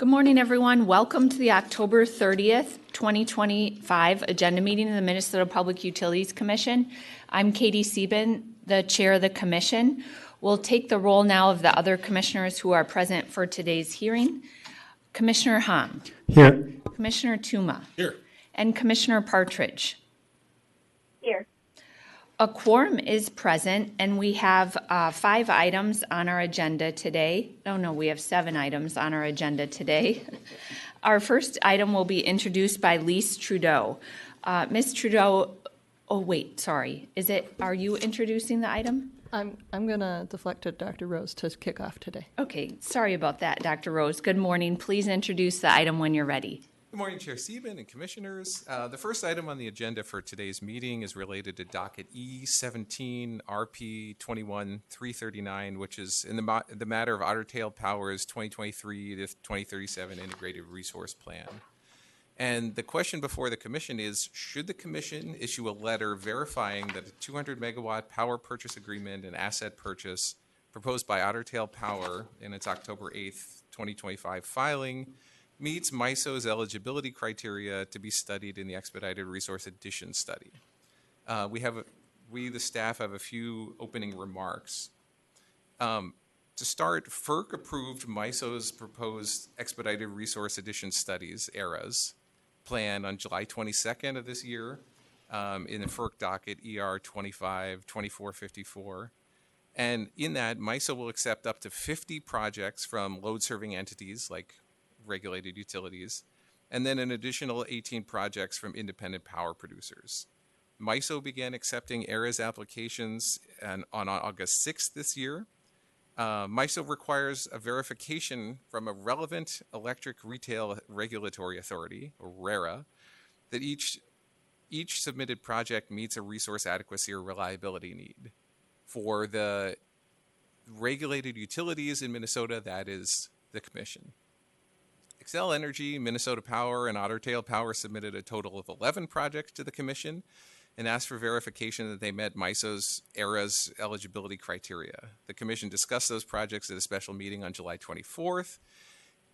Good morning, everyone. Welcome to the October 30th, 2025 agenda meeting of the Minnesota Public Utilities Commission. I'm Katie Sieben, the chair of the commission. We'll take the roll now of the other commissioners who are present for today's hearing. Commissioner Hom. Here. Commissioner Tuma. Here. And Commissioner Partridge. Here. A quorum is present, and we have 5 items on our agenda today. Oh, no, we have 7 items on our agenda today. Our first item will be introduced by Lise Trudeau. Ms. Trudeau, oh, wait, sorry. Are you introducing the item? I'm going to deflect to Dr. Rose to kick off today. Okay, sorry about that, Dr. Rose. Good morning. Please introduce the item when you're ready. Good morning, Chair Sieben and Commissioners. The first item on the agenda for today's meeting is related to docket E17 RP 21-339, which is in the matter of Otter Tail Power's 2023 to 2037 Integrated Resource Plan. And the question before the Commission is, should the Commission issue a letter verifying that a 200 megawatt power purchase agreement and asset purchase proposed by Otter Tail Power in its October 8th, 2025 filing meets MISO's eligibility criteria to be studied in the Expedited Resource Addition study. We, the staff, have a few opening remarks. To start, FERC approved MISO's proposed Expedited Resource Addition studies, ERAs, plan on July 22nd of this year in the FERC docket ER 25-2454. And in that, MISO will accept up to 50 projects from load-serving entities like regulated utilities, and then an additional 18 projects from independent power producers. MISO began accepting ERAS applications on August 6th this year. MISO requires a verification from a relevant electric retail regulatory authority, or RERA, that each submitted project meets a resource adequacy or reliability need. For the regulated utilities in Minnesota, that is the Commission. Xcel Energy, Minnesota Power, and Otter Tail Power submitted a total of 11 projects to the Commission and asked for verification that they met MISO's ERAS eligibility criteria. The Commission discussed those projects at a special meeting on July 24th,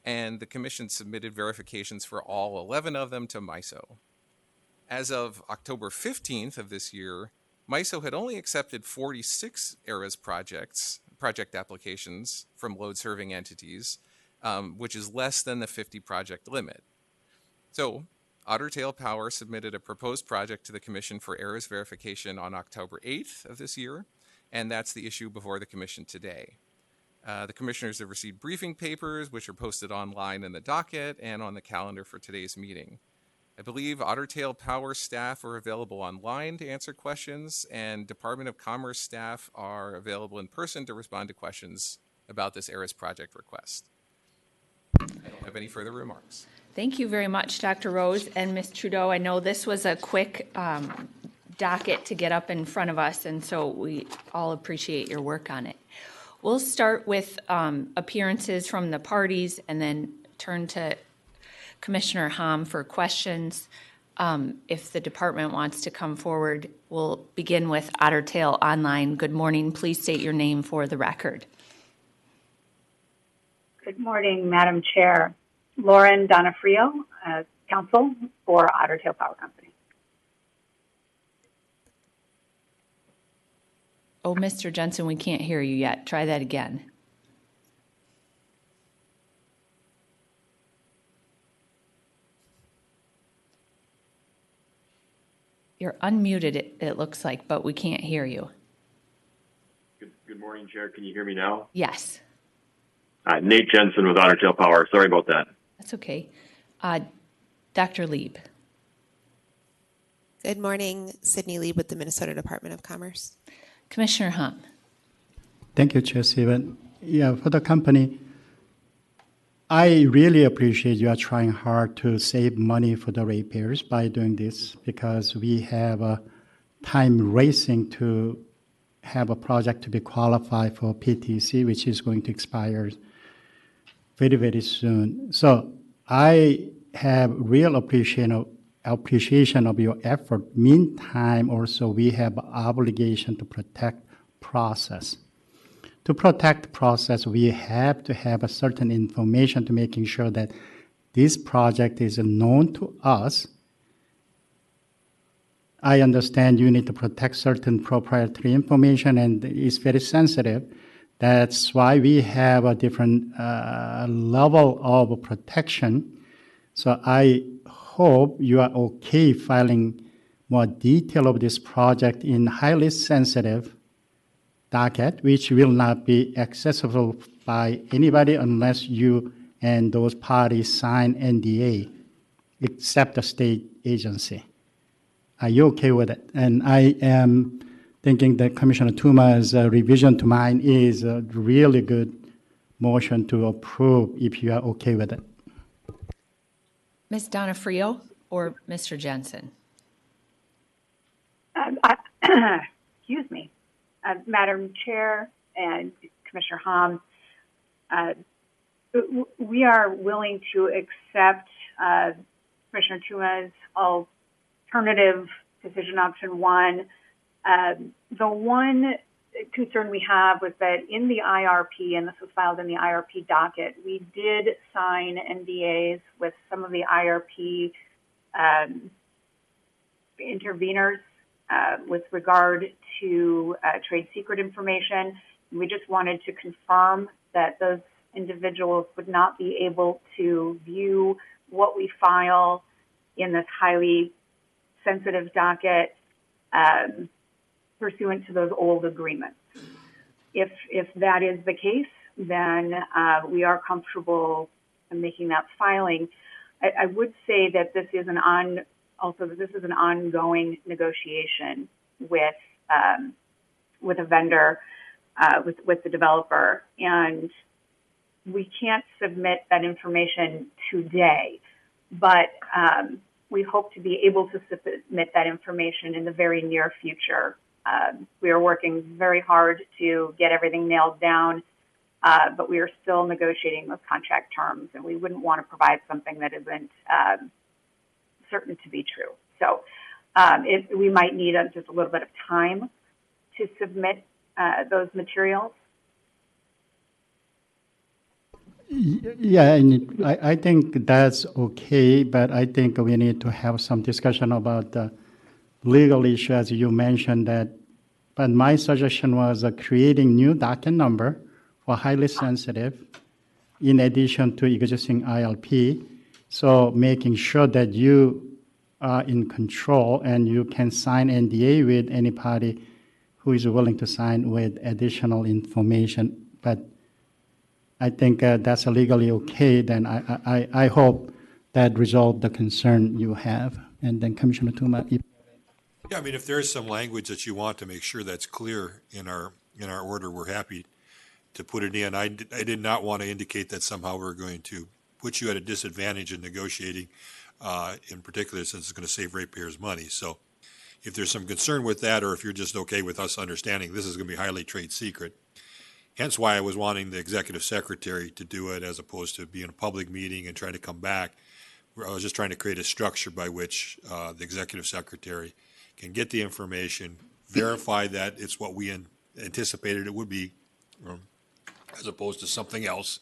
and the Commission submitted verifications for all 11 of them to MISO. As of October 15th of this year, MISO had only accepted 46 ERAS project applications from load-serving entities, which is less than the 50 project limit. So, Otter Tail Power submitted a proposed project to the Commission for ERAS verification on October 8th of this year, and that's the issue before the Commission today. The Commissioners have received briefing papers, which are posted online in the docket and on the calendar for today's meeting. I believe Otter Tail Power staff are available online to answer questions, and Department of Commerce staff are available in person to respond to questions about this ERAS project request. I don't have any further remarks. Thank you very much, Dr. Rose and Ms. Trudeau. I know this was a quick docket to get up in front of us, and so we all appreciate your work on it. We'll start with appearances from the parties and then turn to Commissioner Hom for questions. If the department wants to come forward, we'll begin with Otter Tail Online. Good morning. Please state your name for the record. Good morning, Madam Chair. Lauren Donofrio, counsel for Otter Tail Power Company. Oh, Mr. Jensen, we can't hear you yet. Try that again. You're unmuted, it looks like, but we can't hear you. Good morning, Chair. Can you hear me now? Yes. Nate Jensen with Otter Tail Power. Sorry about that. That's okay. Dr. Lieb. Good morning, Sydney Lieb with the Minnesota Department of Commerce. Commissioner Hom. Thank you, Chair Steven. Yeah, for the company, I really appreciate you are trying hard to save money for the ratepayers by doing this, because we have a time racing to have a project to be qualified for PTC, which is going to expire very, very soon. So I have real appreciation of your effort. Meantime, also, we have obligation to protect process. to protect the process, we have to have a certain information to making sure that this project is known to us. I understand you need to protect certain proprietary information, and it's very sensitive. That's why we have a different level of protection. So I hope you are okay filing more detail of this project in highly sensitive docket, which will not be accessible by anybody unless you and those parties sign NDA, except the state agency. Are you okay with it? And I am thinking that Commissioner Tuma's revision to mine is a really good motion to approve if you are okay with it. Ms. Donofrio or Mr. Jensen? Excuse me. Madam Chair and Commissioner Hom, we are willing to accept Commissioner Tuma's alternative decision option 1. The one concern we have was that in the IRP, and this was filed in the IRP docket, we did sign NDAs with some of the IRP interveners with regard to trade secret information. We just wanted to confirm that those individuals would not be able to view what we file in this highly sensitive docket pursuant to those old agreements. If that is the case, then we are comfortable in making that filing. I would say that this is an ongoing negotiation with a vendor, with the developer, and we can't submit that information today, but we hope to be able to submit that information in the very near future. We are working very hard to get everything nailed down, but we are still negotiating those contract terms, and we wouldn't want to provide something that isn't certain to be true. So we might need just a little bit of time to submit those materials. Yeah, and I think that's okay, but I think we need to have some discussion about the legal issue, as you mentioned that. But my suggestion was creating new docket number for highly sensitive, in addition to existing ILP. So making sure that you are in control and you can sign NDA with any party who is willing to sign with additional information. But I think that's legally okay. Then I hope that resolved the concern you have. And then Commissioner Tuma. Yeah, I mean, if there's some language that you want to make sure that's clear in our order, we're happy to put it in. I did not want to indicate that somehow we're going to put you at a disadvantage in negotiating, in particular, since it's going to save ratepayers money. So if there's some concern with that, or if you're just okay with us understanding this is going to be highly trade secret, hence why I was wanting the executive secretary to do it as opposed to being a public meeting and trying to come back. I was just trying to create a structure by which the executive secretary can get the information, verify that it's what we anticipated it would be, as opposed to something else.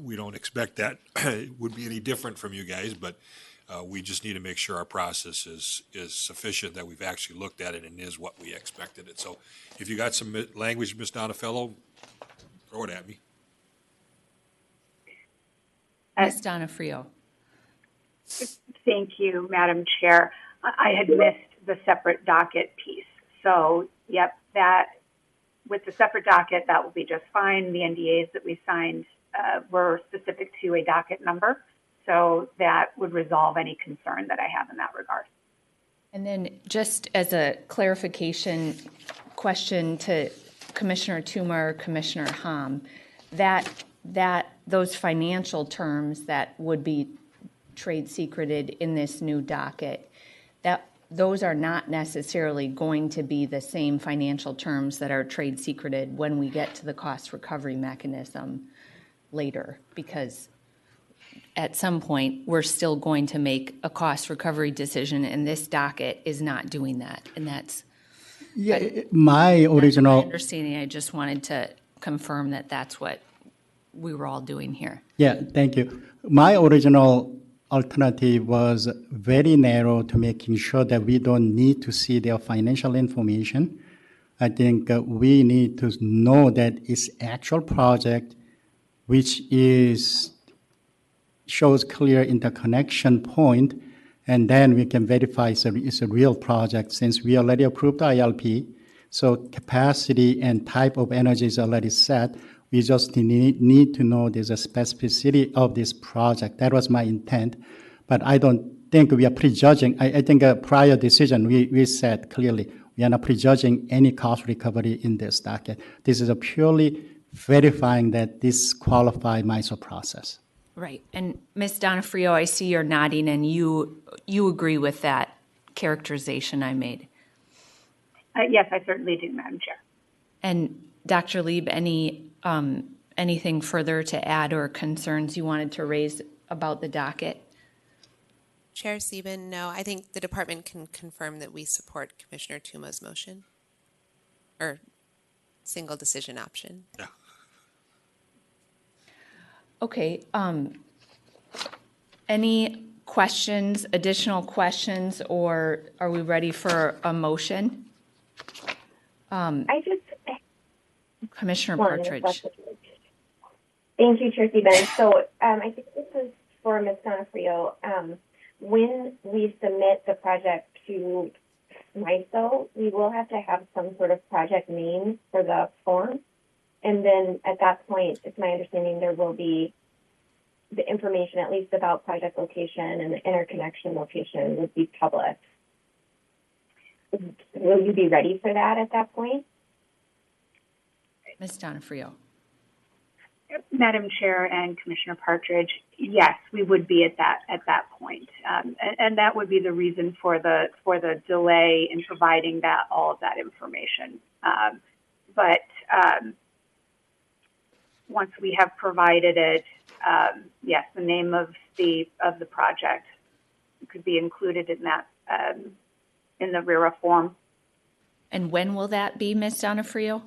We don't expect that it would be any different from you guys, but we just need to make sure our process is sufficient, that we've actually looked at it and is what we expected it. So if you got some language, Ms. Donofrio, throw it at me. Ms. Donofrio. Thank you, Madam Chair. I had missed the separate docket piece. So, yep, that with the separate docket, that will be just fine. The NDAs that we signed were specific to a docket number, so that would resolve any concern that I have in that regard. And then just as a clarification question to Commissioner Tuma or Commissioner Hom, that those financial terms that would be trade secreted in this new docket, that those are not necessarily going to be the same financial terms that are trade secreted when we get to the cost recovery mechanism later, because at some point we're still going to make a cost recovery decision, and this docket is not doing that. And that's my original understanding. I just wanted confirm that that's what we were all doing here. Yeah, thank you. My original alternative was very narrow to making sure that we don't need to see their financial information. I think we need to know that it's actual project, which shows clear interconnection point, and then we can verify it's a real project since we already approved the ILP. So capacity and type of energy is already set. We just need to know there's a specificity of this project. That was my intent. But I don't think we are prejudging. I think a prior decision, we said clearly, we are not prejudging any cost recovery in this docket. This is a purely verifying that this qualified MISO process. Right. And Ms. Donofrio, I see you're nodding, and you agree with that characterization I made. Yes, I certainly do, Madam Chair. And Dr. Lieb, anything further to add or concerns you wanted to raise about the docket? Chair Sieben, no, I think the department can confirm that we support Commissioner Tuma's motion or single decision option. Yeah. Okay. Any questions, additional questions, or are we ready for a motion? Commissioner Partridge. Thank you, Chair Sieben. So I think this is for Ms. Donofrio. When we submit the project to MISO, we will have to have some sort of project name for the form. And then at that point, it's my understanding there will be the information, at least about project location and the interconnection location, would be public. Will you be ready for that at that point? Ms. Donofrio. Madam Chair and Commissioner Partridge, yes, we would be at that point, and that would be the reason for the delay in providing all of that information. But once we have provided it, yes, the name of the project could be included in that in the RERA form. And when will that be, Ms. Donofrio?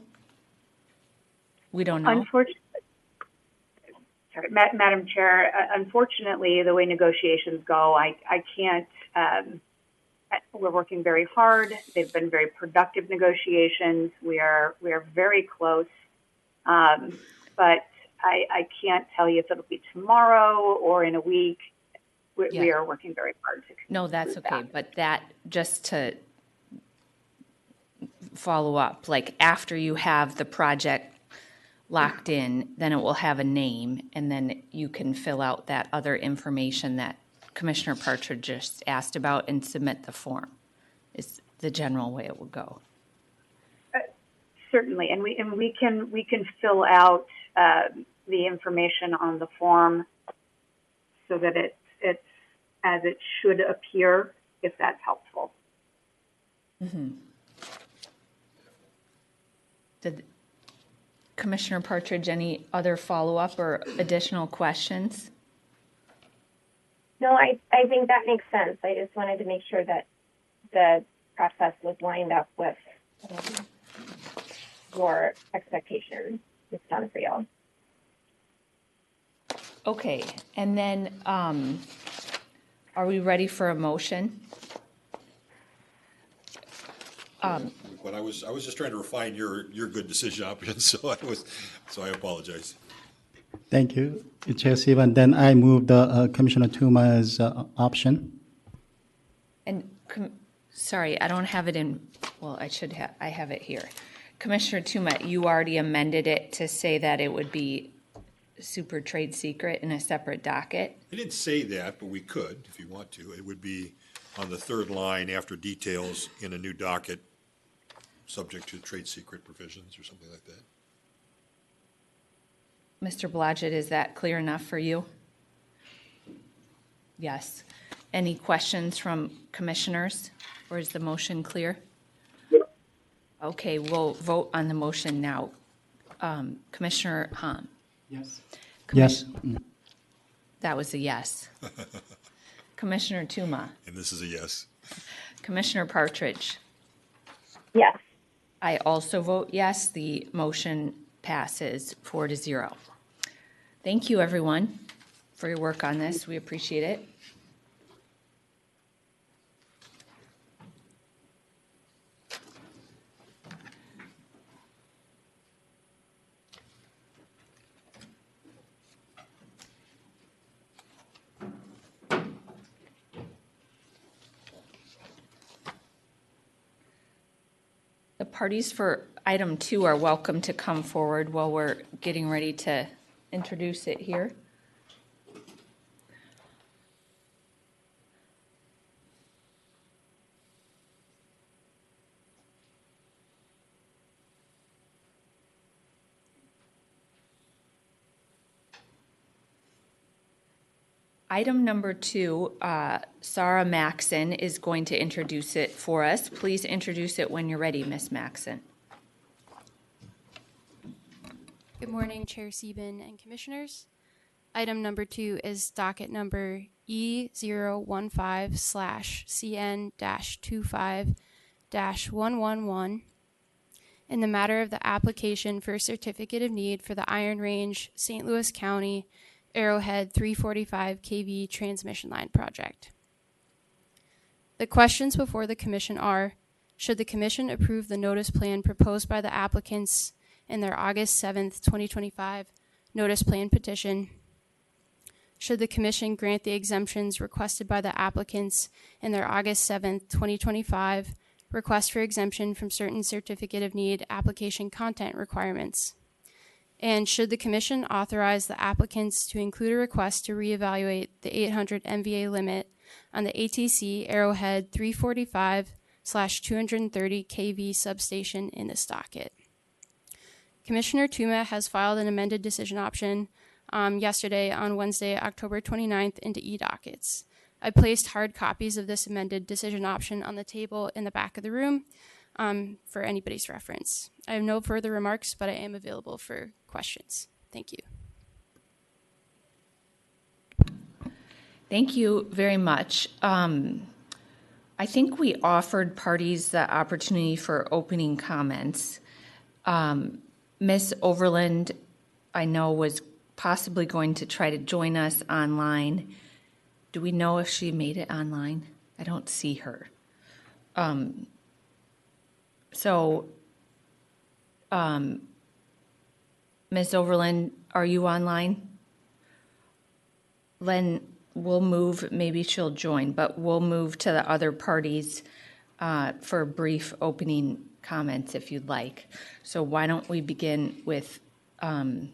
We don't know. Madam Chair, unfortunately, the way negotiations go, I can't. We're working very hard. They've been very productive negotiations. We are very close, but I can't tell you if it'll be tomorrow or in a week. We are working very hard to. No, that's okay. But that, just to follow up, like after you have the project locked in, then it will have a name, and then you can fill out that other information that Commissioner Partridge just asked about and submit the form. Is the general way it will go. Certainly, and we can fill out the information on the form so that it's as it should appear, if that's helpful. Mm-hmm. Did Commissioner Partridge, any other follow-up or additional questions? No, I think that makes sense. I just wanted to make sure that the process was lined up with your expectations. It's done for you. Okay, and then are we ready for a motion? But I was just trying to refine your good decision options, so I apologize. Thank you, Chair Sieben. Then I move the Commissioner Tuma's option. And sorry, I don't have it in. Well, I should have. I have it here. Commissioner Tuma, you already amended it to say that it would be super trade secret in a separate docket. I didn't say that, but we could if you want to. It would be on the third line after details in a new docket, subject to trade secret provisions or something like that. Mr. Blodgett, is that clear enough for you? Yes. Any questions from commissioners, or is the motion clear? Okay, we'll vote on the motion now. Commissioner Hahn? Yes. Yes. That was a yes. Commissioner Tuma? And this is a yes. Commissioner Partridge? Yes. I also vote yes. The motion passes 4-0. Thank you, everyone, for your work on this. We appreciate it. The parties for item 2 are welcome to come forward while we're getting ready to introduce it here. Item number 2, Sarah Maxon is going to introduce it for us. Please introduce it when you're ready, Ms. Maxon. Good morning, Chair Sieben and Commissioners. Item number 2 is docket number E015/CN-25-111 in the matter of the application for a certificate of need for the Iron Range, St. Louis County, Arrowhead 345 kV transmission line project. The questions before the Commission are, should the Commission approve the notice plan proposed by the applicants in their August 7th, 2025 notice plan petition? Should the Commission grant the exemptions requested by the applicants in their August 7th, 2025 request for exemption from certain certificate of need application content requirements? And should the Commission authorize the applicants to include a request to reevaluate the 800 MVA limit on the ATC Arrowhead 345/230 kV substation in this docket? Commissioner Tuma has filed an amended decision option yesterday on Wednesday, October 29th into e-dockets. I placed hard copies of this amended decision option on the table in the back of the room for anybody's reference. I have no further remarks, but I am available for questions. Thank you. Thank you very much. I think we offered parties the opportunity for opening comments. Ms. Overland, I know, was possibly going to try to join us online. Do we know if she made it online? I don't see her. Ms. Overland, are you online? Len, we'll move, maybe she'll join, but we'll move to the other parties for brief opening comments if you'd like. So why don't we begin with, and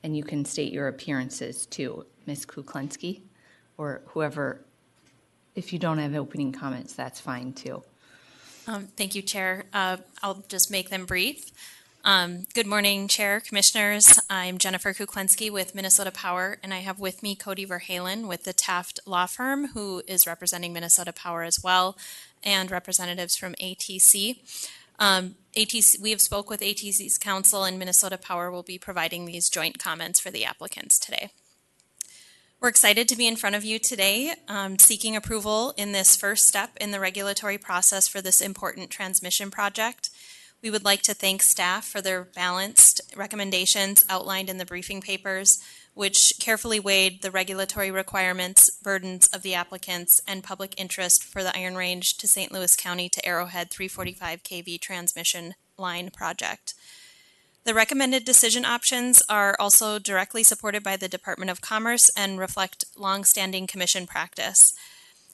you can state your appearances too, Ms. Kuklinski, or whoever. If you don't have opening comments, that's fine too. Thank you, Chair. I'll just make them brief. Good morning, Chair, Commissioners. I'm Jennifer Kuklinski with Minnesota Power, and I have with me Cody Verhalen with the Taft Law Firm, who is representing Minnesota Power as well, and representatives from ATC. We have spoke with ATC's counsel, and Minnesota Power will be providing these joint comments for the applicants today. We're excited to be in front of you today, seeking approval in this first step in the regulatory process for this important transmission project. We would like to thank staff for their balanced recommendations outlined in the briefing papers, which carefully weighed the regulatory requirements, burdens of the applicants, and public interest for the Iron Range to St. Louis County to Arrowhead 345 kV transmission line project. The recommended decision options are also directly supported by the Department of Commerce and reflect longstanding Commission practice.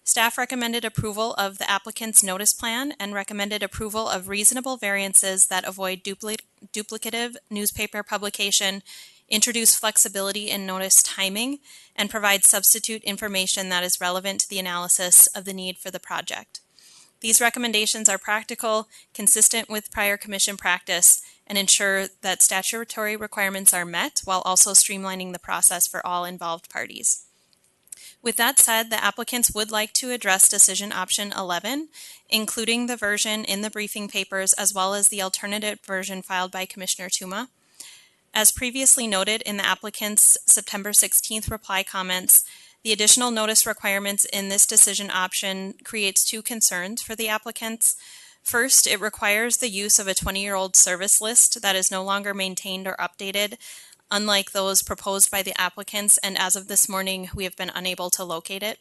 Staff recommended approval of the applicant's notice plan and recommended approval of reasonable variances that avoid duplicative newspaper publication, introduce flexibility in notice timing, and provide substitute information that is relevant to the analysis of the need for the project. These recommendations are practical, consistent with prior Commission practice, and ensure that statutory requirements are met while also streamlining the process for all involved parties. With that said, the applicants would like to address decision option 11, including the version in the briefing papers as well as the alternative version filed by Commissioner Tuma. As previously noted in the applicant's September 16th reply comments, the additional notice requirements in this decision option creates two concerns for the applicants. First, it requires the use of a 20-year-old service list that is no longer maintained or updated, unlike those proposed by the applicants, and as of this morning, we have been unable to locate it.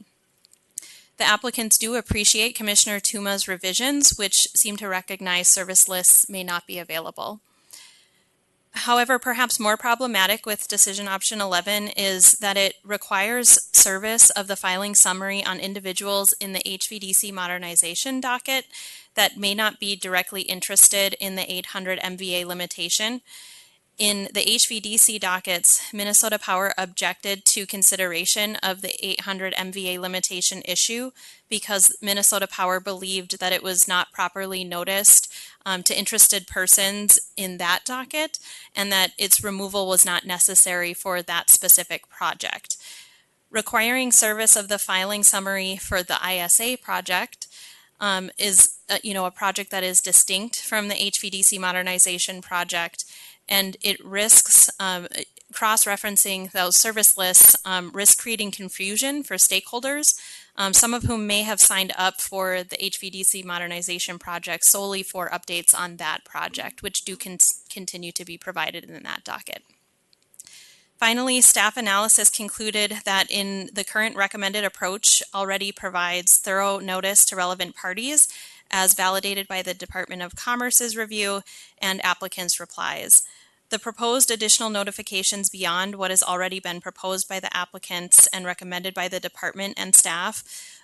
The applicants do appreciate Commissioner Tuma's revisions, which seem to recognize service lists may not be available. However, perhaps more problematic with decision option 11 is that it requires service of the filing summary on individuals in the HVDC modernization docket that may not be directly interested in the 800 MVA limitation. In the HVDC dockets, Minnesota Power objected to consideration of the 800 MVA limitation issue because Minnesota Power believed that it was not properly noticed to interested persons in that docket and that its removal was not necessary for that specific project. Requiring service of the filing summary for the ISA project is a project that is distinct from the HVDC modernization project, and it risks cross-referencing those service lists, risk creating confusion for stakeholders, some of whom may have signed up for the HVDC modernization project solely for updates on that project, which do continue to be provided in that docket. Finally, staff analysis concluded that in the current recommended approach already provides thorough notice to relevant parties as validated by the Department of Commerce's review and applicants' replies. The proposed additional notifications beyond what has already been proposed by the applicants and recommended by the department and staff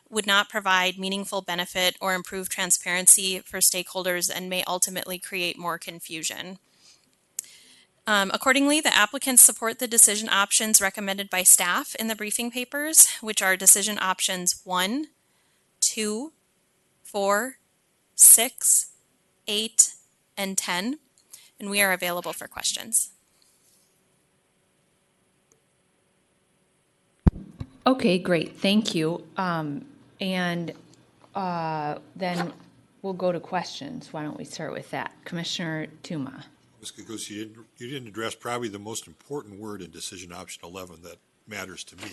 would not provide meaningful benefit or improve transparency for stakeholders and may ultimately create more confusion. Accordingly, the applicants support the decision options recommended by staff in the briefing papers, which are decision options 1, 2, 4, 6, 8, and 10, and we are available for questions. Okay, great, thank you. Then we'll go to questions. Why don't we start with that? Commissioner Tuma. Ms. Kikuchi, you didn't address probably the most important word in decision option 11 that matters to me,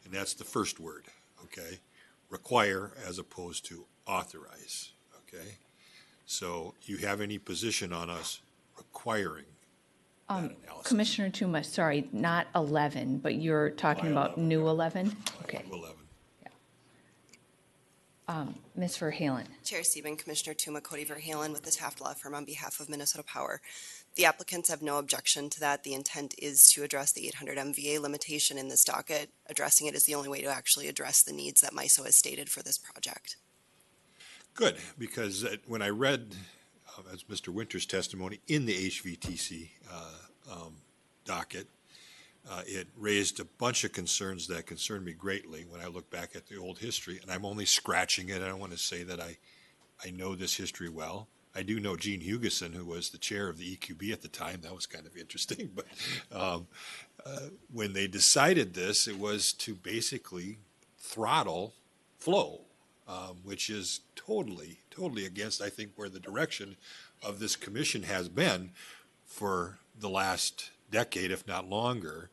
and that's the first word, okay? Require as opposed to authorize, okay? So you have any position on us requiring that analysis? Commissioner Tuma, sorry, not 11, but you're talking about 11. New 11? Okay. New 11. Ms. Verhalen. Chair Sieben, Commissioner Tuma, Cody Verhalen with the Taft Law Firm on behalf of Minnesota Power. The applicants have no objection to that. The intent is to address the 800 MVA limitation in this docket. Addressing it is the only way to actually address the needs that MISO has stated for this project. Good, because when I read, as Mr. Winter's testimony in the HVTC docket, it raised a bunch of concerns that concerned me greatly when I look back at the old history, and I'm only scratching it. I don't want to say that I know this history well. I do know Gene Hugeson, who was the chair of the EQB at the time. That was kind of interesting. But when they decided this, it was to basically throttle flow, which is totally against, I think, where the direction of this commission has been for the last decade, if not longer,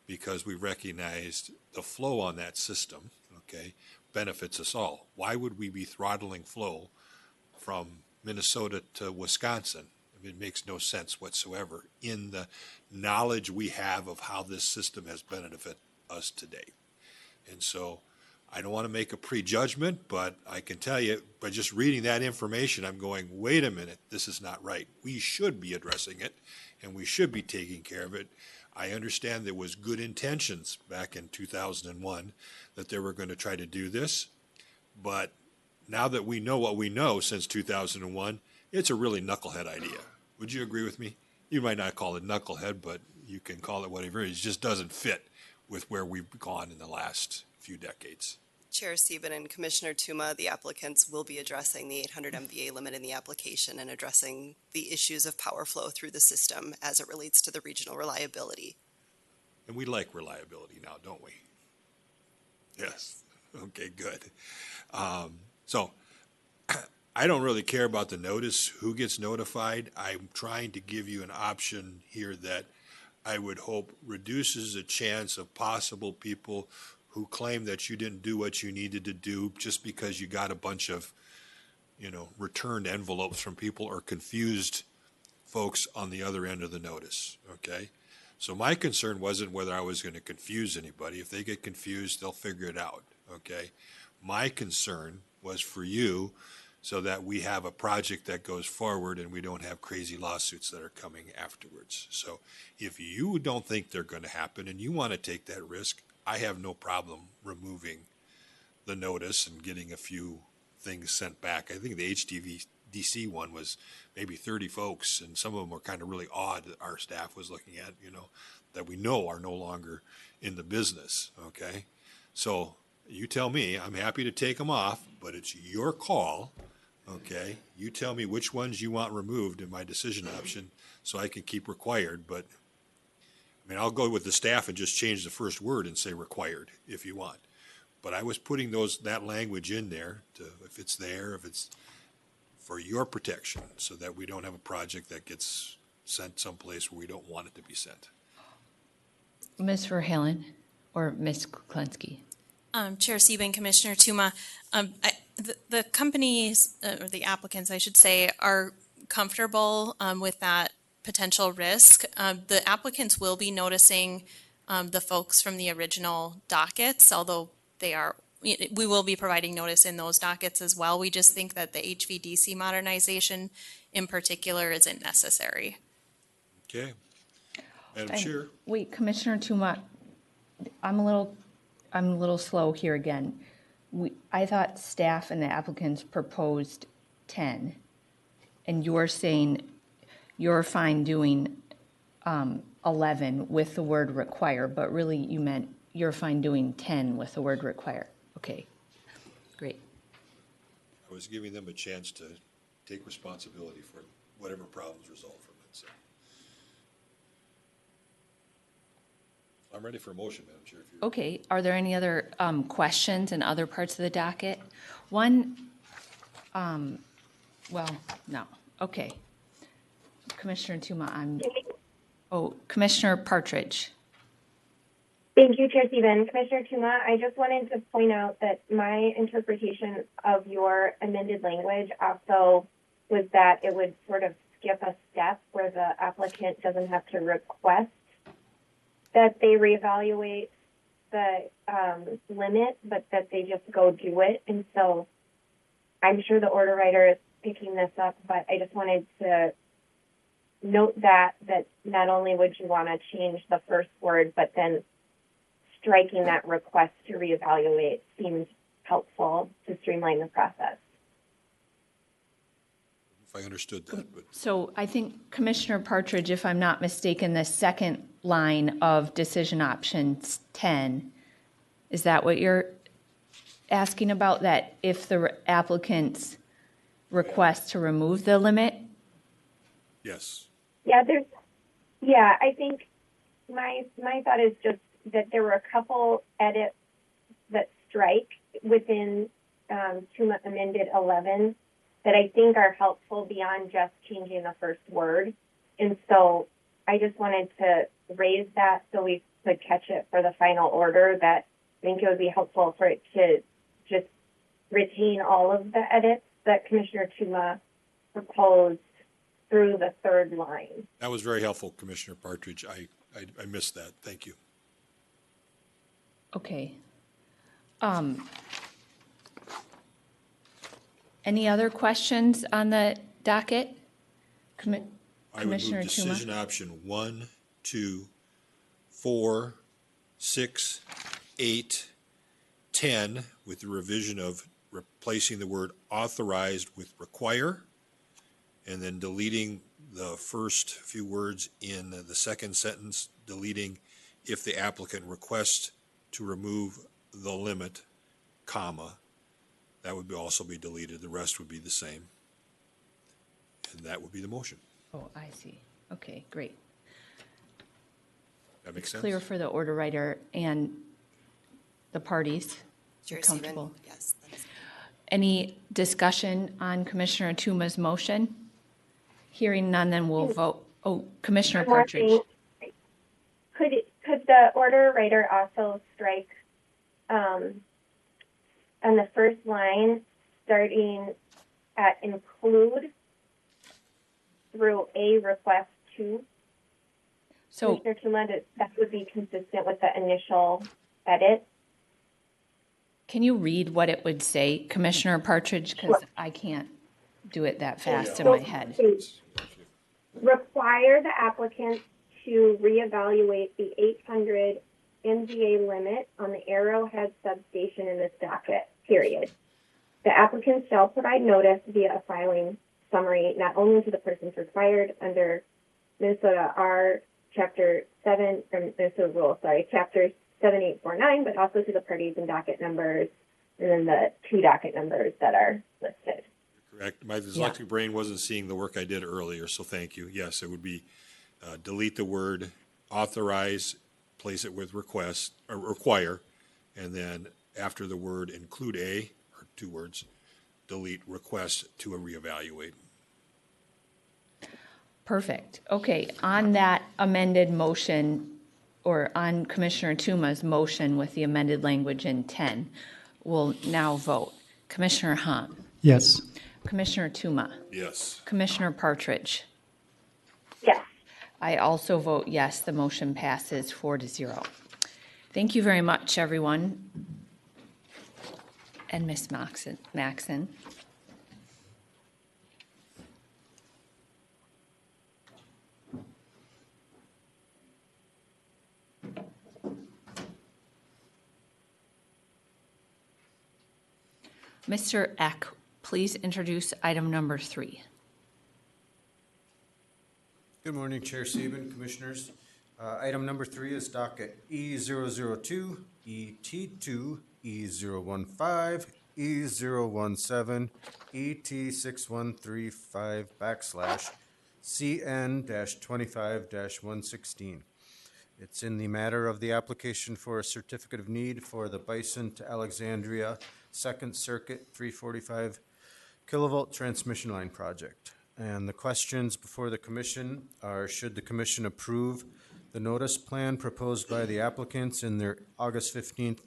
because we recognized the flow on that system, okay, benefits us all. Why would we be throttling flow from Minnesota to Wisconsin? I mean, it makes no sense whatsoever in the knowledge we have of how this system has benefited us today. And so I don't want to make a prejudgment, but I can tell you by just reading that information, I'm going, wait a minute, this is not right. We should be addressing it, and we should be taking care of it. I understand there was good intentions back in 2001 that they were going to try to do this, but now that we know what we know since 2001, it's a really knucklehead idea. Would you agree with me? You might not call it knucklehead, but you can call it whatever. It just doesn't fit with where we've gone in the last few decades. Chair Sieben and Commissioner Tuma, the applicants will be addressing the 800 MVA limit in the application and addressing the issues of power flow through the system as it relates to the regional reliability. And we like reliability now, don't we? Yes. Okay, good. So I don't really care about the notice, who gets notified. I'm trying to give you an option here that I would hope reduces the chance of possible people who claim that you didn't do what you needed to do just because you got a bunch of, returned envelopes from people or confused folks on the other end of the notice, okay? So my concern wasn't whether I was going to confuse anybody. If they get confused, they'll figure it out, okay? My concern was for you so that we have a project that goes forward and we don't have crazy lawsuits that are coming afterwards. So if you don't think they're going to happen and you want to take that risk, I have no problem removing the notice and getting a few things sent back. I think the HDC one was maybe 30 folks, and some of them were kind of really odd that our staff was looking at, that we know are no longer in the business, okay? So you tell me, I'm happy to take them off, but it's your call, okay? You tell me which ones you want removed in my decision option so I can keep required, but I'll go with the staff and just change the first word and say required if you want. But I was putting that language in there if it's for your protection so that we don't have a project that gets sent someplace where we don't want it to be sent. Ms. Verhalen or Ms. Kuklensky? Chair Sieben, Commissioner Tuma, the companies, or the applicants, I should say, are comfortable with that potential risk. The applicants will be noticing the folks from the original dockets, although we will be providing notice in those dockets as well. We just think that the HVDC modernization in particular isn't necessary. Okay. Madam Chair. Wait, Commissioner Tuma, I'm a little slow here again. I thought staff and the applicants proposed 10, and you're saying you're fine doing 11 with the word require, but really you meant you're fine doing 10 with the word require. Okay, great. I was giving them a chance to take responsibility for whatever problems result from it. So I'm ready for a motion, Madam Chair. Okay, are there any other questions in other parts of the docket? One, well, no. Okay. Commissioner Tuma, Commissioner Partridge. Thank you, Chair Stevens. Commissioner Tuma, I just wanted to point out that my interpretation of your amended language also was that it would sort of skip a step where the applicant doesn't have to request that they reevaluate the limit, but that they just go do it. And so I'm sure the order writer is picking this up, but I just wanted to note that not only would you want to change the first word, but then striking that request to reevaluate seems helpful to streamline the process. If I understood that. But So I think Commissioner Partridge, if I'm not mistaken, the second line of decision options 10, is that what you're asking about? That if the applicants request to remove the limit? yes. Yeah, I think my thought is just that there were a couple edits that strike within TUMA amended 11 that I think are helpful beyond just changing the first word. And so I just wanted to raise that so we could catch it for the final order, that I think it would be helpful for it to just retain all of the edits that Commissioner Tuma proposed through the third line. That was very helpful, Commissioner Partridge. I missed that. Thank you. Okay. Any other questions on the docket? I would Commissioner move Tuma? decision option 1, 2, 4, 6, 8, 10 with the revision of replacing the word authorized with require, and then deleting the first few words in the second sentence, deleting if the applicant requests to remove the limit, comma. That would also be deleted. The rest would be the same. And that would be the motion. Oh, I see. Okay, great. That makes sense? Clear for the order writer and the parties. Chair Comfortable. Seaman? Yes. Any discussion on Commissioner Tuma's motion? Hearing none, then we'll vote. Oh, Commissioner One more Partridge. thing. Could the order writer also strike on the first line, starting include through a request to. So Commissioner Tuma, that would be consistent with the initial edit. can you read what it would say, Commissioner Partridge? Because I can't do it that fast in my head. Require the applicant to reevaluate the 800 MVA limit on the Arrowhead substation in this docket, period. The applicant shall provide notice via a filing summary, not only to the persons required under Minnesota R Chapter 7, or Minnesota Rule, Chapter 7849, but also to the parties and docket numbers, and then the 2 docket numbers that are listed. Correct. My dyslexic brain wasn't seeing the work I did earlier, so thank you. Yes, it would be delete the word authorize, place it with request, or require, and then after the word include a, or 2 words, delete request to a reevaluate. Perfect. Okay, on that amended motion, or on Commissioner Tuma's motion with the amended language in 10, we'll now vote. Commissioner Hom, Yes. Commissioner Tuma, Yes. Commissioner Partridge. Yes. I also vote yes, the motion passes 4-0. Thank you very much, everyone. And Ms. Maxon. Mr. Eck, please introduce item number 3. Good morning, Chair Sieben, Commissioners. Item number 3 is docket E002, ET2, E015, E017, ET6135 /CN-25-116. It's in the matter of the application for a certificate of need for the Bison to Alexandria Second Circuit 345 kilovolt transmission line project. And the questions before the commission are, should the commission approve the notice plan proposed by the applicants in their August 15th,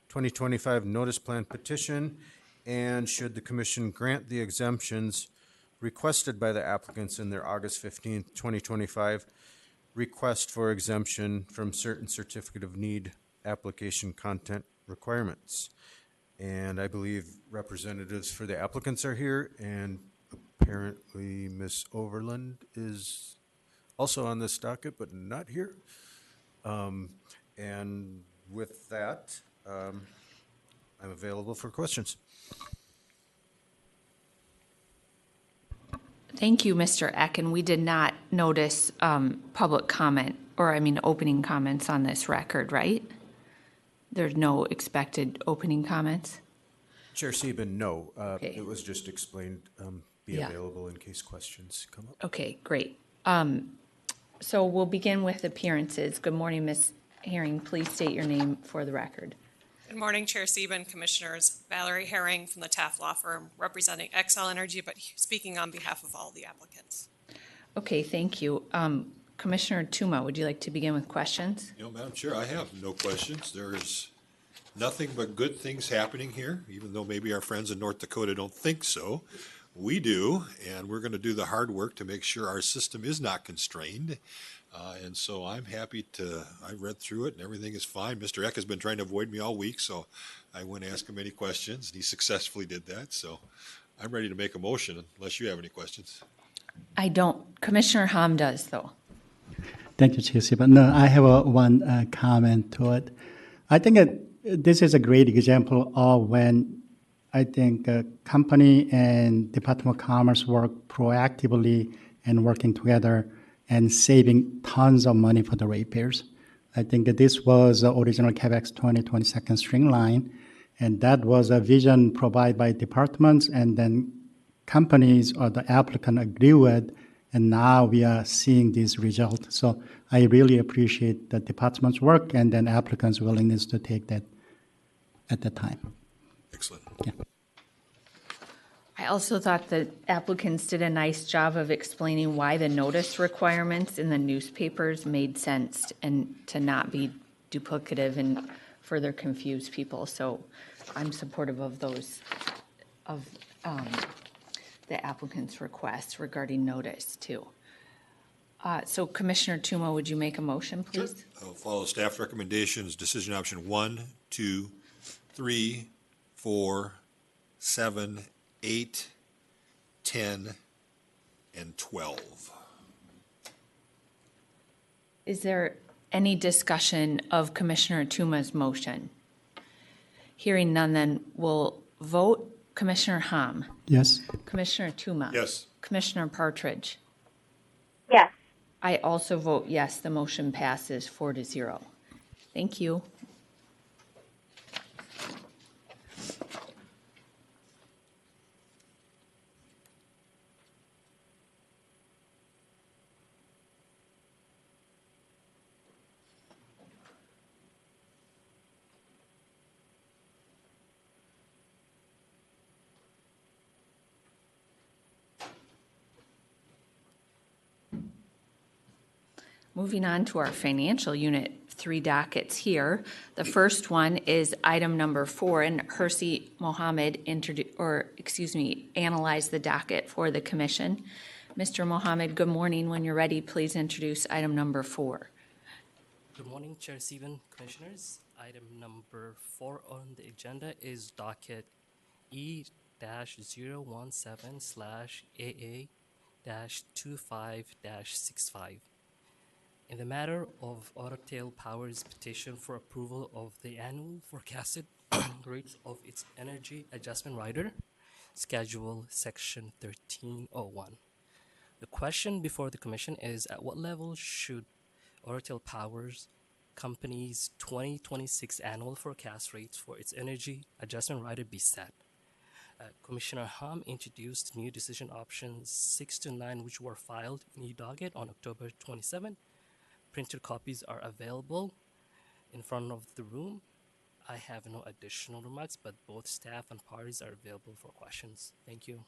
2025 notice plan petition, and should the commission grant the exemptions requested by the applicants in their August 15th, 2025 request for exemption from certain certificate of need application content requirements. And I believe representatives for the applicants are here, and apparently Ms. Overland is also on this docket, but not here. And with that, I'm available for questions. Thank you, Mr. Eck, and we did not notice public comment, opening comments on this record, right? There's no expected opening comments? Chair Sieben, no. Okay. It was just explained, be available in case questions come up. Okay, great. So we'll begin with appearances. Good morning, Ms. Herring. Please state your name for the record. Good morning, Chair Sieben, Commissioners. Valerie Herring from the Taft Law Firm, representing Xcel Energy, but speaking on behalf of all the applicants. Okay, thank you. Commissioner Tuma, would you like to begin with questions? Madam Chair, I have no questions. There is nothing but good things happening here, even though maybe our friends in North Dakota don't think so. We do, and we're going to do the hard work to make sure our system is not constrained. And so I'm happy I read through it and everything is fine. Mr. Eck has been trying to avoid me all week, so I wouldn't ask him any questions, and he successfully did that. So I'm ready to make a motion unless you have any questions. I don't. Commissioner Hom does, though. Thank you, Chair Sieben. No, I have one comment to it. I think this is a great example of when I think a company and Department of Commerce work proactively and working together and saving tons of money for the ratepayers. I think that this was the original CAVX 2022nd string line, and that was a vision provided by departments, and then companies or the applicant agree with, and now we are seeing this result. So I really appreciate the department's work and then applicants' willingness to take that at the time. Excellent. Yeah. I also thought the applicants did a nice job of explaining why the notice requirements in the newspapers made sense and to not be duplicative and further confuse people. So I'm supportive of those, of the applicant's request regarding notice too. So Commissioner Tuma, would you make a motion, please? I'll follow staff recommendations, decision option 1, 2, 3, 4, 7, 8, 10, and 12. Is there any discussion of Commissioner Tuma's motion? Hearing none, then we'll vote. Commissioner Hom. Yes. Commissioner Tuma. Yes. Commissioner Partridge. Yes. I also vote yes. The motion passes 4-0. Thank you. Moving on to our financial unit, 3 dockets here. The first one is item number 4, and Hersey Mohammed analyzed the docket for the commission. Mr. Mohammed, good morning. When you're ready, please introduce item number 4. Good morning, Chair Stephen, Commissioners. Item number 4 on the agenda is docket E-017/AA-25-65. In the matter of Otter Power's petition for approval of the annual forecasted rates of its energy adjustment rider, Schedule Section 1301. The question before the Commission is, at what level should Otter Power's company's 2026 annual forecast rates for its energy adjustment rider be set? Commissioner Hom introduced new decision options 6 to 9, which were filed in e-docket on October 27. Printed copies are available in front of the room. I have no additional remarks, but both staff and parties are available for questions. Thank you.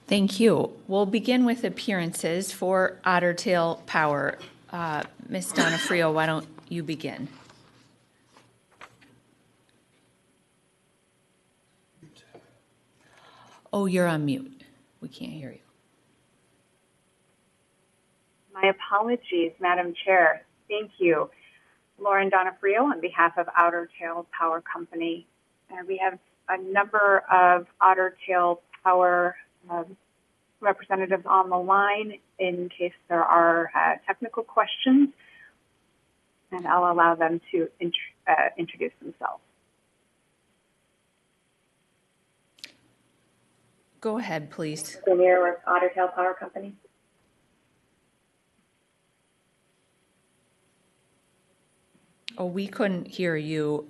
Thank you. We'll begin with appearances for Otter Tail Power. Ms. Donofrio, why don't you begin? Oh, you're on mute. We can't hear you. My apologies, Madam Chair. Thank you. Lauren Donofrio on behalf of Otter Tail Power Company. We have a number of Otter Tail Power representatives on the line in case there are technical questions, and I'll allow them to introduce themselves. Go ahead, please. Premier with Otter Tail Power Company. Oh, we couldn't hear you,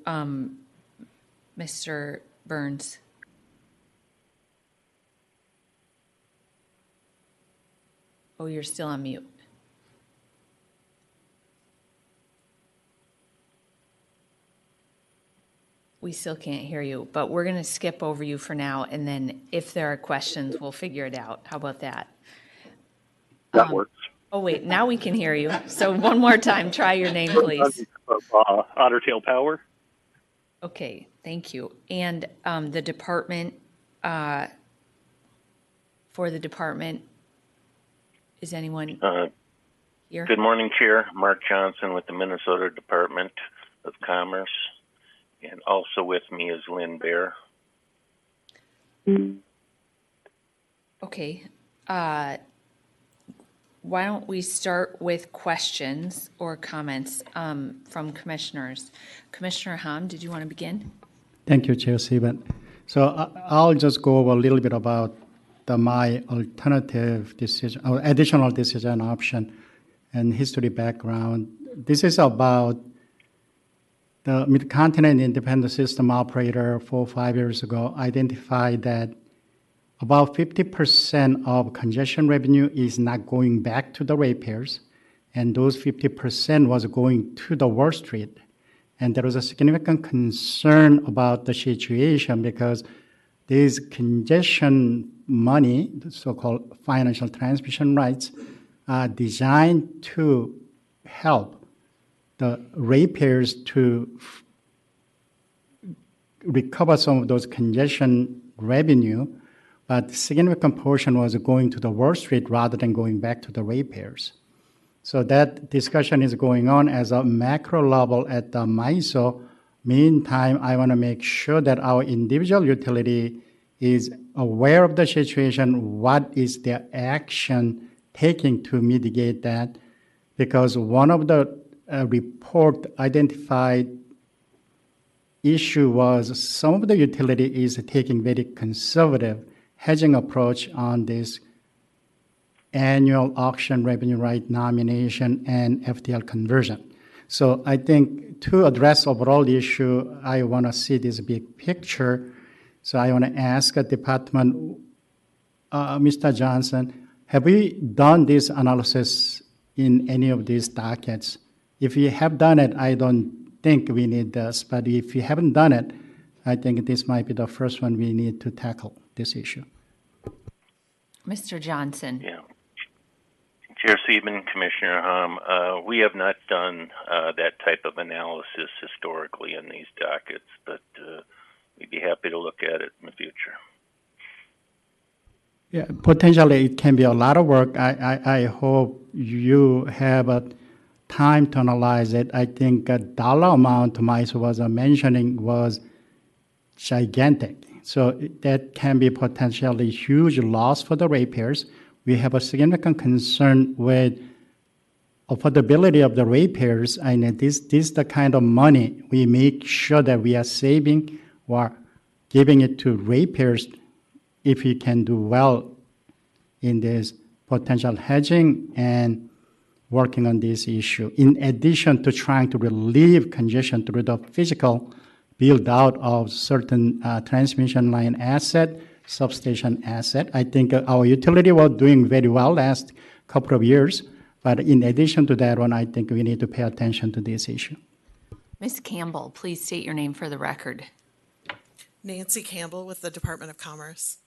Mr. Burns. Oh, you're still on mute. We still can't hear you, but we're going to skip over you for now, and then if there are questions, we'll figure it out. How about that? That works. Oh, wait, now we can hear you. So one more time, try your name, please. Otter Tail Power. Okay, thank you. And the department, for the department, is anyone here? Good morning, Chair. Mark Johnson with the Minnesota Department of Commerce. And also with me is Lynn Bear. Okay. Why don't we start with questions or comments from commissioners? Commissioner Hom, did you want to begin? Thank you, Chair Stephen. So I'll just go over a little bit about my alternative decision or additional decision option and history background. This is about the Mid-Continent Independent System Operator 4 or 5 years ago identified that about 50% of congestion revenue is not going back to the ratepayers, and those 50% was going to the Wall Street. And there was a significant concern about the situation because these congestion money, the so-called financial transmission rights, are designed to help the ratepayers to recover some of those congestion revenue. but significant portion was going to the Wall Street rather than going back to the ratepayers. So that discussion is going on as a macro level at the MISO. Meantime, I want to make sure that our individual utility is aware of the situation, what is their action taking to mitigate that, because one of the report identified issue was some of the utility is taking very conservative hedging approach on this annual auction revenue right nomination and FTL conversion. So I think to address overall issue, I want to see this big picture. So I want to ask a department, Mr. Johnson, have we done this analysis in any of these dockets? If you have done it, I don't think we need this, but if you haven't done it, I think this might be the first one we need to tackle this issue. Mr. Johnson. Yeah. Chair Sieben, Commissioner Hom, we have not done that type of analysis historically in these dockets, but we'd be happy to look at it in the future. Yeah, potentially it can be a lot of work. I hope you have a time to analyze it. I think a dollar amount MISO was mentioning was gigantic. So that can be potentially huge loss for the ratepayers. We have a significant concern with affordability of the ratepayers. And this is the kind of money we make sure that we are saving or giving it to ratepayers if we can do well in this potential hedging and working on this issue, in addition to trying to relieve congestion through the physical build out of certain transmission line asset, substation asset. I think our utility was doing very well last couple of years, but in addition to that one, I think we need to pay attention to this issue. Ms. Campbell, please state your name for the record. Nancy Campbell with the Department of Commerce.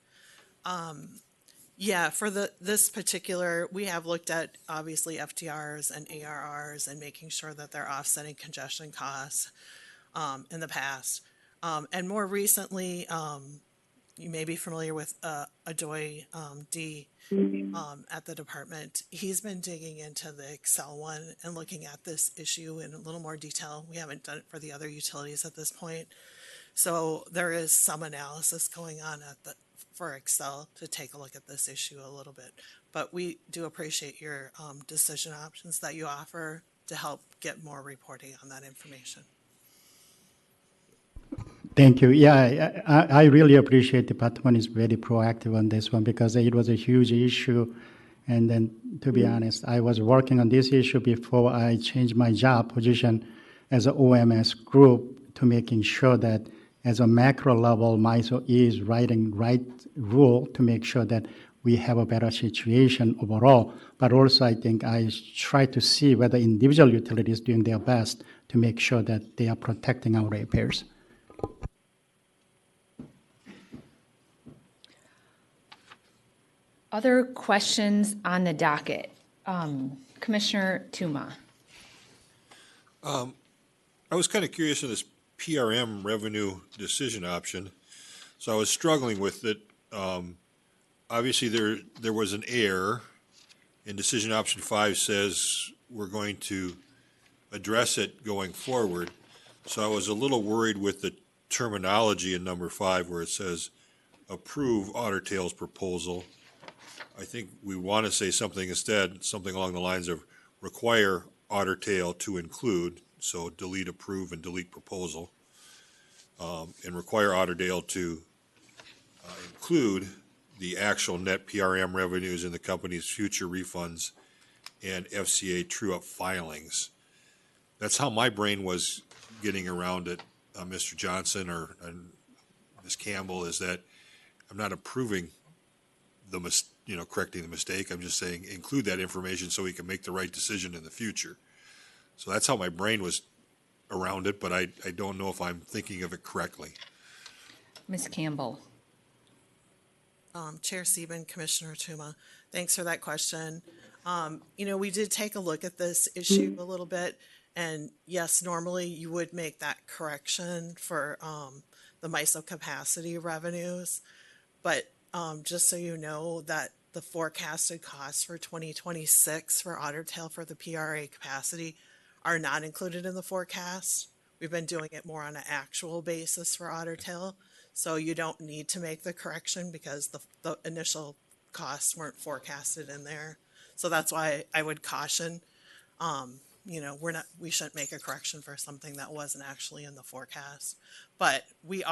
Yeah, for this particular, we have looked at obviously FTRs and ARRs and making sure that they're offsetting congestion costs in the past. And more recently, you may be familiar with Adoy D at the department. He's been digging into the Xcel one and looking at this issue in a little more detail. We haven't done it for the other utilities at this point. So there is some analysis going on for Xcel to take a look at this issue a little bit. But we do appreciate your decision options that you offer to help get more reporting on that information. Thank you. Yeah, I really appreciate the department is very proactive on this one because it was a huge issue. And then, to be honest, I was working on this issue before I changed my job position as an OMS group to making sure that as a macro level, MISO is writing right rule to make sure that we have a better situation overall. But also, I think I try to see whether individual utilities doing their best to make sure that they are protecting our ratepayers. Other questions on the docket? Commissioner Tuma. I was kind of curious in this PRM revenue decision option. So I was struggling with it. Obviously, there was an error, and decision option 5 says we're going to address it going forward. So I was a little worried with the terminology in number 5 where it says approve Otter Tail's proposal. I think we want to say something instead, something along the lines of require Otter Tail to include, so delete approve and delete proposal, and require Otter Tail to include the actual net PRM revenues in the company's future refunds and FCA true-up filings. That's how my brain was getting around it, Mr. Johnson or Ms. Campbell, is that I'm not approving correcting the mistake. I'm just saying include that information so we can make the right decision in the future. So that's how my brain was around it, but I don't know if I'm thinking of it correctly. Ms. Campbell. Chair Sieben, Commissioner Tuma, thanks for that question. We did take a look at this issue a little bit, and yes, normally you would make that correction for the MISO capacity revenues, but just so you know that the forecasted costs for 2026 for Otter Tail for the PRA capacity are not included in the forecast. We've been doing it more on an actual basis for Otter Tail, so you don't need to make the correction because the initial costs weren't forecasted in there. So that's why I would caution, we shouldn't make a correction for something that wasn't actually in the forecast. But we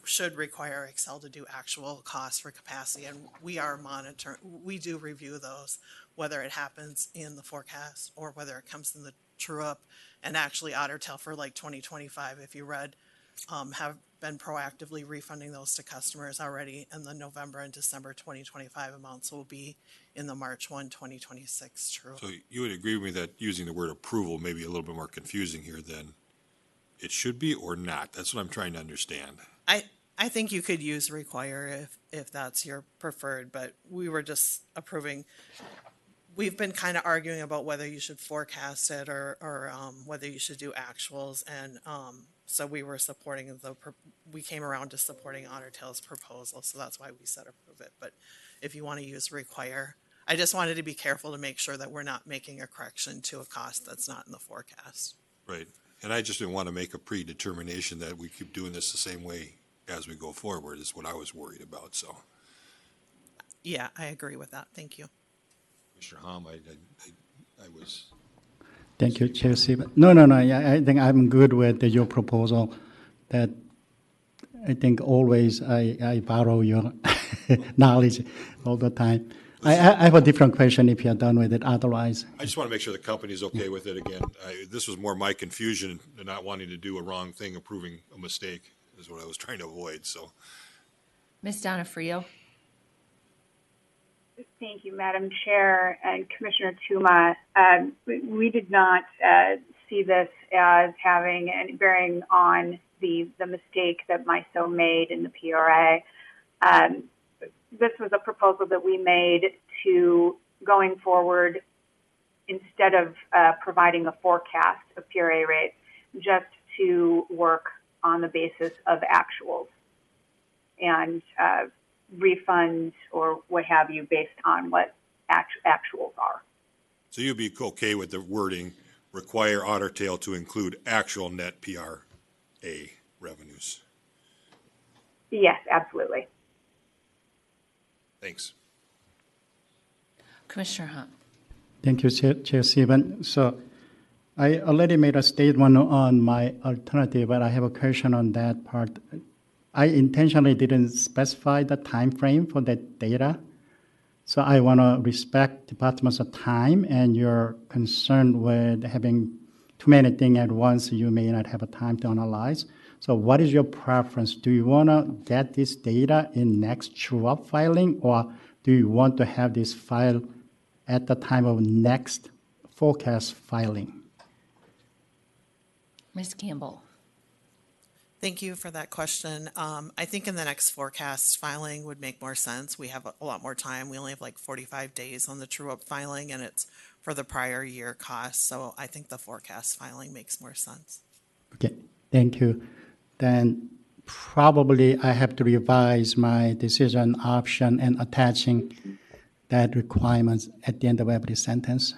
should require Xcel to do actual costs for capacity, and we are monitoring, we do review those, whether it happens in the forecast or whether it comes in the true up. And actually Otter Tail for like 2025, if you read, have been proactively refunding those to customers already, and the November and December 2025 amounts will be in the March 1, 2026 true. So you would agree with me that using the word approval may be a little bit more confusing here than it should be, or not? That's what I'm trying to understand. I think you could use require if that's your preferred, but we were just approving. We've been kind of arguing about whether you should forecast it or whether you should do actuals, and so we were supporting we came around to supporting Otter Tail's proposal, so that's why we said approve it. But if you want to use require, I just wanted to be careful to make sure that we're not making a correction to a cost that's not in the forecast. Right. And I just didn't want to make a predetermination that we keep doing this the same way as we go forward is what I was worried about, so. Yeah, I agree with that. Thank you. Mr. Hom, I was. Thank you, Chair Stephen. No, yeah, I think I'm good with your proposal. That I think always I borrow your knowledge all the time. I have a different question if you're done with it otherwise. I just want to make sure the company's okay with it again. This was more my confusion and not wanting to do a wrong thing, approving a mistake is what I was trying to avoid, so. Ms. Donofrio. Thank you, Madam Chair and Commissioner Tuma. We did not see this as having any bearing on the mistake that MISO made in the PRA. This was a proposal that we made to, going forward, instead of providing a forecast of PRA rates, just to work on the basis of actuals and refunds or what have you based on what actuals are. So you'd be okay with the wording, require Otter Tail to include actual net PRA revenues? Yes, absolutely. Thanks. Commissioner Hunt. Thank you, Chair Stephen. So I already made a statement on my alternative, but I have a question on that part. I intentionally didn't specify the time frame for that data. So I want to respect department's time and your concern with having too many things at once. You may not have a time to analyze. So what is your preference? Do you want to get this data in next true-up filing, or do you want to have this file at the time of next forecast filing? Ms. Campbell. Thank you for that question. I think in the next forecast filing would make more sense. We have a lot more time. We only have like 45 days on the true-up filing, and it's for the prior year cost. So I think the forecast filing makes more sense. Okay, thank you. Then probably I have to revise my decision option and attaching that requirements at the end of every sentence.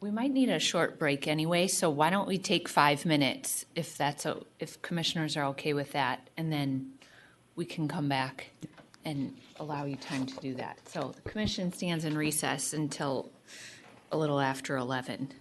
We might need a short break anyway, so why don't we take 5 minutes if commissioners are okay with that, and then we can come back and allow you time to do that. So the commission stands in recess until a little after 11.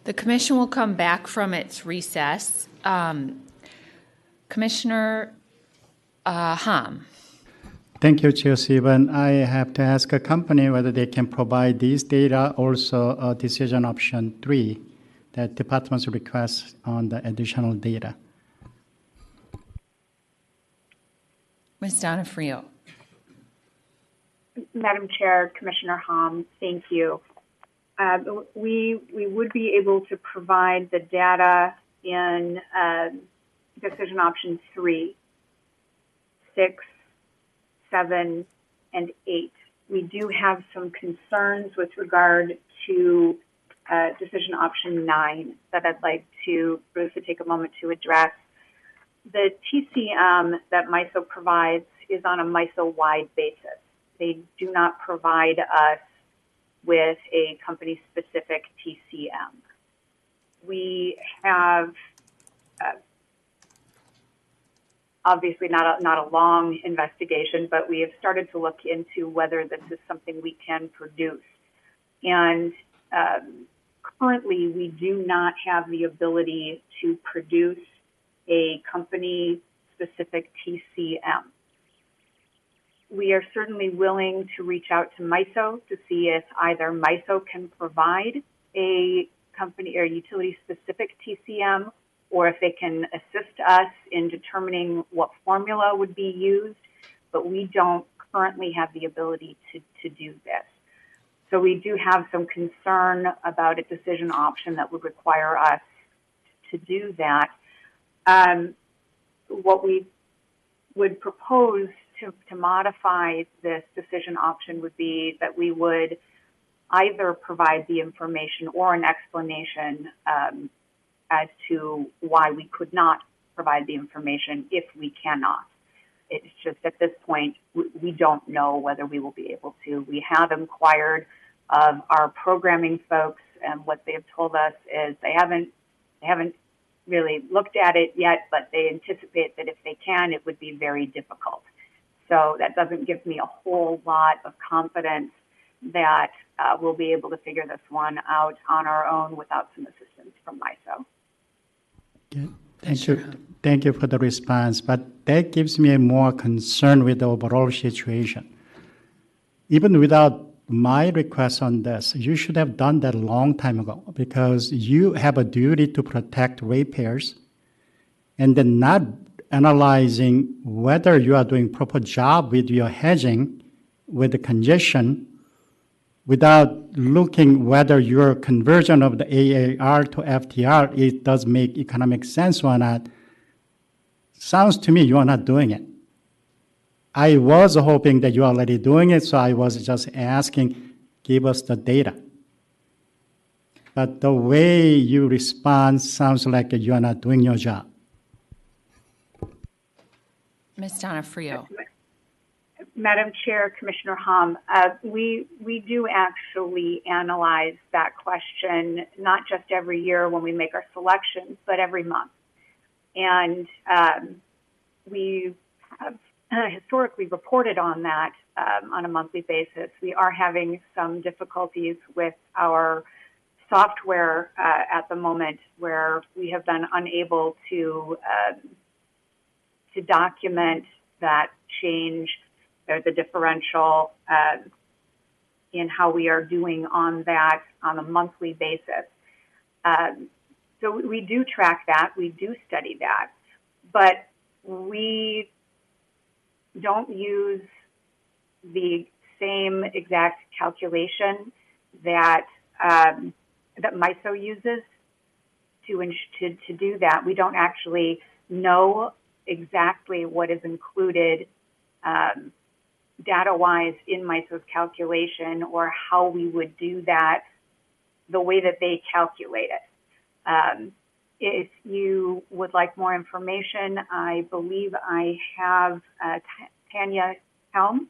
The commission will come back from its recess. Commissioner Hom. Thank you, Chair Stephen. I have to ask a company whether they can provide these data, also decision option 3, that department's request on the additional data. Ms. Donofrio. Madam Chair, Commissioner Hom, thank you. We would be able to provide the data in decision option 3, 6, 7, and 8. We do have some concerns with regard to decision option 9 that I'd like to briefly take a moment to address. The TCM that MISO provides is on a MISO-wide basis. They do not provide us with a company-specific TCM. We have obviously not a long investigation, but we have started to look into whether this is something we can produce. And currently, we do not have the ability to produce a company-specific TCM. We are certainly willing to reach out to MISO to see if either MISO can provide a company or utility-specific TCM, or if they can assist us in determining what formula would be used, but we don't currently have the ability to do this. So we do have some concern about a decision option that would require us to do that. What we would propose to modify this decision option would be that we would either provide the information or an explanation as to why we could not provide the information if we cannot. It's just at this point, we don't know whether we will be able to. We have inquired of our programming folks, and what they have told us is they haven't really looked at it yet, but they anticipate that if they can, it would be very difficult. So that doesn't give me a whole lot of confidence that we'll be able to figure this one out on our own without some assistance from MISO. Okay. Thank you for the response, but that gives me more concern with the overall situation. Even without my request on this, you should have done that a long time ago, because you have a duty to protect ratepayers, and then not analyzing whether you are doing proper job with your hedging with the congestion without looking whether your conversion of the AAR to FTR, it does make economic sense or not. Sounds to me you are not doing it. I was hoping that you are already doing it, so I was just asking, give us the data. But the way you respond sounds like you are not doing your job. Ms. Donofrio. Madam Chair, Commissioner Hom, we do actually analyze that question, not just every year when we make our selections, but every month. And we have historically reported on that on a monthly basis. We are having some difficulties with our software at the moment, where we have been unable to document that change, or the differential in how we are doing on that on a monthly basis. So we do track that, we do study that, but we don't use the same exact calculation that that MISO uses to do that. We don't actually know exactly what is included data-wise in MISO's calculation, or how we would do that the way that they calculate it. If you would like more information, I believe I have Tanya Helm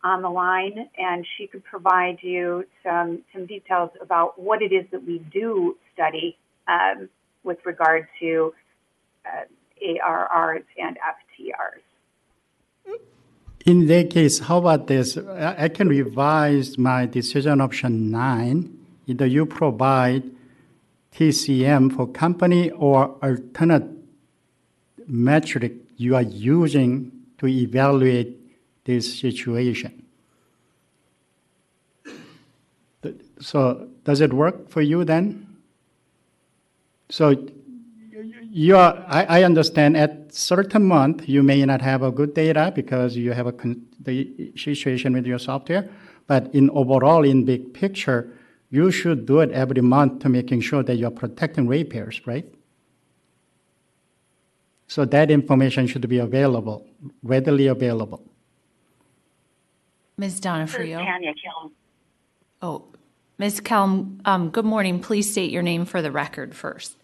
on the line, and she could provide you some details about what it is that we do study with regard to ARRs and FTRs. In that case, how about this? I can revise my decision option 9. Either you provide TCM for company or alternate metric you are using to evaluate this situation? So does it work for you then? So I understand at certain month you may not have a good data because you have the situation with your software, but in overall, in big picture, you should do it every month to making sure that you're protecting ratepayers, right? So that information should be available, readily available. Ms. Donofrio. Tanya Kilm. Oh, Ms. Kelm, good morning. Please state your name for the record first.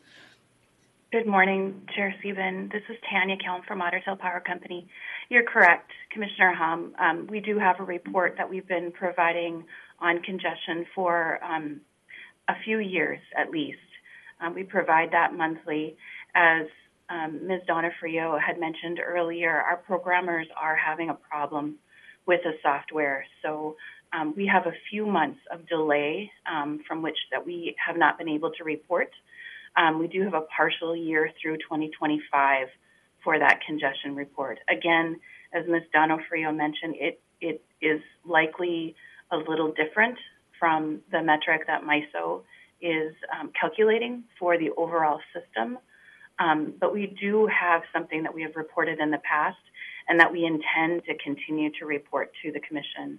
Good morning, Chair Sieben. This is Tanya Kilm from Otter Power Company. You're correct, Commissioner Hum. We do have a report that we've been providing on congestion for a few years at least. We provide that monthly. As Ms. Donofrio had mentioned earlier, our programmers are having a problem with the software. So we have a few months of delay from which that we have not been able to report. We do have a partial year through 2025 for that congestion report. Again, as Ms. Donofrio mentioned, it is likely a little different from the metric that MISO is calculating for the overall system. But we do have something that we have reported in the past and that we intend to continue to report to the Commission.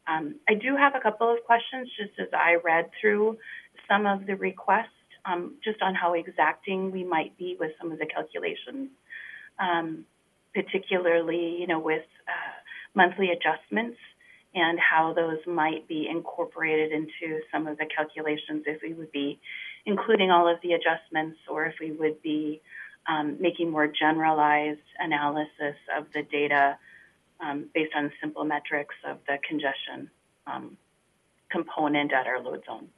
I do have a couple of questions just as I read through some of the requests, just on how exacting we might be with some of the calculations, particularly, with monthly adjustments and how those might be incorporated into some of the calculations, if we would be including all of the adjustments or if we would be making more generalized analysis of the data based on simple metrics of the congestion component at our load zone.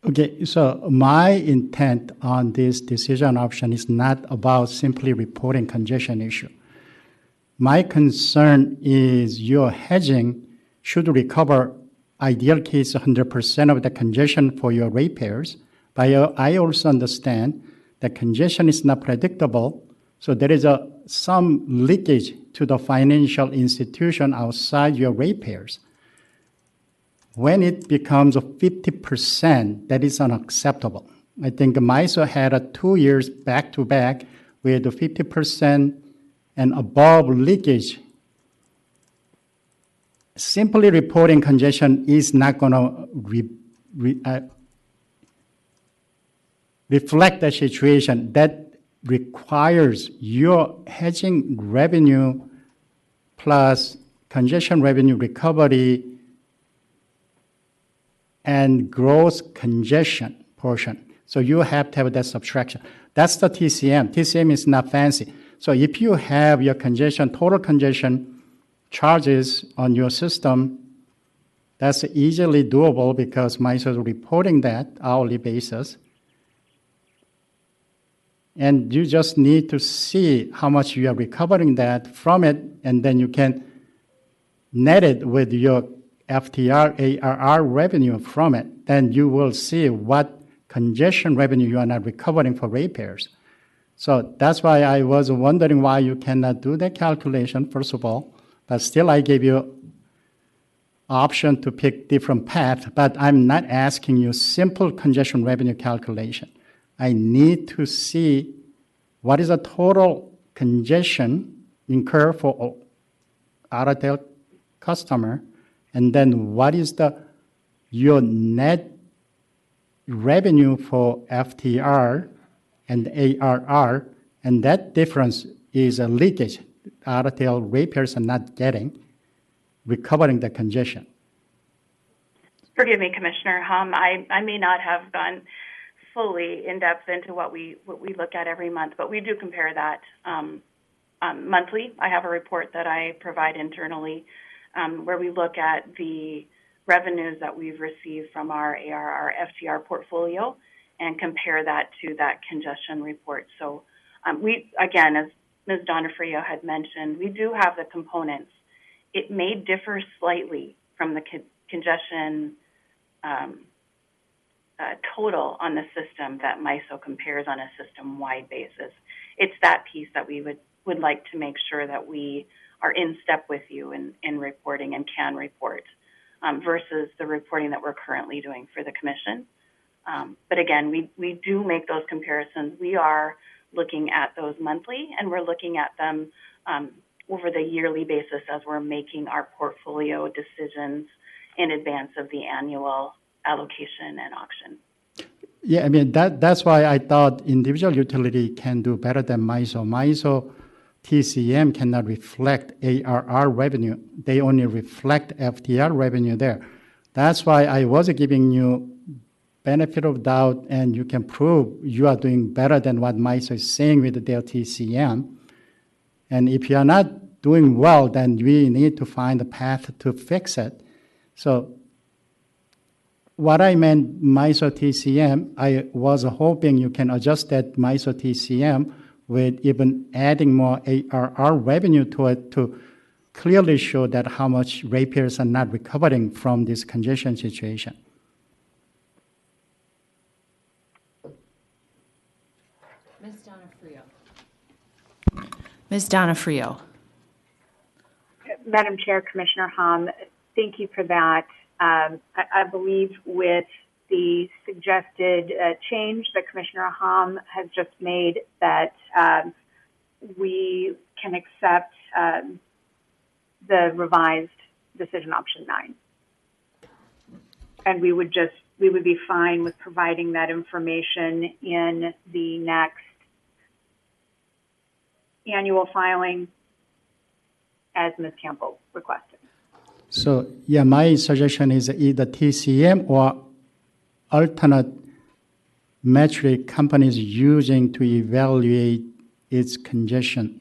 Okay, so my intent on this decision option is not about simply reporting congestion issue. My concern is your hedging should recover ideal case 100% of the congestion for your ratepayers, but I also understand that congestion is not predictable, so there is some leakage to the financial institution outside your ratepayers. When it becomes 50%, that is unacceptable. I think MISO had 2 years back-to-back with 50% and above leakage. Simply reporting congestion is not going to reflect the situation. That requires your hedging revenue plus congestion revenue recovery and gross congestion portion. So you have to have that subtraction. That's the TCM. TCM is not fancy. So if you have your congestion, total congestion charges on your system, that's easily doable because MISO is reporting that hourly basis. And you just need to see how much you are recovering that from it, and then you can net it with your FTR, ARR revenue from it. Then you will see what congestion revenue you are not recovering for ratepayers. So that's why I was wondering why you cannot do that calculation, first of all. But still, I gave you option to pick different path, but I'm not asking you simple congestion revenue calculation. I need to see what is the total congestion incurred for Otter customer, and then what is your net revenue for FTR and ARR, and that difference is a leakage. Otter ratepayers are not getting, recovering the congestion. Forgive me, Commissioner Hum. I may not have gone fully in depth into what we look at every month, but we do compare that monthly. I have a report that I provide internally where we look at the revenues that we've received from our ARR FTR portfolio and compare that to that congestion report. So we, again, as Ms. Donofrio had mentioned, we do have the components. It may differ slightly from the congestion total on the system that MISO compares on a system-wide basis. It's that piece that we would like to make sure that we are in step with you in reporting and can report versus the reporting that we're currently doing for the commission. But again, we do make those comparisons. We are looking at those monthly, and we're looking at them over the yearly basis as we're making our portfolio decisions in advance of the annual allocation and auction. Yeah, I mean, that's why I thought individual utility can do better than MISO. MISO TCM cannot reflect ARR revenue. They only reflect FTR revenue there. That's why I was giving you benefit of doubt, and you can prove you are doing better than what MISO is saying with their TCM. And if you are not doing well, then we need to find a path to fix it. So what I meant MISO TCM, I was hoping you can adjust that MISO TCM with even adding more ARR revenue to it to clearly show that how much ratepayers are not recovering from this congestion situation. Ms. Donofrio. Madam Chair, Commissioner Hom, thank you for that. I believe with the suggested change that Commissioner Hom has just made, that we can accept the revised decision option 9. And we would be fine with providing that information in the next annual filing as Ms. Campbell requested. So yeah, my suggestion is either TCM or alternate metric companies using to evaluate its congestion.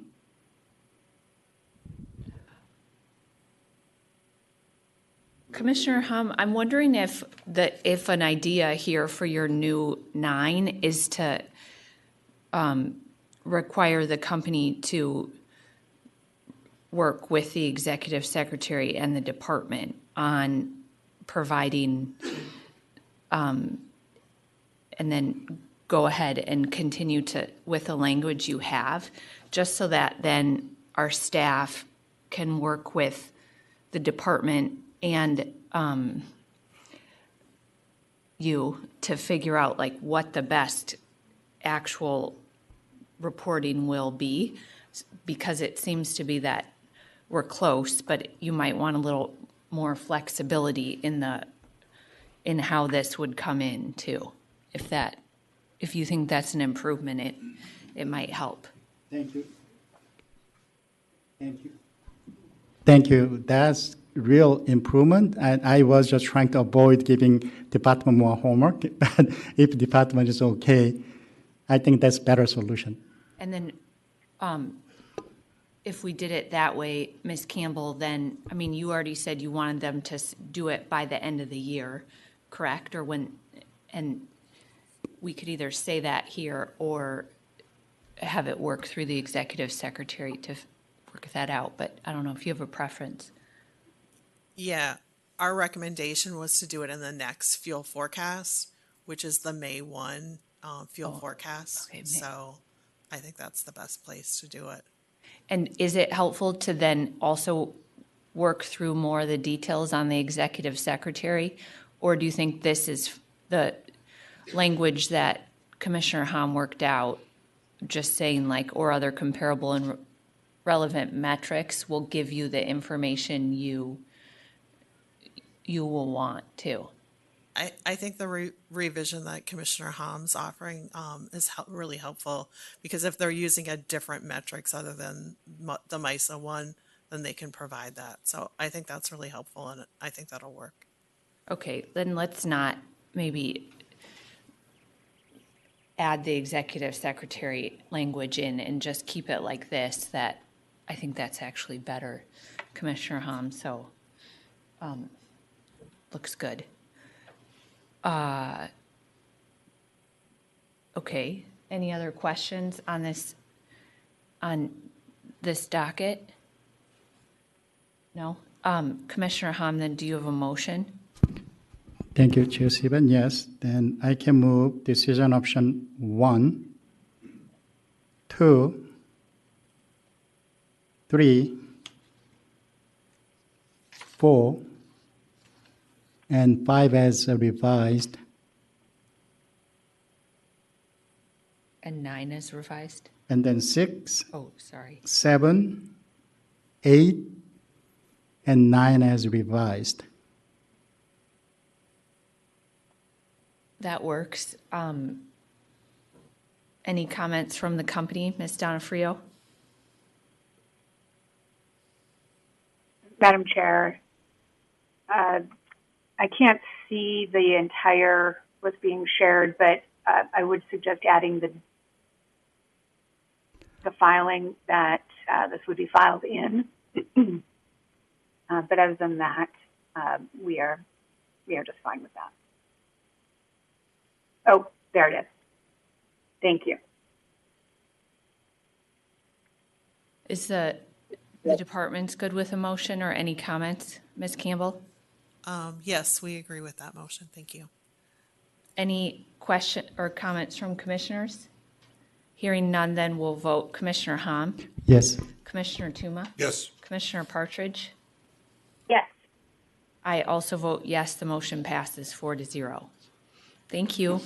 Commissioner Hom, I'm wondering if an idea here for your new 9 is to require the company to work with the executive secretary and the department on providing, and then go ahead and continue to with the language you have, just so that then our staff can work with the department and you to figure out like what the best actual reporting will be, because it seems to be that we're close, but you might want a little more flexibility in how this would come in too. If you think that's an improvement, it might help. Thank you. Thank you. Thank you. That's real improvement. And I was just trying to avoid giving department more homework. But if department is okay, I think that's better solution. And then if we did it that way, Ms. Campbell, then, I mean, you already said you wanted them to do it by the end of the year, correct? Or and we could either say that here or have it work through the executive secretary to work that out, but I don't know if you have a preference. Yeah, our recommendation was to do it in the next fuel forecast, which is the May 1 fuel forecast. Okay, so I think that's the best place to do it. And is it helpful to then also work through more of the details on the executive secretary? Or do you think this is the language that Commissioner Hom worked out, just saying like, or other comparable and relevant metrics will give you the information you will want to? I think the revision that Commissioner Hom's offering is really helpful, because if they're using a different metrics other than the MISO one, then they can provide that. So I think that's really helpful, and I think that'll work. Okay, then let's not maybe add the executive secretary language in and just keep it like this. That I think that's actually better, Commissioner Hom. So looks good. Okay, any other questions on this docket? No? Commissioner Hom, then do you have a motion? Thank you, Chair Sieben. Yes, then I can move decision option 1, 2, 3, 4, and 5 as revised. And 9 is revised. And then 6, Oh, sorry. 7, 8, and 9 as revised. That works. Any comments from the company, Ms. Donofrio? Madam Chair, I can't see the entire what's being shared, but I would suggest adding the filing that this would be filed in. But other than that, we are just fine with that. Oh, there it is. Thank you. Is the department's good with a motion or any comments, Ms. Campbell? Yes, we agree with that motion. Thank you. Any question or comments from commissioners? Hearing none, then we'll vote. Commissioner Hom? Yes. Commissioner Tuma? Yes. Commissioner Partridge? Yes. I also vote yes. The motion passes 4-0. Thank you.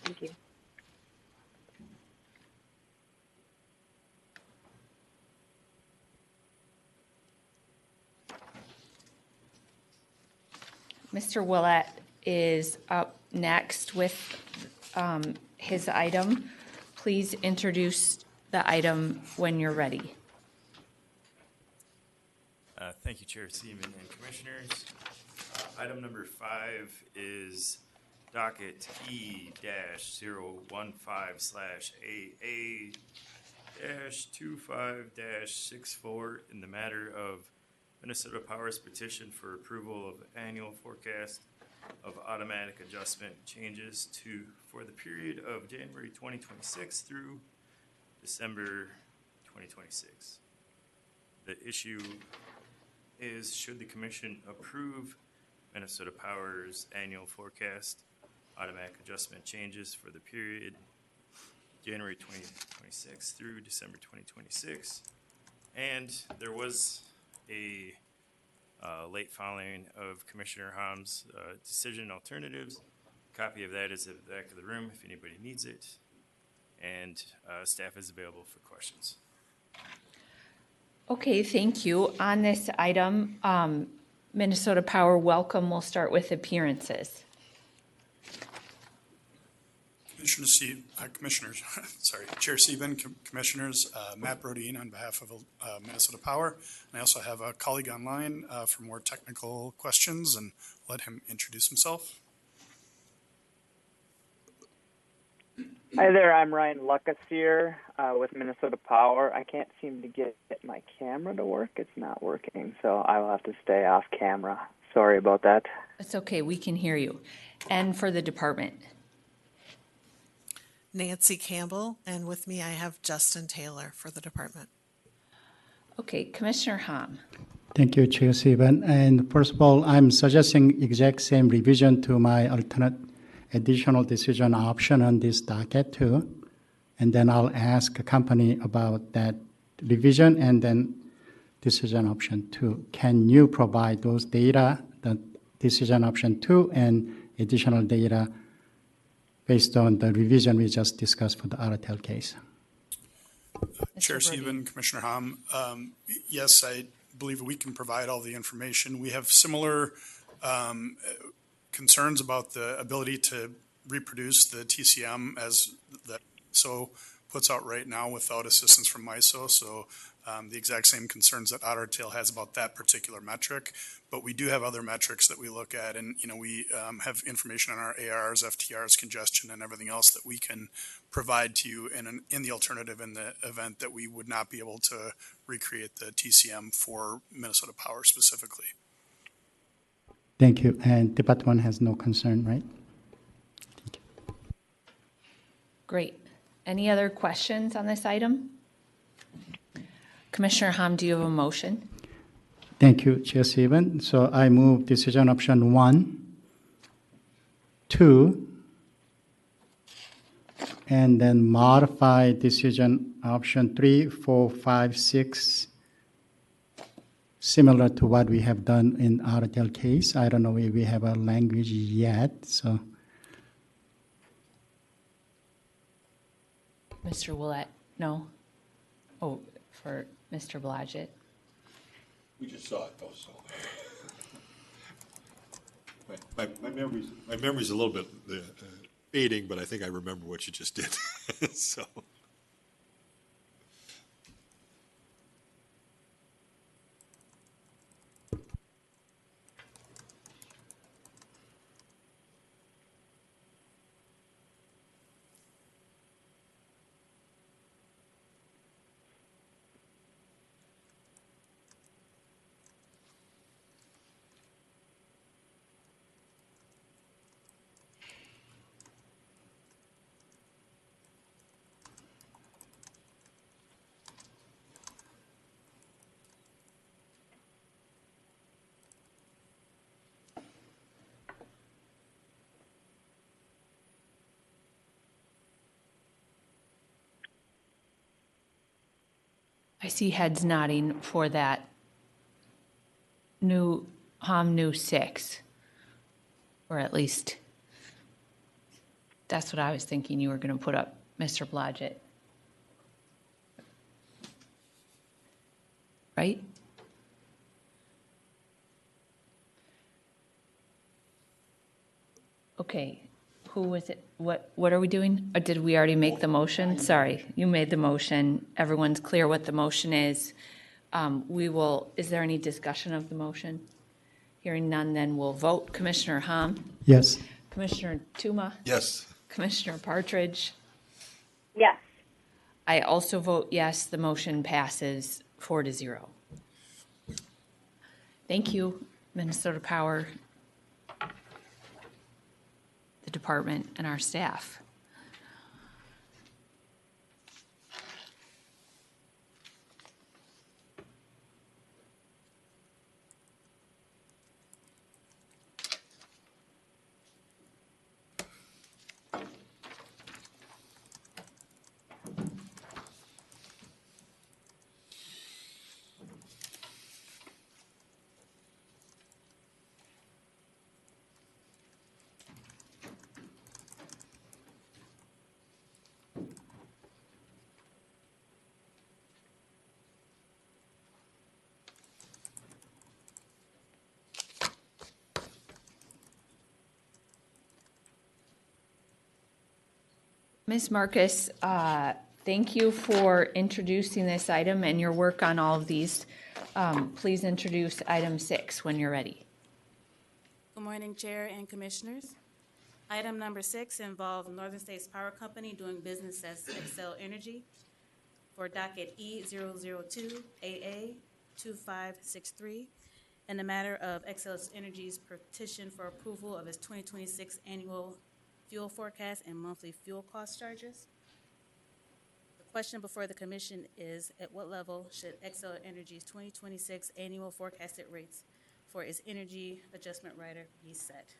Thank you. Mr. Willett is up next with his item. Please introduce the item when you're ready. Thank you, Chair Seaman and Commissioners. Item number 5 is docket E-015/AA-25-64 in the matter of Minnesota Power's petition for approval of annual forecast of automatic adjustment changes for the period of January 2026 through December 2026. The issue is, should the commission approve Minnesota Power's annual forecast automatic adjustment changes for the period January 2026 through December 2026. And there was a late filing of Commissioner Hom's decision alternatives. A copy of that is at the back of the room if anybody needs it. And staff is available for questions. Okay, thank you. On this item, Minnesota Power welcome. We'll start with appearances. Commissioners, sorry, Chair Sieben, Commissioners, Matt Brodeen on behalf of Minnesota Power. And I also have a colleague online for more technical questions, and let him introduce himself. Hi there, I'm Ryan Lucasier with Minnesota Power. I can't seem to get my camera to work. It's not working, so I will have to stay off camera. Sorry about that. It's okay, we can hear you. And for the department? Nancy Campbell, and with me I have Justin Taylor for the department. Okay, Commissioner Hom. Thank you, Chair Sieben. And first of all, I'm suggesting exact same revision to my alternate additional decision option on this docket too. And then I'll ask a company about that revision and then decision option 2. Can you provide those data, the decision option 2 and additional data based on the revision we just discussed for the Arrowhead case? Chair Sieben, Commissioner Hom, yes, I believe we can provide all the information. We have similar concerns about the ability to reproduce the TCM as that so puts out right now without assistance from MISO. So the exact same concerns that Otter has about that particular metric. But we do have other metrics that we look at, and we have information on our ARs, FTRs, congestion, and everything else that we can provide to you in the alternative in the event that we would not be able to recreate the TCM for Minnesota Power specifically. Thank you. And department has no concern, right? Thank you. Great. Any other questions on this item? Commissioner Hom, do you have a motion? Thank you, Chair Stephen. So I move decision option 1, 2, and then modify decision option 3, 4, 5, 6, similar to what we have done in Otter case. I don't know if we have a language yet, so. Mr. Willett, no? Oh, for Mr. Blodgett. We just saw it though, so. My memory's a little bit fading, but I think I remember what you just did. So. I see heads nodding for that new new 6, or at least that's what I was thinking you were going to put up, Mr. Blodgett. Right? Okay, who was it? What are we doing? Or did we already make the motion? Sorry, you made the motion. Everyone's clear what the motion is. Is there any discussion of the motion? Hearing none, then we'll vote. Commissioner Hom? Yes. Commissioner Tuma? Yes. Commissioner Partridge? Yes. I also vote yes. The motion passes 4-0. Thank you, Minnesota Power, the department, and our staff. Ms. Marcus, thank you for introducing this item and your work on all of these. Please introduce item 6 when you're ready. Good morning, Chair and Commissioners. Item number 6 involves Northern States Power Company doing business as Xcel Energy for docket E002 AA 2563 in the matter of Xcel Energy's petition for approval of its 2026 annual fuel forecast and monthly fuel cost charges. The question before the Commission is, at what level should Xcel Energy's 2026 annual forecasted rates for its energy adjustment rider be set?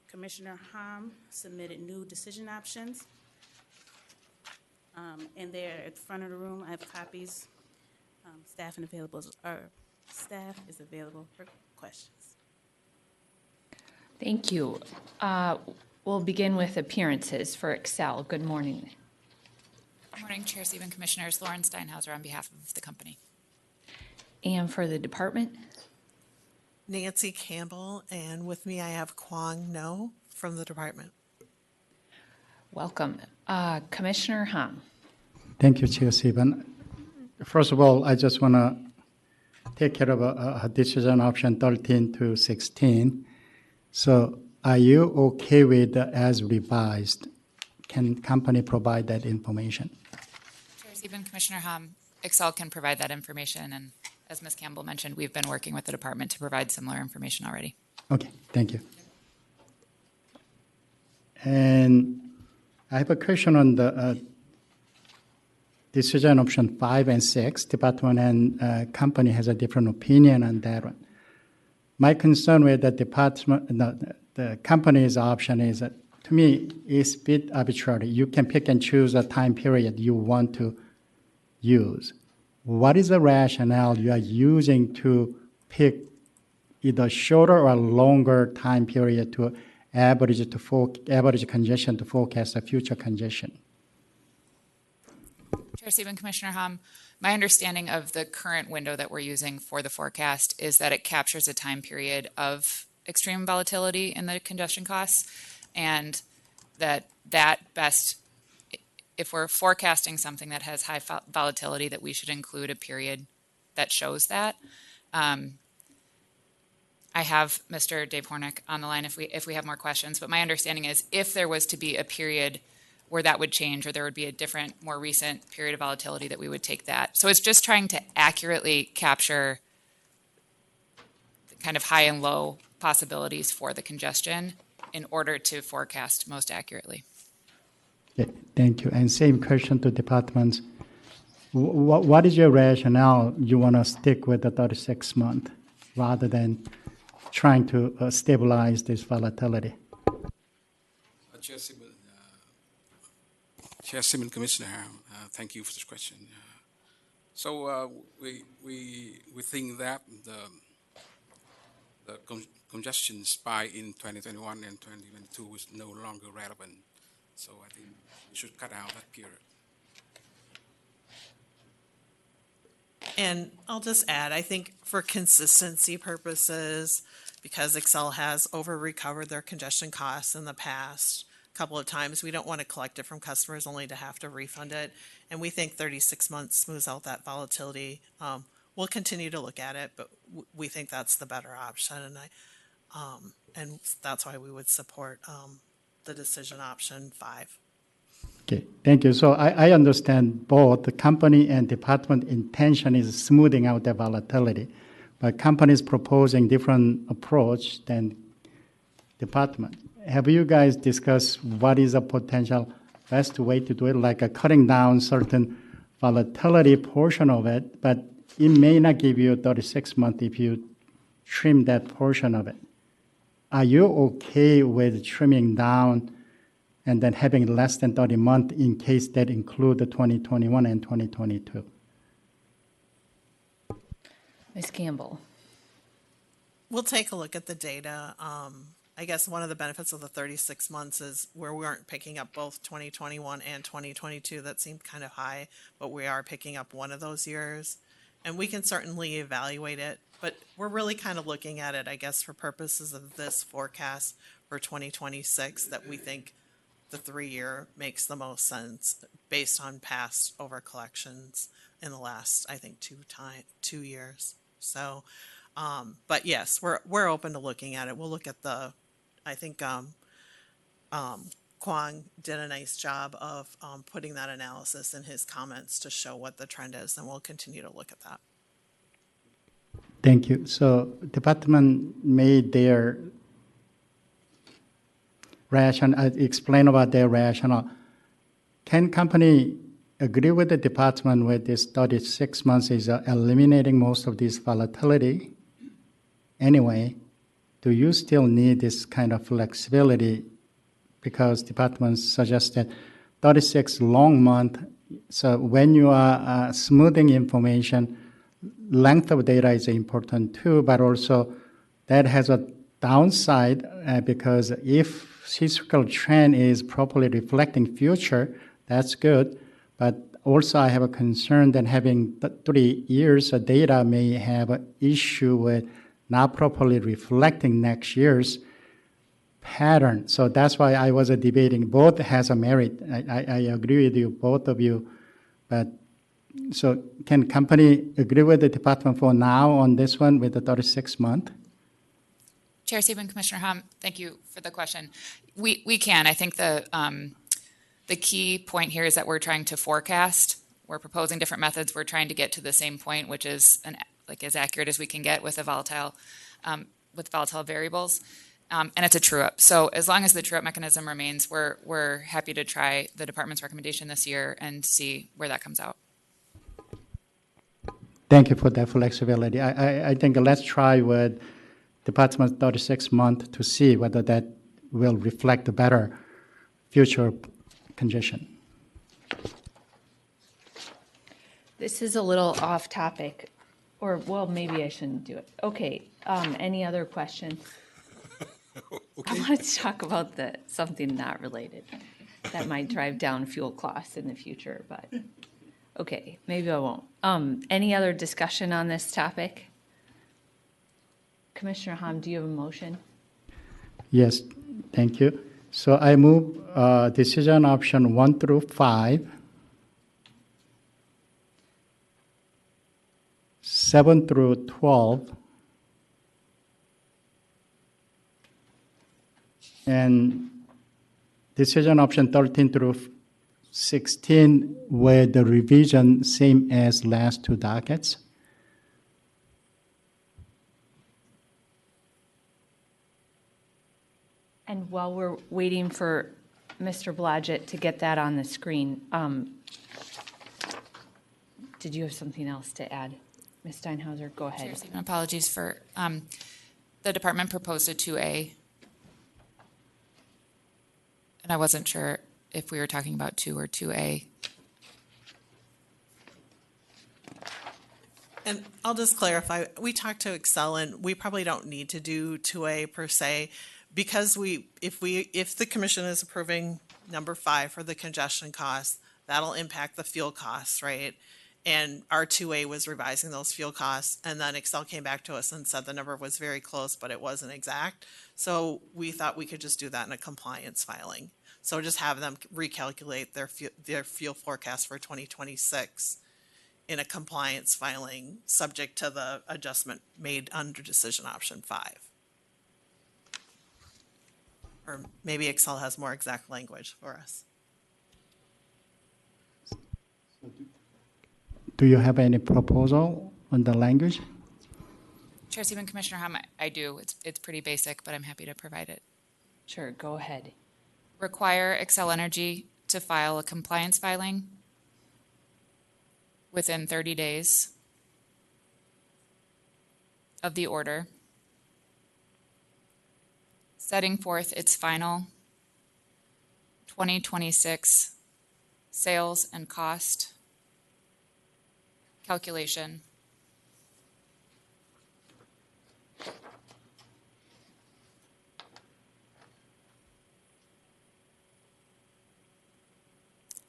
Commissioner Hom submitted new decision options, and they're at the front of the room. I have copies. Staff is available for questions. Thank you. We'll begin with appearances for Xcel. Good morning. Good morning, Chair Stephen, Commissioners. Lauren Steinhauser on behalf of the company. And for the department? Nancy Campbell, and with me I have Kwong No from the department. Welcome. Commissioner Hom. Thank you, Chair Stephen. First of all, I just want to take care of a decision option 13 to 16. So are you okay with the as revised? Can company provide that information? Chair Stephen, Commissioner Hom, Xcel can provide that information, and as Ms. Campbell mentioned, we've been working with the department to provide similar information already. Okay, thank you. And I have a question on the decision option 5 and 6, department and company has a different opinion on that one. My concern with the the company's option is that, to me, is a bit arbitrary. You can pick and choose a time period you want to use. What is the rationale you are using to pick either shorter or longer time period to average congestion to forecast a future congestion? Chair Sieben, Commissioner Hom, my understanding of the current window that we're using for the forecast is that it captures a time period of extreme volatility in the congestion costs, and that best, if we're forecasting something that has high volatility, that we should include a period that shows that. I have Mr. Dave Hornick on the line if we have more questions, but my understanding is if there was to be a period where that would change, or there would be a different, more recent period of volatility, that we would take that. So it's just trying to accurately capture the kind of high and low possibilities for the congestion in order to forecast most accurately. Okay, thank you. And same question to departments. What is your rationale you want to stick with the 36 month rather than trying to stabilize this volatility? Chair Simmons, Commissioner, thank you for this question. We think that the congestion spike in 2021 and 2022 is no longer relevant. So I think we should cut out that period. And I'll just add, I think for consistency purposes, because Xcel has over-recovered their congestion costs in the past couple of times, we don't want to collect it from customers only to have to refund it. And we think 36 months smooths out that volatility. We'll continue to look at it, but we think that's the better option. And that's why we would support the decision option 5. Okay, thank you. So I understand both the company and department intention is smoothing out the volatility, but companies proposing different approach than department. Have you guys discussed what is a potential best way to do it, like cutting down certain volatility portion of it, but it may not give you 36 months if you trim that portion of it? Are you okay with trimming down and then having less than 30 months in case that include the 2021 and 2022? Ms. Campbell. We'll take a look at the data. I guess one of the benefits of the 36 months is where we aren't picking up both 2021 and 2022. That seemed kind of high, but we are picking up one of those years. And we can certainly evaluate it, but we're really kind of looking at it, I guess, for purposes of this forecast for 2026, that we think the 3-year makes the most sense based on past over collections in the last, I think, 2 years. So, but yes, we're open to looking at it. We'll look at I think Kwong did a nice job of putting that analysis in his comments to show what the trend is, and we'll continue to look at that. Thank you. So department made their explain about their rationale. Can company agree with the department with this 36 months is eliminating most of this volatility? Anyway, do you still need this kind of flexibility? Because departments suggested 36 long month. So when you are smoothing information, length of data is important too, but also that has a downside because if historical trend is properly reflecting future, that's good. But also I have a concern that having 3 years of data may have an issue with not properly reflecting next year's pattern. So that's why I was debating. Both has a merit. I agree with you, both of you. But so can company agree with the department for now on this one with the 36 month? Chair Sieben, Commissioner Hom, thank you for the question. We can. I think the key point here is that we're trying to forecast. We're proposing different methods. We're trying to get to the same point, which is as accurate as we can get with volatile variables. And it's a true-up. So as long as the true-up mechanism remains, we're happy to try the department's recommendation this year and see where that comes out. Thank you for that flexibility. I think let's try with Department 36 month to see whether that will reflect a better future congestion. This is a little off topic, or well, maybe I shouldn't do it. Okay, any other questions? Okay. I want to talk about something not related that might drive down fuel costs in the future, but okay, maybe I won't. Any other discussion on this topic? Commissioner Hom, do you have a motion? Yes, thank you. So I move decision option 1 through 5, 7 through 12, and decision option 13 through 16 with the revision same as last two dockets. And while we're waiting for Mr. Blodgett to get that on the screen, did you have something else to add? Ms. Steinhauser, go ahead. Chair Seaman, apologies for, the department proposed a 2A. And I wasn't sure if we were talking about 2 or 2A. And I'll just clarify, we talked to Xcel and we probably don't need to do 2A per se, because if the commission is approving number 5 for the congestion costs, that'll impact the fuel costs, right? And our 2A was revising those fuel costs, and then Xcel came back to us and said the number was very close, but it wasn't exact. So we thought we could just do that in a compliance filing. So just have them recalculate their fuel forecast for 2026 in a compliance filing, subject to the adjustment made under decision option 5. Or maybe Xcel has more exact language for us. Do you have any proposal on the language? Chair Seaman, Commissioner Hom, I do. It's pretty basic, but I'm happy to provide it. Sure, go ahead. Require Xcel Energy to file a compliance filing within 30 days of the order, setting forth its final 2026 sales and cost calculation,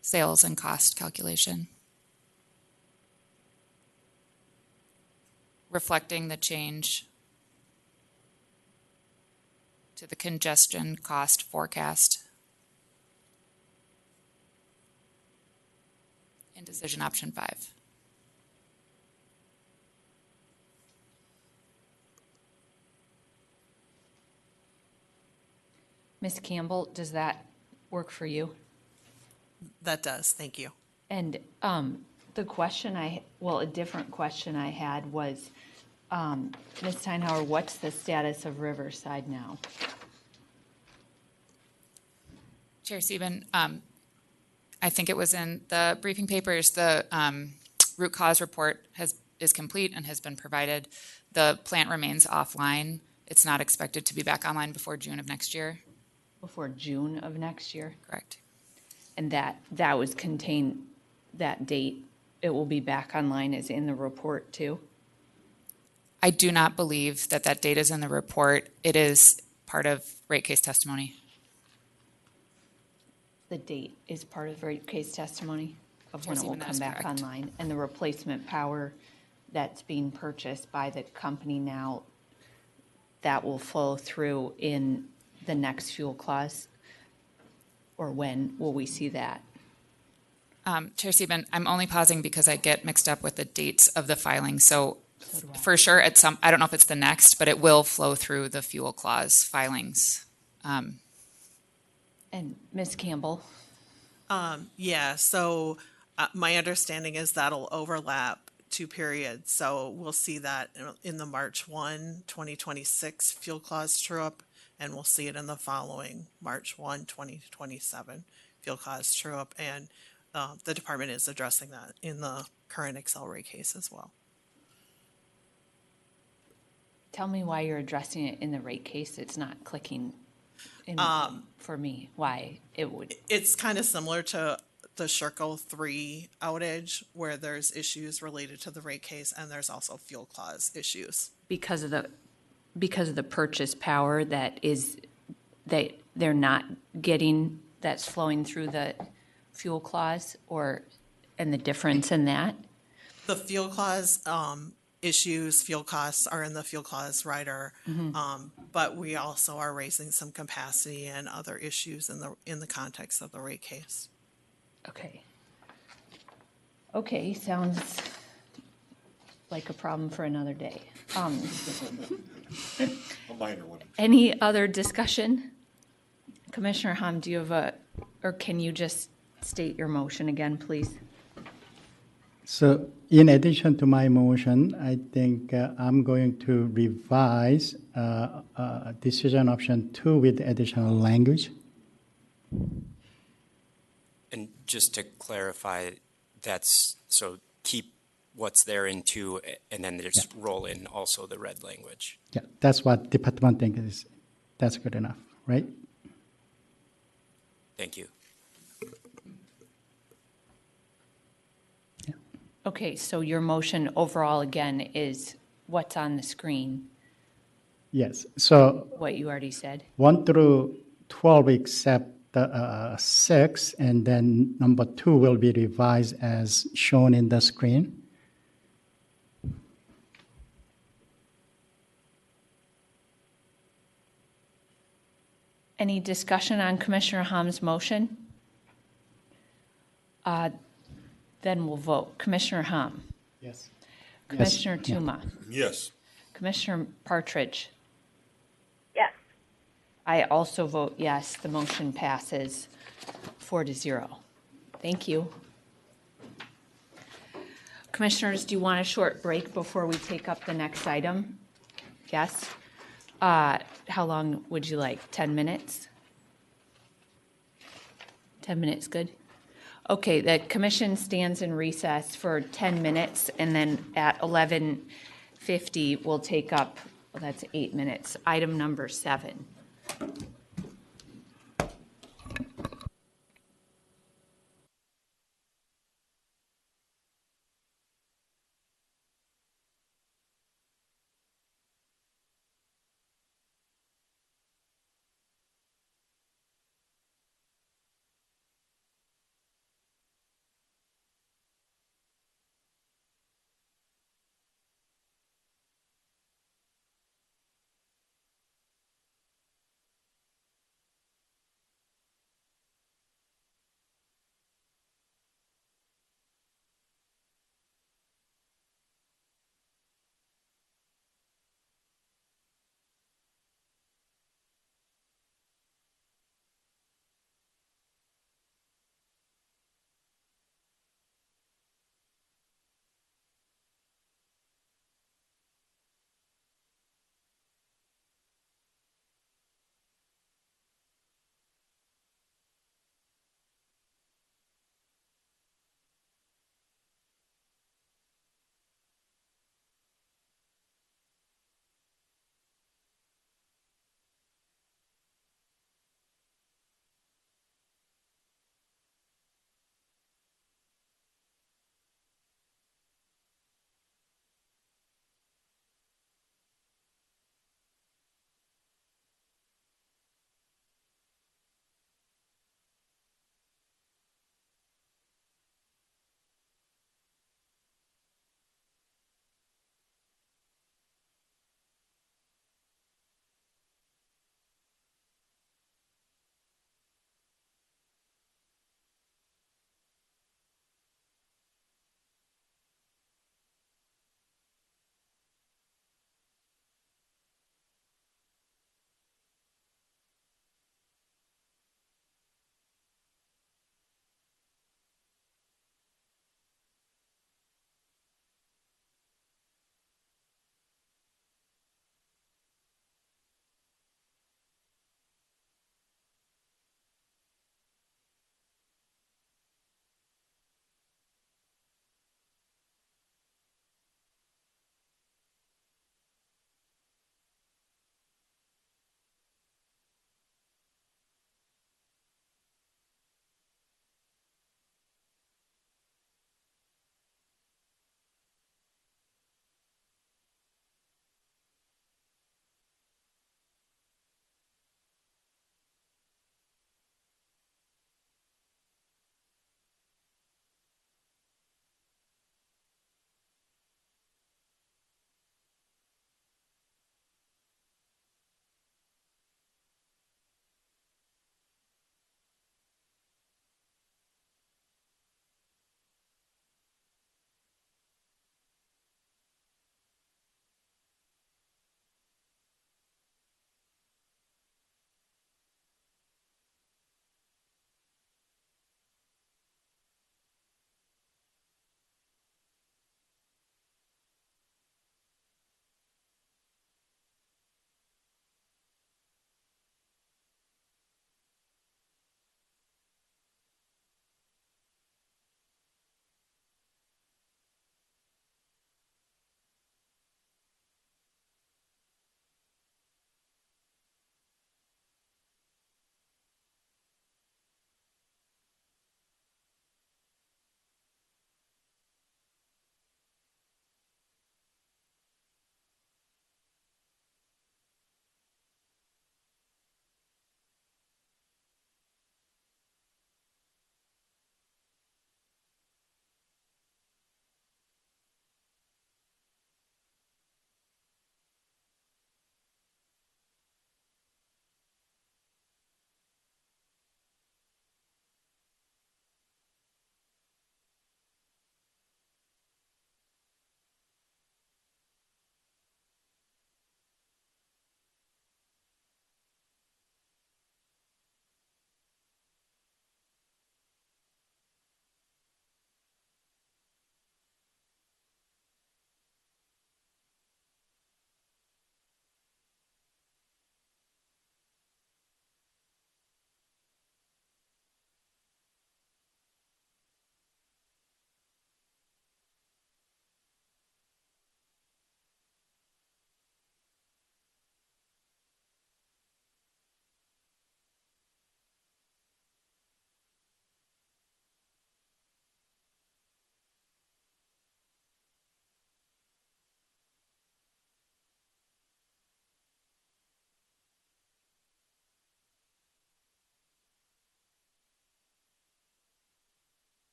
sales and cost calculation, reflecting the change to the congestion cost forecast in decision option 5. Ms. Campbell, does that work for you? That does, thank you. And the question a different question I had was, Ms. Steinhauer, what's the status of Riverside now? Chair Seaman, I think it was in the briefing papers, the root cause report is complete and has been provided. The plant remains offline. It's not expected to be back online before June of next year. Before June of next year? Correct. And that was contained, that date, it will be back online is in the report too? I do not believe that date is in the report. It is part of rate case testimony. The date is part of rate case testimony of Chair when it will Seaman, that come is back correct. online? And the replacement power that's being purchased by the company now, that will flow through in the next fuel clause? Or when will we see that? Chair Seaman, I'm only pausing because I get mixed up with the dates of the filing. So for sure, I don't know if it's the next, but it will flow through the fuel clause filings. And Ms. Campbell? Yeah, so my understanding is that'll overlap 2 periods. So we'll see that in the March 1, 2026 fuel clause true-up, and we'll see it in the following March 1, 2027 fuel cost true-up, and the department is addressing that in the current Xcel rate case as well. Tell me why you're addressing it in the rate case. It's not clicking in for me. Why it would. It's kind of similar to the Sherco 3 outage, where there's issues related to the rate case, and there's also fuel clause issues. Because of the purchase power that they're not getting, that's flowing through the fuel clause, and the difference in that? The fuel clause issues, fuel costs are in the fuel clause rider, but we also are raising some capacity and other issues in the context of the rate case. Okay, sounds like a problem for another day. A minor one. Any other discussion? Commissioner Hom, do you have or can you just state your motion again, please? So in addition to my motion, I think I'm going to revise decision option 2 with additional language. And just to clarify, so keep what's there in 2 and then just roll in also the red language. Yeah, that's what department thinks is. That's good enough, right? Thank you. Okay, so your motion overall again is what's on the screen, Yes. So what you already said? 1 through 12 except 6, and then number 2 will be revised as shown in the screen. Any discussion on Commissioner Ham's motion? Then we'll vote. Commissioner Ham? Yes. Commissioner Yes. Tuma? Yes. Commissioner Partridge? Yes. I also vote yes. The motion passes 4-0. Thank you. Commissioners, do you want a short break before we take up the next item? Yes? How long would you like? 10 minutes? 10 minutes, good? Okay, the commission stands in recess for 10 minutes, and then at 11:50, we'll take up, well, that's 8 minutes, item number 7.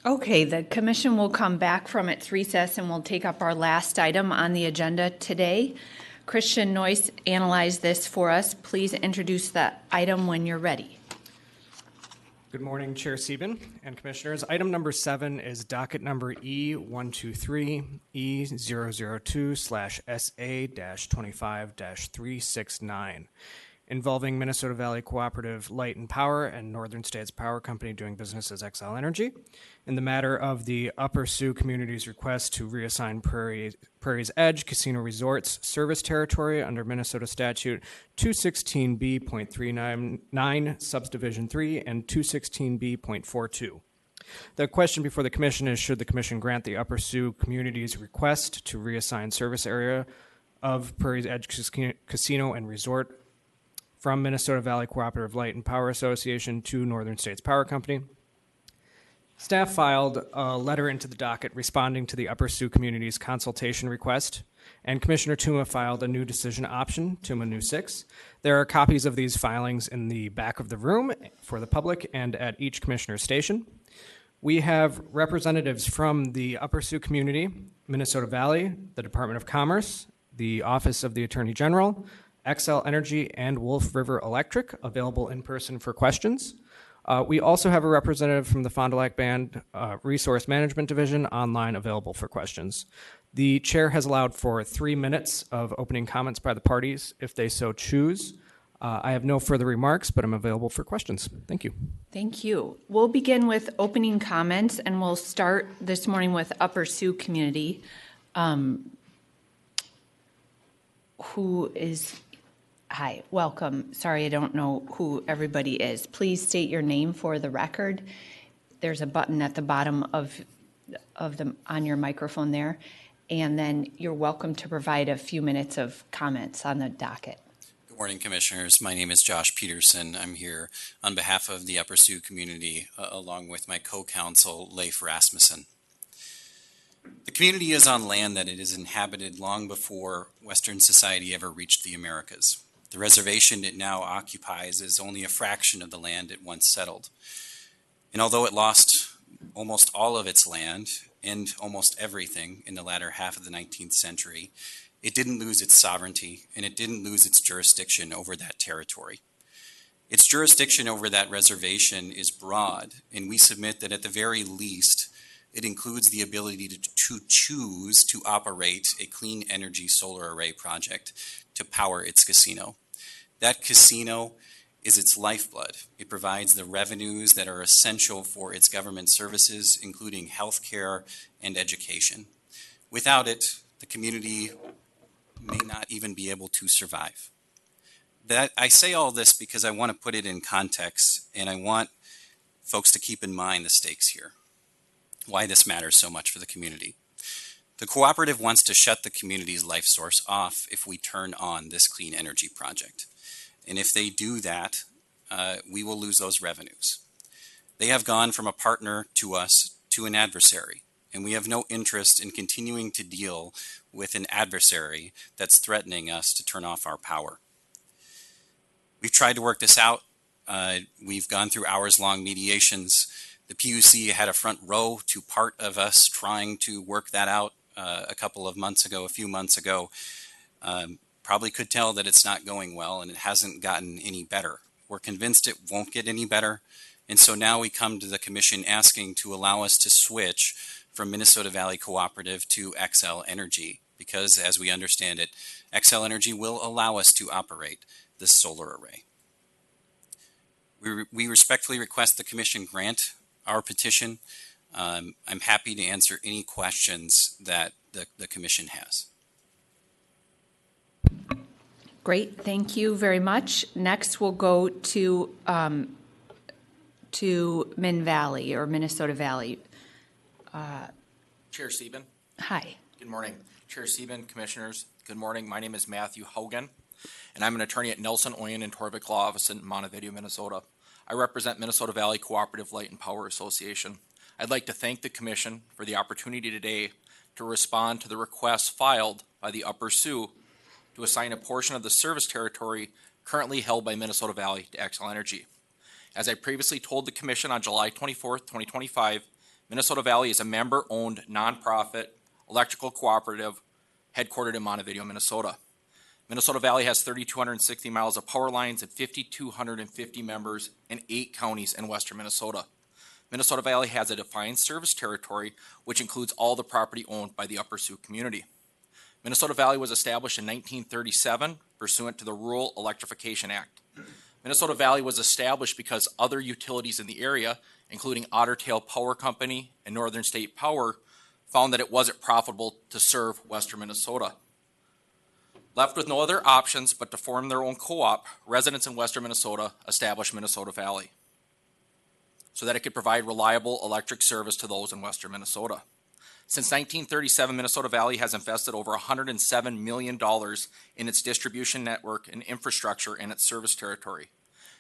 Okay, the commission will come back from its recess and we'll take up our last item on the agenda today. Christian Noyce analyzed this for us. Please introduce the item when you're ready. Good morning, Chair Sieben and Commissioners. Item number 7 is docket number E123 E002/SA-25-369, involving Minnesota Valley Cooperative Light and Power and Northern States Power Company doing business as Xcel Energy, in the matter of the Upper Sioux community's request to reassign Prairie's Edge Casino Resorts service territory under Minnesota Statute 216B.399, Subdivision 3, and 216B.42. The question before the Commission is, should the Commission grant the Upper Sioux community's request to reassign service area of Prairie's Edge Casino and Resort from Minnesota Valley Cooperative Light and Power Association to Northern States Power Company? Staff filed a letter into the docket responding to the Upper Sioux community's consultation request, and Commissioner Tuma filed a new decision option, Tuma New 6. There are copies of these filings in the back of the room for the public and at each commissioner's station. We have representatives from the Upper Sioux community, Minnesota Valley, the Department of Commerce, the Office of the Attorney General, Xcel Energy, and Wolf River Electric available in person for questions. We also have a representative from the Fond du Lac Band Resource Management Division online available for questions. The chair has allowed for 3 minutes of opening comments by the parties if they so choose. I have no further remarks, but I'm available for questions. Thank you. Thank you. We'll begin with opening comments, and we'll start this morning with Upper Sioux community. Who is... Hi, welcome. Sorry, I don't know who everybody is. Please state your name for the record. There's a button at the bottom of on your microphone there, and then you're welcome to provide a few minutes of comments on the docket. Good morning, Commissioners. My name is Josh Peterson. I'm here on behalf of the Upper Sioux community, along with my co-counsel, Leif Rasmussen. The community is on land that it is inhabited long before Western society ever reached the Americas. The reservation it now occupies is only a fraction of the land it once settled. And although it lost almost all of its land and almost everything in the latter half of the 19th century, it didn't lose its sovereignty and it didn't lose its jurisdiction over that territory. Its jurisdiction over that reservation is broad, and we submit that at the very least, it includes the ability to choose to operate a clean energy solar array project to power its casino. That casino is its lifeblood. It provides the revenues that are essential for its government services, including healthcare and education. Without it, the community may not even be able to survive. I say all this because I want to put it in context, and I want folks to keep in mind the stakes here, why this matters so much for the community. The cooperative wants to shut the community's life source off if we turn on this clean energy project. And if they do that, we will lose those revenues. They have gone from a partner to us to an adversary, and we have no interest in continuing to deal with an adversary that's threatening us to turn off our power. We've tried to work this out. We've gone through hours-long mediations. The PUC had a front row to part of us trying to work that out a few months ago. Probably could tell that it's not going well, and it hasn't gotten any better. We're convinced it won't get any better, and so now we come to the Commission asking to allow us to switch from Minnesota Valley Cooperative to Xcel Energy, because as we understand it, Xcel Energy will allow us to operate this solar array. We respectfully request the Commission grant our petition. I'm happy to answer any questions that the Commission has. Great, thank you very much. Next, we'll go to Minn Valley or Minnesota Valley. Chair Sieben. Hi. Good morning. Chair Sieben, Commissioners. Good morning. My name is Matthew Hogan, and I'm an attorney at Nelson, Oyen, and Torvik Law Office in Montevideo, Minnesota. I represent Minnesota Valley Cooperative Light and Power Association. I'd like to thank the Commission for the opportunity today to respond to the request filed by the Upper Sioux to assign a portion of the service territory currently held by Minnesota Valley to Xcel Energy. As I previously told the Commission on July 24th, 2025, Minnesota Valley is a member-owned nonprofit electrical cooperative headquartered in Montevideo, Minnesota. Minnesota Valley has 3,260 miles of power lines and 5,250 members in 8 counties in western Minnesota. Minnesota Valley has a defined service territory, which includes all the property owned by the Upper Sioux community. Minnesota Valley was established in 1937 pursuant to the Rural Electrification Act. Minnesota Valley was established because other utilities in the area, including Otter Power Company and Northern State Power, found that it wasn't profitable to serve western Minnesota. Left with no other options but to form their own co-op, residents in western Minnesota established Minnesota Valley so that it could provide reliable electric service to those in western Minnesota. Since 1937, Minnesota Valley has invested over $107 million in its distribution network and infrastructure in its service territory.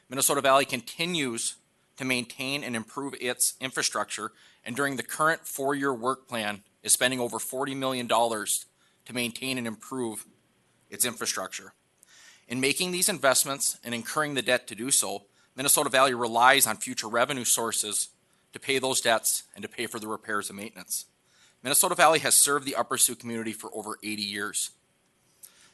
Minnesota Valley continues to maintain and improve its infrastructure, and during the current 4-year work plan is spending over $40 million to maintain and improve its infrastructure. In making these investments and incurring the debt to do so, Minnesota Valley relies on future revenue sources to pay those debts and to pay for the repairs and maintenance. Minnesota Valley has served the Upper Sioux community for over 80 years.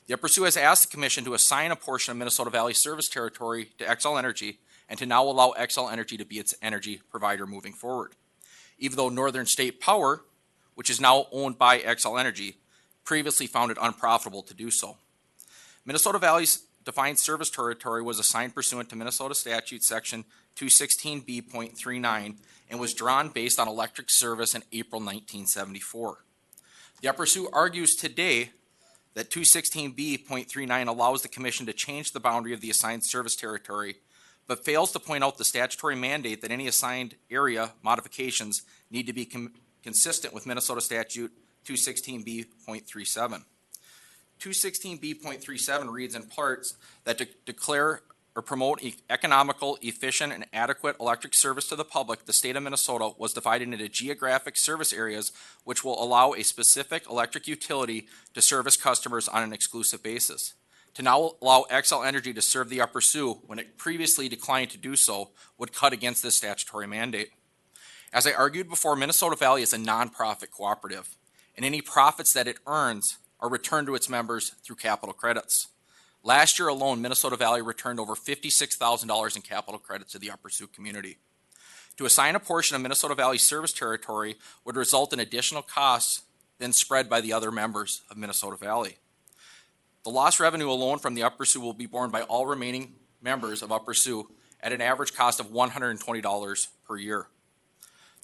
The Upper Sioux has asked the Commission to assign a portion of Minnesota Valley service territory to Xcel Energy and to now allow Xcel Energy to be its energy provider moving forward. Even though Northern State Power, which is now owned by Xcel Energy, previously found it unprofitable to do so. Minnesota Valley's defined service territory was assigned pursuant to Minnesota Statute Section 216B.39 and was drawn based on electric service in April 1974. The Upper Sioux argues today that 216B.39 allows the Commission to change the boundary of the assigned service territory, but fails to point out the statutory mandate that any assigned area modifications need to be consistent with Minnesota Statute 216B.37. 216B.37 reads in parts that to declare or promote economical, efficient, and adequate electric service to the public, the state of Minnesota was divided into geographic service areas which will allow a specific electric utility to service customers on an exclusive basis. To now allow Xcel Energy to serve the Upper Sioux when it previously declined to do so would cut against this statutory mandate. As I argued before, Minnesota Valley is a nonprofit cooperative, and any profits that it earns are returned to its members through capital credits. Last year alone, Minnesota Valley returned over $56,000 in capital credits to the Upper Sioux community. To assign a portion of Minnesota Valley's service territory would result in additional costs than spread by the other members of Minnesota Valley. The lost revenue alone from the Upper Sioux will be borne by all remaining members of Upper Sioux at an average cost of $120 per year.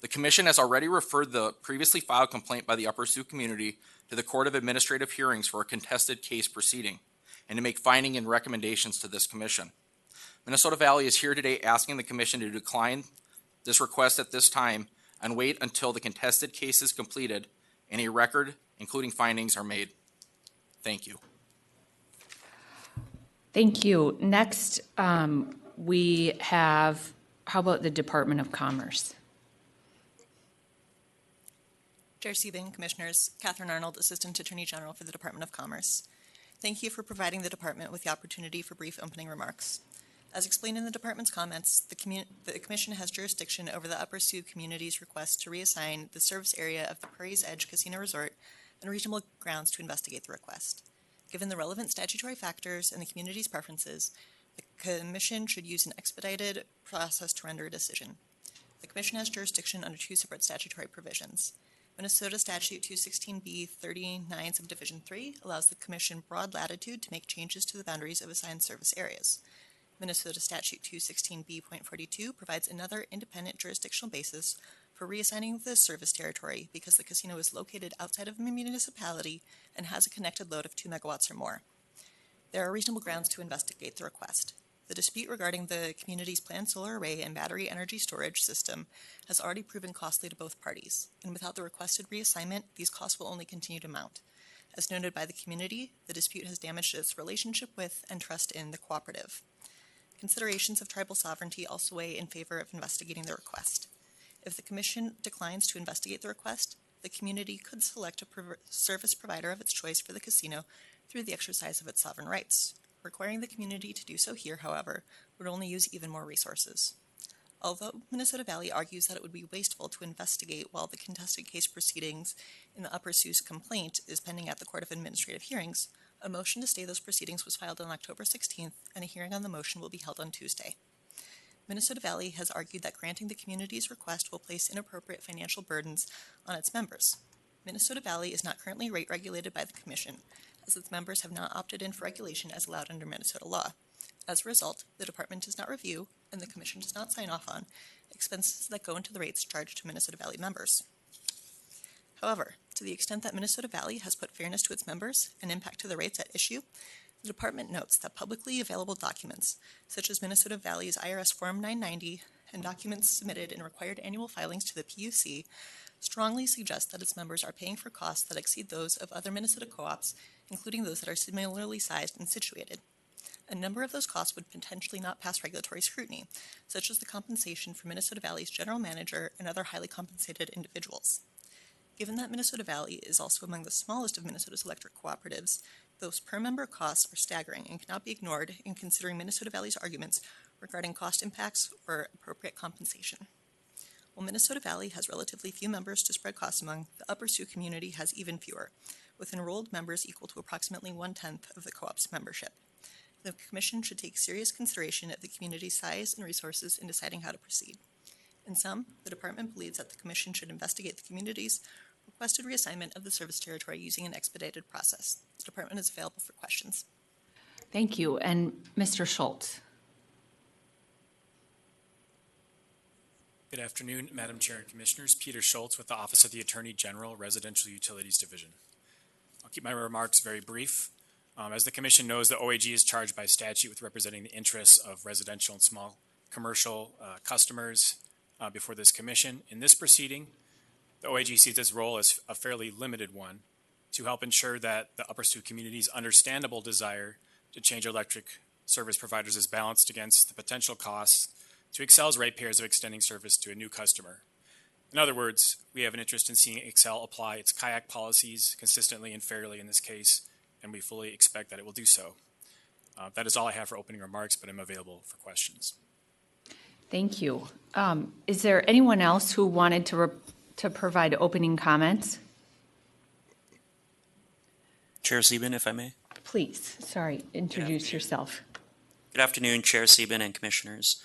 The Commission has already referred the previously filed complaint by the Upper Sioux community to the Court of Administrative Hearings for a contested case proceeding and to make findings and recommendations to this Commission. Minnesota Valley is here today asking the Commission to decline this request at this time and wait until the contested case is completed and a record, including findings, are made. Thank you. Thank you. Next, we have, how about the Department of Commerce? Chair Siebing, Commissioners, Catherine Arnold, Assistant Attorney General for the Department of Commerce. Thank you for providing the Department with the opportunity for brief opening remarks. As explained in the Department's comments, the Commission has jurisdiction over the Upper Sioux community's request to reassign the service area of the Prairie's Edge Casino Resort and reasonable grounds to investigate the request. Given the relevant statutory factors and the community's preferences, the Commission should use an expedited process to render a decision. The Commission has jurisdiction under 2 separate statutory provisions. Minnesota Statute 216B.39 Subdivision 3 allows the Commission broad latitude to make changes to the boundaries of assigned service areas. Minnesota Statute 216B.42 provides another independent jurisdictional basis for reassigning the service territory because the casino is located outside of a municipality and has a connected load of 2 megawatts or more. There are reasonable grounds to investigate the request. The dispute regarding the community's planned solar array and battery energy storage system has already proven costly to both parties, and without the requested reassignment, these costs will only continue to mount. As noted by the community, the dispute has damaged its relationship with and trust in the cooperative. Considerations of tribal sovereignty also weigh in favor of investigating the request. If the Commission declines to investigate the request, the community could select a service provider of its choice for the casino through the exercise of its sovereign rights. Requiring the community to do so here, however, would only use even more resources. Although Minnesota Valley argues that it would be wasteful to investigate while the contested case proceedings in the Upper Sioux complaint is pending at the Court of Administrative Hearings, a motion to stay those proceedings was filed on October 16th, and a hearing on the motion will be held on Tuesday. Minnesota Valley has argued that granting the community's request will place inappropriate financial burdens on its members. Minnesota Valley is not currently rate regulated by the Commission, as its members have not opted in for regulation as allowed under Minnesota law. As a result, the Department does not review, and the Commission does not sign off on, expenses that go into the rates charged to Minnesota Valley members. However, to the extent that Minnesota Valley has put fairness to its members and impact to the rates at issue, the Department notes that publicly available documents, such as Minnesota Valley's IRS Form 990 and documents submitted in required annual filings to the PUC, strongly suggest that its members are paying for costs that exceed those of other Minnesota co-ops, including those that are similarly sized and situated. A number of those costs would potentially not pass regulatory scrutiny, such as the compensation for Minnesota Valley's general manager and other highly compensated individuals. Given that Minnesota Valley is also among the smallest of Minnesota's electric cooperatives, those per-member costs are staggering and cannot be ignored in considering Minnesota Valley's arguments regarding cost impacts or appropriate compensation. While Minnesota Valley has relatively few members to spread costs among, the Upper Sioux community has even fewer, with enrolled members equal to approximately 1/10 of the co-op's membership. The Commission should take serious consideration of the community's size and resources in deciding how to proceed. In sum, the Department believes that the Commission should investigate the community's requested reassignment of the service territory using an expedited process. The Department is available for questions. Thank you. And Mr. Schultz. Good afternoon, Madam Chair and Commissioners. Peter Schultz with the Office of the Attorney General, Residential Utilities Division. I'll keep my remarks very brief. As the Commission knows, the OAG is charged by statute with representing the interests of residential and small commercial customers before this Commission. In this proceeding, the OAG sees its role as a fairly limited one to help ensure that the Upper Sioux community's understandable desire to change electric service providers is balanced against the potential costs to Xcel's ratepayers of extending service to a new customer. In other words, we have an interest in seeing Xcel apply its kayak policies consistently and fairly in this case, and we fully expect that it will do so. That is all I have for opening remarks, but I'm available for questions. Thank you. Is there anyone else who wanted to provide opening comments? Chair Sieben, if I may. Please, sorry, introduce yourself. Good afternoon, Chair Sieben and Commissioners.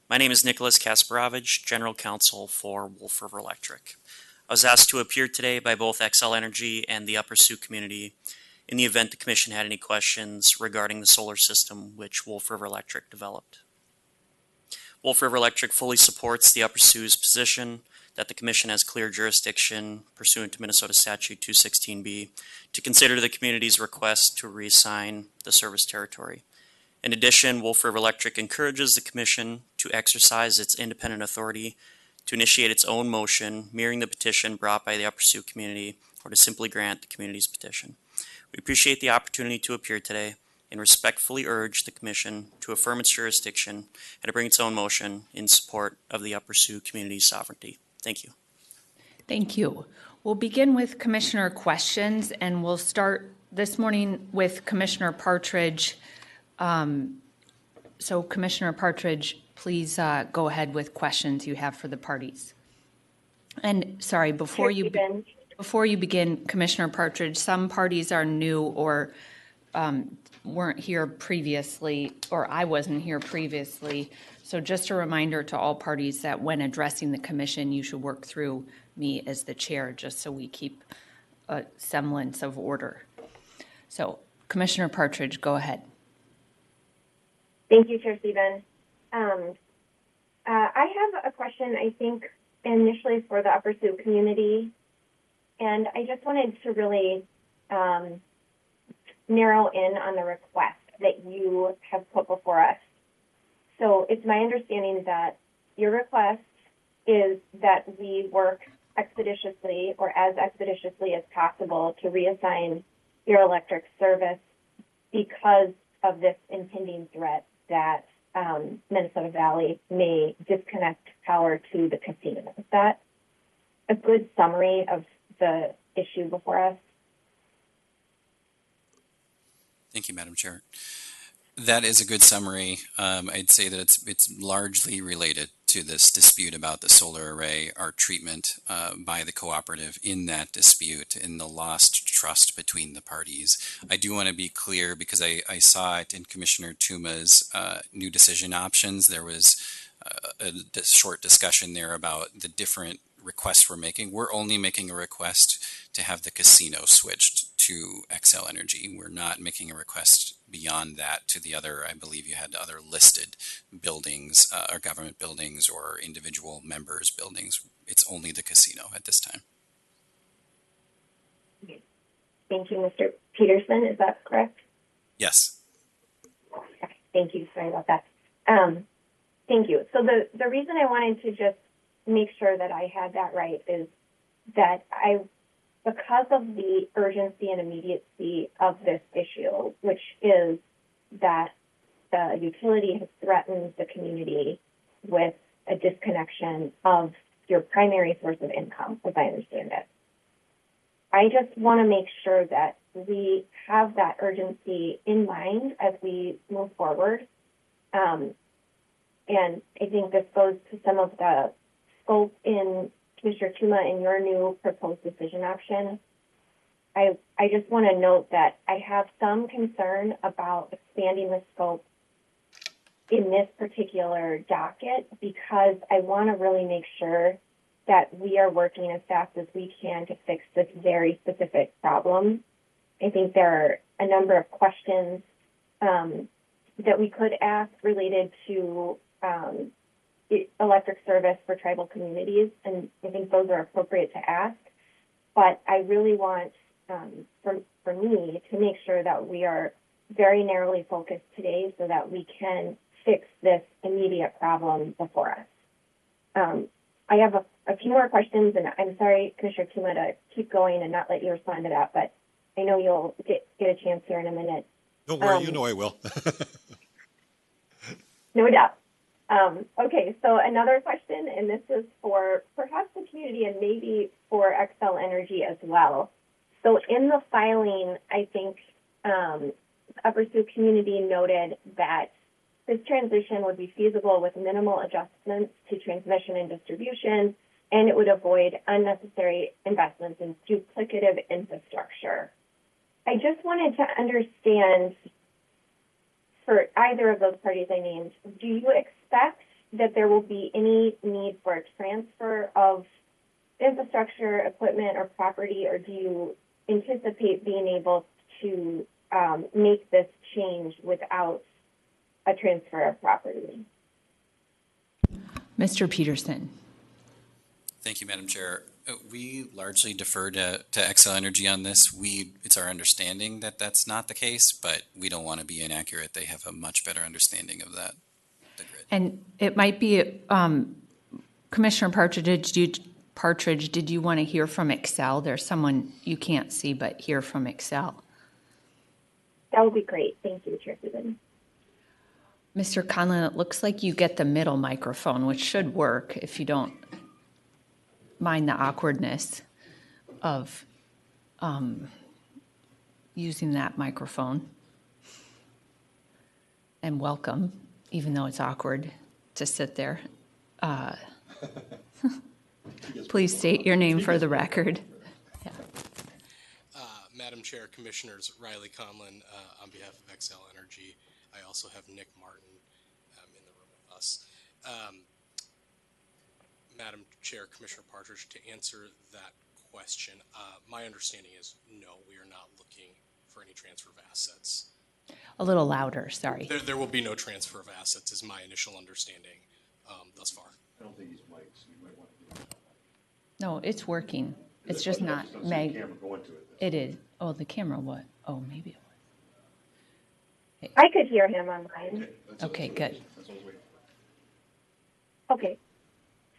My name is Nicholas Kasparovich, General Counsel for Wolf River Electric. I was asked to appear today by both Xcel Energy and the Upper Sioux community in the event the Commission had any questions regarding the solar system which Wolf River Electric developed. Wolf River Electric fully supports the Upper Sioux's position that the Commission has clear jurisdiction pursuant to Minnesota Statute 216B to consider the community's request to reassign the service territory. In addition, Wolf River Electric encourages the Commission to exercise its independent authority to initiate its own motion mirroring the petition brought by the Upper Sioux community or to simply grant the community's petition. We appreciate the opportunity to appear today and respectfully urge the Commission to affirm its jurisdiction and to bring its own motion in support of the Upper Sioux community's sovereignty. Thank you. Thank you. We'll begin with Commissioner questions, and we'll start this morning with Commissioner Partridge. So Commissioner Partridge, please go ahead with questions you have for the parties. And sorry, before you begin, Commissioner Partridge, some parties are new or weren't here previously, or I wasn't here previously. So just a reminder to all parties that when addressing the Commission, you should work through me as the chair, just so we keep a semblance of order. So Commissioner Partridge, go ahead. Thank you, Chair Sieben. I have a question, I think, initially for the Upper Sioux community, and I just wanted to really narrow in on the request that you have put before us. So it's my understanding that your request is that we work expeditiously or as expeditiously as possible to reassign your electric service because of this impending threat that Minnesota Valley may disconnect power to the casino. Is that a good summary of the issue before us? Thank you, Madam Chair. That is a good summary. I'd say that it's largely related to this dispute about the solar array, our treatment by the cooperative in that dispute, in the lost trust between the parties. I do want to be clear because I saw it in Commissioner Tuma's new decision options. There was a short discussion there about the different requests we're making. We're only making a request to have the casino switched to Xcel Energy. We're not making a request beyond that to the other, I believe you had other listed buildings or government buildings or individual members' buildings. It's only the casino at this time. Thank you, Mr. Peterson. Is that correct? Yes. Okay, thank you. Sorry about that. Thank you. So the reason I wanted to just make sure that I had that right is that because of the urgency and immediacy of this issue, which is that the utility has threatened the community with a disconnection of your primary source of income, as I understand it. I just want to make sure that we have that urgency in mind as we move forward. And I think this goes to some of the scope in Commissioner Tuma in your new proposed decision option. I just want to note that I have some concern about expanding the scope in this particular docket because I want to really make sure that we are working as fast as we can to fix this very specific problem. I think there are a number of questions that we could ask related to electric service for tribal communities, and I think those are appropriate to ask. But I really want, for me, to make sure that we are very narrowly focused today so that we can fix this immediate problem before us. I have a few more questions, and I'm sorry, Commissioner Tuma, to keep going and not let you respond to that, but I know you'll get a chance here in a minute. Don't worry, you know I will. No doubt. Okay, so another question, and this is for perhaps the community and maybe for Xcel Energy as well. So in the filing, I think Upper Sioux community noted that this transition would be feasible with minimal adjustments to transmission and distribution, and it would avoid unnecessary investments in duplicative infrastructure. I just wanted to understand, for either of those parties I named, do you expect that there will be any need for a transfer of infrastructure, equipment, or property, or do you anticipate being able to make this change without a transfer of property? Mr. Peterson. Thank you, Madam Chair. We largely defer to Xcel Energy on this. It's our understanding that that's not the case, but we don't want to be inaccurate. They have a much better understanding of that. And it might be, Commissioner Partridge, did you want to hear from Xcel? There's someone you can't see, but hear from Xcel. That would be great. Thank you, Chair Susan. Mr. Conlon, it looks like you get the middle microphone, which should work if you don't mind the awkwardness of using that microphone. And welcome, even though it's awkward to sit there. Please state your name for the record. Yeah. Madam Chair, Commissioners, Riley Conlon on behalf of Xcel Energy. I also have Nick Martin in the room with us. Madam Chair, Commissioner Partridge, to answer that question, my understanding is no, we are not looking for any transfer of assets. A little louder, sorry. There will be no transfer of assets is my initial understanding thus far. I don't think he's mics. You might want to do that. No, it's working. It's just not Meg. Camera go into it. It is. Oh, the camera what? Oh, maybe it was. I could hear him online. Okay, good. Okay,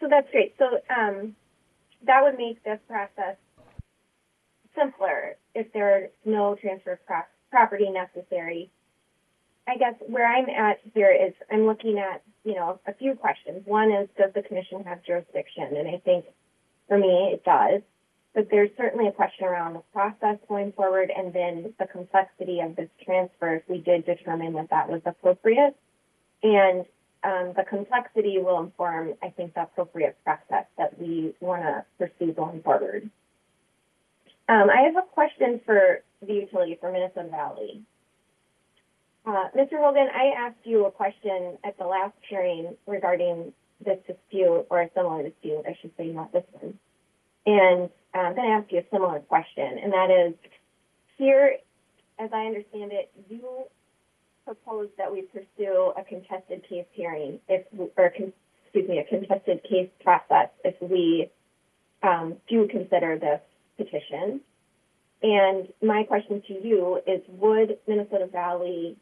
so that's great. So that would make this process simpler if there's no transfer of property necessary. I guess where I'm at here is I'm looking at, a few questions. One is, does the commission have jurisdiction? And I think for me it does. but there's certainly a question around the process going forward and then the complexity of this transfer if we did determine that that was appropriate. And the complexity will inform, I think, the appropriate process that we want to pursue going forward. I have a question for the utility for Minnesota Valley. Mr. Hogan, I asked you a question at the last hearing regarding this dispute, or a similar dispute, I should say, not this one. And I'm going to ask you a similar question, and that is, here, as I understand it, you propose that we pursue a contested case hearing, a contested case process if we do consider this petition. And my question to you is, would Minnesota Valley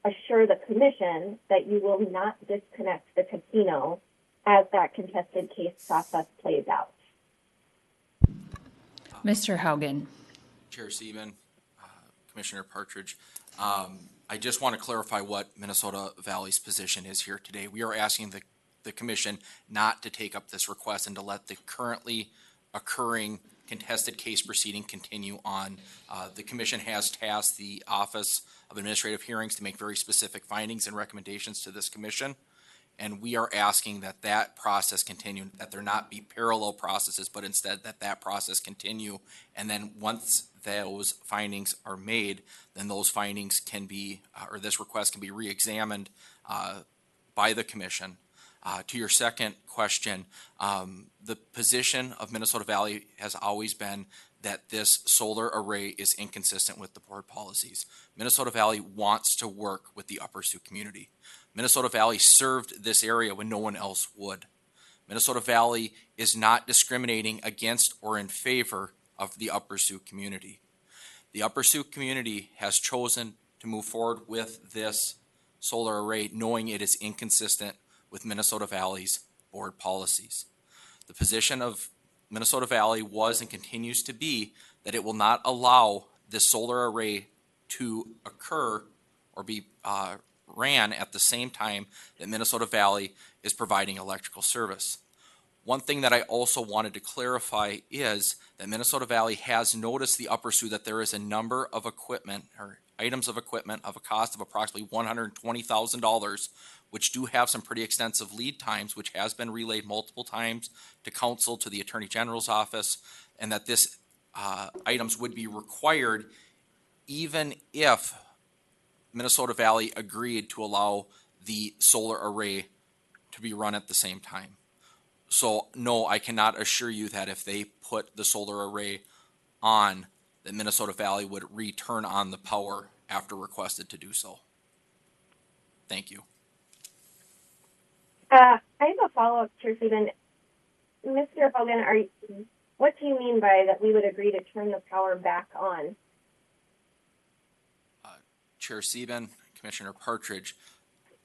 assure the commission that you will not disconnect the casino as that contested case process plays out? Mr. Haugen. Chair Sieben, Commissioner Partridge, I just want to clarify what Minnesota Valley's position is here today. We are asking the commission not to take up this request and to let the currently occurring contested case proceeding continue on. The commission has tasked the Office of Administrative Hearings to make very specific findings and recommendations to this commission, and we are asking that that process continue, that there not be parallel processes, but instead that that process continue, and then once those findings are made, then those findings can be, or this request can be re-examined by the commission. To your second question, the position of Minnesota Valley has always been that this solar array is inconsistent with the board policies. Minnesota Valley wants to work with the Upper Sioux community. Minnesota Valley served this area when no one else would. Minnesota Valley is not discriminating against or in favor of the Upper Sioux community. The Upper Sioux community has chosen to move forward with this solar array knowing it is inconsistent with Minnesota Valley's board policies. The position of Minnesota Valley was and continues to be that it will not allow this solar array to occur or be ran at the same time that Minnesota Valley is providing electrical service. One thing that I also wanted to clarify is that Minnesota Valley has noticed the Upper Sioux that there is a number of equipment or items of equipment of a cost of approximately $120,000, which do have some pretty extensive lead times, which has been relayed multiple times to council, to the Attorney General's office, and that this items would be required even if Minnesota Valley agreed to allow the solar array to be run at the same time. So no, I cannot assure you that if they put the solar array on, that Minnesota Valley would return on the power after requested to do so. Thank you. I have a follow-up, Chair Stephen. Mr. Hogan, what do you mean by that we would agree to turn the power back on? Chair Sieben, Commissioner Partridge,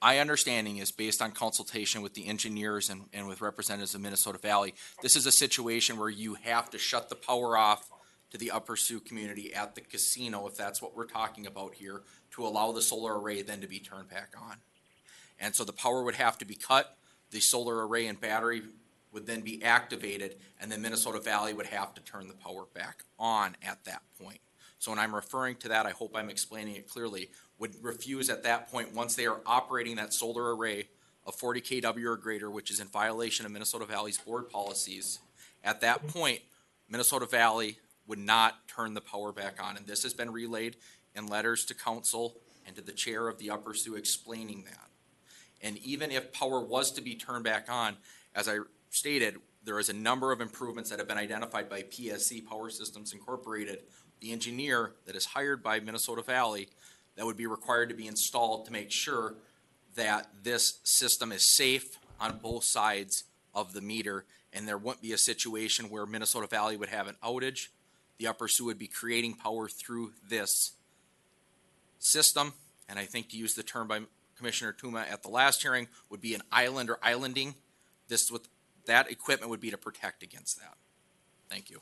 my understanding is based on consultation with the engineers and with representatives of Minnesota Valley, this is a situation where you have to shut the power off to the Upper Sioux community at the casino, if that's what we're talking about here, to allow the solar array then to be turned back on. And so the power would have to be cut, the solar array and battery would then be activated, and then Minnesota Valley would have to turn the power back on at that point. So when I'm referring to that, I hope I'm explaining it clearly, would refuse at that point once they are operating that solar array of 40 kW or greater, which is in violation of Minnesota Valley's board policies. At that point, Minnesota Valley would not turn the power back on. And this has been relayed in letters to council and to the chair of the Upper Sioux explaining that. And even if power was to be turned back on, as I stated, there is a number of improvements that have been identified by PSC, Power Systems Incorporated, the engineer that is hired by Minnesota Valley, that would be required to be installed to make sure that this system is safe on both sides of the meter, and there wouldn't be a situation where Minnesota Valley would have an outage. The Upper Sioux would be creating power through this system, and I think to use the term by Commissioner Tuma at the last hearing, would be an island or islanding. This with that equipment would be to protect against that. Thank you.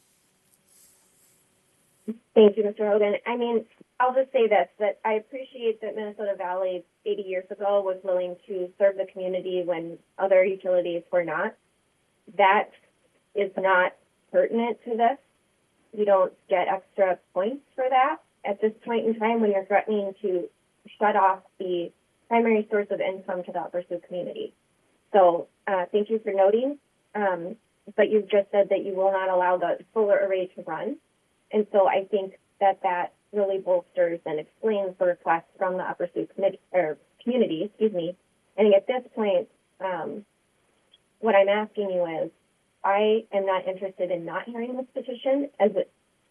Thank you, Mr. Hogan. I mean, I'll just say this, that I appreciate that Minnesota Valley 80 years ago was willing to serve the community when other utilities were not. That is not pertinent to this. we don't get extra points for that at this point in time when you're threatening to shut off the primary source of income to the Upper Sioux community. So thank you for noting, but you've just said that you will not allow the solar array to run. And so I think that really bolsters and explains the request from the Upper Sioux community, And at this point, what I'm asking you is, I am not interested in not hearing this petition as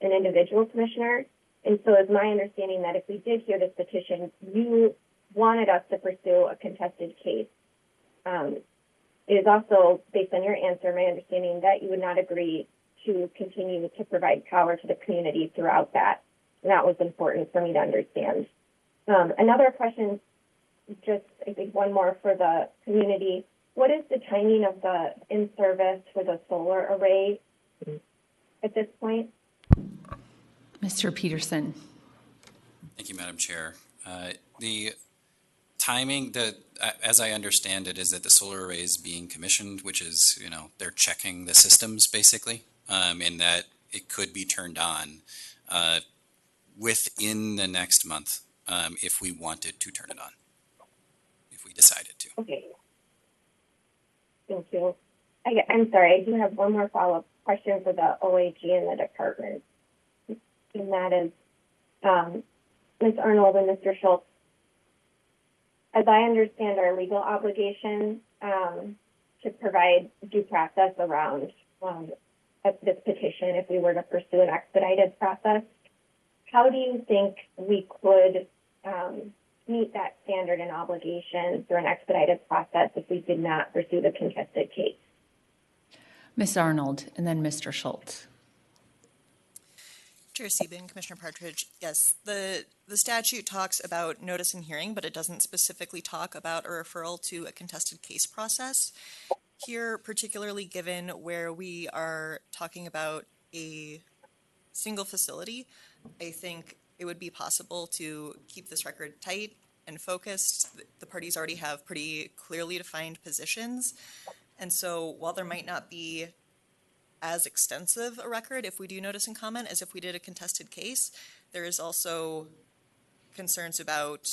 an individual commissioner. And so it's my understanding that if we did hear this petition, you wanted us to pursue a contested case. It is also, based on your answer, my understanding that you would not agree to continue to provide power to the community throughout that. And that was important for me to understand. Another question, just I think one more for the community. What is the timing of the in-service for the solar array at this point? Mr. Peterson. Thank you, Madam Chair. The timing, as I understand it, is that the solar array is being commissioned, which is, they're checking the systems basically, and that it could be turned on within the next month if we wanted to turn it on, if we decided to. Okay. Thank you. I'm sorry, I do have one more follow-up question for the OAG and the department. And that is, Ms. Arnold and Mr. Schultz, as I understand our legal obligation to provide due process around this petition if we were to pursue an expedited process, how do you think we could meet that standard and obligation through an expedited process if we did not pursue the contested case? Ms. Arnold, and then Mr. Schultz. Chair Sieben, Commissioner Partridge, yes, the statute talks about notice and hearing, but it doesn't specifically talk about a referral to a contested case process. Here, particularly given where we are talking about a single facility, I think it would be possible to keep this record tight and focused. The parties already have pretty clearly defined positions. And so while there might not be as extensive a record if we do notice and comment as if we did a contested case, there is also concerns about,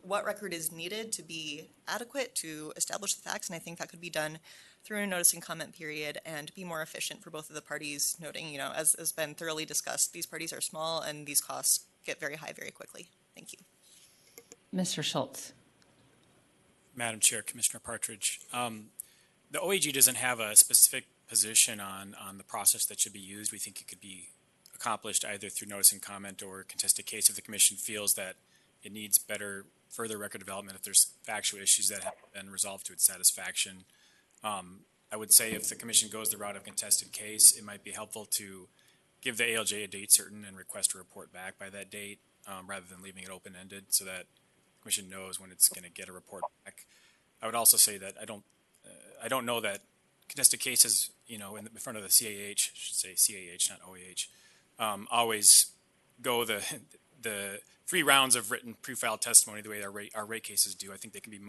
what record is needed to be adequate to establish the facts. And I think that could be done through a notice and comment period and be more efficient for both of the parties, noting, as has been thoroughly discussed, these parties are small and these costs get very high very quickly. Thank you. Mr. Schultz. Madam Chair, Commissioner Partridge, the OAG doesn't have a specific position on the process that should be used. We think it could be accomplished either through notice and comment or contested case if the commission feels that it needs further record development if there's factual issues that have been resolved to its satisfaction. I would say if the commission goes the route of contested case, it might be helpful to give the ALJ a date certain and request a report back by that date rather than leaving it open-ended so that the commission knows when it's going to get a report back. I would also say that I don't know that contested cases, in front of the CAH, I should say CAH, not OAH, always go the 3 rounds of written pre-filed testimony the way our rate cases do. I think they can be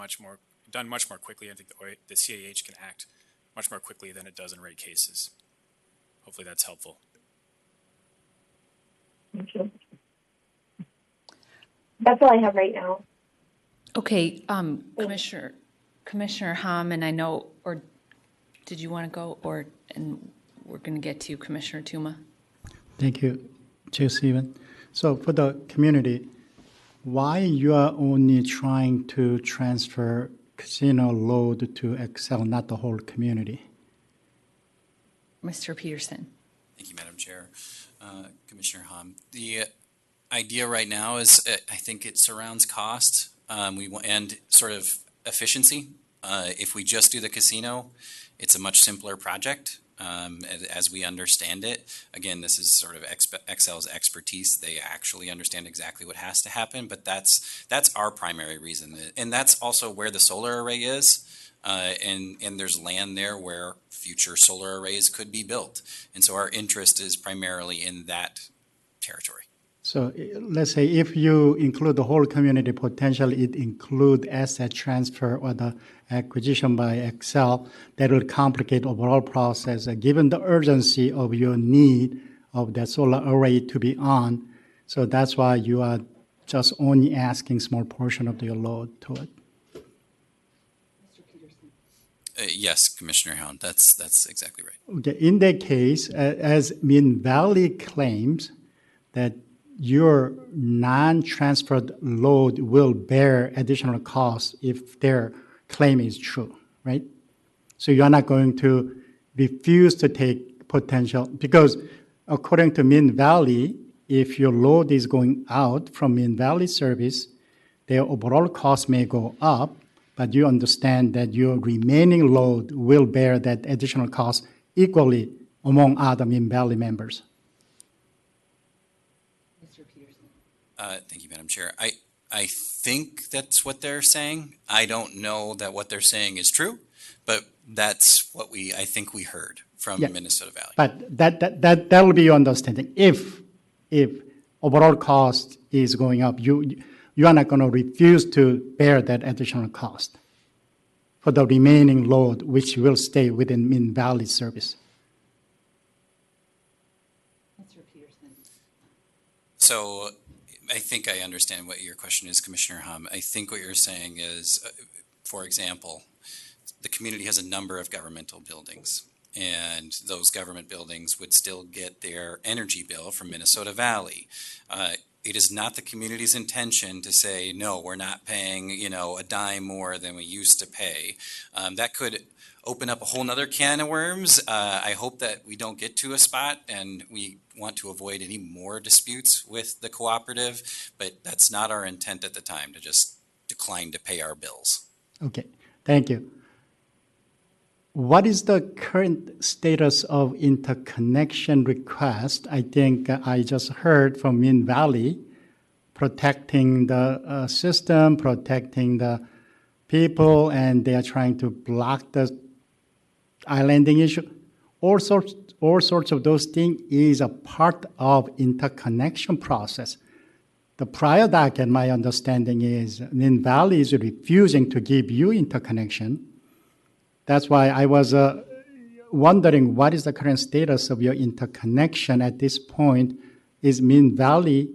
done much more quickly. I think the CAH can act much more quickly than it does in rate cases. Hopefully that's helpful. Thank you. That's all I have right now. Okay, Commissioner Hom, and I know, or did you want to go, and we're going to get to Commissioner Tuma. Thank you, Chair Stephen. So for the community, why you are only trying to transfer casino load to Xcel, not the whole community? Mr. Peterson. Thank you, Madam Chair. Commissioner Hom. The idea right now is I think it surrounds cost and sort of efficiency. If we just do the casino, it's a much simpler project as we understand it. Again, this is sort of Xcel's expertise. They actually understand exactly what has to happen, but that's our primary reason. And that's also where the solar array is. And there's land there where future solar arrays could be built. And so our interest is primarily in that territory. So let's say if you include the whole community potential, it include asset transfer or the acquisition by Xcel, that will complicate overall process. Given the urgency of your need of the solar array to be on. So that's why you are just only asking small portion of your load to it. Yes, Commissioner Hound, that's exactly right. Okay, in that case, as Minn Valley claims that your non-transferred load will bear additional costs if their claim is true, right? So you are not going to refuse to take potential, because according to Minn Valley, if your load is going out from Minn Valley service, their overall cost may go up, but you understand that your remaining load will bear that additional cost equally among other Minn Valley members. Thank you, Madam Chair. I think that's what they're saying. I don't know that what they're saying is true, but that's what I think we heard from Minnesota Valley. But that will be your understanding. If overall cost is going up, you are not going to refuse to bear that additional cost for the remaining load, which will stay within Minn Valley service. So I think I understand what your question is, Commissioner Hum. I think what you're saying is, for example, the community has a number of governmental buildings, and those government buildings would still get their energy bill from Minnesota Valley. It is not the community's intention to say, no, we're not paying, a dime more than we used to pay. That could open up a whole nother can of worms. I hope that we don't get to a spot, and we want to avoid any more disputes with the cooperative, but that's not our intent at the time, to just decline to pay our bills. Okay, thank you. What is the current status of interconnection request? I think I just heard from Minn Valley, protecting the system, protecting the people, and they are trying to block the islanding issue. All sorts of those things is a part of interconnection process. The prior docket, my understanding is Minn Valley is refusing to give you interconnection. That's why I was wondering what is the current status of your interconnection at this point. Is Minn Valley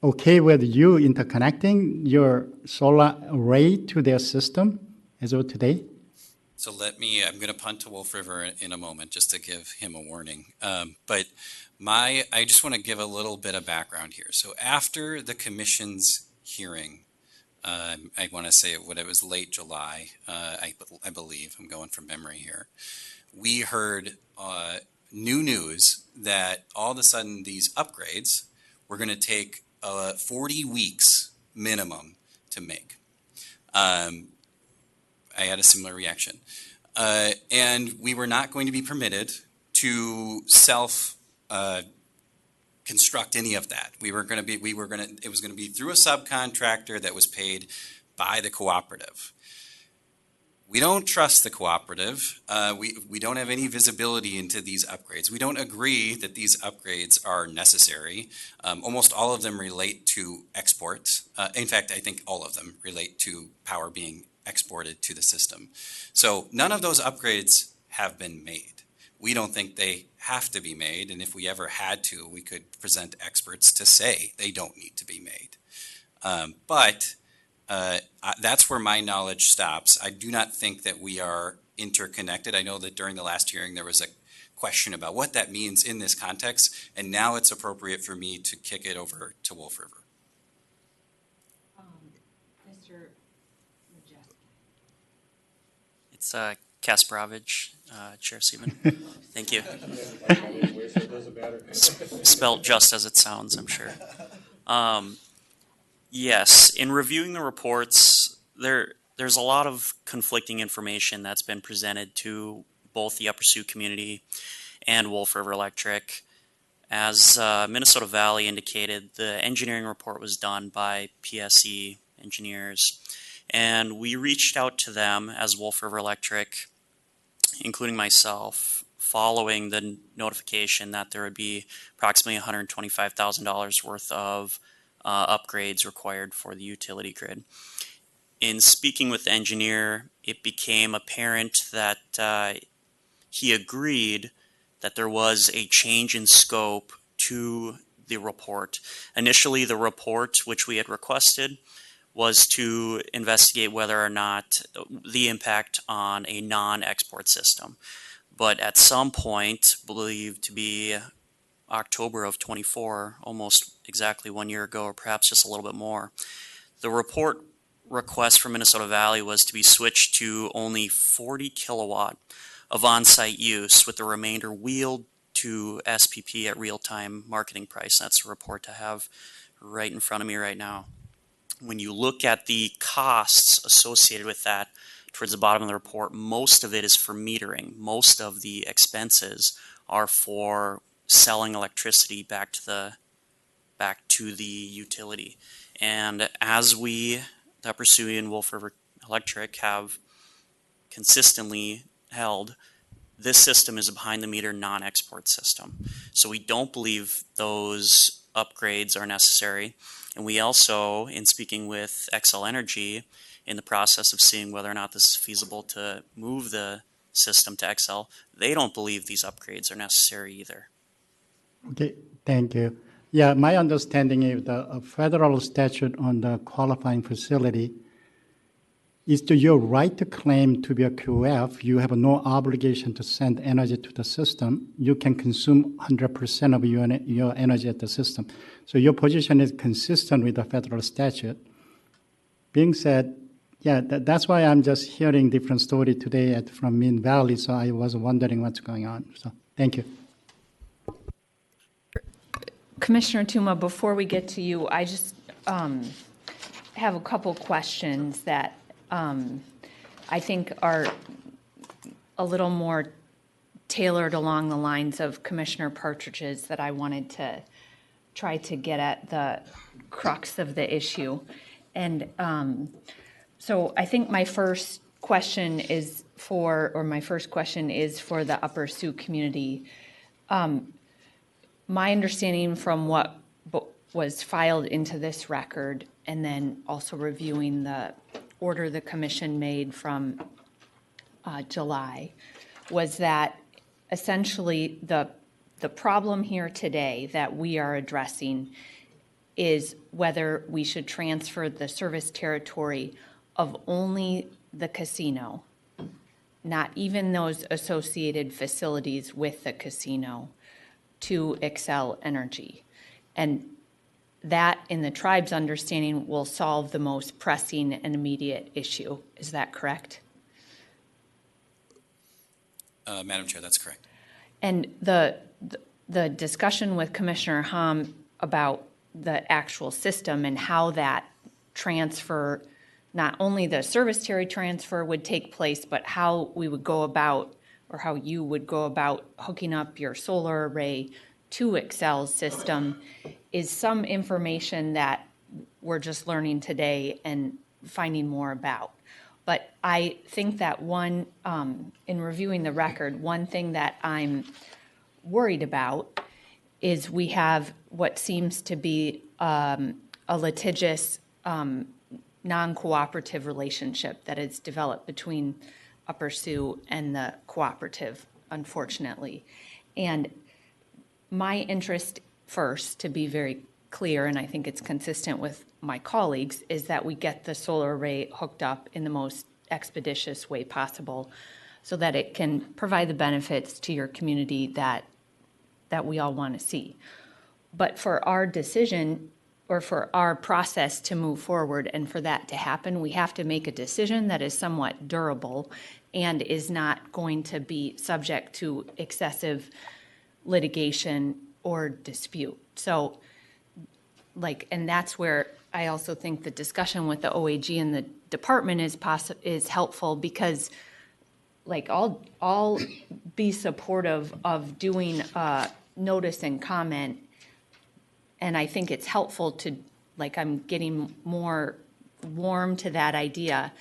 okay with you interconnecting your solar array to their system as of today? So I'm going to punt to Wolf River in a moment just to give him a warning. But I just want to give a little bit of background here. So after the commission's hearing, I want to say it was late July, I believe, I'm going from memory here, we heard new news that all of a sudden these upgrades were going to take 40 weeks minimum to make. I had a similar reaction. And we were not going to be permitted to construct any of that. It was going to be through a subcontractor that was paid by the cooperative. We don't trust the cooperative. We don't have any visibility into these upgrades. We don't agree that these upgrades are necessary. Almost all of them relate to export. In fact, I think all of them relate to power being exported to the system. So none of those upgrades have been made. We don't think they have to be made, and if we ever had to, we could present experts to say they don't need to be made. But that's where my knowledge stops. I do not think that we are interconnected. I know that during the last hearing there was a question about what that means in this context, and now it's appropriate for me to kick it over to Wolf River. Mr. Majeski. It's Kasparovich, Chair Sieben. Thank you. Spelled just as it sounds, I'm sure. Yes, in reviewing the reports, there's a lot of conflicting information that's been presented to both the Upper Sioux community and Wolf River Electric. As Minnesota Valley indicated, the engineering report was done by PSE engineers, and we reached out to them as Wolf River Electric, including myself, following the notification that there would be approximately $125,000 worth of upgrades required for the utility grid. In speaking with the engineer, it became apparent that he agreed that there was a change in scope to the report. Initially, the report, which we had requested, was to investigate whether or not the impact on a non-export system. But at some point, believed to be October of 24, almost exactly 1 year ago, or perhaps just a little bit more, the report request from Minnesota Valley was to be switched to only 40 kilowatt of on-site use, with the remainder wheeled to SPP at real-time marketing price. That's a report I have right in front of me right now. When you look at the costs associated with that towards the bottom of the report, most of it is for metering. Most of the expenses are for selling electricity back to the utility. And as we, the Upper Sioux and Wolf River Electric, have consistently held, this system is a behind-the-meter non-export system. So we don't believe those upgrades are necessary. And we also, in speaking with Xcel Energy, in the process of seeing whether or not this is feasible to move the system to Xcel, they don't believe these upgrades are necessary either. Okay, thank you. Yeah, my understanding is the federal statute on the qualifying facility is to your right to claim to be a QF. You have no obligation to send energy to the system. You can consume 100% of your energy at the system. So your position is consistent with the federal statute. Being said, yeah, that's why I'm just hearing different story today from Minn Valley, so I was wondering what's going on. So thank you. Commissioner Tuma, before we get to you, I just have a couple questions that I think are a little more tailored along the lines of Commissioner Partridge's, that I wanted to try to get at the crux of the issue. And so I think my first question is for the Upper Sioux community. My understanding from what was filed into this record, and then also reviewing the order the commission made from July, was that essentially the problem here today that we are addressing is whether we should transfer the service territory of only the casino, not even those associated facilities with the casino, to Xcel Energy. And that, in the tribe's understanding, will solve the most pressing and immediate issue. Is that correct? Madam Chair, that's correct. And the discussion with Commissioner Hom about the actual system and how that transfer, not only the service territory transfer would take place, but how we would go about, or how you would go about hooking up your solar array to Xcel's system, is some information that we're just learning today and finding more about. But I think that in reviewing the record, one thing that I'm worried about is we have what seems to be a litigious, non-cooperative relationship that is developed between Upper Sioux and the cooperative, unfortunately. And my interest, first, to be very clear, and I think it's consistent with my colleagues, is that we get the solar array hooked up in the most expeditious way possible so that it can provide the benefits to your community that we all want to see. But for our decision, or for our process to move forward and for that to happen, we have to make a decision that is somewhat durable and is not going to be subject to excessive litigation or dispute. So, and that's where I also think the discussion with the OAG and the department is helpful, because I'll be supportive of doing notice and comment, and I think it's helpful to, I'm getting more warm to that idea,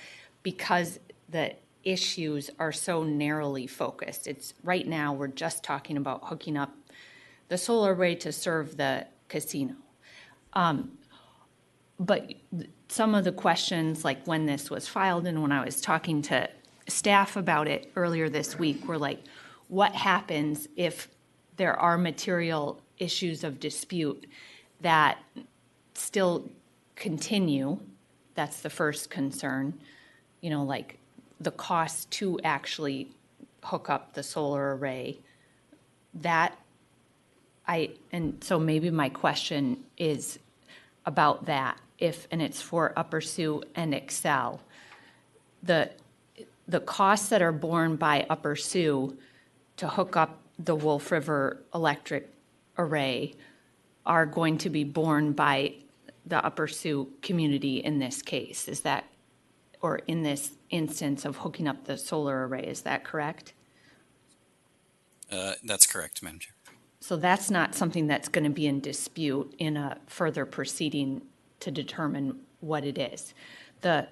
because the issues are so narrowly focused. It's right now we're just talking about hooking up the solar array to serve the casino. But some of the questions, like when this was filed and when I was talking to staff about it earlier this week, were like, what happens if there are material issues of dispute that still continue. That's the first concern, you know, like the cost to actually hook up the solar array. And so maybe my question is about that, and it's for Upper Sioux and Xcel. The costs that are borne by Upper Sioux to hook up the Wolf River electric array are going to be borne by the Upper Sioux community in this case. Is that, or in this instance of hooking up the solar array, is that correct? That's correct, Madam Chair. So that's not something that's going to be in dispute in a further proceeding to determine what it is. The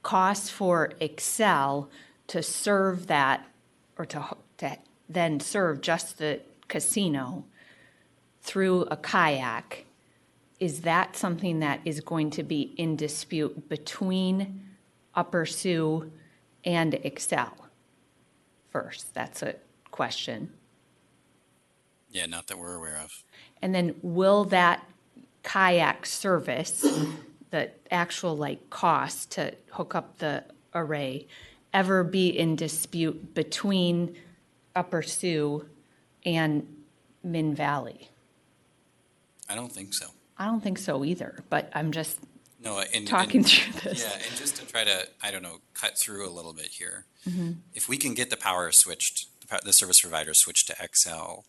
cost for Xcel to serve that, or to then serve just the casino through a kayak, is that something that is going to be in dispute between Upper Sioux and Xcel? First, that's a question. Yeah, not that we're aware of. And then will that kayak service, the actual like cost to hook up the array, ever be in dispute between Upper Sioux and Minn Valley? I don't think so. I don't think so either, but I'm just through this. Yeah, and just to try to, cut through a little bit here. Mm-hmm. If we can get the power switched, the service provider switched to Xcel,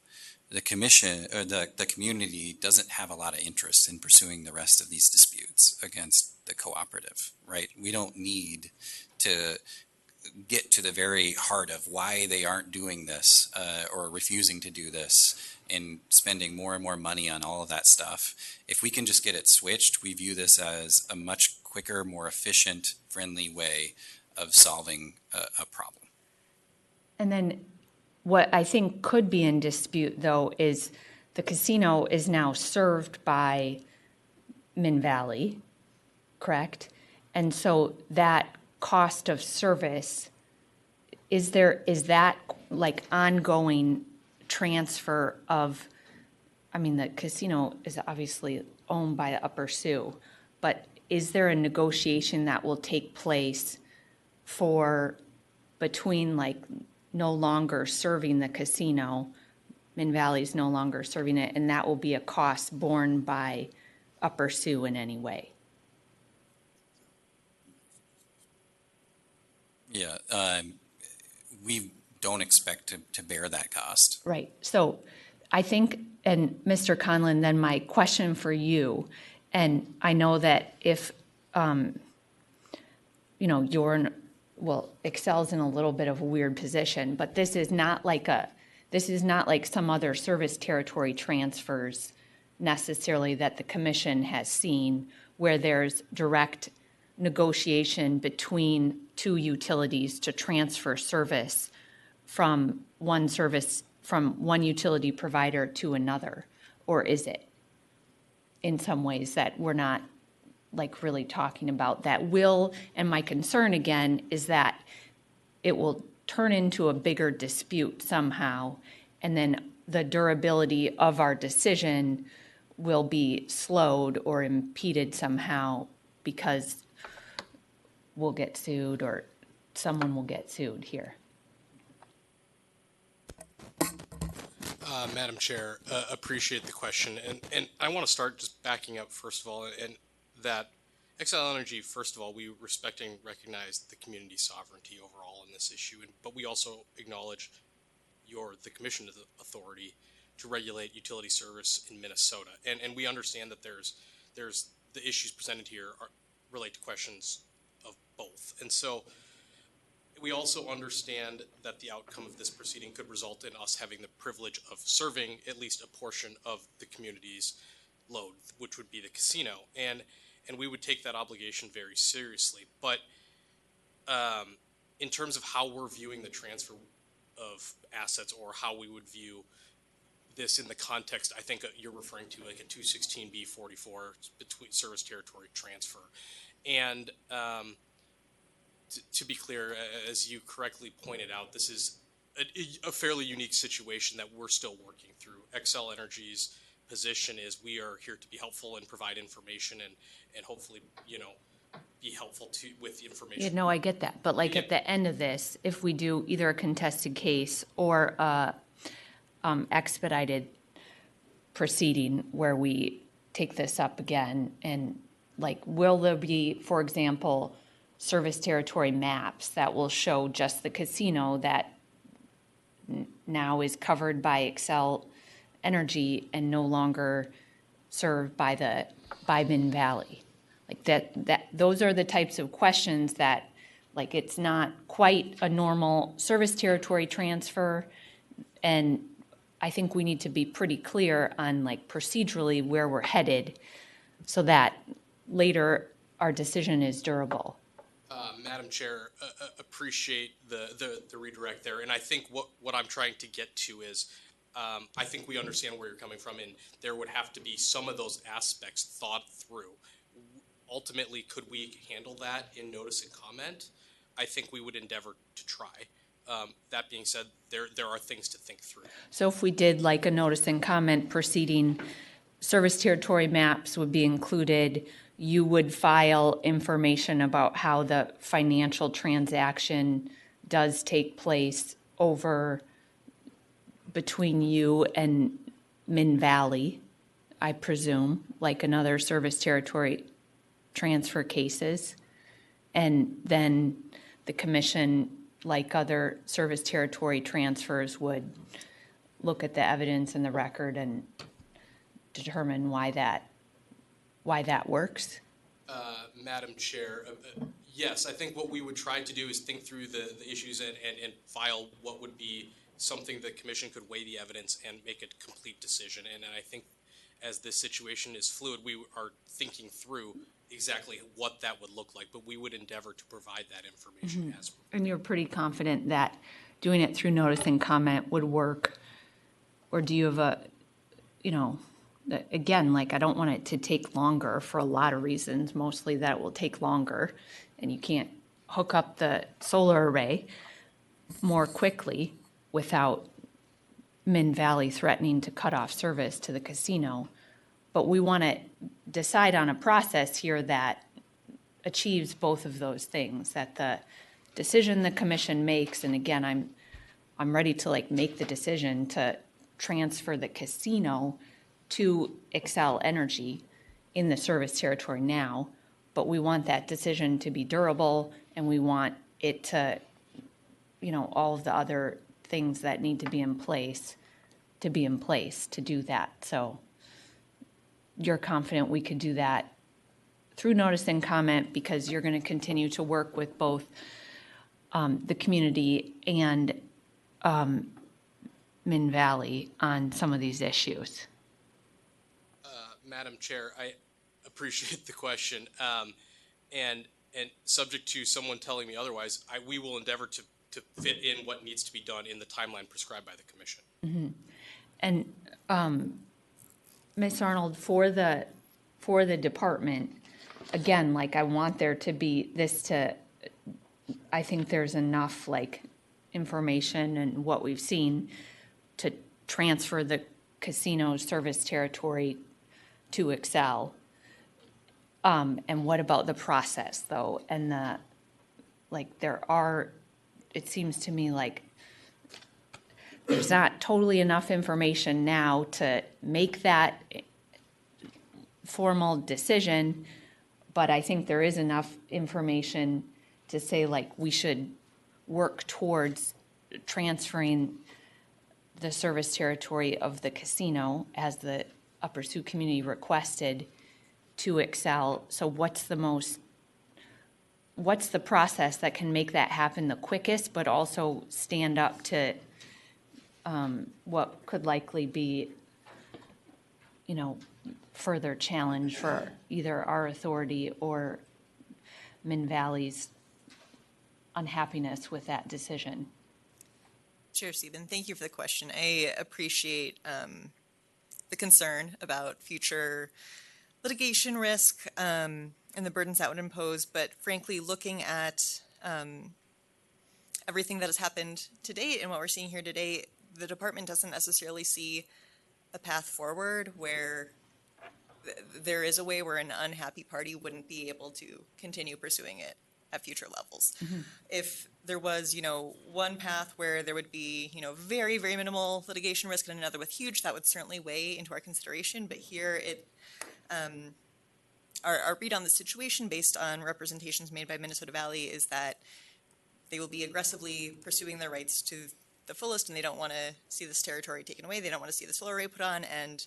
the commission or the community doesn't have a lot of interest in pursuing the rest of these disputes against the cooperative, right? We don't need to get to the very heart of why they aren't doing this or refusing to do this and spending more and more money on all of that stuff. If we can just get it switched, we view this as a much quicker, more efficient, friendly way of solving a problem. And then what I think could be in dispute, though, is the casino is now served by Minn Valley, correct? And so that cost of service, is that like ongoing transfer of, I mean, the casino is obviously owned by the Upper Sioux, but is there a negotiation that will take place for between like no longer serving the casino, Minn Valley's no longer serving it, and that will be a cost borne by Upper Sioux in any way? Yeah, we don't expect to bear that cost. Right. So I think, and Mr. Conlon, then my question for you, and I know that if, Xcel's in a little bit of a weird position, but this is not like some other service territory transfers necessarily that the commission has seen where there's direct negotiation between two utilities to transfer service from one utility provider to another, or is it in some ways that we're not like really talking about that will? And my concern again is that it will turn into a bigger dispute somehow, and then the durability of our decision will be slowed or impeded somehow because we'll get sued or someone will get sued here. Madam Chair, appreciate the question. And I want to start just backing up, first of all, and that Xcel Energy, first of all, we respect and recognize the community's sovereignty overall in this issue, but we also acknowledge the Commission's authority to regulate utility service in Minnesota. And we understand that there's the issues presented here relate to questions of both. And so we also understand that the outcome of this proceeding could result in us having the privilege of serving at least a portion of the community's load, which would be the casino. And we would take that obligation very seriously. But in terms of how we're viewing the transfer of assets or how we would view this in the context, I think you're referring to like a 216B44 between service territory transfer. And to be clear, as you correctly pointed out, this is a fairly unique situation that we're still working through. Xcel Energy's position is we are here to be helpful and provide information and hopefully, be helpful with the information. Yeah, no, I get that. But like Yeah. at the end of this, if we do either a contested case or a expedited proceeding where we take this up again, and like, will there be, for example, service territory maps that will show just the casino that now is covered by Xcel Energy and no longer served by Minn Valley? Like that those are the types of questions that, like, it's not quite a normal service territory transfer, and I think we need to be pretty clear on, like, procedurally where we're headed so that later our decision is durable. Madam Chair, appreciate the redirect there, and I think what I'm trying to get to is I think we understand where you're coming from, and there would have to be some of those aspects thought through. Ultimately, could we handle that in notice and comment? I think we would endeavor to try. That being said, there are things to think through. So if we did like a notice and comment proceeding, service territory maps would be included. You would file information about how the financial transaction does take place over between you and Minn Valley, I presume, like another service territory transfer cases. And then the commission, like other service territory transfers, would look at the evidence in the record and determine why that works. Madam Chair, yes, I think what we would try to do is think through the issues and file what would be something the commission could weigh the evidence and make a complete decision. And I think as this situation is fluid, we are thinking through exactly what that would look like, but we would endeavor to provide that information as well. And you're pretty confident that doing it through notice and comment would work? Or do you have again, like, I don't want it to take longer for a lot of reasons, mostly that it will take longer and you can't hook up the solar array more quickly without Minn Valley threatening to cut off service to the casino. But we want to decide on a process here that achieves both of those things, that the decision the commission makes, and again, I'm ready to, like, make the decision to transfer the casino to Xcel Energy in the service territory now, but we want that decision to be durable, and we want it to, all of the other things that need to be in place to do that. So you're confident we could do that through notice and comment because you're going to continue to work with both the community and Minn Valley on some of these issues. Madam Chair, I appreciate the question, and subject to someone telling me otherwise, we will endeavor to fit in what needs to be done in the timeline prescribed by the commission. Mm-hmm. And Ms. Arnold, for the department, again, like, I want there to be I think there's enough, like, information and what we've seen to transfer the casino service territory to Xcel. And what about the process, though? And it seems to me like there's not totally enough information now to make that formal decision, but I think there is enough information to say, like, we should work towards transferring the service territory of the casino as the Upper Sioux community requested to Xcel. So what's the process that can make that happen the quickest, but also stand up to what could likely be, further challenge for either our authority or Minn Valley's unhappiness with that decision? Chair Sieben, thank you for the question. I appreciate the concern about future litigation risk and the burdens that would impose, but frankly, looking at everything that has happened to date and what we're seeing here today, the department doesn't necessarily see a path forward where there is a way where an unhappy party wouldn't be able to continue pursuing it at future levels. If there was, one path where there would be, very, very minimal litigation risk and another with huge, that would certainly weigh into our consideration. But here our read on the situation based on representations made by Minnesota Valley is that they will be aggressively pursuing their rights to the fullest, and they don't want to see this territory taken away. They don't want to see the solar array put on, and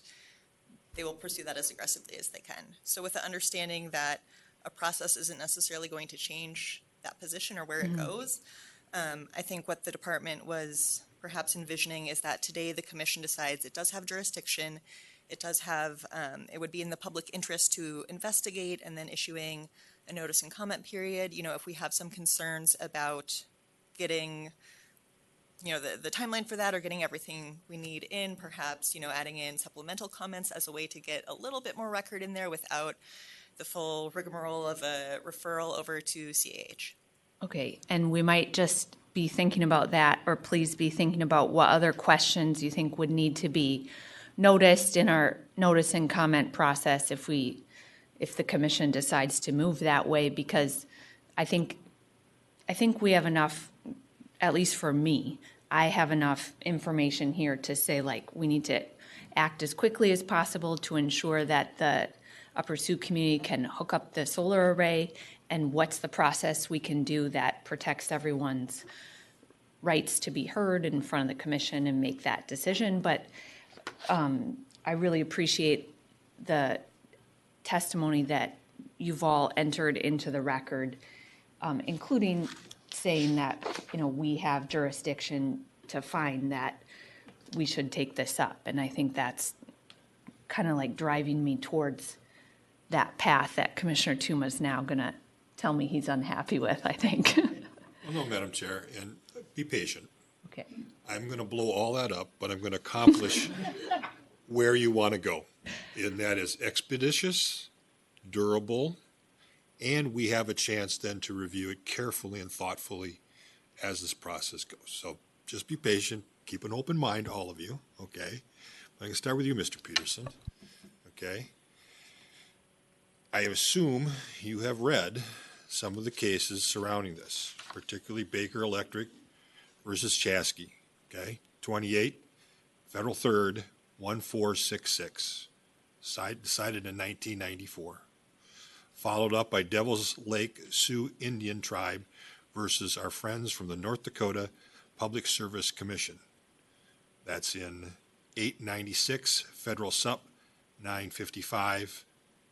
they will pursue that as aggressively as they can. So with the understanding that a process isn't necessarily going to change that position or where it goes, I think what the department was perhaps envisioning is that today the commission decides it does have jurisdiction, it does have, it would be in the public interest to investigate, and then issuing a notice and comment period. If we have some concerns about getting, the timeline for that or getting everything we need in, perhaps, adding in supplemental comments as a way to get a little bit more record in there without the full rigmarole of a referral over to CAH. Okay, and we might just be thinking about that, or please be thinking about what other questions you think would need to be noticed in our notice and comment process if the commission decides to move that way, because I think we have enough, at least for me, I have enough information here to say, like, we need to act as quickly as possible to ensure that the Upper Sioux community can hook up the solar array, and what's the process we can do that protects everyone's rights to be heard in front of the commission and make that decision. But I really appreciate the testimony that you've all entered into the record, including saying that, we have jurisdiction to find that we should take this up. And I think that's kind of like driving me towards that path that Commissioner Tuma is now going to tell me he's unhappy with, I think. Well, no, Madam Chair, and be patient. Okay. I'm going to blow all that up, but I'm going to accomplish where you want to go. And that is expeditious, durable, and we have a chance then to review it carefully and thoughtfully as this process goes. So just be patient, keep an open mind, all of you, okay? I'm going to start with you, Mr. Peterson, okay? I assume you have read some of the cases surrounding this, particularly Baker Electric versus Chaskey, okay? 28, Federal 3rd, 1466, decided in 1994. Followed up by Devil's Lake Sioux Indian Tribe versus our friends from the North Dakota Public Service Commission. That's in 896, Federal Sup 955.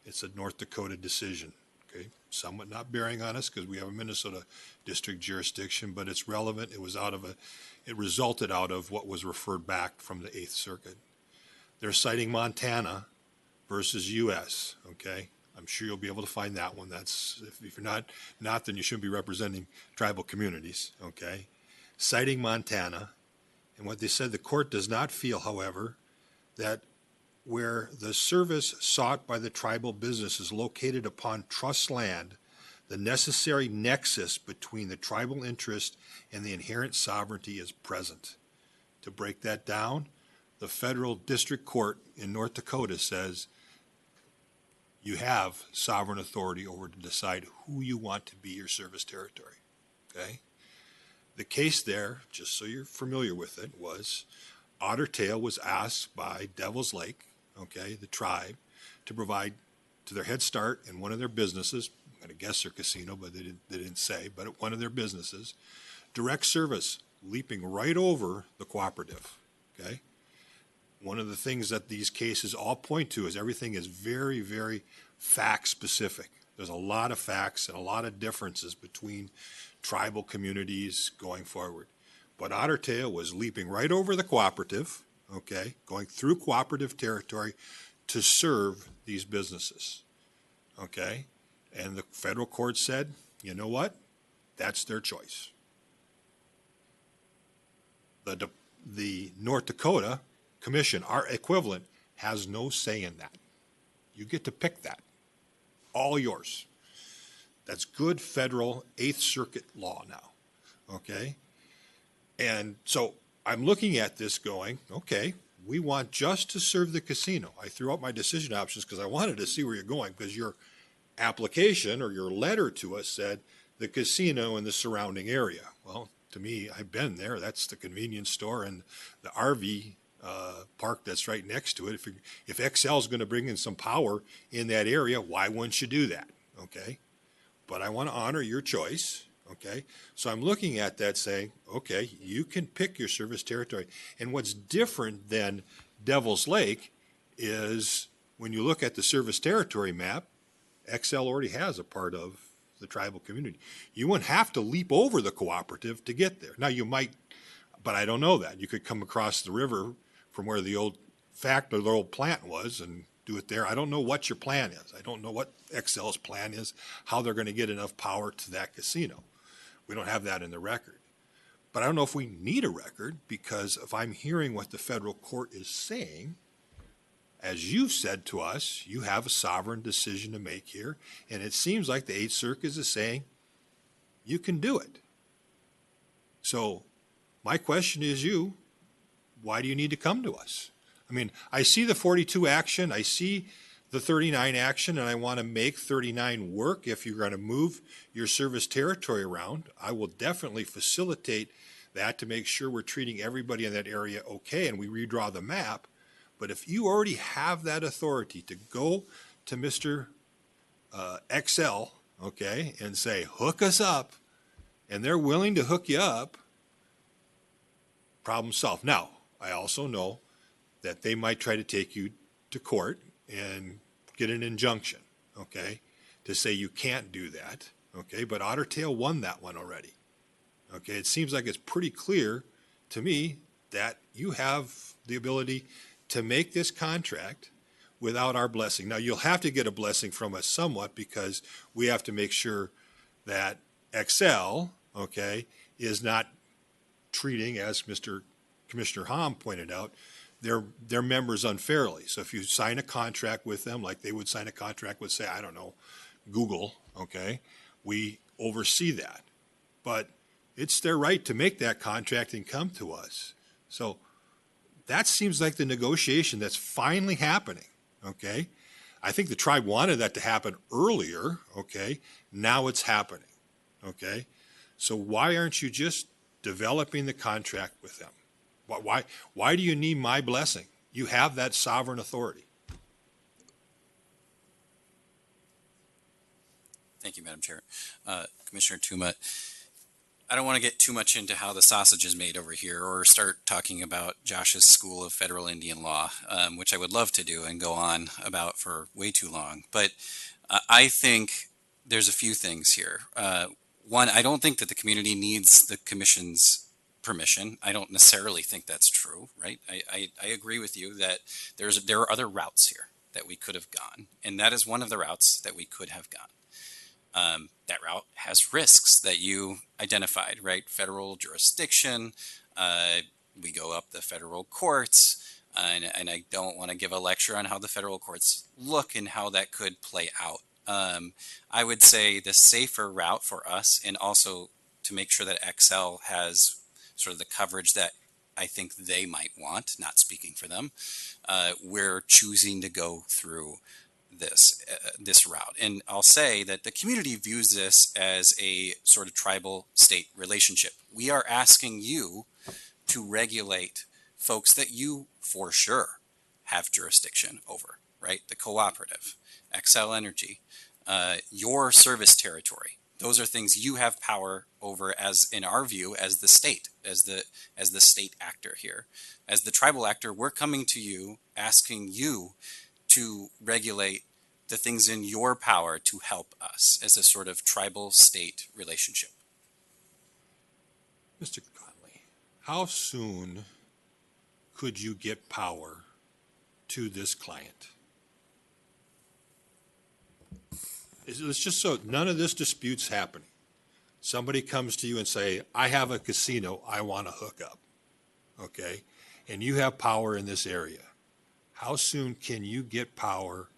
It's a North Dakota decision, okay? Somewhat not bearing on us because we have a Minnesota district jurisdiction, but it's relevant. It resulted out of what was referred back from the 8th Circuit. They're citing Montana versus U.S., okay? I'm sure you'll be able to find that one. That's, if you're not, then you shouldn't be representing tribal communities, okay? Citing Montana, and what they said, the court does not feel, however, that where the service sought by the tribal business is located upon trust land, the necessary nexus between the tribal interest and the inherent sovereignty is present. To break that down, the federal district court in North Dakota says you have sovereign authority over to decide who you want to be your service territory, okay? The case there, just so you're familiar with it, was Otter Tail was asked by Devil's Lake, okay, the tribe, to provide to their head start in one of their businesses, I'm going to guess their casino, but they didn't say, but at one of their businesses, direct service, leaping right over the cooperative, okay? One of the things that these cases all point to is everything is very, very fact specific. There's a lot of facts and a lot of differences between tribal communities going forward. But Otter Tail was leaping right over the cooperative, okay, going through cooperative territory to serve these businesses, okay? And the federal court said, you know what? That's their choice. The North Dakota Commission, our equivalent, has no say in that. You get to pick that. All yours. That's good federal 8th Circuit law now, okay? And so I'm looking at this going, okay, we want just to serve the casino. I threw out my decision options because I wanted to see where you're going, because your application or your letter to us said the casino and the surrounding area. Well, to me, I've been there. That's the convenience store and the RV park that's right next to it. If Xcel is going to bring in some power in that area, why wouldn't you do that? Okay. But I want to honor your choice. Okay. So I'm looking at that saying, okay, you can pick your service territory. And what's different than Devil's Lake is when you look at the service territory map, Xcel already has a part of the tribal community. You wouldn't have to leap over the cooperative to get there. Now you might, but I don't know that. You could come across the river from where the old factory, the old plant was, and do it there. I don't know what your plan is. I don't know what Xcel's plan is, how they're going to get enough power to that casino. We don't have that in the record. But I don't know if we need a record, because if I'm hearing what the federal court is saying, as you've said to us, you have a sovereign decision to make here, and it seems like the 8th Circuit is saying you can do it. So my question is why do you need to come to us? I mean, I see the 42 action, I see the 39 action, and I want to make 39 work. If you're going to move your service territory around, I will definitely facilitate that to make sure we're treating everybody in that area okay, and we redraw the map. But if you already have that authority to go to Mr. Xcel, okay, and say, hook us up, and they're willing to hook you up, problem solved. Now, I also know that they might try to take you to court and get an injunction, okay, to say you can't do that, okay, but Otter Tail won that one already, okay. It seems like it's pretty clear to me that you have the ability to make this contract without our blessing. Now, you'll have to get a blessing from us somewhat, because we have to make sure that Xcel, okay, is not treating, as Mr. Commissioner Hom pointed out, their members unfairly. So if you sign a contract with them, like they would sign a contract with, say, I don't know, Google, okay, we oversee that. But it's their right to make that contract and come to us. So that seems like the negotiation that's finally happening, okay? I think the tribe wanted that to happen earlier, okay? Now it's happening, okay? So why aren't you just developing the contract with them? Why do you need my blessing? You have that sovereign authority. Thank you, Madam Chair. Commissioner Tuma, I don't want to get too much into how the sausage is made over here, or start talking about Josh's School of Federal Indian Law, which I would love to do and go on about for way too long. But I think there's a few things here. One, I don't think that the community needs the commission's permission. I don't necessarily think that's true, right? I agree with you that there are other routes here that we could have gone, and that is one of the routes that we could have gone. That route has risks that you identified, right? Federal jurisdiction, we go up the federal courts, and I don't want to give a lecture on how the federal courts look and how that could play out. I would say the safer route for us, and also to make sure that Xcel has sort of the coverage that I think they might want, not speaking for them, we're choosing to go through this route. And I'll say that the community views this as a sort of tribal state relationship. We are asking you to regulate folks that you for sure have jurisdiction over, right? The cooperative, Xcel Energy, your service territory. Those are things you have power over, as in our view, as the state, as the state actor here. As the tribal actor, we're coming to you, asking you to regulate the things in your power to help us as a sort of tribal state relationship. Mr. Conley, how soon could you get power to this client? It's just so none of this dispute's happening. Somebody comes to you and say, I have a casino I want to hook up, okay? And you have power in this area. How soon can you get power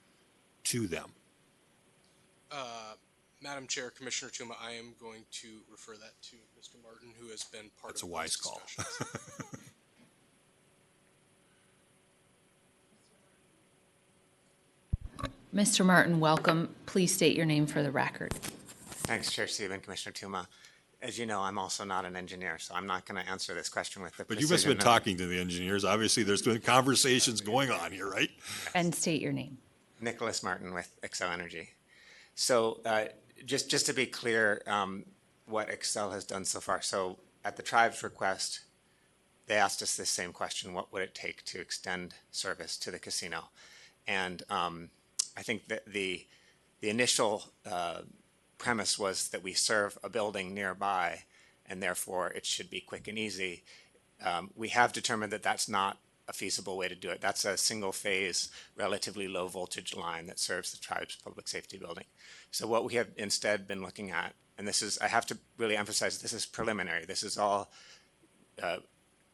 to them? Madam Chair, Commissioner Tuma, I am going to refer that to Mr. Martin, who has been part That's of a wise these call. discussions. Mr. Martin, welcome. Please state your name for the record. Thanks, Chair Stephen, Commissioner Tuma. As you know, I'm also not an engineer, so I'm not going to answer this question with the But you must have been talking to the engineers. Obviously, there's been conversations going on here, right? And state your name. Nicholas Martin with Xcel Energy. So just to be clear, what Xcel has done so far. So at the tribe's request, they asked us this same question: what would it take to extend service to the casino? And I think that the initial premise was that we serve a building nearby, and therefore it should be quick and easy. We have determined that that's not a feasible way to do it. That's a single phase, relatively low voltage line that serves the tribe's public safety building. So what we have instead been looking at, and this is, I have to really emphasize, this is preliminary. This is all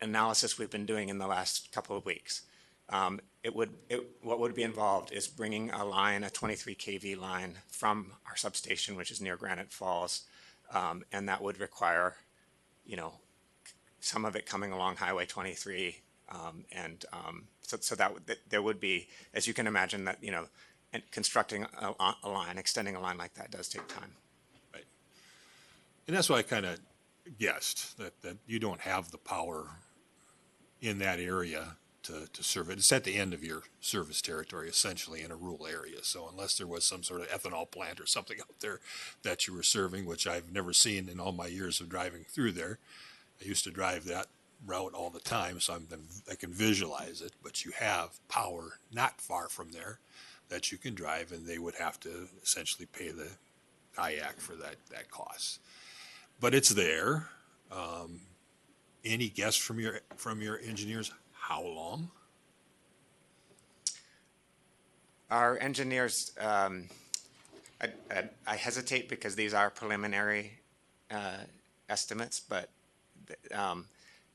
analysis we've been doing in the last couple of weeks. What would be involved is bringing a line, a 23 kV line from our substation, which is near Granite Falls, and that would require, some of it coming along Highway 23, so that there would be, as you can imagine, that and constructing a line, extending a line like that does take time. Right, and that's why I kind of guessed that you don't have the power in that area to serve it. It's at the end of your service territory, essentially, in a rural area. So unless there was some sort of ethanol plant or something out there that you were serving, which I've never seen in all my years of driving through there. I used to drive that route all the time, so I can visualize it. But you have power not far from there that you can drive, and they would have to essentially pay the IAC for that cost. But it's there. Any guess from your engineers? How long? Our engineers, I hesitate because these are preliminary estimates, but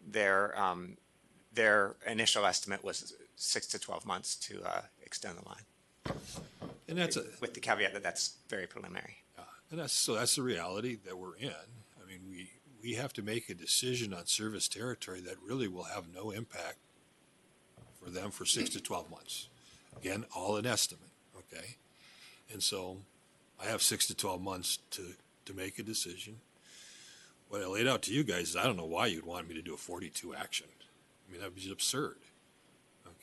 their initial estimate was 6 to 12 months to extend the line. And that's with the caveat that that's very preliminary. And that's the reality that we're in. I mean, we have to make a decision on service territory that really will have no impact for them for 6 to 12 months. Again, all an estimate, okay? And so I have 6 to 12 months to make a decision. What I laid out to you guys is I don't know why you'd want me to do a 42 action. I mean, that would be absurd,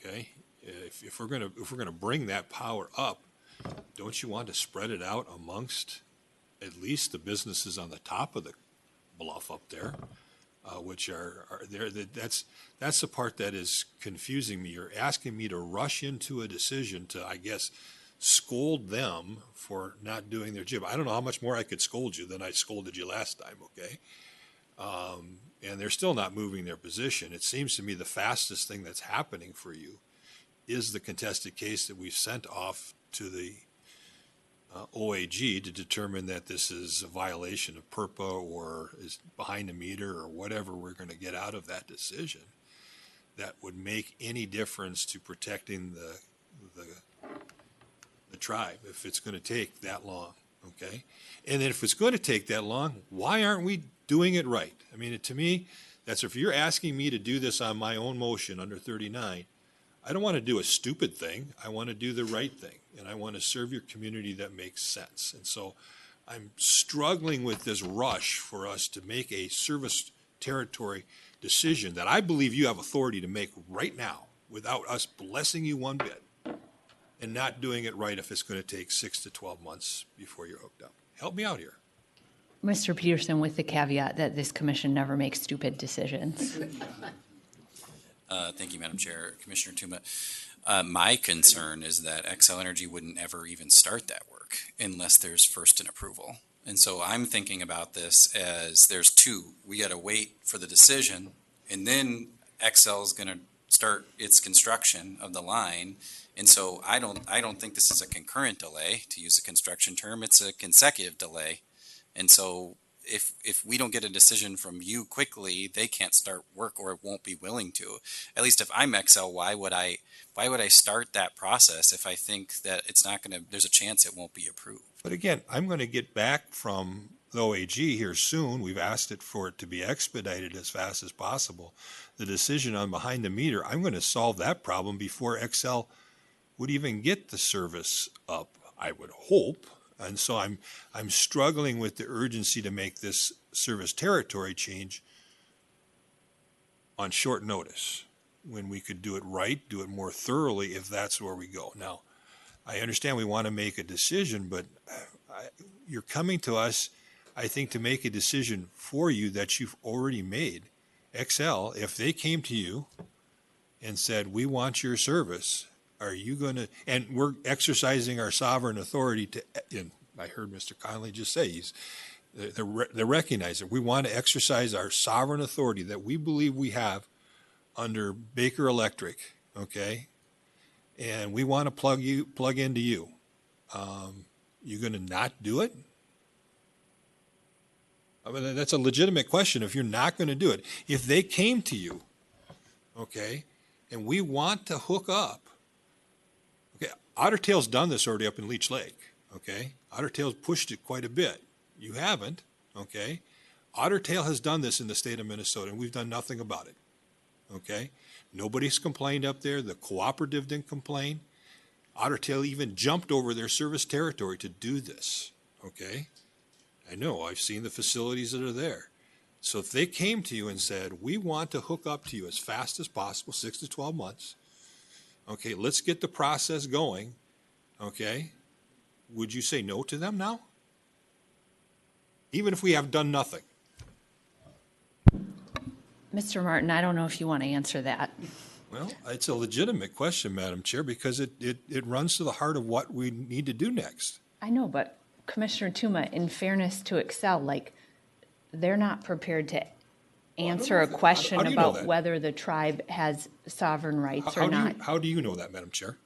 okay? If we're gonna bring that power up, don't you want to spread it out amongst at least the businesses on the top of the bluff up there? Which are there. That's the part that is confusing me. You're asking me to rush into a decision to, I guess, scold them for not doing their job. I don't know how much more I could scold you than I scolded you last time, okay? And they're still not moving their position. It seems to me the fastest thing that's happening for you is the contested case that we've sent off to the OAG to determine that this is a violation of PURPA or is behind the meter or whatever we're going to get out of that decision that would make any difference to protecting the tribe if it's going to take that long, okay? And then if it's going to take that long, why aren't we doing it right? I mean, to me, that's if you're asking me to do this on my own motion under 39, I don't want to do a stupid thing. I want to do the right thing, and I want to serve your community that makes sense. And so I'm struggling with this rush for us to make a service territory decision that I believe you have authority to make right now without us blessing you one bit and not doing it right if it's going to take 6 to 12 months before you're hooked up. Help me out here. Mr. Peterson, with the caveat that this commission never makes stupid decisions. Thank you, Madam Chair. Commissioner Tuma. My concern is that Xcel Energy wouldn't ever even start that work unless there's first an approval. And so I'm thinking about this as there's two. We got to wait for the decision, and then Xcel is going to start its construction of the line. And so I don't think this is a concurrent delay, to use a construction term. It's a consecutive delay. And so if we don't get a decision from you quickly, they can't start work or won't be willing to. At least if I'm Xcel, why would I start that process if I think that it's not going to, there's a chance it won't be approved? But again, I'm going to get back from the OAG here soon. We've asked it for it to be expedited as fast as possible. The decision on behind the meter, I'm going to solve that problem before Xcel would even get the service up, I would hope. And so I'm struggling with the urgency to make this service territory change on short notice, when we could do it right, do it more thoroughly if that's where we go. Now, I understand we want to make a decision, but you're coming to us, I think, to make a decision for you that you've already made. Xcel, if they came to you and said, we want your service, are you going to, and we're exercising our sovereign authority to, and I heard Mr. Conley just say, they're recognizing, we want to exercise our sovereign authority that we believe we have under Baker Electric, okay? And we want to plug into you. You going to not do it? I mean, that's a legitimate question if you're not going to do it. If they came to you, okay, and we want to hook up, okay, Ottertail's done this already up in Leech Lake, okay? Ottertail's pushed it quite a bit. You haven't, okay? Ottertail has done this in the state of Minnesota, and we've done nothing about it, okay? Nobody's complained up there. The cooperative didn't complain. Ottertail even jumped over their service territory to do this, okay? I know, I've seen the facilities that are there. So if they came to you and said, we want to hook up to you as fast as possible, 6 to 12 months, okay, let's get the process going, okay, would you say no to them now? Even if we have done nothing. Mr. Martin, I don't know if you want to answer that. Well, it's a legitimate question, Madam Chair, because it runs to the heart of what we need to do next. I know, but Commissioner Tuma, in fairness to Xcel, like, they're not prepared to answer a question how do you know about that? whether the tribe has sovereign rights or not. How do you know that, Madam Chair?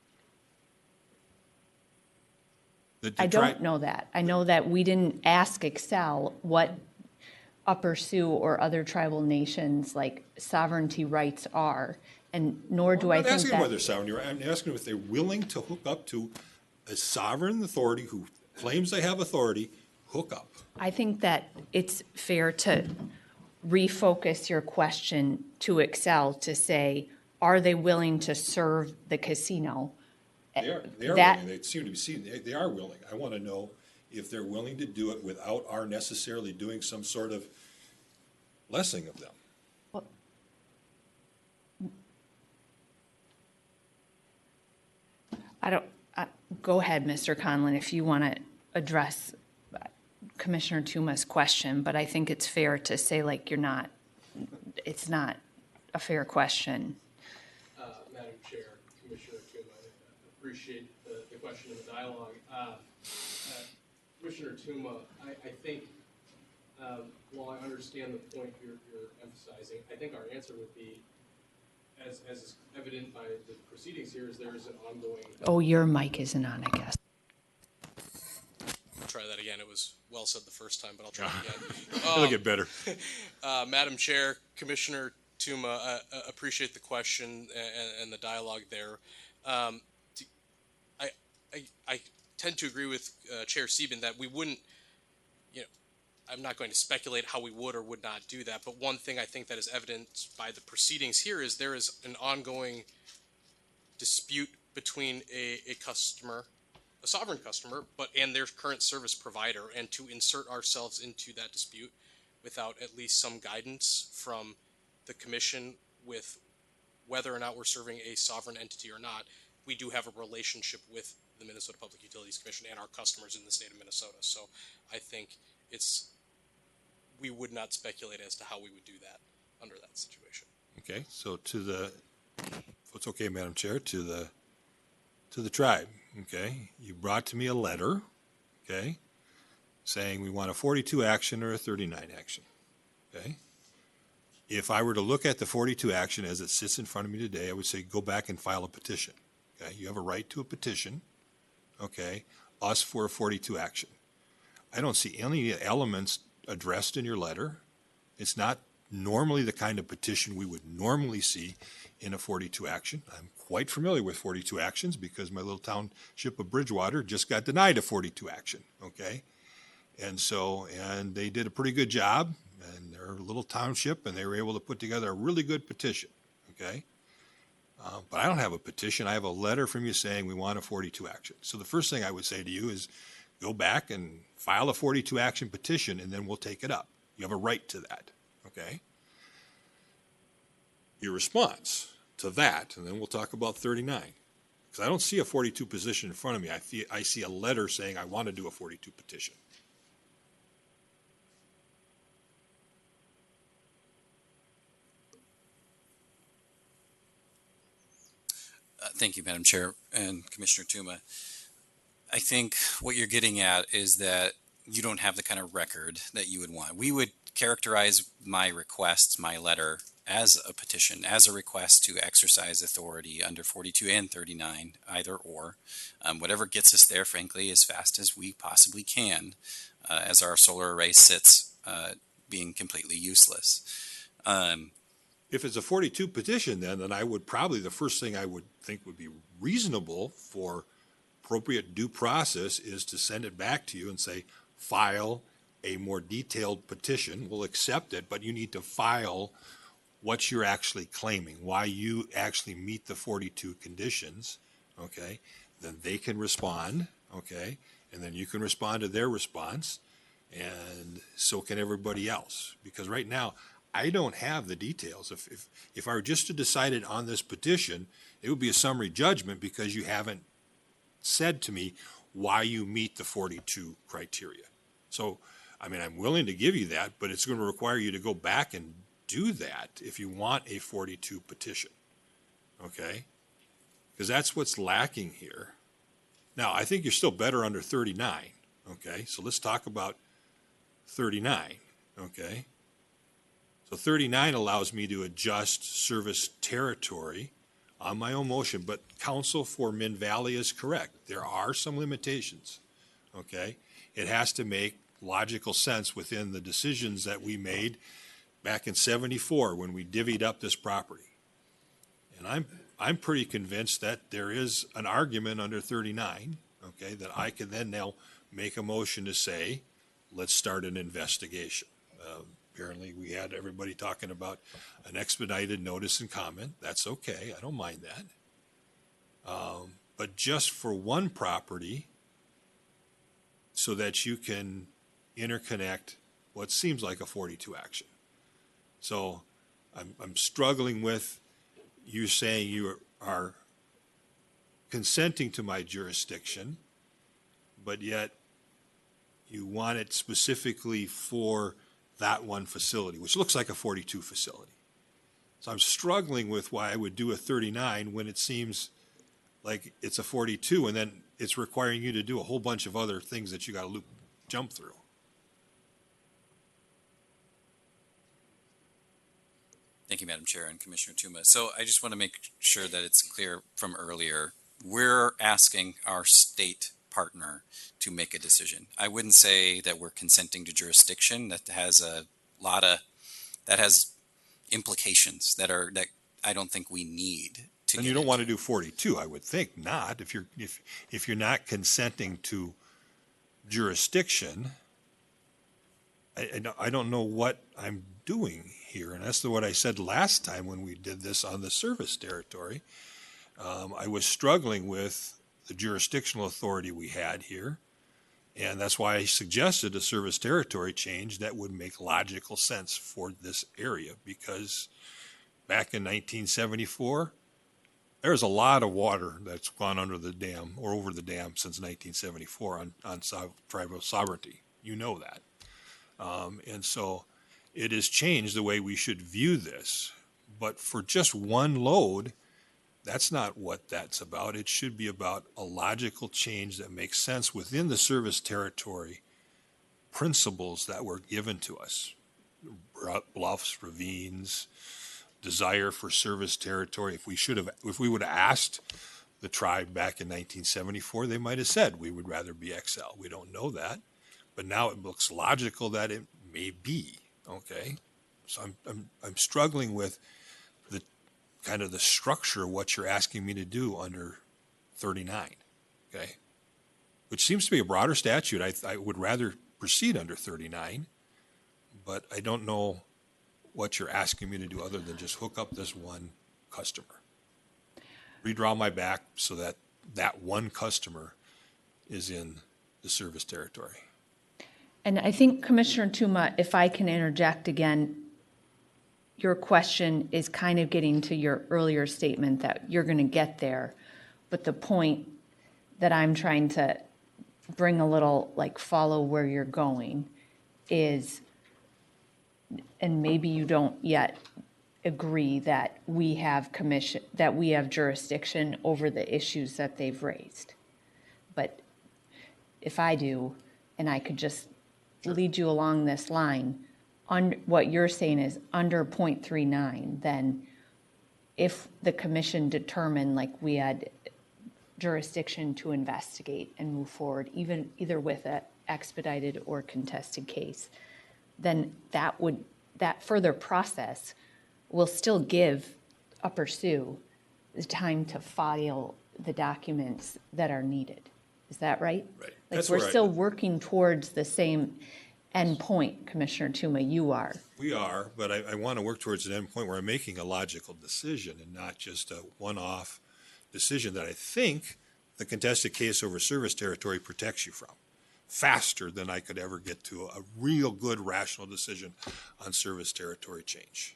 I don't know that. I know that we didn't ask Xcel what Upper Sioux or other tribal nations' like sovereignty rights are, and nor do I think that. I'm not asking whether sovereignty. I'm asking if they're willing to hook up to a sovereign authority who claims they have authority. Hook up. I think that it's fair to refocus your question to Xcel to say, are they willing to serve the casino? They are willing. They seem to be they are willing. I want to know if they're willing to do it without our necessarily doing some sort of blessing of them. Well, go ahead, Mr. Conlon, if you want to address Commissioner Tuma's question, but I think it's fair to say, like, it's not a fair question. Madam Chair, Commissioner Tuma, I appreciate the question and the dialogue. Commissioner Tuma, I think, while I understand the point you're emphasizing, I think our answer would be, as is evident by the proceedings here, is there is an ongoing. Oh, your mic isn't on, I guess. I'll try that again. It was well said the first time, but I'll try it again. It'll get better. Madam Chair, Commissioner Tuma, appreciate the question and the dialogue there. I tend to agree with Chair Sieben that we wouldn't, I'm not going to speculate how we would or would not do that, but one thing I think that is evident by the proceedings here is there is an ongoing dispute between a customer, a sovereign customer, and their current service provider, and to insert ourselves into that dispute without at least some guidance from the commission with whether or not we're serving a sovereign entity or not, we do have a relationship with the Minnesota Public Utilities Commission and our customers in the state of Minnesota. So I think we would not speculate as to how we would do that under that situation. Okay, so if it's okay, Madam Chair, to the tribe, okay, you brought to me a letter, okay, saying we want a 42 action or a 39 action, okay? If I were to look at the 42 action as it sits in front of me today, I would say go back and file a petition, okay? You have a right to a petition, okay, us for a 42 action. I don't see any elements addressed in your letter. It's not normally the kind of petition we would normally see in a 42 action. I'm quite familiar with 42 actions because my little township of Bridgewater just got denied a 42 action, okay? And they did a pretty good job, and they're a little township, and they were able to put together a really good petition, okay? But I don't have a petition. I have a letter from you saying we want a 42 action. So the first thing I would say to you is go back and file a 42 action petition, and then we'll take it up. You have a right to that, okay? Your response to that, and then we'll talk about 39. Because I don't see a 42 petition in front of me. I see a letter saying I want to do a 42 petition. Thank you, Madam Chair and Commissioner Tuma. I think what you're getting at is that you don't have the kind of record that you would want. We would characterize my request, my letter, as a petition, as a request to exercise authority under 42 and 39, either or. Whatever gets us there, frankly, as fast as we possibly can, as our solar array sits being completely useless. If it's a 42 petition, then I would probably, the first thing I would think would be reasonable for appropriate due process is to send it back to you and say, file a more detailed petition. We'll accept it, but you need to file what you're actually claiming, why you actually meet the 42 conditions, okay? Then they can respond, okay? And then you can respond to their response, and so can everybody else. Because right now, I don't have the details. If I were just to decide it on this petition, it would be a summary judgment because you haven't said to me why you meet the 42 criteria. So, I mean, I'm willing to give you that, but it's going to require you to go back and do that if you want a 42 petition, okay? Because that's what's lacking here. Now, I think you're still better under 39, okay? So let's talk about 39, okay? So 39 allows me to adjust service territory on my own motion, but counsel for Minn Valley is correct. There are some limitations, okay? It has to make logical sense within the decisions that we made back in '74 when we divvied up this property. And I'm pretty convinced that there is an argument under 39, okay, that I can then now make a motion to say, let's start an investigation. Apparently we had everybody talking about an expedited notice and comment. That's okay. I don't mind that. But just for one property so that you can interconnect what seems like a 42 action. So I'm struggling with you saying you are consenting to my jurisdiction, but yet you want it specifically for that one facility, which looks like a 42 facility. So I'm struggling with why I would do a 39 when it seems like it's a 42, and then it's requiring you to do a whole bunch of other things that you got to jump through. Thank you, Madam Chair and Commissioner Tuma. So I just want to make sure that it's clear from earlier, we're asking our state partner to make a decision. I wouldn't say that we're consenting to jurisdiction. That has implications that I don't think we need to. And you don't want to do 42, I would think not. If you're not consenting to jurisdiction, I don't know what I'm doing here, and that's what I said last time when we did this on the service territory. I was struggling with the jurisdictional authority we had here, and that's why I suggested a service territory change that would make logical sense for this area, because back in 1974, there's a lot of water that's gone under the dam or over the dam since 1974 on tribal sovereignty. You know that. And so it has changed the way we should view this. But for just one load, that's not what that's about. It should be about a logical change that makes sense within the service territory principles that were given to us. Bluffs, ravines, desire for service territory. If we would have asked the tribe back in 1974, they might have said we would rather be Xcel. We don't know that. But now it looks logical that it may be, okay? So I'm struggling with the kind of the structure of what you're asking me to do under 39, okay? Which seems to be a broader statute. I would rather proceed under 39, but I don't know what you're asking me to do other than just hook up this one customer. Redraw my back so that that one customer is in the service territory. And I think, Commissioner Tuma, if I can interject again, your question is kind of getting to your earlier statement that you're going to get there. But the point that I'm trying to bring a little, like, follow where you're going is, and maybe you don't yet agree that we have jurisdiction over the issues that they've raised. But if I do, and I could just lead you along this line, what you're saying is under 0.39, then if the commission determined like we had jurisdiction to investigate and move forward, either with an expedited or contested case, then that further process will still give Upper Sioux the time to file the documents that are needed. Is that right? Right. Like we're still working towards the same end point, Commissioner Tuma, you are. We are, but I want to work towards an end point where I'm making a logical decision and not just a one-off decision that I think the contested case over service territory protects you from faster than I could ever get to a real good rational decision on service territory change.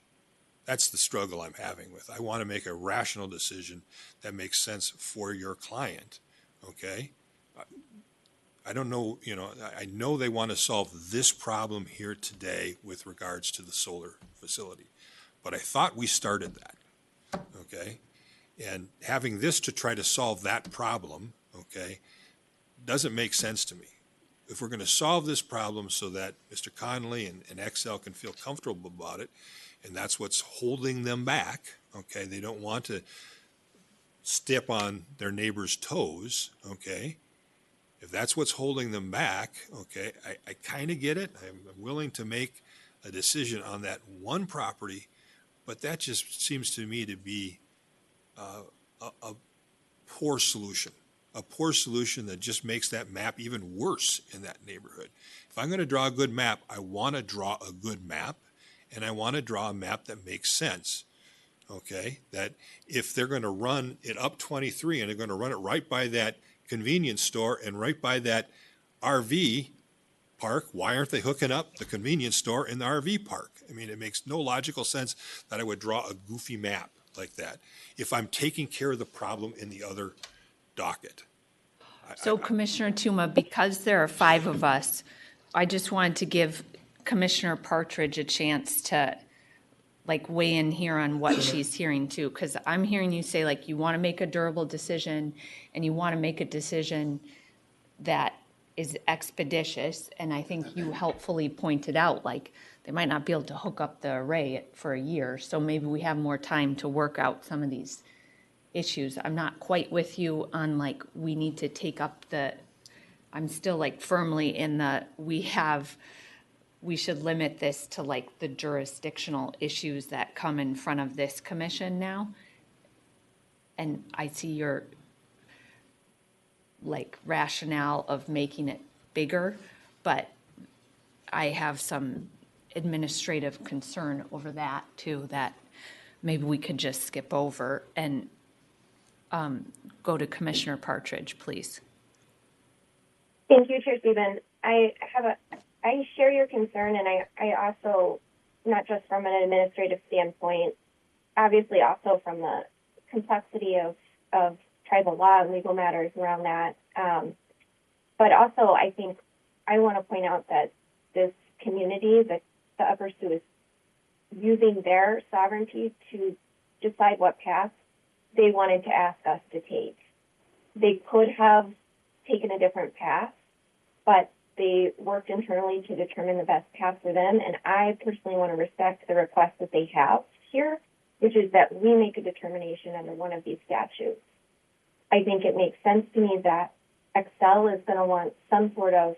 That's the struggle I'm having with. I want to make a rational decision that makes sense for your client, okay? I don't know, I know they want to solve this problem here today with regards to the solar facility, but I thought we started that, okay? And having this to try to solve that problem, okay, doesn't make sense to me. If we're going to solve this problem so that Mr. Connolly and Xcel can feel comfortable about it, and that's what's holding them back, okay, they don't want to step on their neighbor's toes, okay? If that's what's holding them back, okay, I kind of get it. I'm willing to make a decision on that one property, but that just seems to me to be a poor solution that just makes that map even worse in that neighborhood. If I'm going to draw a good map, I want to draw a good map, and I want to draw a map that makes sense, okay? That if they're going to run it up 23 and they're going to run it right by that convenience store and right by that RV park, why aren't they hooking up the convenience store in the RV park? I mean, it makes no logical sense that I would draw a goofy map like that if I'm taking care of the problem in the other docket. So Commissioner Tuma, because there are 5 of us, I just wanted to give Commissioner Partridge a chance to like weigh in here on what she's hearing too, because I'm hearing you say like you want to make a durable decision and you want to make a decision that is expeditious, and I think you helpfully pointed out like they might not be able to hook up the array for a year, so maybe we have more time to work out some of these issues. I'm not quite with you on like we need to take up I'm still like firmly in we should limit this to like the jurisdictional issues that come in front of this commission now. And I see your like rationale of making it bigger, but I have some administrative concern over that too, that maybe we could just skip over and go to Commissioner Partridge, please. Thank you, Chair Stephen. I share your concern, and I also, not just from an administrative standpoint, obviously also from the complexity of tribal law and legal matters around that. But also, I think I want to point out that this community, the Upper Sioux, is using their sovereignty to decide what path they wanted to ask us to take. They could have taken a different path, but they worked internally to determine the best path for them, and I personally want to respect the request that they have here, which is that we make a determination under one of these statutes. I think it makes sense to me that Xcel is going to want some sort of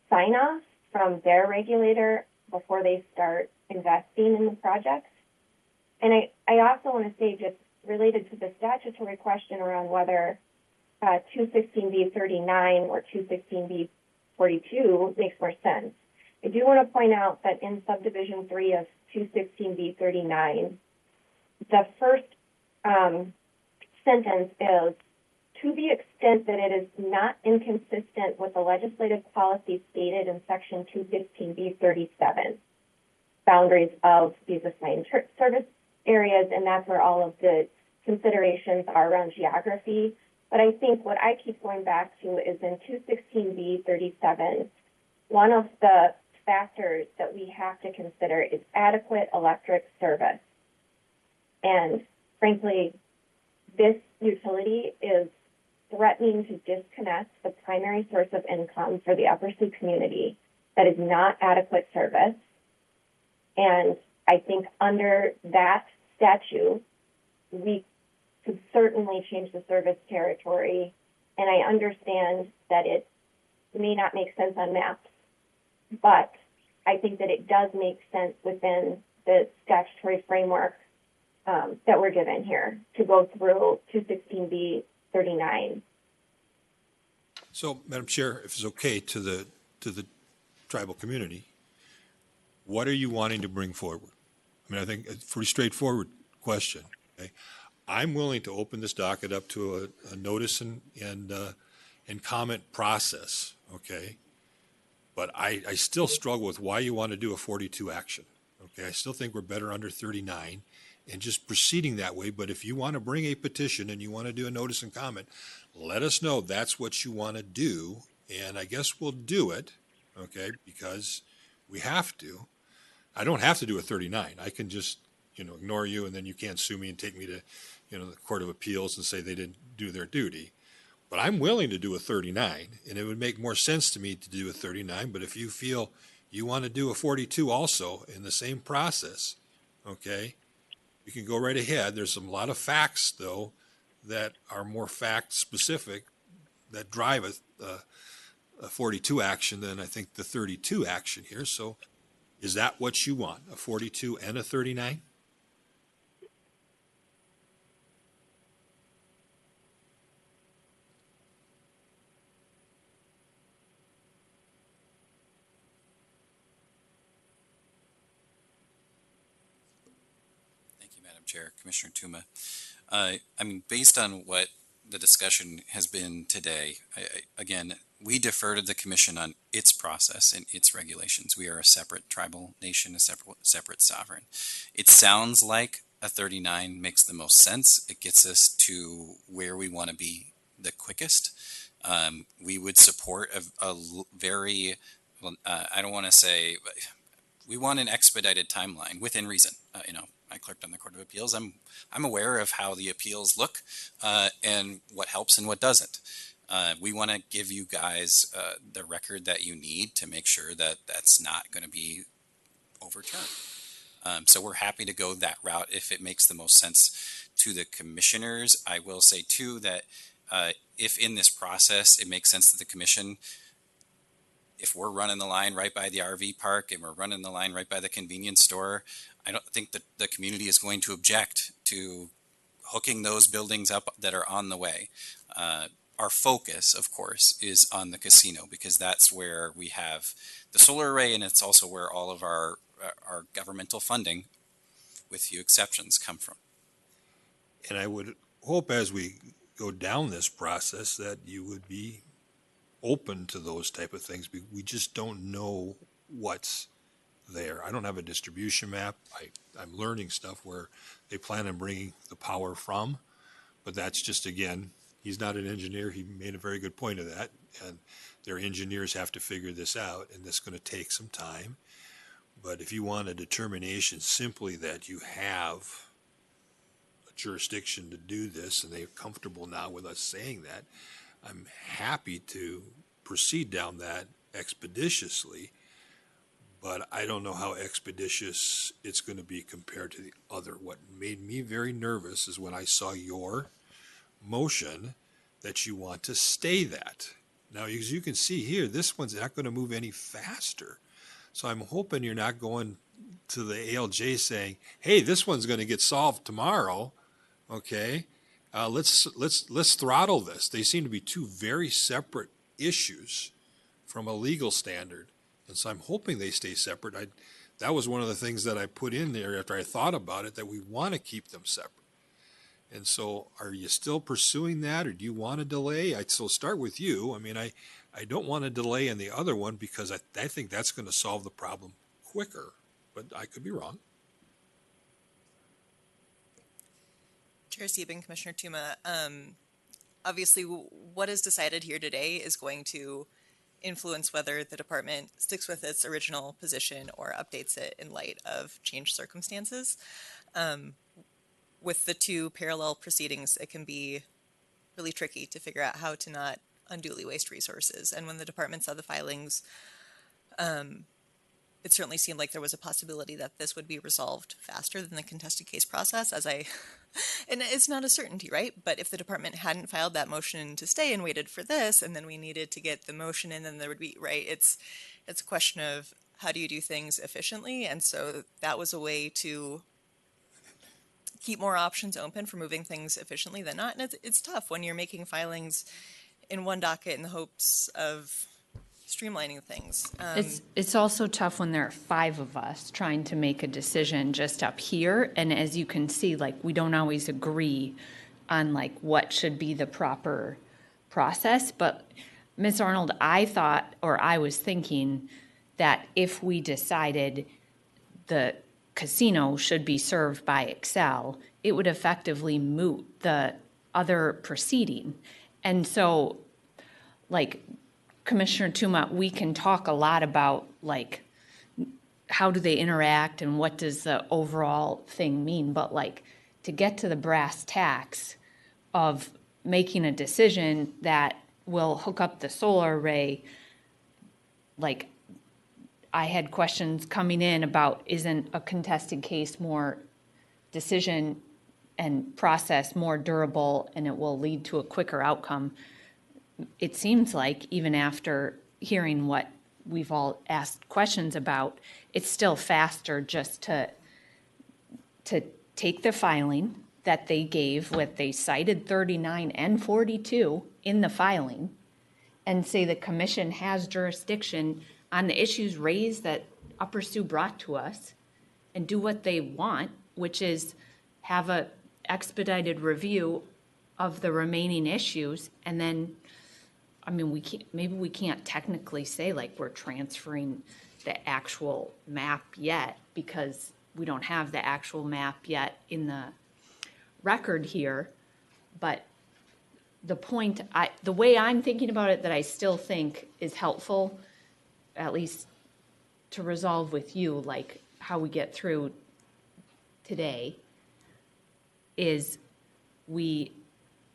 sign-off from their regulator before they start investing in the projects. And I also want to say, just related to the statutory question around whether 216B39 or 216B42 makes more sense, I do want to point out that in subdivision 3 of 216B39, the first sentence is, to the extent that it is not inconsistent with the legislative policy stated in section 215B37, boundaries of these assigned service areas, and that's where all of the considerations are around geography. But I think what I keep going back to is in 216B37, one of the factors that we have to consider is adequate electric service. And frankly, this utility is threatening to disconnect the primary source of income for the Upper Sioux community. That is not adequate service. And I think under that statute, we could certainly change the service territory. And I understand that it may not make sense on maps, but I think that it does make sense within the statutory framework that we're given here to go through 216B39. So, Madam Chair, if it's okay to the tribal community, what are you wanting to bring forward? I mean, I think it's a pretty straightforward question. Okay? I'm willing to open this docket up to a notice and comment process. Okay, but I still struggle with why you want to do a 42 action. Okay, I still think we're better under 39 and just proceeding that way. But if you want to bring a petition and you want to do a notice and comment, let us know that's what you want to do, and I guess we'll do it. Okay, because we have to. I don't have to do a 39. I can just, ignore you, and then you can't sue me and take me to, the Court of Appeals and say they didn't do their duty. But I'm willing to do a 39, and it would make more sense to me to do a 39. But if you feel you want to do a 42 also in the same process, okay, you can go right ahead. There's a lot of facts, though, that are more fact-specific that drive a 42 action than I think the 32 action here. So is that what you want, a 42 and a 39? Chair, Commissioner Tuma. Based on what the discussion has been today, again, we defer to the Commission on its process and its regulations. We are a separate tribal nation, a separate sovereign. It sounds like a 39 makes the most sense. It gets us to where we want to be the quickest. We would support a very, I don't want to say, we want an expedited timeline within reason. I clerked on the Court of Appeals. I'm aware of how the appeals look and what helps and what doesn't. We want to give you guys the record that you need to make sure that that's not going to be overturned. So we're happy to go that route if it makes the most sense to the commissioners. I will say too that if in this process it makes sense to the commission, if we're running the line right by the RV park and we're running the line right by the convenience store, I don't think that the community is going to object to hooking those buildings up that are on the way. Our focus, of course, is on the casino because that's where we have the solar array and it's also where all of our governmental funding, with few exceptions, come from. And I would hope as we go down this process that you would be open to those type of things. We just don't know what's there. I don't have a distribution map. I'm learning stuff where they plan on bringing the power from, but that's just, again, he's not an engineer. He made a very good point of that, and their engineers have to figure this out, and that's going to take some time. But if you want a determination simply that you have a jurisdiction to do this, and they're comfortable now with us saying that, I'm happy to proceed down that expeditiously, but I don't know how expeditious it's going to be compared to the other. What made me very nervous is when I saw your motion that you want to stay that. Now, as you can see here, this one's not going to move any faster. So I'm hoping you're not going to the ALJ saying, hey, this one's going to get solved tomorrow. Okay. Let's throttle this. They seem to be two very separate issues from a legal standard. And so I'm hoping they stay separate. That was one of the things that I put in there after I thought about it, that we want to keep them separate. And so are you still pursuing that, or do you want to delay? I'd still start with you. I mean, I don't want to delay in the other one because I think that's going to solve the problem quicker, but I could be wrong. Chair Sieben, Commissioner Tuma, obviously what is decided here today is going to influence whether the department sticks with its original position or updates it in light of changed circumstances. With the two parallel proceedings, it can be really tricky to figure out how to not unduly waste resources. And when the department saw the filings, it certainly seemed like there was a possibility that this would be resolved faster than the contested case process, and it's not a certainty, right? But if the department hadn't filed that motion to stay and waited for this, and then we needed to get the motion in, then there would be, right? It's a question of how do you do things efficiently? And so that was a way to keep more options open for moving things efficiently than not. And it's tough when you're making filings in one docket in the hopes of streamlining things. It's also tough when there are 5 of us trying to make a decision just up here. And as you can see, like, we don't always agree on like what should be the proper process. But Ms. Arnold, I was thinking that if we decided the casino should be served by Xcel, it would effectively moot the other proceeding. And so, like, Commissioner Tuma, we can talk a lot about, like, how do they interact and what does the overall thing mean, but, like, to get to the brass tacks of making a decision that will hook up the solar array, like, I had questions coming in about, isn't a contested case more decision and process more durable and it will lead to a quicker outcome? It seems like even after hearing what we've all asked questions about, it's still faster just to take the filing that they gave with, they cited 39 and 42 in the filing, and say the commission has jurisdiction on the issues raised that Upper Sioux brought to us, and do what they want, which is have a expedited review of the remaining issues. And then, I mean, we can't technically say like we're transferring the actual map yet, because we don't have the actual map yet in the record here. But the point, the way I'm thinking about it, that I still think is helpful, at least to resolve with you, like how we get through today, is we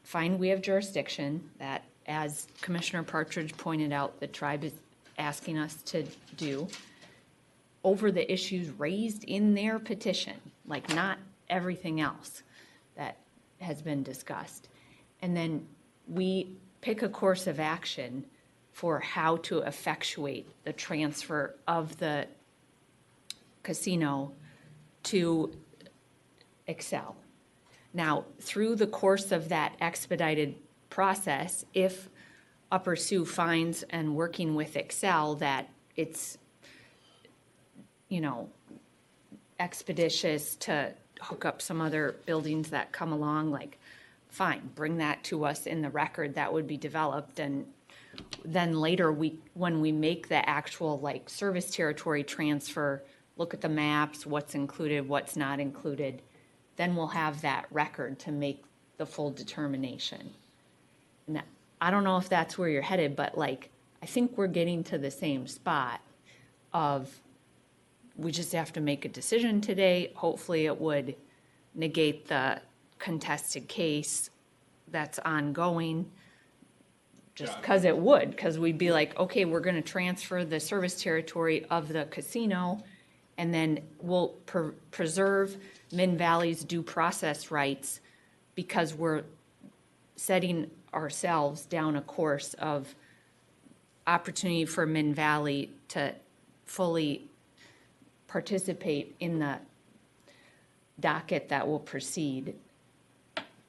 find we have jurisdiction that, as Commissioner Partridge pointed out, the tribe is asking us to do over the issues raised in their petition, like not everything else that has been discussed. And then we pick a course of action for how to effectuate the transfer of the casino to Xcel. Now, through the course of that expedited process, if Upper Sioux finds, and working with Xcel, that it's, expeditious to hook up some other buildings that come along, like, fine, bring that to us in the record, that would be developed. And then later, when we make the actual like service territory transfer, look at the maps, what's included, what's not included, then we'll have that record to make the full determination. Now, I don't know if that's where you're headed, but like, I think we're getting to the same spot of, we just have to make a decision today. Hopefully it would negate the contested case that's ongoing, just because it would, because we'd be like, okay, we're going to transfer the service territory of the casino, and then we'll preserve Minn Valley's due process rights, because we're setting ourselves down a course of opportunity for Minn Valley to fully participate in the docket that will proceed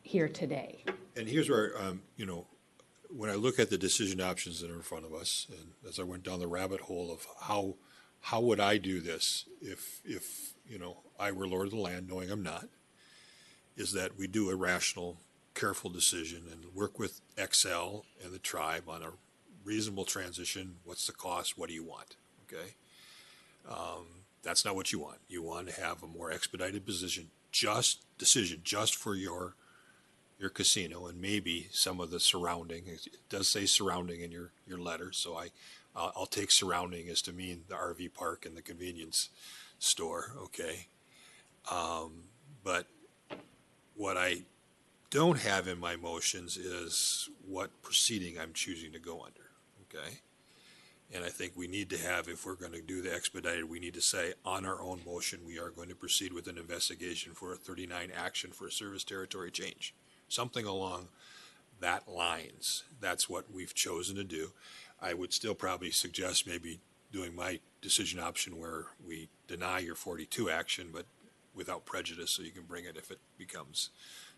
here today. And here's where, when I look at the decision options that are in front of us, and as I went down the rabbit hole of how would I do this if I were Lord of the land, knowing I'm not, is that we do a rational, careful decision and work with Xcel and the tribe on a reasonable transition. What's the cost? What do you want? Okay. That's not what you want. You want to have a more expedited decision just for your casino and maybe some of the surrounding. It does say surrounding in your letter, so I'll take surrounding as to mean the RV park and the convenience store. Okay. But what I don't have in my motions is what proceeding I'm choosing to go under. Okay. And I think we need to have, if we're going to do the expedited, we need to say on our own motion, we are going to proceed with an investigation for a 39 action for a service territory change. Something along that lines. That's what we've chosen to do. I would still probably suggest maybe doing my decision option where we deny your 42 action, but without prejudice, so you can bring it if it becomes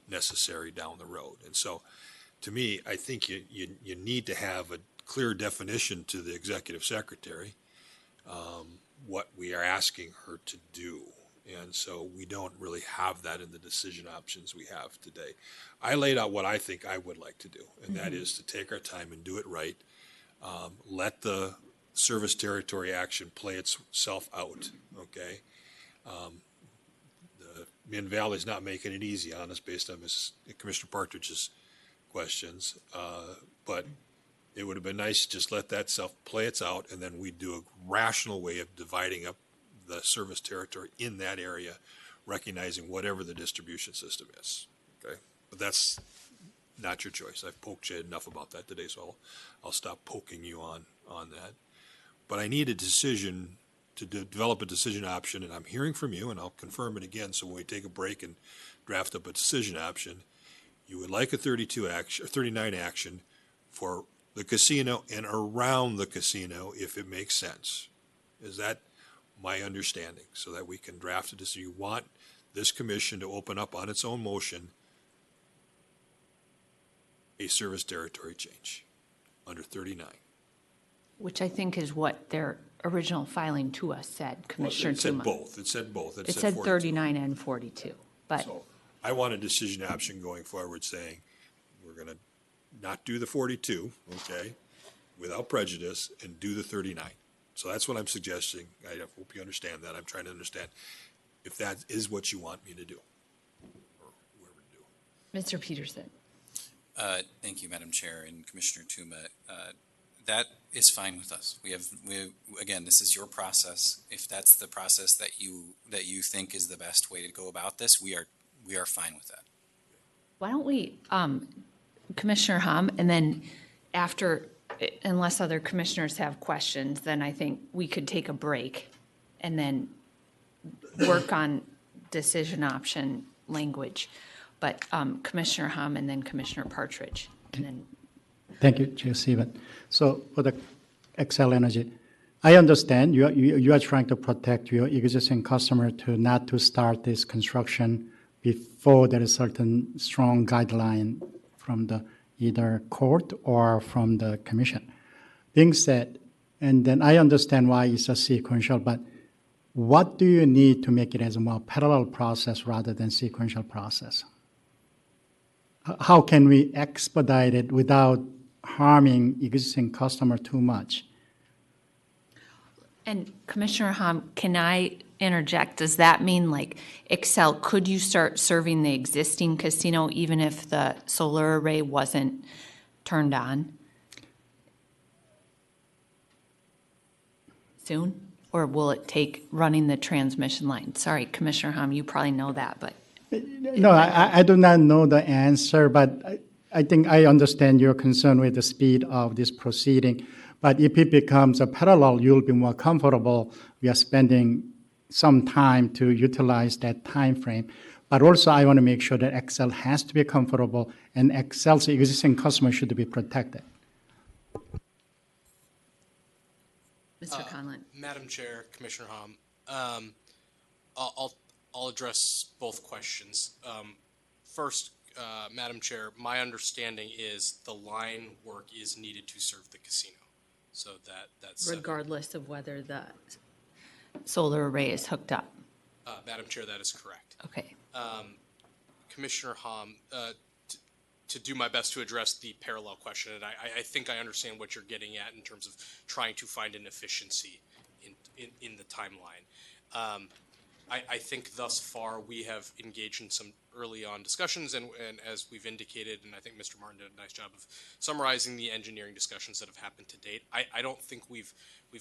necessary down the road. And so, to me, I think you need to have a clear definition to the executive secretary what we are asking her to do. And so we don't really have that in the decision options we have today. I laid out what I think I would like to do, and that is to take our time and do it right. Let the service territory action play itself out, okay? The Minn Valley is not making it easy on us based on Commissioner Partridge's questions, but it would have been nice to just let that play its out, and then we do a rational way of dividing up the service territory in that area, recognizing whatever the distribution system is. Okay, but that's not your choice. I've poked you enough about that today, so I'll stop poking you on that. But I need a decision to develop a decision option, and I'm hearing from you, and I'll confirm it again. So when we take a break and draft up a decision option, you would like a 32 action, or 39 action for the casino and around the casino if it makes sense. Is that my understanding? So that we can draft it as you want this commission to open up on its own motion a service territory change under 39. Which I think is what their original filing to us said, Commissioner It said Tuma. both. It said both. It said 42. 39 and 42, but So I want a decision option going forward saying we're going to not do the 42, okay, without prejudice, and do the 39. So that's what I'm suggesting. I hope you understand that. I'm trying to understand if that is what you want me to do, or whoever to do. Mr. Peterson. Thank you, Madam Chair and Commissioner Tuma. That is fine with us. Again, this is your process. If that's the process that you think is the best way to go about this, we are fine with that. Why don't we, Commissioner Hom, and then after, unless other commissioners have questions, then I think we could take a break and then work on decision option language. But Commissioner Hom and then Commissioner Partridge. And then Thank you, Chair Stephen. So for the Xcel Energy, I understand you are trying to protect your existing customer to not to start this construction before there is certain strong guideline from the either court or from the commission. Being said, and then I understand why it's a sequential, but what do you need to make it as a more parallel process rather than sequential process? How can we expedite it without harming existing customer too much? And Commissioner Hom, can I interject? Does that mean like Xcel, could you start serving the existing casino even if the solar array wasn't turned on soon? Or will it take running the transmission line? Sorry, Commissioner Hom, you probably know that, but. No, I do not know the answer, but I think I understand your concern with the speed of this proceeding. But if it becomes a parallel, you'll be more comfortable. We are spending some time to utilize that time frame. But also, I want to make sure that Xcel has to be comfortable and Xcel's existing customers should be protected. Mr. Conlon. Madam Chair, Commissioner Hom, I'll address both questions. First, Madam Chair, my understanding is the line work is needed to serve the casino. So that's Regardless of whether the solar array is hooked up. Madam Chair, that is correct. Okay. Commissioner Hom, to do my best to address the parallel question, and I think I understand what you're getting at in terms of trying to find an efficiency in the timeline. I think thus far we have engaged in some early on discussions, and as we've indicated, and I think Mr. Martin did a nice job of summarizing the engineering discussions that have happened to date. I don't think we've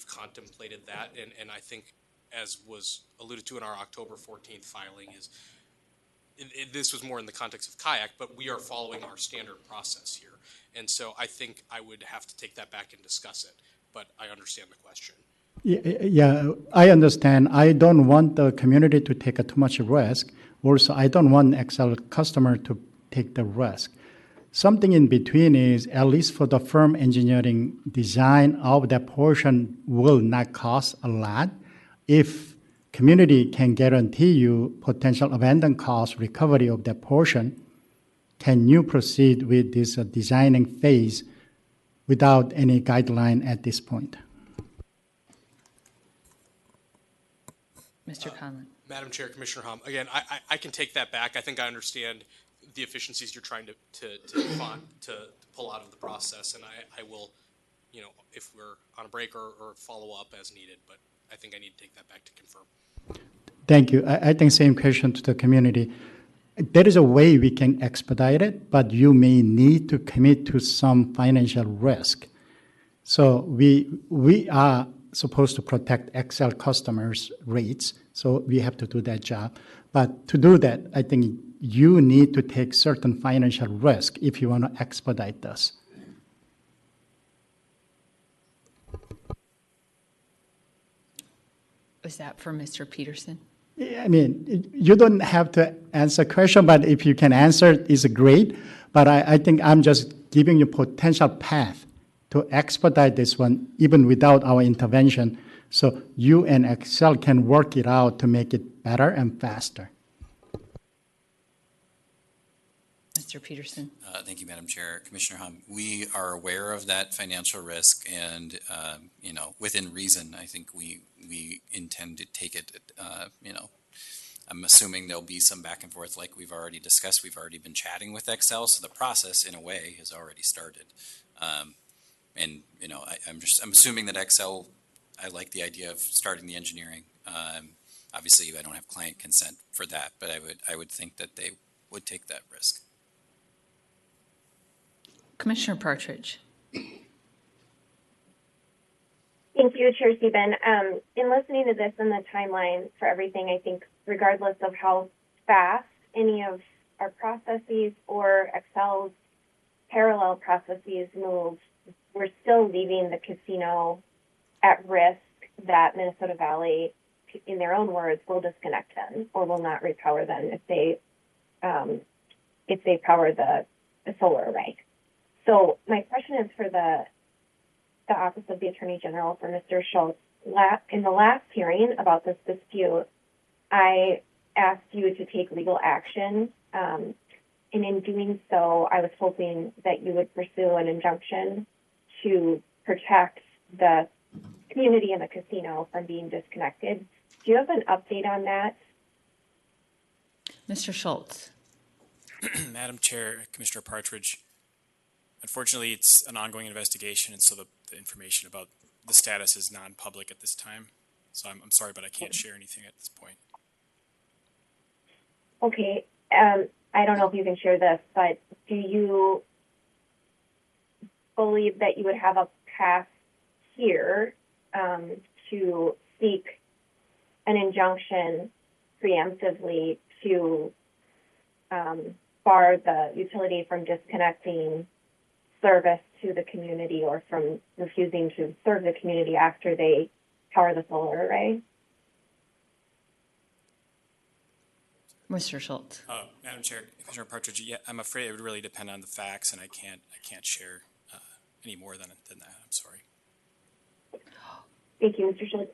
contemplated that, and I think, as was alluded to in our October 14th filing, this was more in the context of kayak, but we are following our standard process here, and so I think I would have to take that back and discuss it. But I understand the question. Yeah, I understand. I don't want the community to take too much risk. Also, I don't want Xcel customer to take the risk. Something in between is, at least for the firm engineering design of that portion, will not cost a lot. If community can guarantee you potential abandoned cost recovery of that portion, can you proceed with this designing phase without any guideline at this point? Mr. Conlon. Madam Chair, Commissioner Hom, again, I can take that back. I think I understand the efficiencies you're trying to pull out of the process, and I will, if we're on a break or follow up as needed, but I think I need to take that back to confirm. Thank you. I think same question to the community. There is a way we can expedite it, but you may need to commit to some financial risk. So we are supposed to protect Xcel customers' rates, so we have to do that job. But to do that, I think you need to take certain financial risk if you want to expedite this. Was that for Mr. Peterson? I mean, you don't have to answer question, but if you can answer it, is great. But I think I'm just giving you potential path to expedite this one, even without our intervention, so you and Xcel can work it out to make it better and faster. Mr. Peterson. Thank you, Madam Chair. Commissioner Hom, we are aware of that financial risk, and within reason, I think we intend to take it. I'm assuming there'll be some back and forth, like we've already discussed. We've already been chatting with Xcel, so the process, in a way, has already started. I'm assuming that Xcel, I like the idea of starting the engineering. Obviously, I don't have client consent for that, but I would think that they would take that risk. Commissioner Partridge. Thank you, Chair Stephen. In listening to this and the timeline for everything, I think regardless of how fast any of our processes or Xcel's parallel processes move, we're still leaving the casino at risk that Minnesota Valley, in their own words, will disconnect them or will not repower them if they power the solar array. So my question is for the Office of the Attorney General, for Mr. Schultz. In the last hearing about this dispute, I asked you to take legal action, and in doing so, I was hoping that you would pursue an injunction to protect the community and the casino from being disconnected. Do you have an update on that? Mr. Schultz. Madam Chair, Commissioner Partridge, unfortunately, it's an ongoing investigation, and so the information about the status is non-public at this time. So I'm sorry, but I can't share anything at this point. Okay. I don't know if you can share this, but do you believe that you would have a path here to seek an injunction preemptively to bar the utility from disconnecting service to the community or from refusing to serve the community after they power the solar array? Mr. Schultz. Madam Chair, Commissioner Partridge, yeah, I'm afraid it would really depend on the facts, and I can't share any more than that. I'm sorry. Thank you, Mr. Schultz.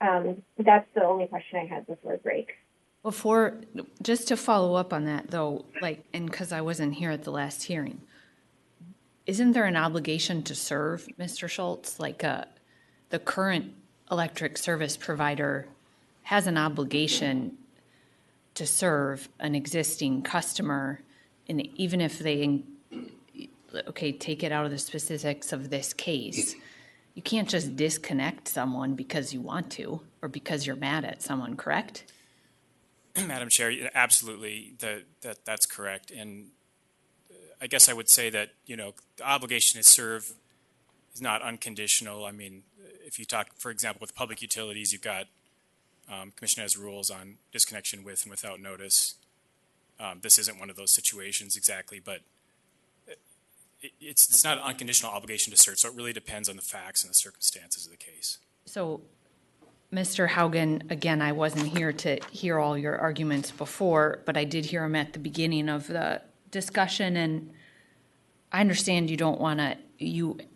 That's the only question I had before break. Just to follow up on that though, and because I wasn't here at the last hearing, isn't there an obligation to serve, Mr. Schultz? The current electric service provider has an obligation to serve an existing customer, and even if they, take it out of the specifics of this case, you can't just disconnect someone because you want to or because you're mad at someone, correct? Madam Chair, absolutely, that's correct. And I guess I would say that, the obligation to serve is not unconditional. I mean, if you talk, for example, with public utilities, you've got Commission has rules on disconnection with and without notice. This isn't one of those situations exactly, but it's not an unconditional obligation to serve. So it really depends on the facts and the circumstances of the case. So, Mr. Haugen, again, I wasn't here to hear all your arguments before, but I did hear them at the beginning of the discussion, and I understand you don't want to,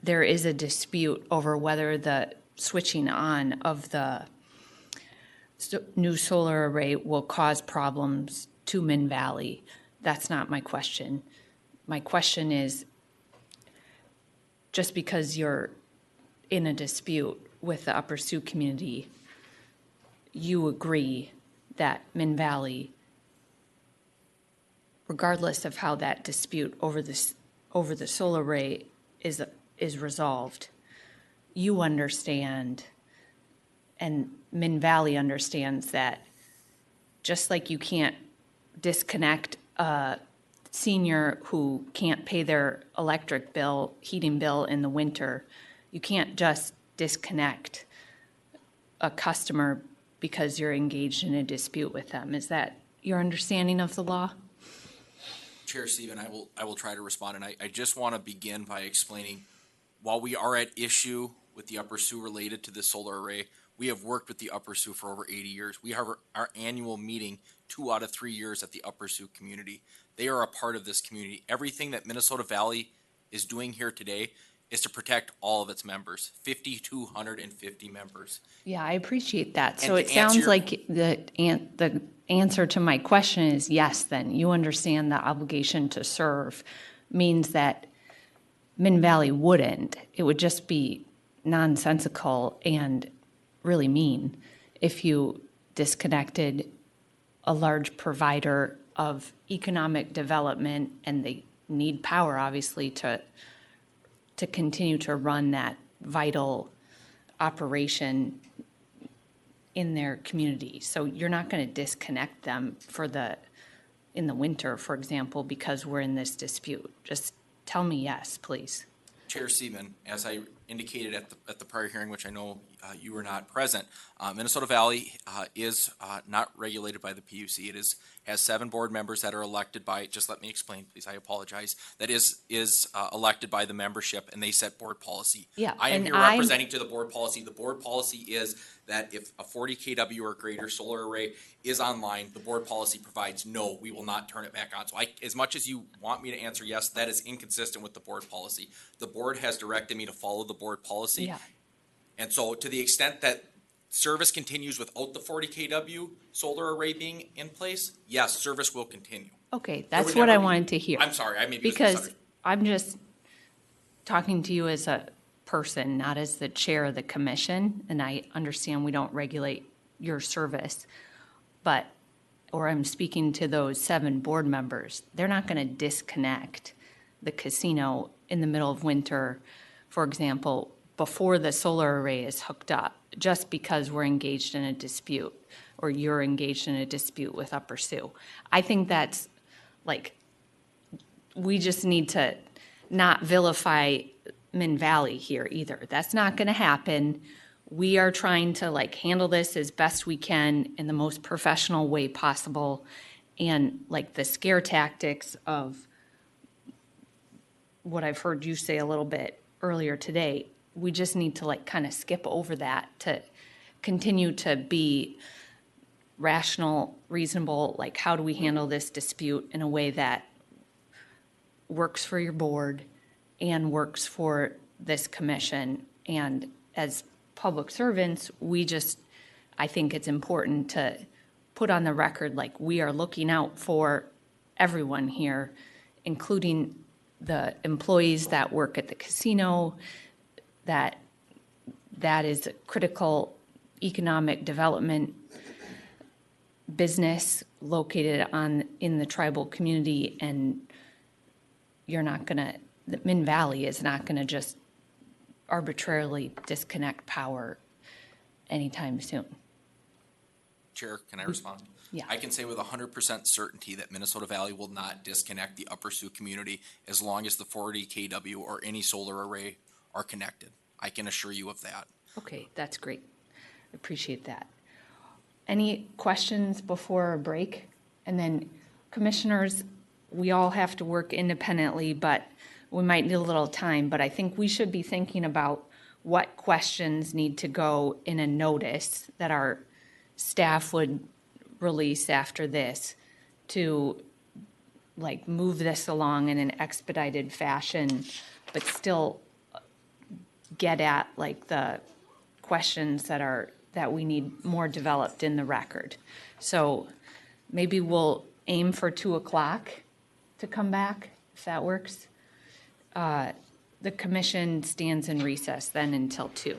there is a dispute over whether the switching on of the new solar array will cause problems to Minn Valley. That's not my question. My question is, just because you're in a dispute with the Upper Sioux community, you agree that Minn Valley, regardless of how that dispute over the solar array is resolved, you understand, and Minn Valley understands that just like you can't disconnect a senior who can't pay their electric bill, heating bill in the winter, you can't just disconnect a customer because you're engaged in a dispute with them. Is that your understanding of the law? Chair Stephen, I will try to respond, and I just want to begin by explaining, while we are at issue with the Upper Sioux related to the solar array, we have worked with the Upper Sioux for over 80 years. We have our annual meeting 2 out of 3 years at the Upper Sioux community. They are a part of this community. Everything that Minnesota Valley is doing here today is to protect all of its members, 5,250 members. Yeah, I appreciate that. And So it to sounds answer like the answer to my question is yes, then. You understand the obligation to serve means that Minn Valley wouldn't. It would just be nonsensical and really mean if you disconnected a large provider of economic development, and they need power, obviously, to continue to run that vital operation in their community. So you're not going to disconnect them in the winter, for example, because we're in this dispute. Just tell me yes, please. Chair Seaman, as I indicated at the prior hearing, which I know you were not present, Minnesota Valley is not regulated by the PUC. It has 7 board members that are elected by, just let me explain, please, I apologize, that is elected by the membership, and they set board policy. Yeah, I am and here representing to the board policy. The board policy is that if a 40 kW or greater solar array is online, the board policy provides no, we will not turn it back on. So as much as you want me to answer yes, that is inconsistent with the board policy. The board has directed me to follow the board policy. Yeah. And so to the extent that service continues without the 40 kW solar array being in place, yes, service will continue. Okay, that's what I wanted to hear. I'm sorry, I maybe because I'm just talking to you as a person, not as the chair of the commission, and I understand we don't regulate your service, or I'm speaking to those 7 board members. They're not going to disconnect the casino in the middle of winter, for example, before the solar array is hooked up, just because we're engaged in a dispute or you're engaged in a dispute with Upper Sioux. I think that's we just need to not vilify Minn Valley here either. That's not going to happen. We are trying to handle this as best we can in the most professional way possible. And the scare tactics of what I've heard you say a little bit earlier today, we just need to kind of skip over that to continue to be rational, reasonable, how do we handle this dispute in a way that works for your board and works for this commission. And as public servants, we just I think it's important to put on the record, like, we are looking out for everyone here, including the employees that work at the casino, that is a critical economic development business located in the tribal community, and the Minn Valley is not gonna just arbitrarily disconnect power anytime soon. Chair, can I respond? Yeah. I can say with 100% certainty that Minnesota Valley will not disconnect the Upper Sioux community as long as the 40 kW or any solar array are connected. I can assure you of that. Okay, that's great. Appreciate that. Any questions before our break? And then commissioners, we all have to work independently, but we might need a little time, but I think we should be thinking about what questions need to go in a notice that our staff would release after this to like move this along in an expedited fashion, but still get at like the questions that we need more developed in the record. So maybe we'll aim for 2:00 to come back, if that works. The commission stands in recess then until 2.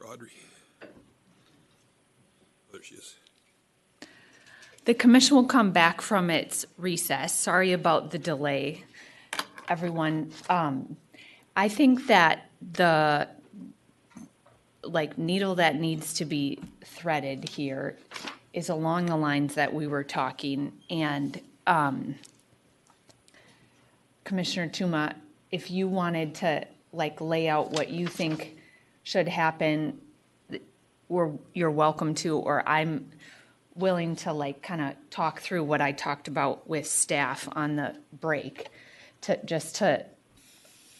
Audrey. There she is. The commission will come back from its recess. Sorry about the delay, everyone. I think that the needle that needs to be threaded here is along the lines that we were talking. And Commissioner Tuma, if you wanted to lay out what you think should happen, you're welcome to, or I'm willing to kind of talk through what I talked about with staff on the break to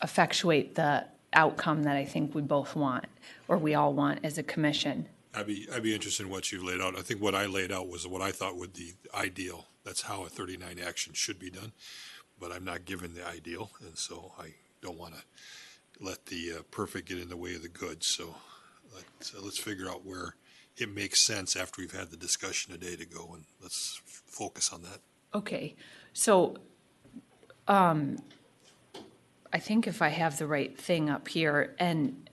effectuate the outcome that I think we both want, or we all want as a commission. I'd be interested in what you laid out. I think what I laid out was what I thought would be ideal. That's how a 39 action should be done, but I'm not given the ideal, and so I don't want to let the perfect get in the way of the good. So let's figure out where it makes sense after we've had the discussion today to go, and let's focus on that. Okay, so I think if I have the right thing up here, and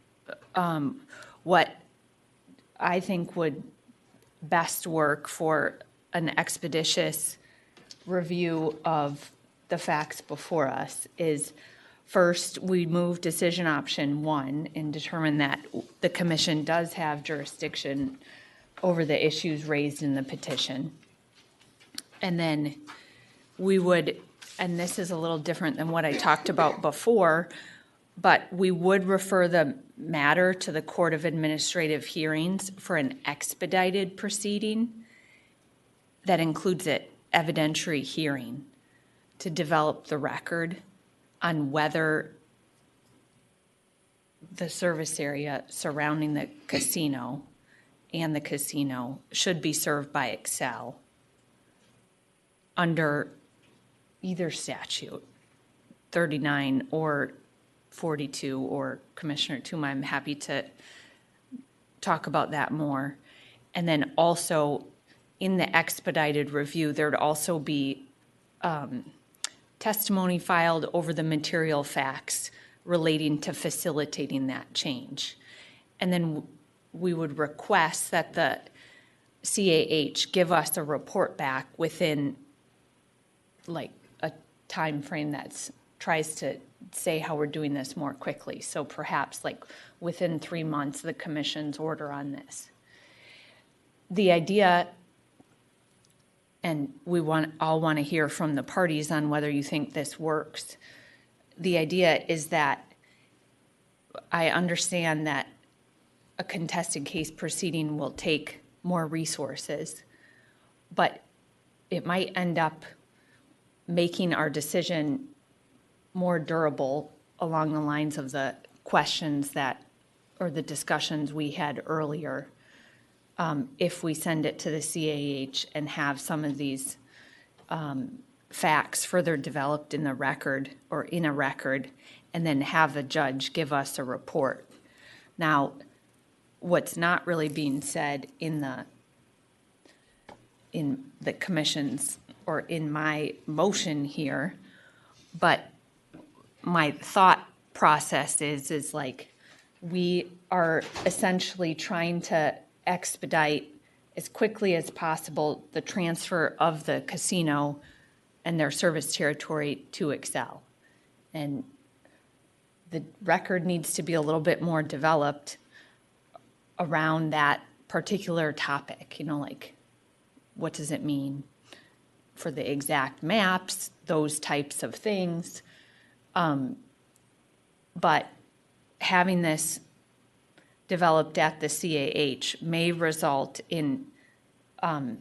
what I think would best work for an expeditious review of the facts before us is, first, we move decision option 1 and determine that the commission does have jurisdiction over the issues raised in the petition. And then we would, and this is a little different than what I talked about before, but we would refer the matter to the Court of Administrative Hearings for an expedited proceeding that includes an evidentiary hearing to develop the record on whether the service area surrounding the casino and the casino should be served by Xcel under either statute, 39 or 42, or Commissioner Tuma, I'm happy to talk about that more. And then also in the expedited review, there'd also be testimony filed over the material facts relating to facilitating that change. And then we would request that the CAH give us a report back within a time frame that tries to say how we're doing this more quickly. So perhaps within 3 months, the commission's order on this. The idea, and we all want to hear from the parties on whether you think this works. The idea is that I understand that a contested case proceeding will take more resources, but it might end up making our decision more durable along the lines of the questions or the discussions we had earlier. If we send it to the CAH and have some of these facts further developed in the record or in a record, and then have the judge give us a report. Now, what's not really being said in the commission's or in my motion here, but my thought process is we are essentially trying to expedite as quickly as possible the transfer of the casino and their service territory to Xcel. And the record needs to be a little bit more developed around that particular topic, what does it mean for the exact maps, those types of things. But having this developed at the CAH may result in a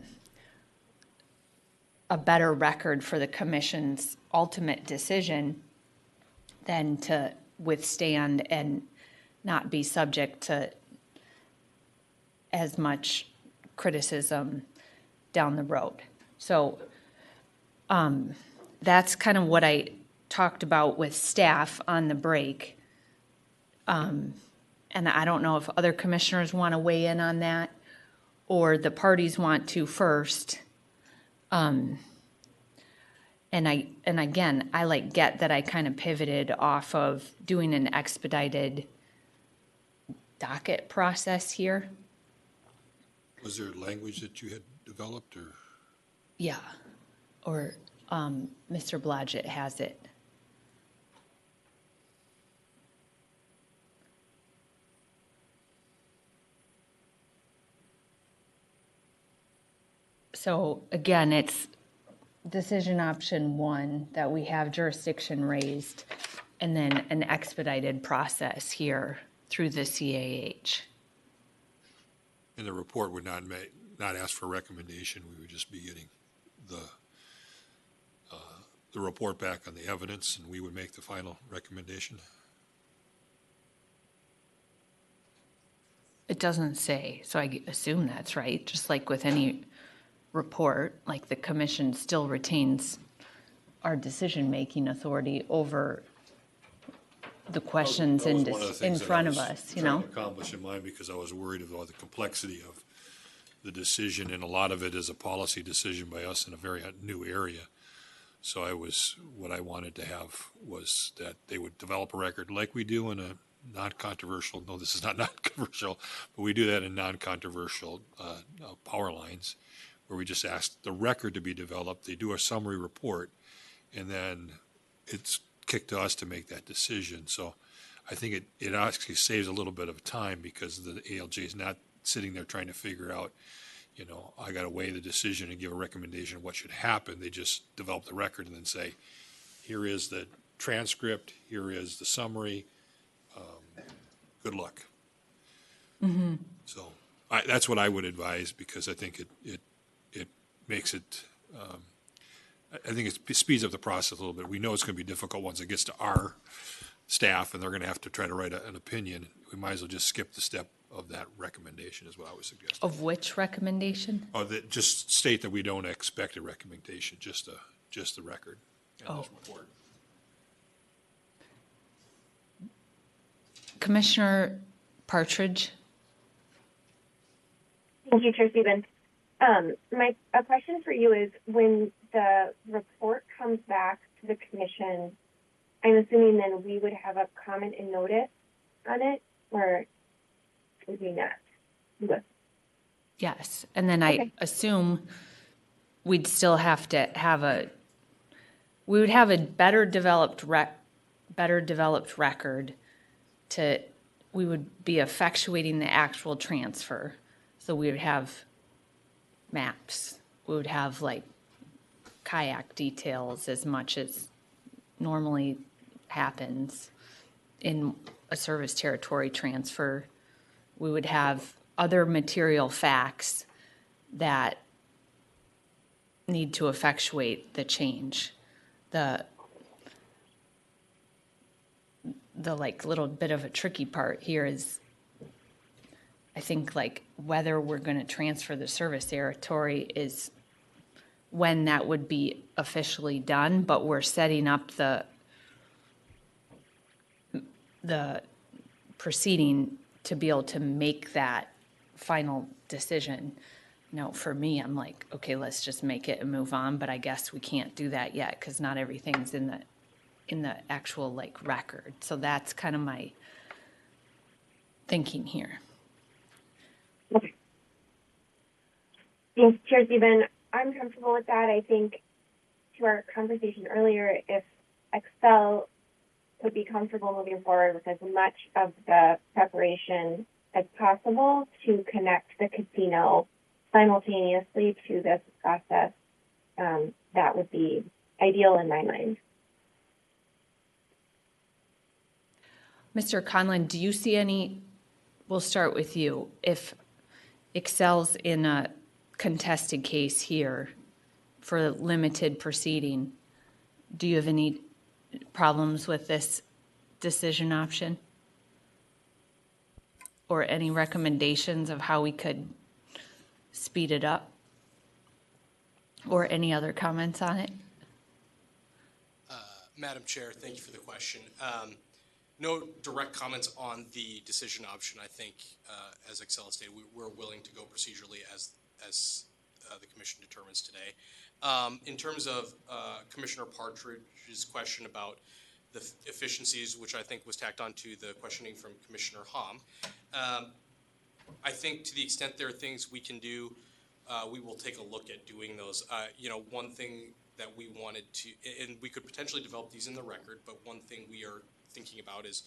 better record for the commission's ultimate decision than to withstand and not be subject to as much criticism down the road. So that's kind of what I talked about with staff on the break. And I don't know if other commissioners want to weigh in on that or the parties want to first. And again, I get that I kind of pivoted off of doing an expedited docket process here. Was there language that you had developed, or? Yeah, or Mr. Blodgett has it. So again, it's decision option 1 that we have jurisdiction raised, and then an expedited process here through the CAH. And the report would not ask for recommendation. We would just be getting the report back on the evidence, and we would make the final recommendation. It doesn't say, so I assume that's right. Just like with any report, like the commission still retains our decision-making authority over the questions That was one of the things in front of us, you know? trying to accomplish in mine, because I was worried about the complexity of the decision, and a lot of it is a policy decision by us in a very new area. So what I wanted to have was that they would develop a record like we do in a non-controversial, no, this is not non-controversial, but we do that in non-controversial power lines, where we just ask the record to be developed, they do a summary report, and then it's kicked to us to make that decision. So I think it actually saves a little bit of time, because the ALJ is not sitting there trying to figure out, you know, I got to weigh the decision and give a recommendation of what should happen. They just develop the record and then say, here is the transcript, here is the summary, good luck. Mm-hmm. So that's what I would advise, because I think it makes it, I think it speeds up the process a little bit. We know it's going to be difficult once it gets to our staff, and they're going to have to try to write an opinion. We might as well just skip the step of that recommendation, is what I would suggest. Of which recommendation? Oh, just state that we don't expect a recommendation, just the record and this report. Commissioner Partridge? Thank you, Chair Stevens. A question for you is, when the report comes back to the commission, I'm assuming then we would have a comment and notice on it, or would we not? Yes, and then I assume we'd still have to have we would have a better developed record we would be effectuating the actual transfer. So we would have maps, we would have like kayak details as much as normally happens in a service territory transfer. We would have other material facts that need to effectuate the change. The like little bit of a tricky part here is, I think, like whether we're going to transfer the service territory is when that would be officially done, but we're setting up the proceeding to be able to make that final decision. You know, for me, I'm like, okay, let's just make it and move on, but I guess we can't do that yet because not everything's in the actual like record. So that's kind of my thinking here. Okay. Thanks, Chair Stephen. I'm comfortable with that. I think, to our conversation earlier, if Xcel would be comfortable moving forward with as much of the preparation as possible to connect the casino simultaneously to this process, that would be ideal in my mind. Mr. Conlon, do you see any, we'll start with you, if Xcel's in a contested case here for limited proceeding, do you have any problems with this decision option? Or any recommendations of how we could speed it up? Or any other comments on it? Madam Chair, thank you for the question. No direct comments on the decision option. I think, as Xcel stated, we're willing to go procedurally as the Commission determines today. In terms of Commissioner Partridge's question about the efficiencies, which I think was tacked onto the questioning from Commissioner Hom, I think to the extent there are things we can do, we will take a look at doing those. One thing that we wanted to, and we could potentially develop these in the record, but one thing we are thinking about is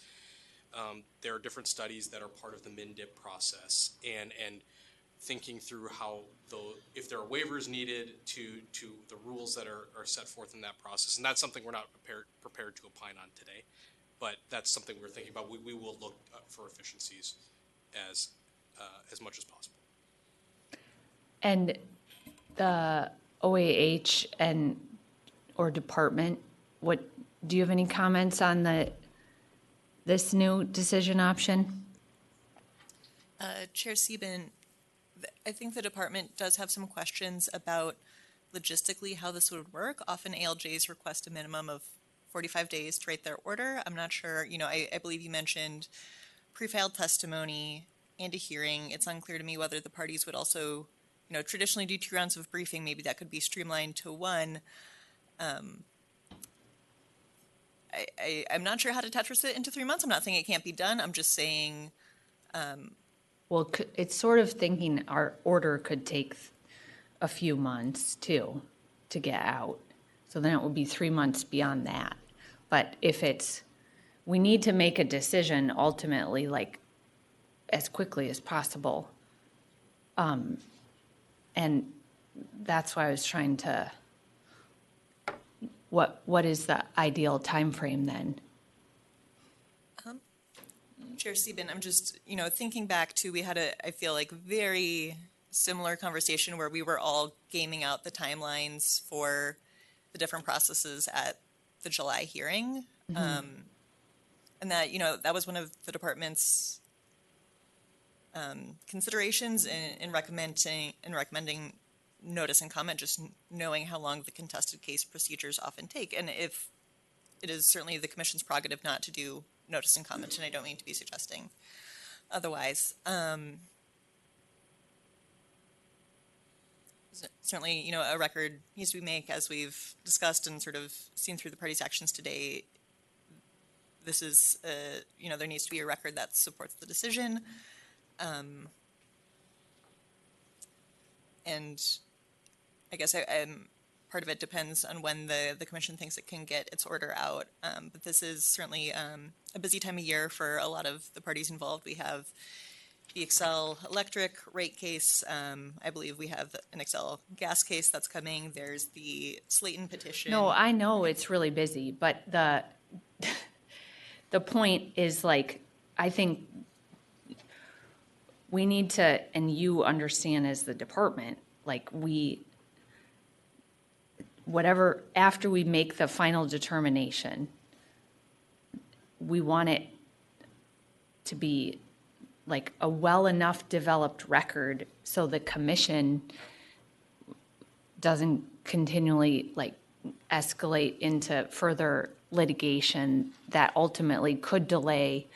there are different studies that are part of the Minn dip process, and thinking through how, if there are waivers needed to the rules that are set forth in that process. And that's something we're not prepared to opine on today, but that's something we're thinking about. We will look for efficiencies as much as possible. And the OAH or department, do you have any comments on this new decision option? Chair Sieben, I think the department does have some questions about logistically how this would work. Often ALJs request a minimum of 45 days to write their order. I'm not sure, I believe you mentioned pre-filed testimony and a hearing. It's unclear to me whether the parties would also, traditionally do 2 rounds of briefing. Maybe that could be streamlined to 1. I'm not sure how to Tetris it into 3 months. I'm not saying it can't be done. I'm just saying. Well, it's sort of thinking our order could take a few months too to get out. So then it would be 3 months beyond that. But if we need to make a decision ultimately, like as quickly as possible. And that's why I was trying to, what is the ideal time frame then? Chair Sieben, I'm just, thinking back to, we had I feel like very similar conversation where we were all gaming out the timelines for the different processes at the July hearing. Mm-hmm. And that, that was one of the department's considerations in recommending notice and comment, just knowing how long the contested case procedures often take. And if it is certainly the commission's prerogative not to do notice and comment, and I don't mean to be suggesting otherwise. Certainly, a record needs to be made, as we've discussed and sort of seen through the parties' actions today. This is, there needs to be a record that supports the decision. And I guess part of it depends on when the commission thinks it can get its order out. But this is certainly a busy time of year for a lot of the parties involved. We have the Xcel electric rate case. I believe we have an Xcel gas case that's coming. There's the Slayton petition. No, I know it's really busy, but the point is, like, I think we need to, and you understand as the department, like after we make the final determination, we want it to be like a well enough developed record so the commission doesn't continually escalate into further litigation that ultimately could delay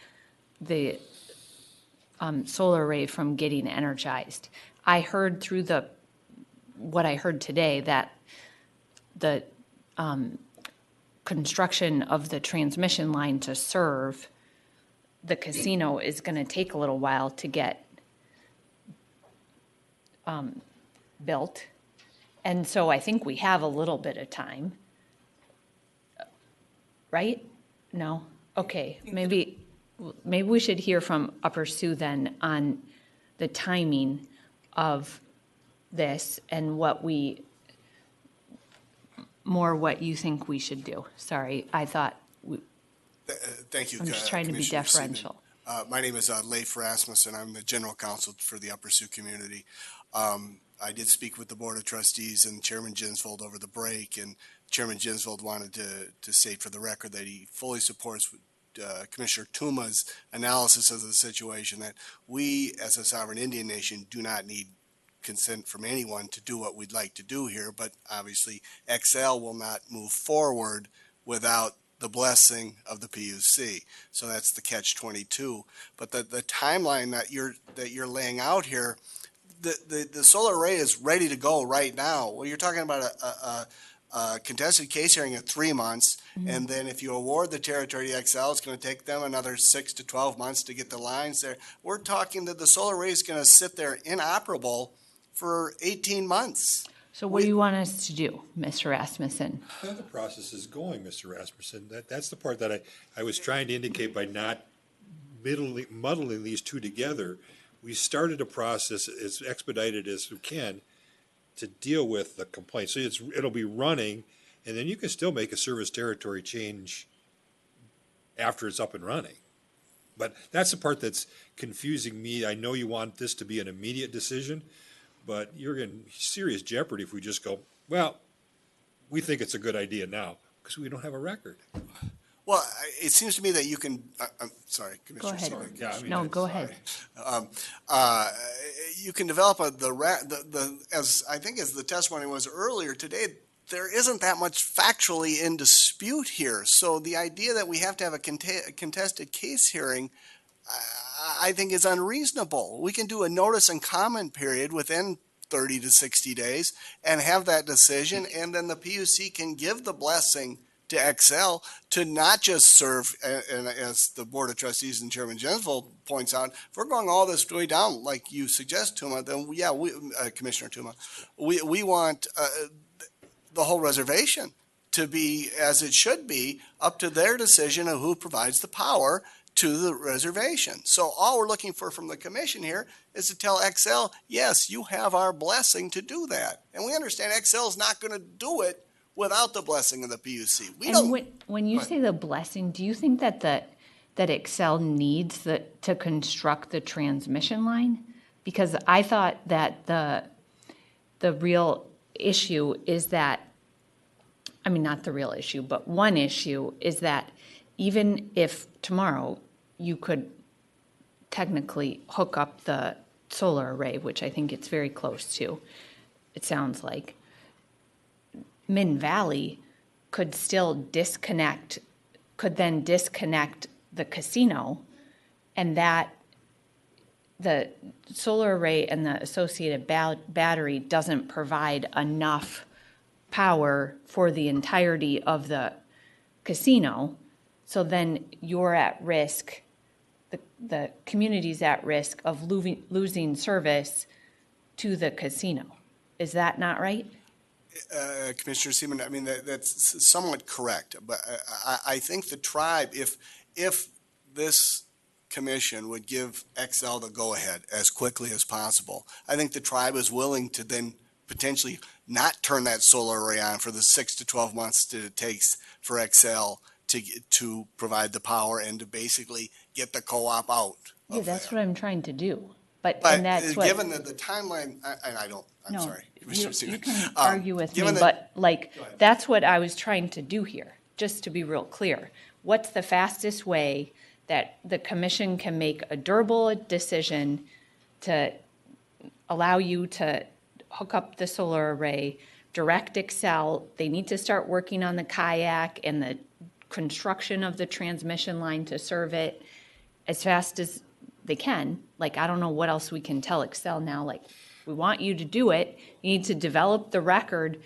the solar array from getting energized. I heard through what I heard today that the construction of the transmission line to serve the casino is going to take a little while to get built. And so I think we have a little bit of time. Right? No? Okay. Maybe we should hear from Upper Sioux then on the timing of this and what you think we should do. Sorry, I thought. Thank you. I'm just trying to be deferential. My name is Leif Rasmussen. I'm the general counsel for the Upper Sioux community. I did speak with the Board of Trustees and Chairman Ginsvold over the break, and Chairman Ginsvold wanted to state for the record that he fully supports Commissioner Tuma's analysis of the situation, that we as a sovereign Indian nation do not need consent from anyone to do what we'd like to do here, but obviously Xcel will not move forward without the blessing of the PUC. So that's the catch-22. But the timeline that you're laying out here, the solar array is ready to go right now. Well, you're talking about contested case hearing at 3 months, and then if you award the territory to Xcel, it's going to take them another 6 to 12 months to get the lines there. We're talking that the solar array is going to sit there inoperable for 18 months. So what do you want us to do, Mr. Rasmussen? How the process is going, Mr. Rasmussen. That's the part that I was trying to indicate by not muddling these two together. We started a process as expedited as we can to deal with the complaint. So it'll be running, and then you can still make a service territory change after it's up and running. But that's the part that's confusing me. I know you want this to be an immediate decision, but you're in serious jeopardy if we just go, well, we think it's a good idea now, because we don't have a record. Well, it seems to me that you can, I'm sorry, Commissioner. Go ahead. Sorry. Yeah, I mean, No, go ahead. You can develop as I think as the testimony was earlier today, there isn't that much factually in dispute here. So the idea that we have to have a contested case hearing, I think is unreasonable. We can do a notice and comment period within 30 to 60 days and have that decision, and then the PUC can give the blessing to Xcel to not just serve, and as the Board of Trustees and Chairman Jensvold points out, if we're going all this way down like you suggest, Tuma, then Commissioner Tuma, we want the whole reservation to be as it should be, up to their decision of who provides the power to the reservation. So all we're looking for from the commission here is to tell Xcel, yes, you have our blessing to do that. And we understand Xcel is not going to do it without the blessing of the PUC. When you say the blessing, do you think that that Xcel needs to construct the transmission line? Because I thought that the real issue is that, I mean, not the real issue, but one issue is that even if tomorrow you could technically hook up the solar array, which I think it's very close to, it sounds like, Minn Valley could still disconnect the casino, and that the solar array and the associated battery doesn't provide enough power for the entirety of the casino. So then you're at risk, the community's at risk of losing service to the casino. Is that not right? Commissioner Seaman, I mean, that's somewhat correct. But I think the tribe, if this commission would give Xcel the go-ahead as quickly as possible, I think the tribe is willing to then potentially not turn that solar array on for the 6 to 12 months that it takes for Xcel to provide the power and to basically get the co-op out. Yeah, that's what I'm trying to do. But given the the timeline, I'm sorry. You can argue with me, but that's what I was trying to do here, just to be real clear. What's the fastest way that the commission can make a durable decision to allow you to hook up the solar array, direct Xcel? They need to start working on the kayak and the construction of the transmission line to serve it as fast as they can. I don't know what else we can tell Xcel now. We want you to do it. You need to develop the record.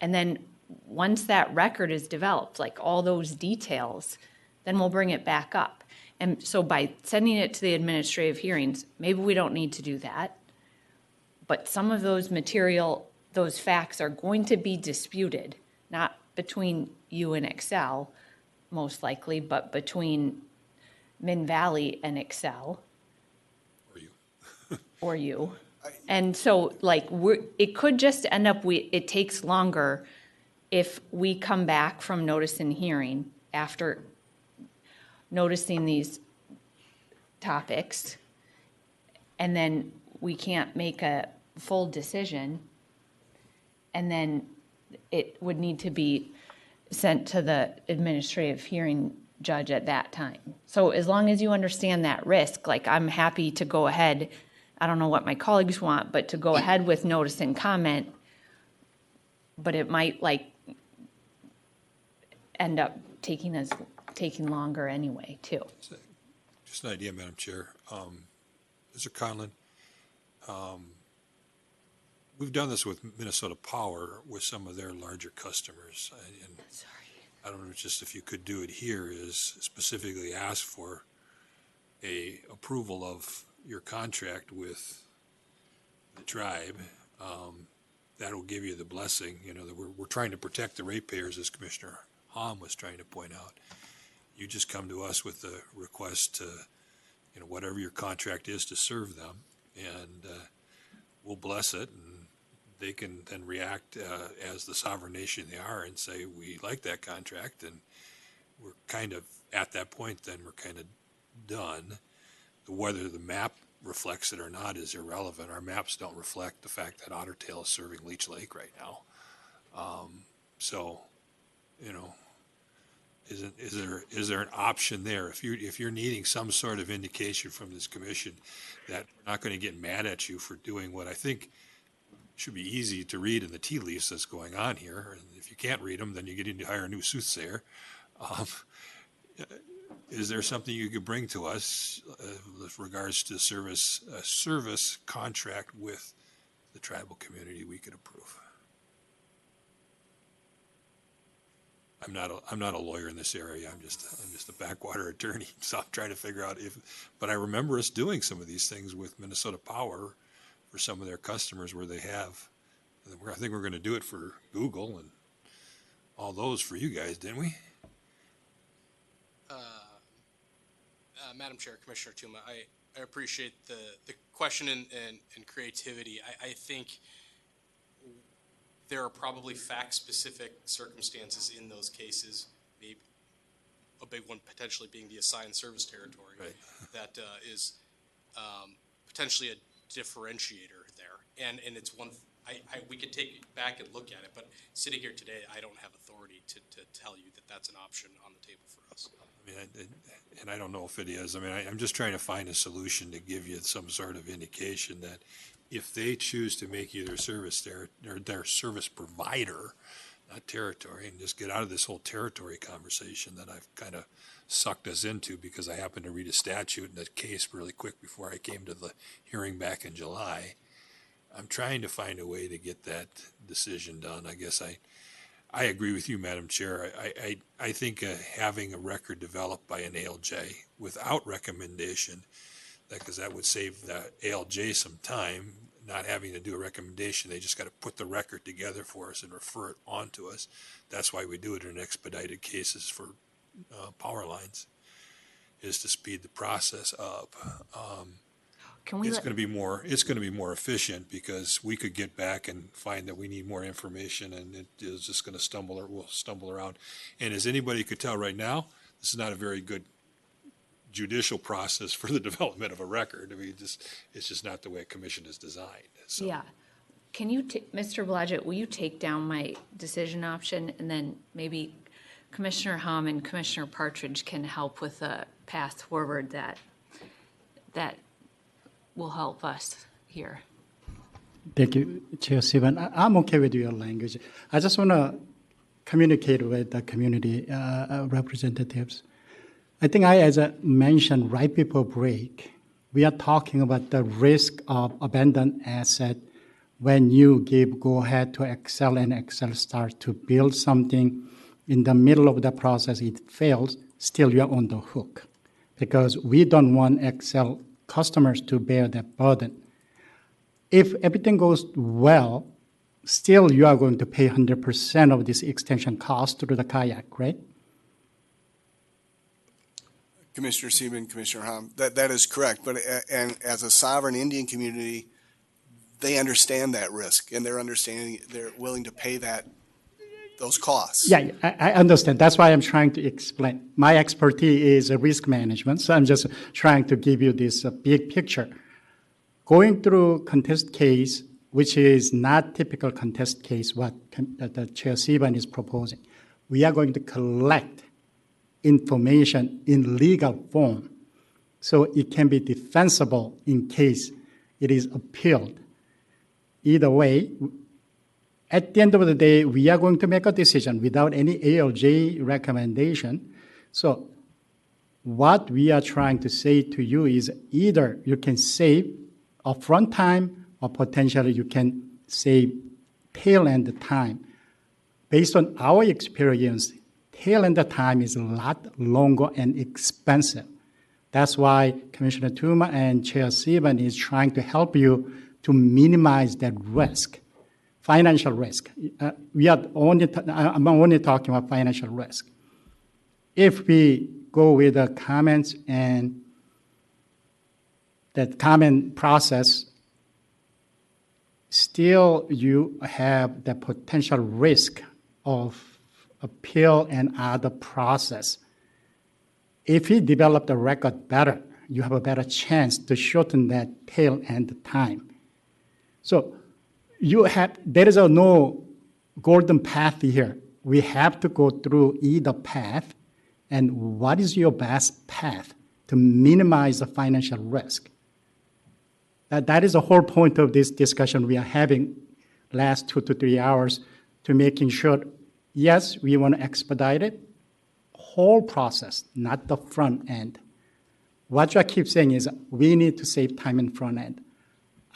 And then once that record is developed, all those details, then we'll bring it back up. And so by sending it to the administrative hearings, maybe we don't need to do that. But some of those those facts are going to be disputed, not between you and Xcel, most likely, but between Minn Valley and Xcel. Or you. And so, it could just end up, it takes longer if we come back from notice and hearing after noticing these topics, and then we can't make a full decision, and then it would need to be sent to the administrative hearing judge at that time. So as long as you understand that risk, I'm happy to go ahead. I don't know what my colleagues want, but to go ahead with notice and comment, but it might end up taking longer anyway, too. Just an idea, Madam Chair. Mr. Conlon, we've done this with Minnesota Power with some of their larger customers. And I don't know, just if you could do it here, is specifically ask for a approval of your contract with the tribe. That'll give you the blessing, that we're trying to protect the ratepayers, as Commissioner Hom was trying to point out. You just come to us with the request to, whatever your contract is, to serve them, and we'll bless it, and they can then react as the sovereign nation they are and say, we like that contract, and we're kind of at that point, then we're kind of done. Whether the map reflects it or not is irrelevant. Our maps don't reflect the fact that Otter Tail is serving Leech Lake right now. So, is there an option there? If you're needing some sort of indication from this commission that we're not going to get mad at you for doing what I think should be easy to read in the tea leaves that's going on here, and if you can't read them, then you get in to hire a new soothsayer. Is there something you could bring to us with regards to a service contract with the tribal community we could approve? I'm not a lawyer in this area. I'm just a backwater attorney. So I'm trying to figure out but I remember us doing some of these things with Minnesota Power for some of their customers where they have. I think we're going to do it for Google and all those for you guys, didn't we? Madam Chair, Commissioner Tuma, I appreciate the question and creativity. I think there are probably fact-specific circumstances in those cases, maybe a big one potentially being the assigned service territory, right. That is potentially a differentiator there. And it's one, we could take it back and look at it, but sitting here today, I don't have authority to tell you that that's an option on the table for us. I mean, and I don't know if it is. I mean, I'm just trying to find a solution to give you some sort of indication that if they choose to make you their service their service provider, not territory, and just get out of this whole territory conversation that I've kind of sucked us into because I happened to read a statute in the case really quick before I came to the hearing back in July. I'm trying to find a way to get that decision done. I guess I agree with you, Madam Chair. I think having a record developed by an ALJ without recommendation, because that would save the ALJ some time, not having to do a recommendation. They just got to put the record together for us and refer it on to us. That's why we do it in expedited cases for power lines, is to speed the process up. It's going to be more efficient because we could get back and find that we need more information, and it is just going to we'll stumble around. And as anybody could tell right now, this is not a very good judicial process for the development of a record. I mean, it's just not the way a commission is designed. So. Yeah. Can you, Mr. Blodgett, will you take down my decision option, and then maybe Commissioner Hom and Commissioner Partridge can help with a path forward that will help us here. Thank you, Chair Stephen. I'm okay with your language. I just want to communicate with the community representatives. I think as I mentioned right before break, we are talking about the risk of abandoned asset when you give go-ahead to Xcel and Xcel start to build something. In the middle of the process, it fails, still you're on the hook. Because we don't want Xcel customers to bear that burden. If everything goes well, still you are going to pay 100% of this extension cost through the kayak, right? Commissioner Seaman, Commissioner Hom, that is correct. But and as a sovereign Indian community, they understand that risk, and they're willing to pay those costs. Yeah, I understand. That's why I'm trying to explain. My expertise is risk management, so I'm just trying to give you this big picture. Going through contest case, which is not typical contest case, what the Chair Siban is proposing, we are going to collect information in legal form so it can be defensible in case it is appealed. Either way, at the end of the day, we are going to make a decision without any ALJ recommendation. So what we are trying to say to you is either you can save upfront time or potentially you can save tail end time. Based on our experience, tail end time is a lot longer and expensive. That's why Commissioner Tuma and Chair Sieben is trying to help you to minimize that risk, financial risk. I'm only talking about financial risk. If we go with the comments and that comment process, still you have the potential risk of appeal and other process. If you develop the record better, you have a better chance to shorten that tail end time. So there is no golden path here. We have to go through either path, and what is your best path to minimize the financial risk? That is the whole point of this discussion we are having last 2 to 3 hours, to making sure, yes, we want to expedite it, whole process, not the front end. What I keep saying is we need to save time in front end.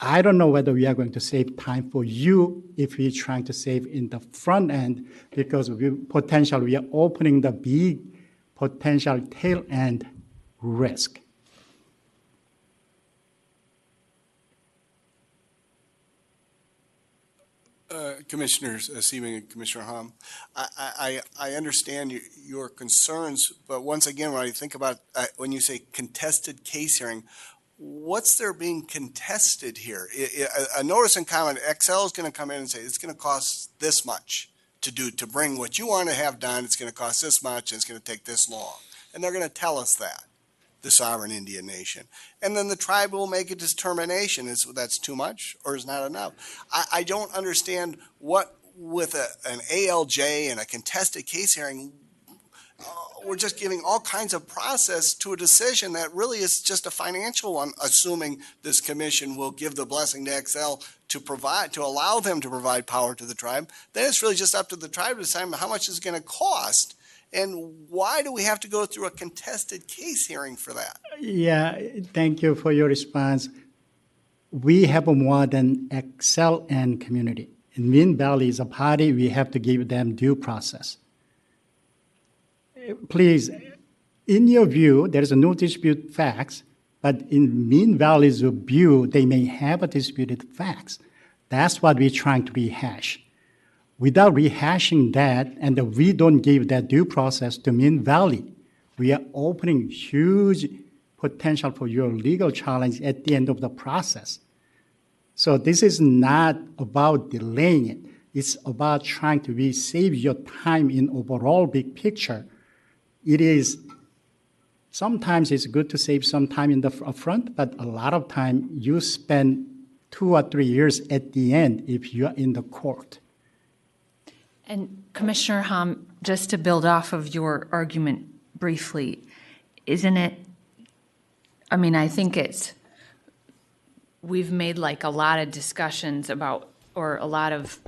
I don't know whether we are going to save time for you if we're trying to save in the front end, because we are opening the big potential tail end risk. Commissioners Sieben and Commissioner Hom, I understand your concerns, but once again, when I think about when you say contested case hearing, what's there being contested here? A notice and comment, Xcel is going to come in and say it's going to cost this much to bring what you want to have done. It's going to cost this much, and it's going to take this long, and they're going to tell us that, the sovereign Indian nation. And then the tribe will make a determination. That's too much or is not enough. I don't understand what, with an ALJ and a contested case hearing, we're just giving all kinds of process to a decision that really is just a financial one, assuming this commission will give the blessing to Xcel to allow them to provide power to the tribe. Then it's really just up to the tribe to decide how much it's going to cost. And why do we have to go through a contested case hearing for that? Yeah, thank you for your response. We have more than Xcel and community. In Minn Valley is a party, we have to give them due process. Please, in your view, there is no dispute facts, but in Minn Valley's view, they may have a disputed facts. That's what we're trying to rehash. Without rehashing that, and we don't give that due process to Minn Valley, we are opening huge potential for your legal challenge at the end of the process. So this is not about delaying it. It's about trying to save your time in overall big picture. It is, sometimes it's good to save some time in the front, but a lot of time you spend 2 or 3 years at the end if you are in the court. And Commissioner Hom, just to build off of your argument briefly, isn't it, I mean, I think we've made like a lot of discussions about, or a lot of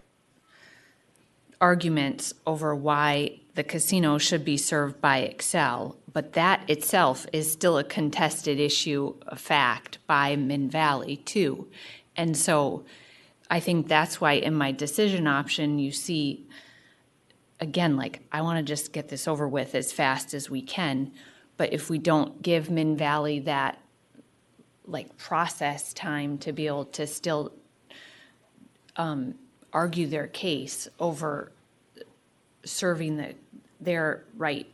arguments over why the casino should be served by Xcel, but that itself is still a contested issue, a fact, by Minn Valley too. And so I think that's why in my decision option, you see, again, like, I want to just get this over with as fast as we can, but if we don't give Minn Valley that, like, process time to be able to still argue their case over serving their right,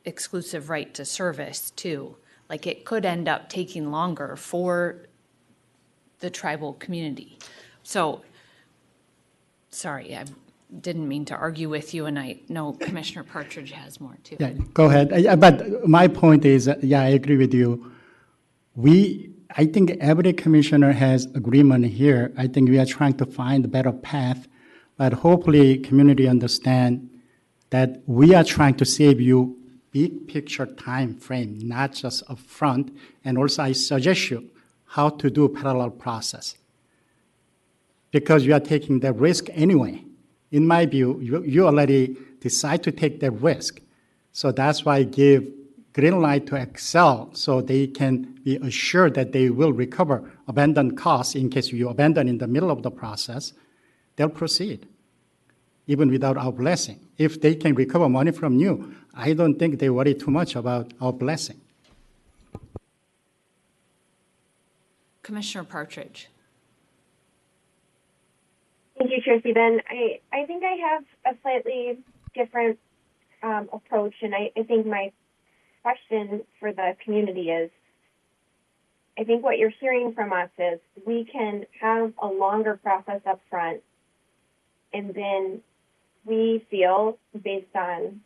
exclusive right to service too, like, it could end up taking longer for the tribal community. So, sorry, I didn't mean to argue with you, and I know Commissioner Partridge has more too. Yeah, go ahead. But my point is, yeah, I agree with you. I think every commissioner has agreement here. I think we are trying to find a better path, but hopefully community understand that we are trying to save you big picture time frame, not just upfront. And also I suggest you how to do parallel process, because you are taking the risk anyway. In my view, you already decide to take the risk. So that's why I give green light to Xcel so they can be assured that they will recover abandoned costs in case you abandon in the middle of the process, they'll proceed, even without our blessing. If they can recover money from you, I don't think they worry too much about our blessing. Commissioner Partridge. Thank you, Chair Stephen. I think I have a slightly different approach, and I think my question for the community is, I think what you're hearing from us is we can have a longer process up front, and then we feel, based on,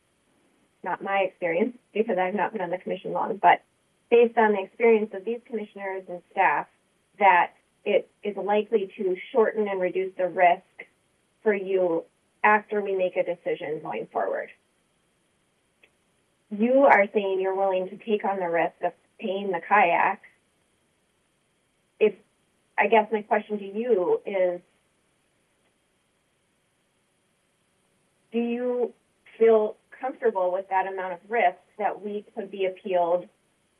not my experience, because I've not been on the commission long, but based on the experience of these commissioners and staff, that it is likely to shorten and reduce the risk for you after we make a decision going forward. You are saying you're willing to take on the risk of paying the kayak. I guess my question to you is, do you feel comfortable with that amount of risk that we could be appealed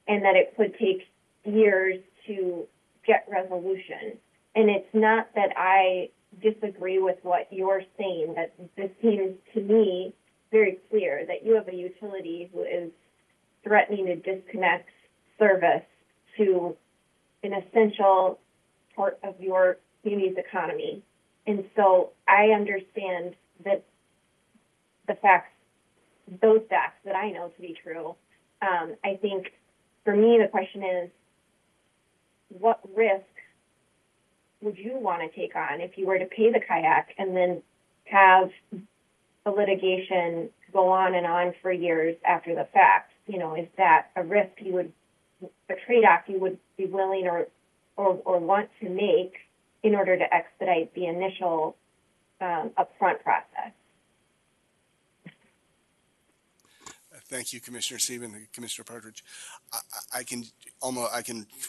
and that it could take years to get resolution? And it's not that I disagree with what you're saying, that this seems to me very clear that you have a utility who is threatening to disconnect service to an essential part of your community's economy. And so I understand that those facts that I know to be true. I think for me, the question is, what risk would you want to take on if you were to pay the kayak and then have the litigation go on and on for years after the fact? Is that a risk a trade-off you would be willing or want to make in order to expedite the initial upfront process? Thank you, Commissioner Stephen and Commissioner Partridge. I can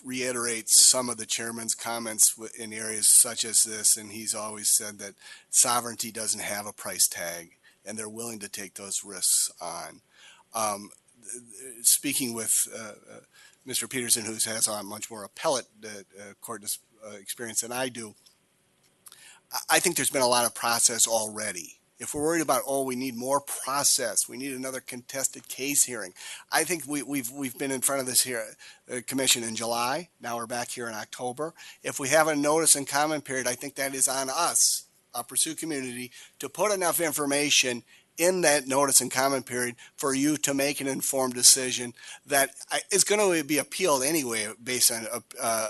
reiterate some of the chairman's comments in areas such as this, and he's always said that sovereignty doesn't have a price tag, and they're willing to take those risks on. Speaking with Mr. Peterson, who has a much more appellate court experience than I do, I think there's been a lot of process already. If we're worried about, we need more process, we need another contested case hearing. I think we've been in front of this commission in July. Now we're back here in October. If we have a notice and comment period, I think that is on us, Upper Sioux community, to put enough information in that notice and comment period for you to make an informed decision that is going to be appealed anyway based on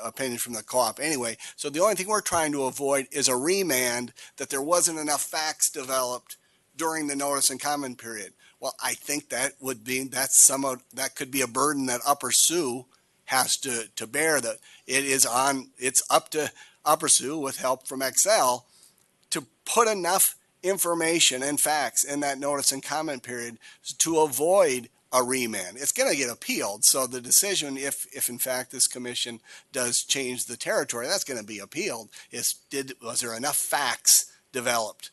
opinion from the co-op anyway. So the only thing we're trying to avoid is a remand that there wasn't enough facts developed during the notice and comment period. Well, I think that that could be a burden that Upper Sioux has to bear. That it's up to Upper Sioux with help from Xcel to put enough information and facts in that notice and comment period to avoid a remand. It's going to get appealed. So the decision, if in fact this commission does change the territory, that's going to be appealed. Was there enough facts developed?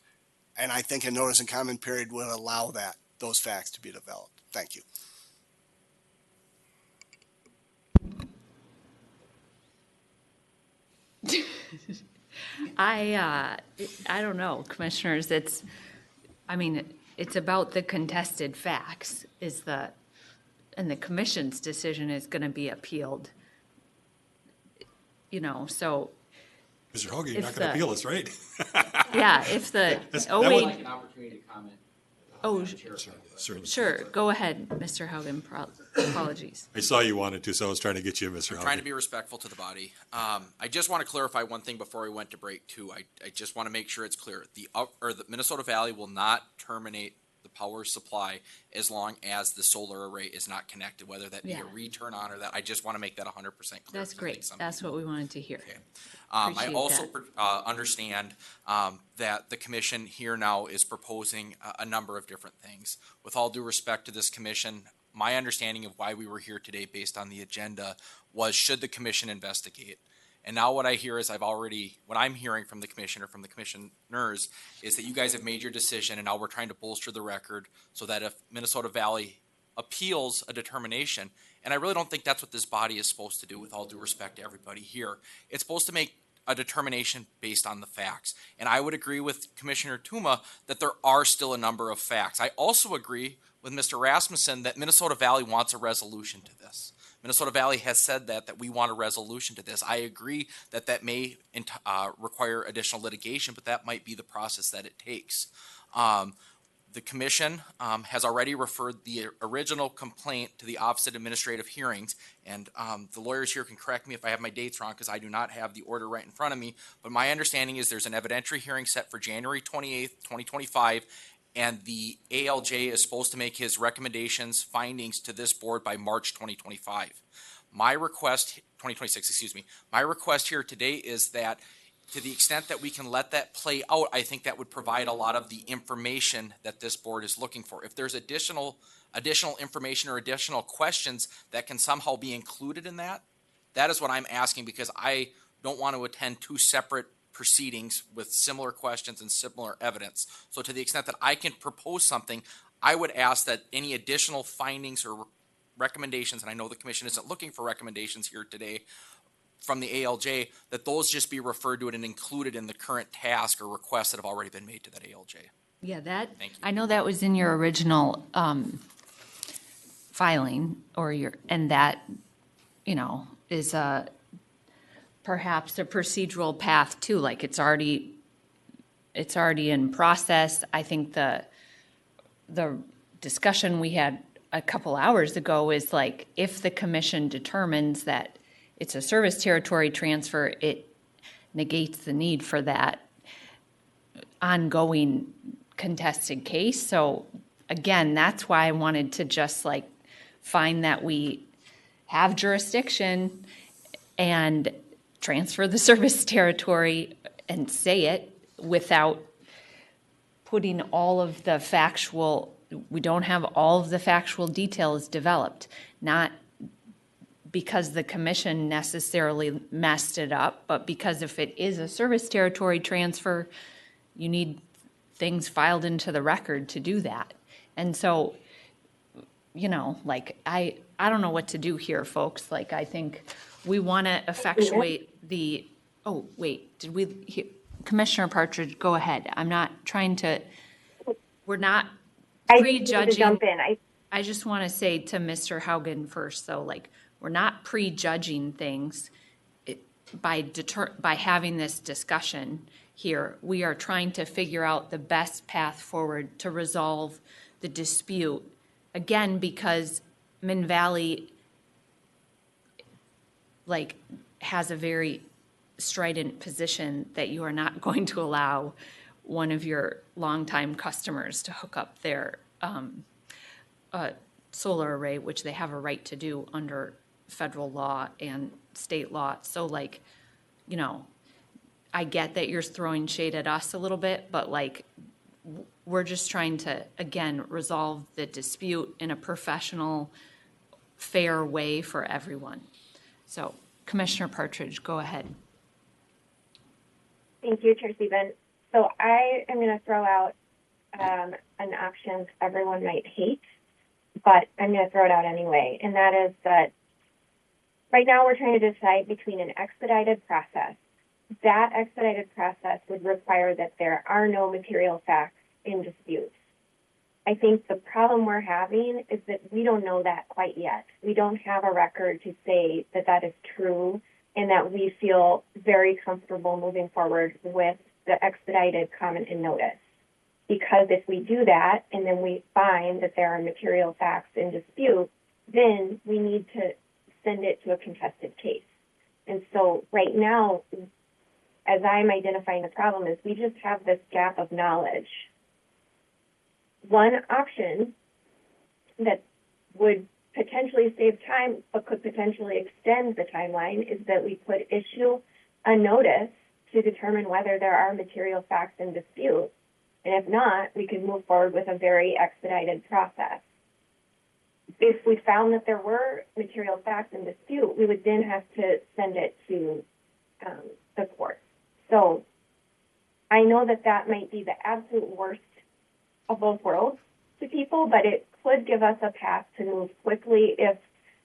And I think a notice and comment period would allow those facts to be developed. Thank you. I don't know, commissioners. It's about the contested facts and the commission's decision is going to be appealed. So. Mr. Hogan, you're not going to appeal this, right? Yeah, if the OA. Like an opportunity to comment. Sure. Go ahead, Mr. Hogan. Apologies. I saw you wanted to, so I was trying to get you, Mr. Hogan. I'm trying to be respectful to the body. I just want to clarify one thing before we went to break too. I just want to make sure it's clear. The Minnesota Valley will not terminate the power supply as long as the solar array is not connected, whether that be a return on or that. I just want to make that 100% clear. That's great. That's what we wanted to hear. Okay. I also understand that the commission here now is proposing a number of different things. With all due respect to this commission, my understanding of why we were here today based on the agenda was, should the commission investigate? And now what I hear is what I'm hearing from the commissioner, from the commissioners, is that you guys have made your decision and now we're trying to bolster the record so that if Minnesota Valley appeals a determination. And I really don't think that's what this body is supposed to do, with all due respect to everybody here. It's supposed to make a determination based on the facts. And I would agree with Commissioner Tuma that there are still a number of facts. I also agree with Mr. Rasmussen that Minnesota Valley wants a resolution to this. Minnesota Valley has said that we want a resolution to this. I agree that that may require additional litigation, but that might be the process that it takes. The commission has already referred the original complaint to the Office of Administrative Hearings, and the lawyers here can correct me if I have my dates wrong, because I do not have the order right in front of me, but my understanding is there's an evidentiary hearing set for January 28th, 2025, and the ALJ is supposed to make his recommendations, findings to this board by March 2025. My request, 2026, excuse me, my request here today is that to the extent that we can let that play out, I think that would provide a lot of the information that this board is looking for. If there's additional information or additional questions that can somehow be included in that, that is what I'm asking, because I don't want to attend two separate proceedings with similar questions and similar evidence. So to the extent that I can propose something, I would ask that any additional findings or recommendations, and I know the commission isn't looking for recommendations here today from the ALJ, that those just be referred to it and included in the current task or requests that have already been made to that ALJ. Yeah, that, Thank you. I know that was in your original filing, and that, is perhaps a procedural path too, like it's already in process. I think the discussion we had a couple hours ago is like, if the commission determines that it's a service territory transfer, it negates the need for that ongoing contested case. So again, that's why I wanted to just like find that we have jurisdiction and transfer the service territory and say it without putting all of the factual, we don't have all of the factual details developed, not because the commission necessarily messed it up, but because if it is a service territory transfer, you need things filed into the record to do that. And so, like, I don't know what to do here, folks. Like, I think we want to effectuate the, oh, wait, did we, Commissioner Partridge, go ahead. I'm not trying to, we're not prejudging. Jump in. I just want to say to Mr. Haugen first, though, like, we're not prejudging things by having this discussion here. We are trying to figure out the best path forward to resolve the dispute. Again, because Minn Valley, like, has a very strident position that you are not going to allow one of your longtime customers to hook up their solar array, which they have a right to do under federal law and state law. So, like, I get that you're throwing shade at us a little bit, but like, we're just trying to, again, resolve the dispute in a professional, fair way for everyone. So, Commissioner Partridge, go ahead. Thank you, Chair Stephen. So I am going to throw out an option everyone might hate, but I'm going to throw it out anyway, and that is that right now we're trying to decide between an expedited process. That expedited process would require that there are no material facts in dispute. I think the problem we're having is that we don't know that quite yet. We don't have a record to say that that is true and that we feel very comfortable moving forward with the expedited comment and notice. Because if we do that and then we find that there are material facts in dispute, then we need to send it to a contested case. And so right now, as I'm identifying the problem, is we just have this gap of knowledge. One option that would potentially save time but could potentially extend the timeline is that we could issue a notice to determine whether there are material facts in dispute. And if not, we can move forward with a very expedited process. If we found that there were material facts in dispute, we would then have to send it to the court. So I know that that might be the absolute worst of both worlds to people, but it could give us a path to move quickly if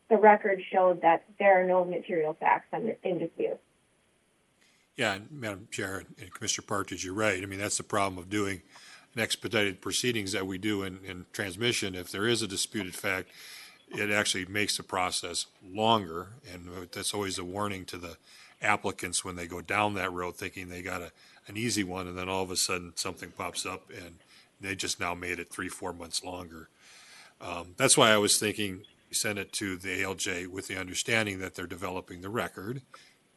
the record showed that there are no material facts in dispute. Yeah, and Madam Chair and Commissioner Partridge, you're right. I mean, that's the problem of doing an expedited proceedings that we do in transmission. If there is a disputed fact, it actually makes the process longer, and that's always a warning to the applicants when they go down that road thinking they got an easy one, and then all of a sudden something pops up and they just now made it 3-4 months longer. That's why I was thinking send it to the ALJ with the understanding that they're developing the record,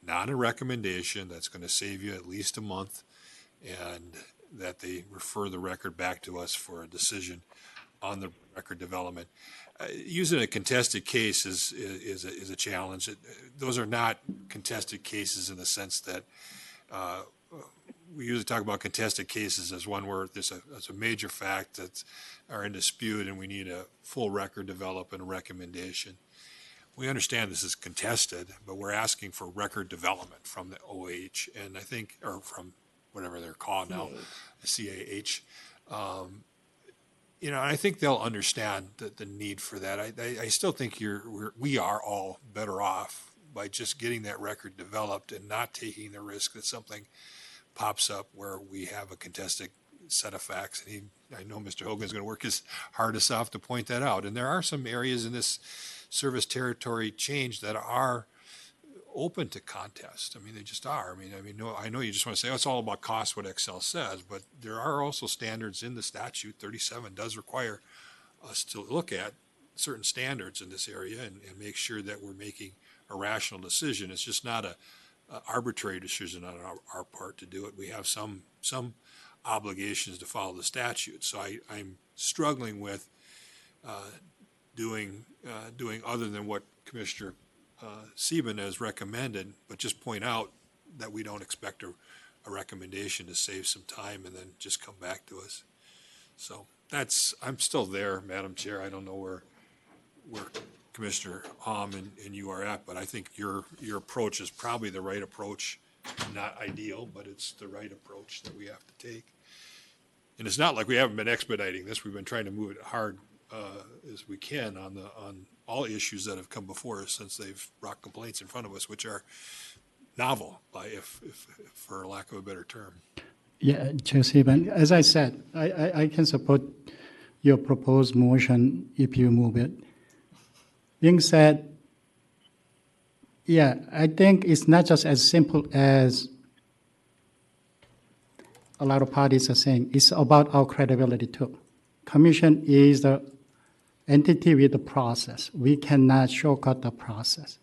not a recommendation. That's going to save you at least a month, and that they refer the record back to us for a decision on the record development. Using a contested case is a challenge. Those are not contested cases in the sense that we usually talk about contested cases as one where there's a major fact that are in dispute and we need a full record developed and a recommendation. We understand this is contested, but we're asking for record development from the OH and I think, or from whatever they're called now, CAH. You know, I think they'll understand the need for that. I still think we are all better off by just getting that record developed and not taking the risk that something pops up where we have a contested set of facts. And I know Mr. Hogan's going to work his hardest off to point that out. And there are some areas in this service territory change that are open to contest. I mean, they just are. I know you just want to say, oh, it's all about cost, what Xcel says, but there are also standards in the statute. 37 does require us to look at certain standards in this area and make sure that we're making a rational decision. It's just not a arbitrary decision on our part to do it. We have some obligations to follow the statute. So I'm struggling with doing other than what Commissioner Sieben has recommended, but just point out that we don't expect a recommendation to save some time and then just come back to us. So I'm still there, Madam Chair. I don't know where Commissioner Hom and you are at, but I think your approach is probably the right approach. Not ideal, but it's the right approach that we have to take. And it's not like we haven't been expediting this. We've been trying to move it hard as we can on all issues that have come before us since they've brought complaints in front of us, which are novel, if for lack of a better term. Yeah, Chair Sieben, as I said, I can support your proposed motion if you move it. Being said, yeah, I think it's not just as simple as a lot of parties are saying. It's about our credibility too. Commission is the entity with the process. We cannot shortcut the process.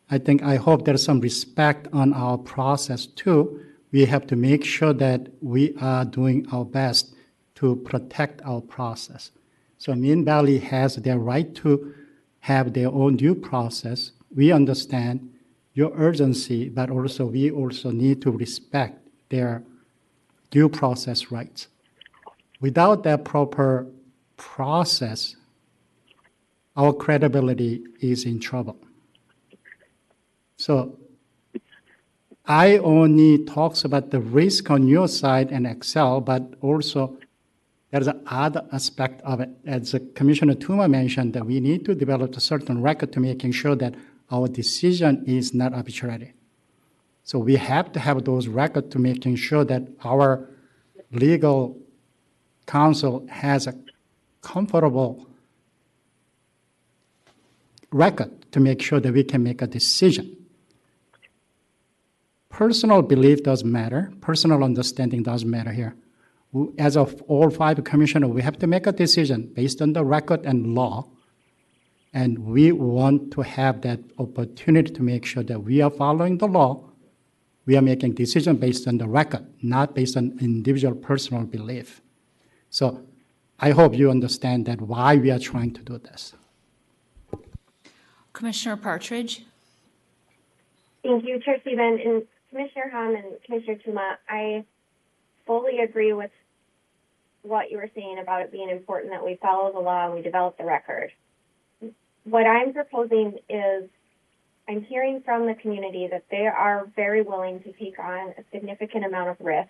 I hope there's some respect on our process too. We have to make sure that we are doing our best to protect our process. So Minn Valley has their right to have their own due process. We understand your urgency, but also we also need to respect their due process rights. Without that proper process, our credibility is in trouble. So I only talks about the risk on your side and Xcel, but also there's another aspect of it. As Commissioner Tuma mentioned, that we need to develop a certain record to making sure that our decision is not arbitrary. So we have to have those records to making sure that our legal counsel has a comfortable record to make sure that we can make a decision. Personal belief does matter. Personal understanding does matter here. As of all 5 commissioners, we have to make a decision based on the record and law. And we want to have that opportunity to make sure that we are following the law. We are making decisions based on the record, not based on individual personal belief. So I hope you understand that why we are trying to do this. Commissioner Partridge. Thank you, Chair Sieben. And Commissioner Hom and Commissioner Tuma, I fully agree with what you were saying about it being important that we follow the law and we develop the record. What I'm proposing is I'm hearing from the community that they are very willing to take on a significant amount of risk.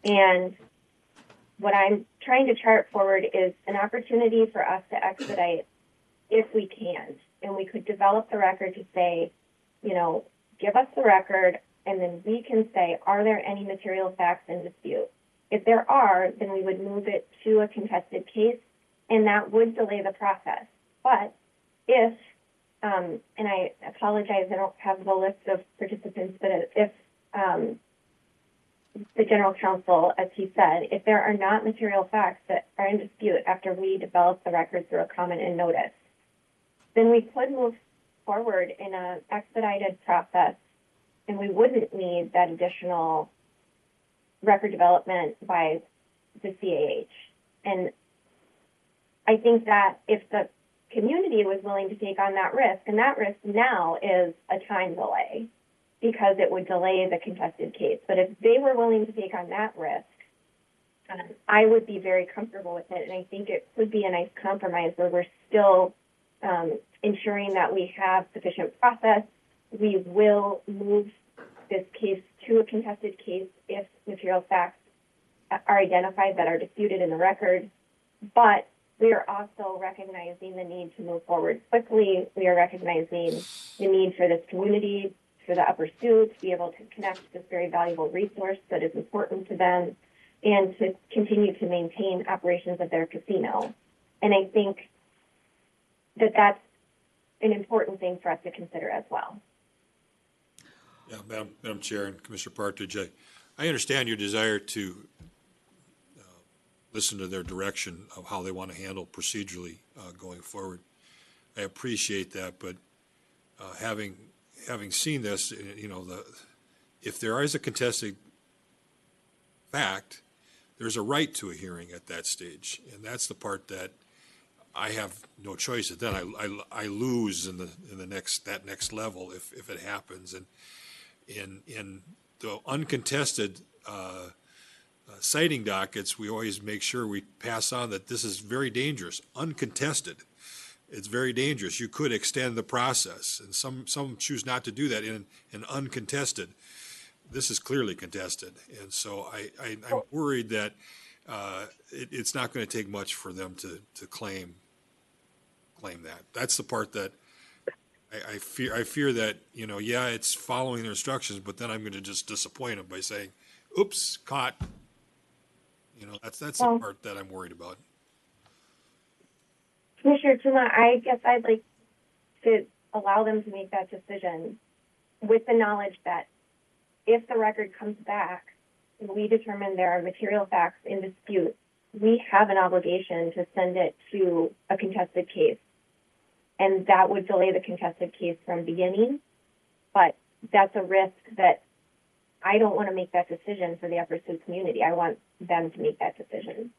And what I'm trying to chart forward is an opportunity for us to expedite if we can. And we could develop the record to say, you know, give us the record, and then we can say, are there any material facts in dispute? If there are, then we would move it to a contested case, and that would delay the process. But if, and I apologize, I don't have the list of participants, but if the general counsel, as he said, if there are not material facts that are in dispute after we develop the record through a comment and notice, then we could move forward in an expedited process, and we wouldn't need that additional record development by the CAH. And I think that if the community was willing to take on that risk, and that risk now is a time delay because it would delay the contested case. But if they were willing to take on that risk, I would be very comfortable with it. And I think it could be a nice compromise where we're still ensuring that we have sufficient process. We will move this case to a contested case if material facts are identified that are disputed in the record. But we are also recognizing the need to move forward quickly. We are recognizing the need for this community, for the Upper Sioux, to be able to connect to this very valuable resource that is important to them, and to continue to maintain operations of their casino. And I think that that's an important thing for us to consider as well. Yeah, Madam Chair and Commissioner Partridge, I understand your desire to listen to their direction of how they want to handle procedurally going forward. I appreciate that, but having seen this, you know, if there is a contested fact, there's a right to a hearing at that stage, and that's the part that I have no choice. And then I lose in the next level if it happens. And in the uncontested citing dockets, we always make sure we pass on that this is very dangerous. Uncontested, it's very dangerous. You could extend the process, and some choose not to do that in uncontested. This is clearly contested, and so I'm worried that it's not going to take much for them to claim that. That's the part that I fear that, you know, yeah, it's following their instructions, but then I'm going to just disappoint them by saying, "Oops, caught." You know, that's the part that I'm worried about. Commissioner Tuma, I guess I'd like to allow them to make that decision with the knowledge that if the record comes back and we determine there are material facts in dispute, we have an obligation to send it to a contested case. And that would delay the contested case from beginning. But that's a risk that I don't want to make that decision for the Upper Sioux community. I want them to make that decision.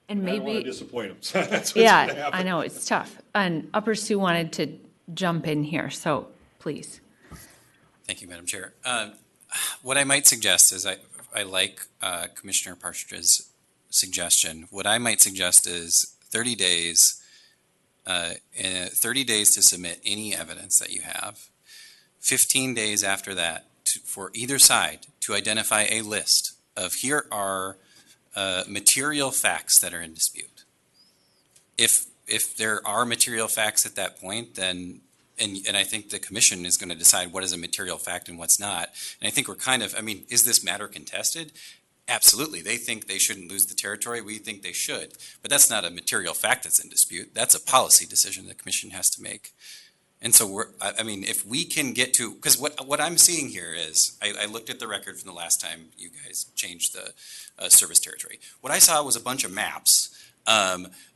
And maybe I don't want to disappoint them. So that's what's going to yeah, happen. I know it's tough. And Upper Sioux wanted to jump in here, so please. Thank you, Madam Chair. What I might suggest is I like Commissioner Partridge's suggestion. What I might suggest is 30 days, 30 days to submit any evidence that you have, 15 days after that for either side to identify a list of here are material facts that are in dispute. If there are material facts at that point, then and I think the commission is going to decide what is a material fact and what's not. And I think we're kind of, I mean, is this matter contested? Absolutely. They think they shouldn't lose the territory. We think they should. But that's not a material fact that's in dispute. That's a policy decision the commission has to make. And so I mean, if we can get to, because what I'm seeing here is, I looked at the record from the last time you guys changed the service territory. What I saw was a bunch of maps,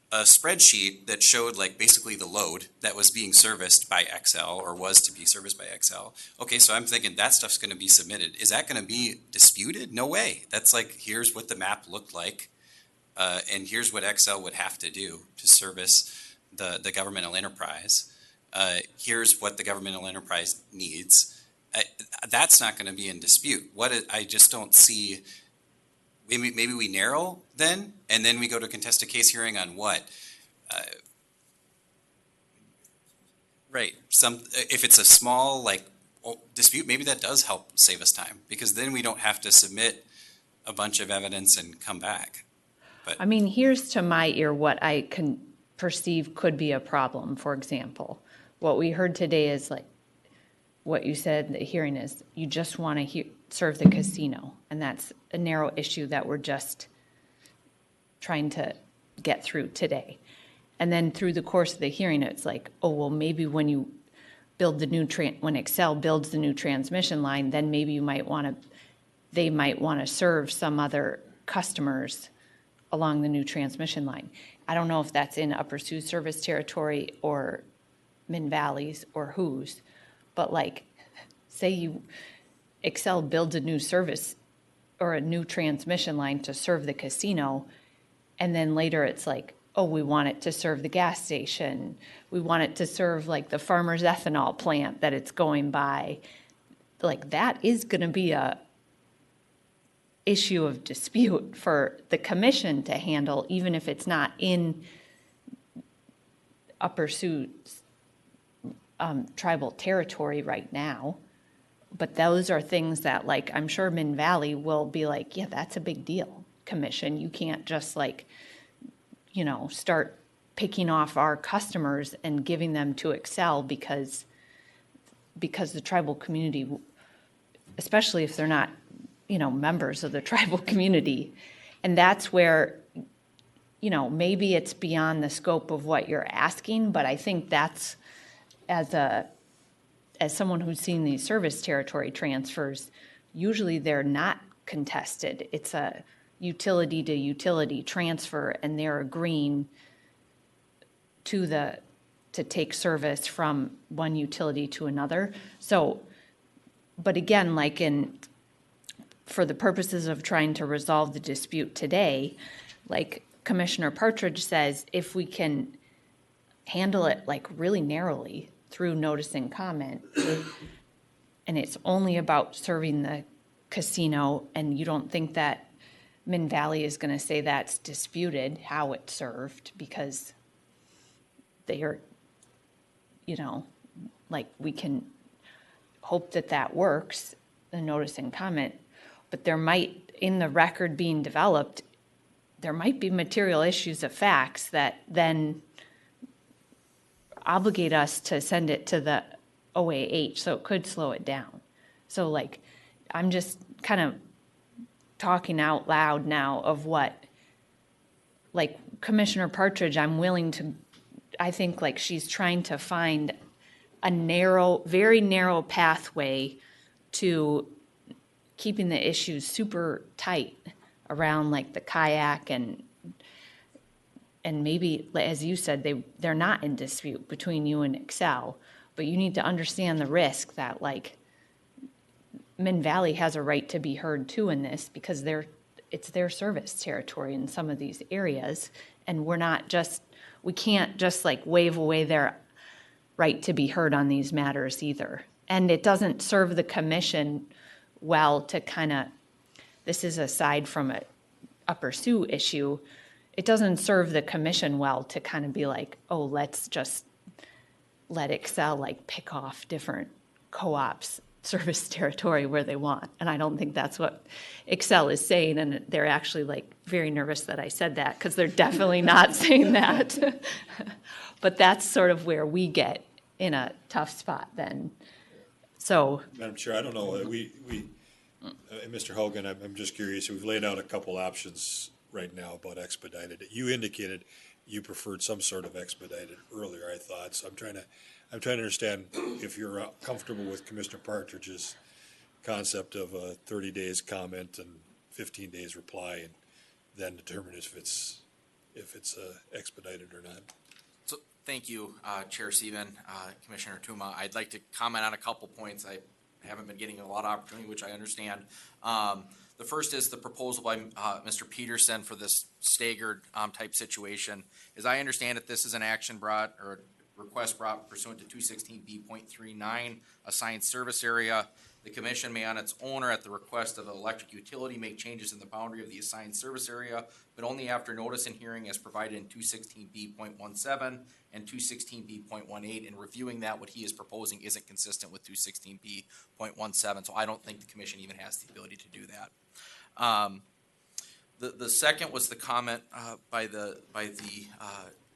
a spreadsheet that showed like basically the load that was being serviced by Xcel or was to be serviced by Xcel. Okay, so I'm thinking that stuff's going to be submitted. Is that going to be disputed? No way. That's like, here's what the map looked like, and here's what Xcel would have to do to service the governmental enterprise. Here's what the governmental enterprise needs. That's not going to be in dispute. I just don't see. Maybe we narrow then, and then we go to contested case hearing on what? Right. If it's a small dispute, maybe that does help save us time, because then we don't have to submit a bunch of evidence and come back. I mean, here's to my ear what I can perceive could be a problem. For example, what we heard today is like what you said in the hearing is you just want to serve the casino, and that's a narrow issue that we're just trying to get through today. And then through the course of the hearing, it's like, oh, well, maybe when you build the new when Xcel builds the new transmission line, then maybe you might want to, they might want to serve some other customers along the new transmission line. I don't know if that's in Upper Sioux service territory or Minn Valley's or whose, but like, say Xcel builds a new service or a new transmission line to serve the casino, and then later it's like, oh, we want it to serve the gas station. We want it to serve like the farmer's ethanol plant that it's going by. Like that is going to be a issue of dispute for the commission to handle, even if it's not in Upper Sioux tribal territory right now. But those are things that, like, I'm sure Minn Valley will be like, yeah, that's a big deal, commission. You can't just like, you know, start picking off our customers and giving them to Xcel because the tribal community, especially if they're not, you know, members of the tribal community. And that's where, you know, maybe it's beyond the scope of what you're asking, but I think that's, as someone who's seen these service territory transfers, usually they're not contested. It's a utility to utility transfer, and they're agreeing to take service from one utility to another. So, but again, like for the purposes of trying to resolve the dispute today, like Commissioner Partridge says, if we can handle it like really narrowly through notice and comment, and it's only about serving the casino, and you don't think that Minn Valley is going to say that's disputed, how it's served, because they are, you know, like we can hope that that works, the notice and comment, but there might, in the record being developed, there might be material issues of facts that then obligate us to send it to the OAH, so it could slow it down. So like, I'm just kind of talking out loud now of what, like Commissioner Partridge, I'm willing to, I think like she's trying to find a narrow, very narrow pathway to keeping the issues super tight around like the kayak and maybe, as you said, they're not in dispute between you and Xcel, but you need to understand the risk that like Minn Valley has a right to be heard too in this, because it's their service territory in some of these areas, and we can't just like wave away their right to be heard on these matters either. And it doesn't serve the commission well to kind of, this is aside from an Upper Sioux issue, it doesn't serve the commission well to kind of be like, oh, let's just let Xcel like pick off different co-ops service territory where they want. And I don't think that's what Xcel is saying, and they're actually like very nervous that I said that, because they're definitely not saying that. But that's sort of where we get in a tough spot then. So, Madam Chair, I don't know, Mr. Hogan, I'm just curious, we've laid out a couple options right now about expedited. You indicated you preferred some sort of expedited earlier, I thought, so I'm trying to understand if you're comfortable with Commissioner Partridge's concept of 30 days comment and 15 days reply, and then determine if it's expedited or not. So, thank you, Chair Sieben, Commissioner Tuma. I'd like to comment on a couple points. I haven't been getting a lot of opportunity, which I understand. The first is the proposal by Mr. Peterson for this staggered type situation. As I understand it, this is an action brought or request brought pursuant to 216B.39, assigned service area. The commission may on its own or at the request of an electric utility make changes in the boundary of the assigned service area, but only after notice and hearing as provided in 216B.17 and 216B.18. And reviewing that, what he is proposing isn't consistent with 216B.17, so I don't think the commission even has the ability to do that. The second was the comment by the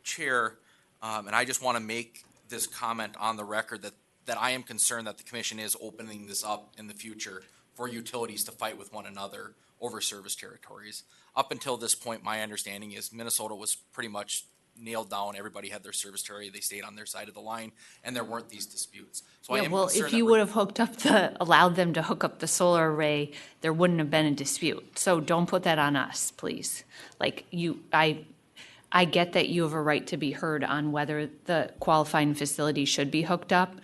chair, and I just want to make this comment on the record that I am concerned that the commission is opening this up in the future for utilities to fight with one another over service territories. Up until this point, my understanding is Minnesota was pretty much nailed down. Everybody had their service territory. They stayed on their side of the line, and there weren't these disputes. So I Yeah, am well, concerned if that you we're- would have allowed them to hook up the solar array, there wouldn't have been a dispute. So don't put that on us, please. Like I get that you have a right to be heard on whether the qualifying facility should be hooked up,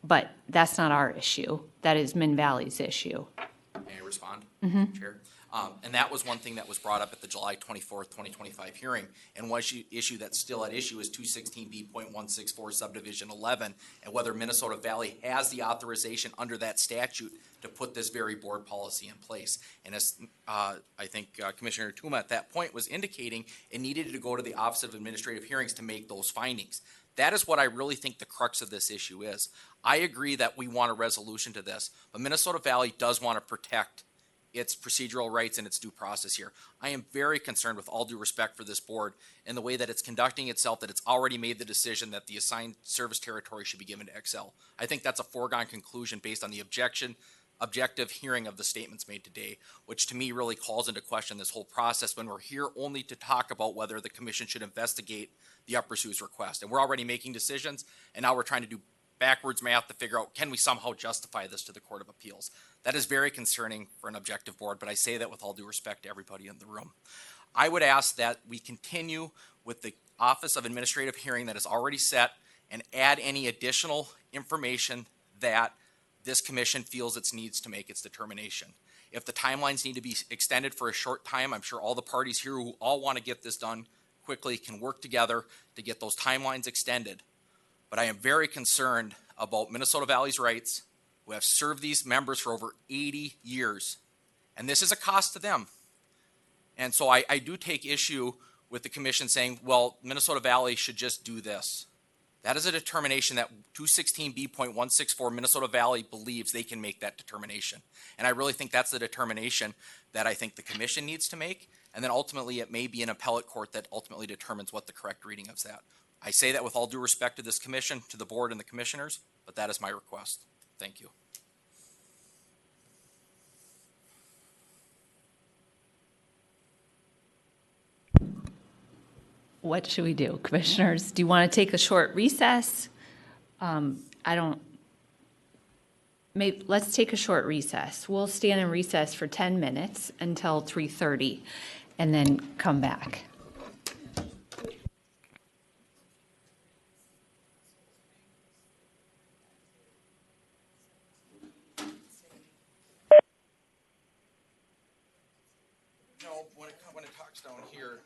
but that's not our issue. That is Minn Valley's issue. May I respond, Mhm. Chair? And that was one thing that was brought up at the July 24th, 2025 hearing. And one issue that's still at issue is 216B.164 subdivision 11, and whether Minnesota Valley has the authorization under that statute to put this very board policy in place. And as I think Commissioner Tuma at that point was indicating, it needed to go to the Office of Administrative Hearings to make those findings. That is what I really think the crux of this issue is. I agree that we want a resolution to this, but Minnesota Valley does want to protect its procedural rights and its due process here. I am very concerned, with all due respect for this board, in the way that it's conducting itself, that it's already made the decision that the assigned service territory should be given to Xcel. I think that's a foregone conclusion based on the objective hearing of the statements made today, which to me really calls into question this whole process when we're here only to talk about whether the commission should investigate the Upper Sioux's request. And we're already making decisions, and now we're trying to do backwards math to figure out, can we somehow justify this to the Court of Appeals? That is very concerning for an objective board, but I say that with all due respect to everybody in the room. I would ask that we continue with the Office of Administrative Hearing that is already set and add any additional information that this commission feels it needs to make its determination. If the timelines need to be extended for a short time, I'm sure all the parties here who all want to get this done quickly can work together to get those timelines extended. But I am very concerned about Minnesota Valley's rights, who have served these members for over 80 years. And this is a cost to them. And so I do take issue with the commission saying, well, Minnesota Valley should just do this. That is a determination that 216B.164 Minnesota Valley believes they can make that determination. And I really think that's the determination that I think the commission needs to make. And then ultimately it may be an appellate court that ultimately determines what the correct reading of that. I say that with all due respect to this commission, to the board and the commissioners, but that is my request. Thank you. What should we do, commissioners? Do you want to take a short recess? Let's take a short recess. We'll stand in recess for 10 minutes until 3:30 and then come back. No, when it talks down here.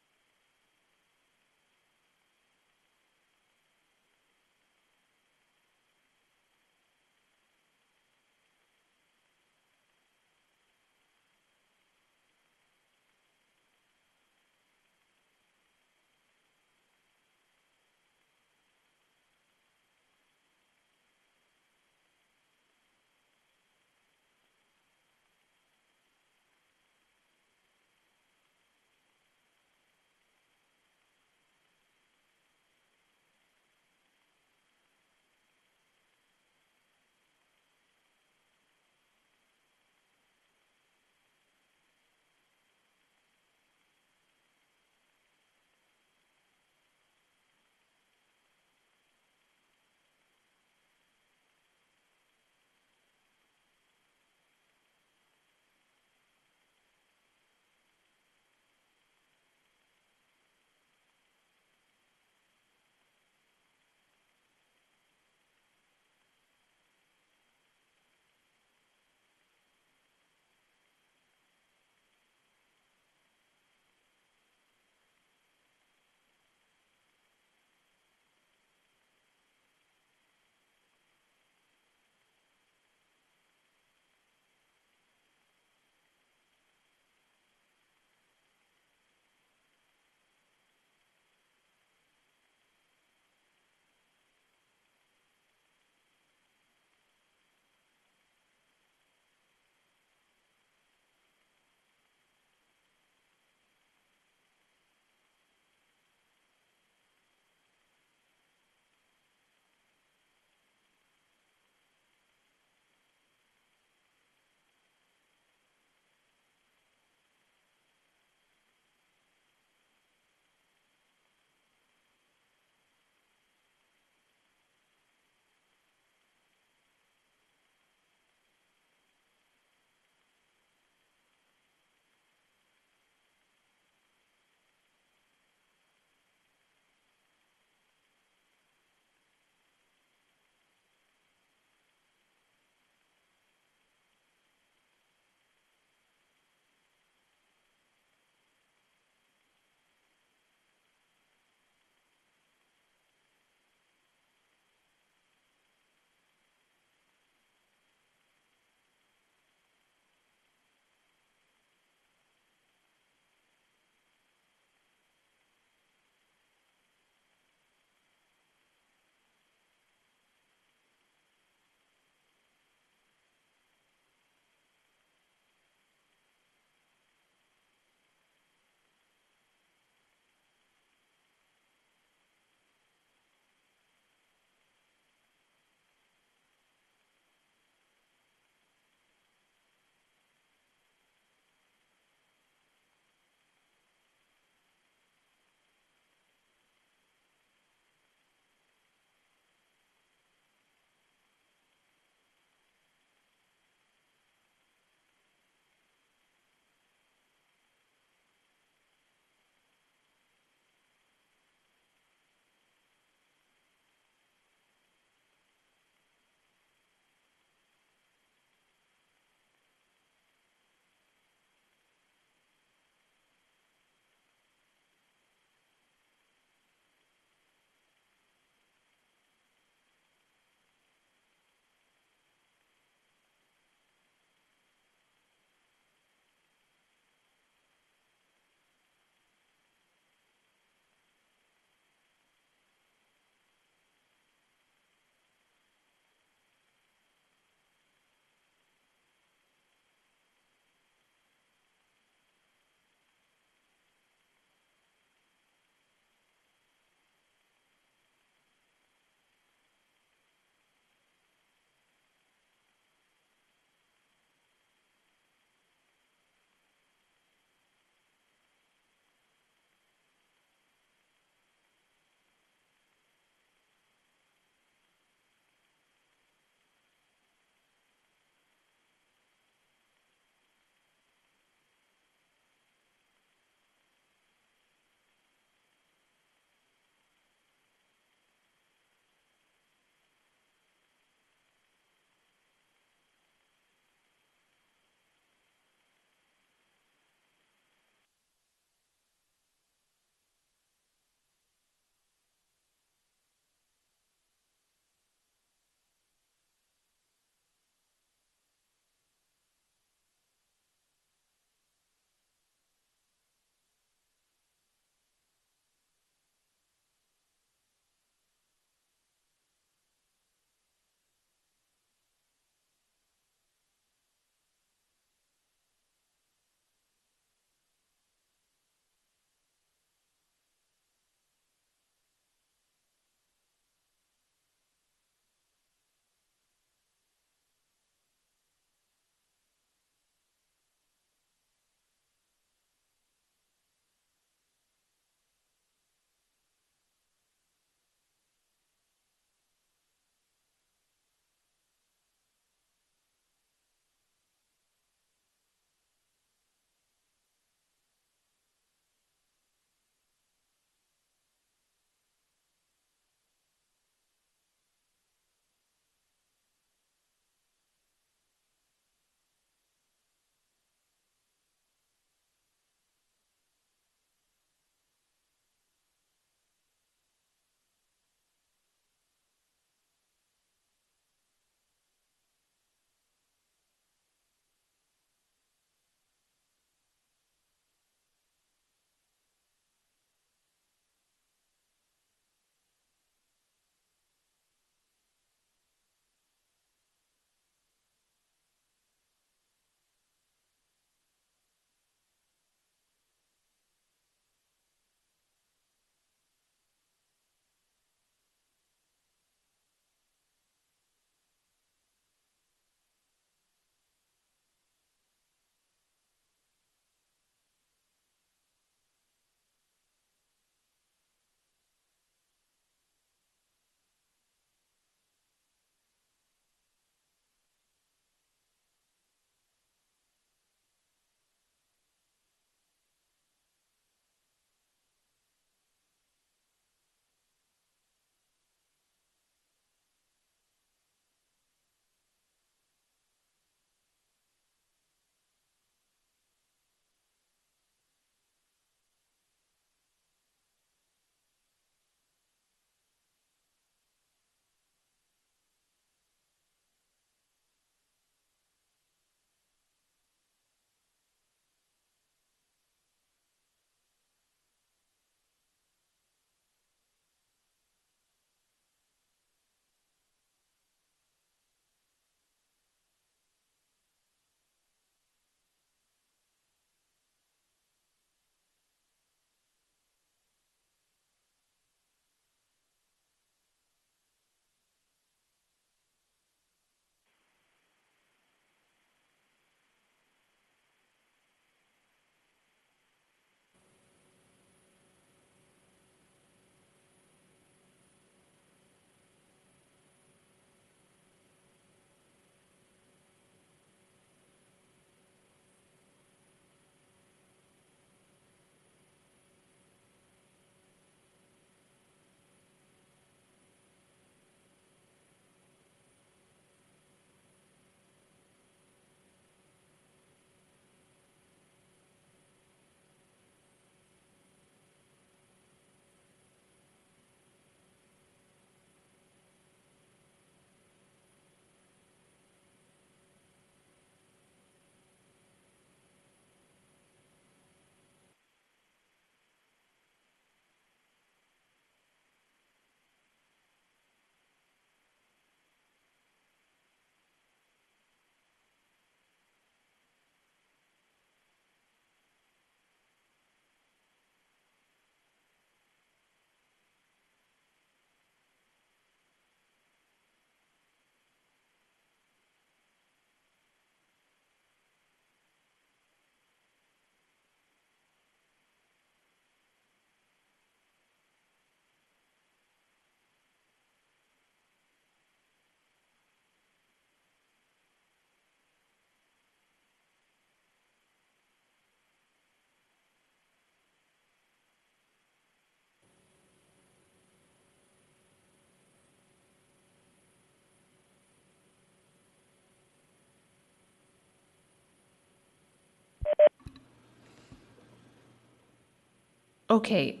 Okay,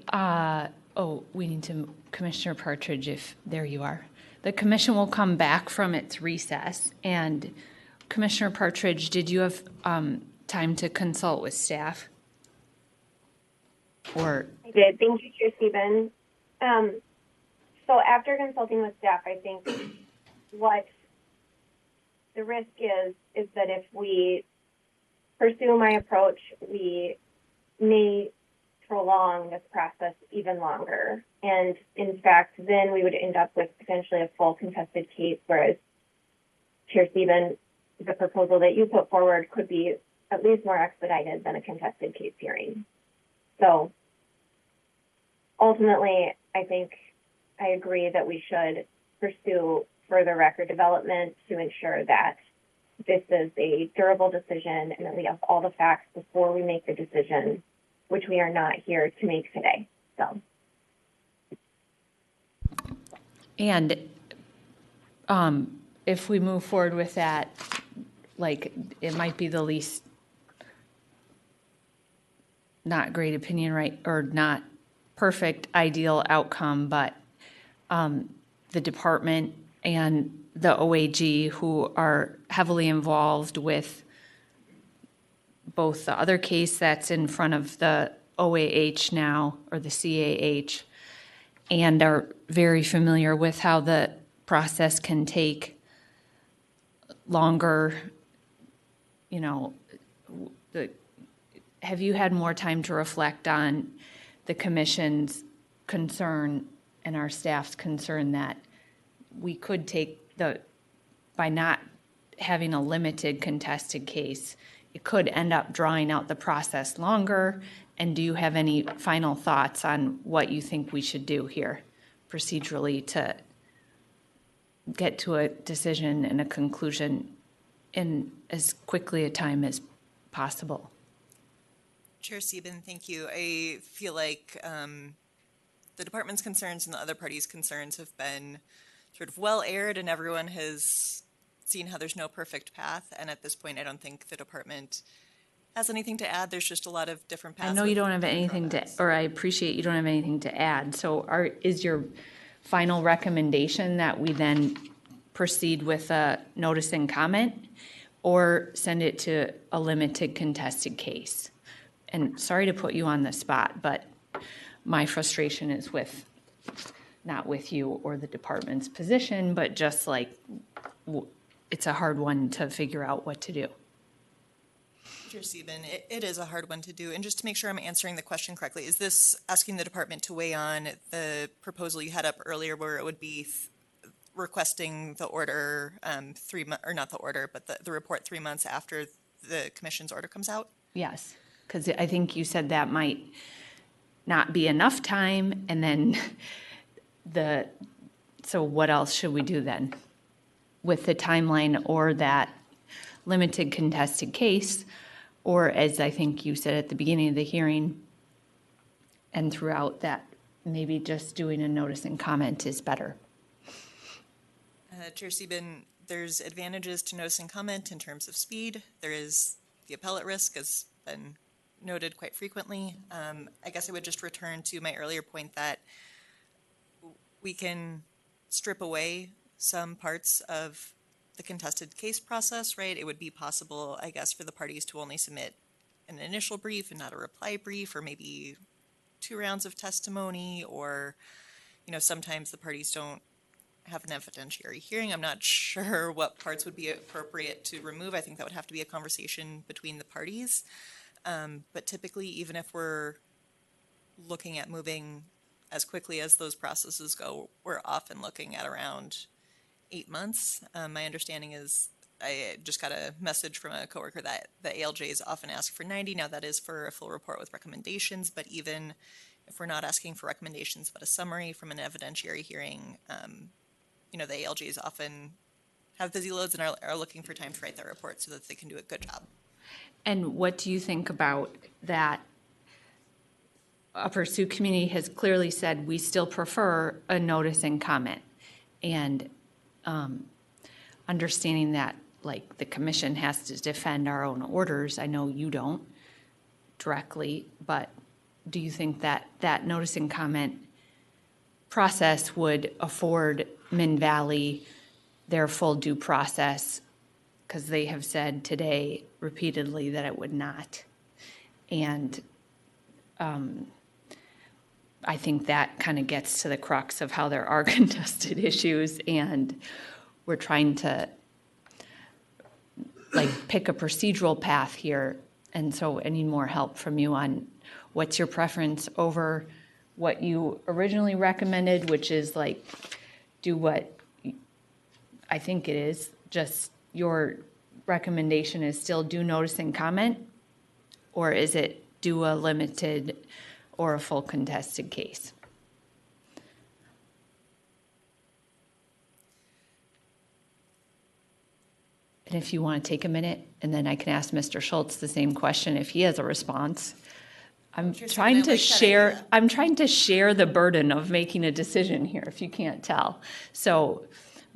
we need to, Commissioner Partridge, if, there you are. The commission will come back from its recess, and Commissioner Partridge, did you have time to consult with staff? Or I did. Thank you, Chair Stephen. So after consulting with staff, I think what the risk is that if we pursue my approach, we may prolong this process even longer. And in fact, then we would end up with potentially a full contested case, whereas, Chair Stephen, the proposal that you put forward could be at least more expedited than a contested case hearing. So ultimately, I think I agree that we should pursue further record development to ensure that this is a durable decision and that we have all the facts before we make the decision, which we are not here to make today. So. And if we move forward with that, like, it might be the least not great opinion, right, or not perfect ideal outcome, but the department and the OAG, who are heavily involved with both the other case that's in front of the OAH now, or the CAH, and are very familiar with how the process can take longer. You know, have you had more time to reflect on the commission's concern and our staff's concern that we could take by not having a limited contested case, it could end up drawing out the process longer? And do you have any final thoughts on what you think we should do here procedurally to get to a decision and a conclusion in as quickly a time as possible? Chair Sieben, thank you. I feel like the department's concerns and the other parties' concerns have been sort of well aired, and everyone has seen how there's no perfect path. And at this point, I don't think the department has anything to add. There's just a lot of different paths. I know you don't have anything to, or I appreciate you don't have anything to add. So is your final recommendation that we then proceed with a notice and comment, or send it to a limited contested case? And sorry to put you on the spot, but my frustration is not with you or the department's position, but just like it's a hard one to figure out what to do. Chair Sieben, it is a hard one to do. And just to make sure I'm answering the question correctly, is this asking the department to weigh on the proposal you had up earlier, where it would be requesting the order or not the order, but the report 3 months after the commission's order comes out? Yes, because I think you said that might not be enough time, and then so what else should we do then with the timeline, or that limited contested case, or as I think you said at the beginning of the hearing and throughout, that maybe just doing a notice and comment is better? Chair Sieben, there's advantages to notice and comment in terms of speed. There is the appellate risk, has been noted quite frequently. I guess I would just return to my earlier point that we can strip away some parts of the contested case process, right? It would be possible, I guess, for the parties to only submit an initial brief and not a reply brief, or maybe 2 rounds of testimony, or, sometimes the parties don't have an evidentiary hearing. I'm not sure what parts would be appropriate to remove. I think that would have to be a conversation between the parties. But typically, even if we're looking at moving as quickly as those processes go, we're often looking at around 8 months. My understanding is, I just got a message from a coworker that the ALJs often ask for 90. Now that is for a full report with recommendations, but even if we're not asking for recommendations but a summary from an evidentiary hearing, the ALJs often have busy loads and are looking for time to write their report so that they can do a good job. And what do you think about that? Upper Sioux community has clearly said we still prefer a notice and comment, and understanding that, like, the commission has to defend our own orders. I know you don't directly, but do you think that that notice and comment process would afford Minn Valley their full due process? Because they have said today repeatedly that it would not. And I think that kind of gets to the crux of how there are contested issues, and we're trying to pick a procedural path here. And so I need more help from you on what's your preference over what you originally recommended, which is do what I think it is, just your recommendation is still do notice and comment, or is it do a limited or a full contested case? And if you want to take a minute, and then I can ask Mr. Schultz the same question if he has a response. I'm trying to share the burden of making a decision here, if you can't tell. So,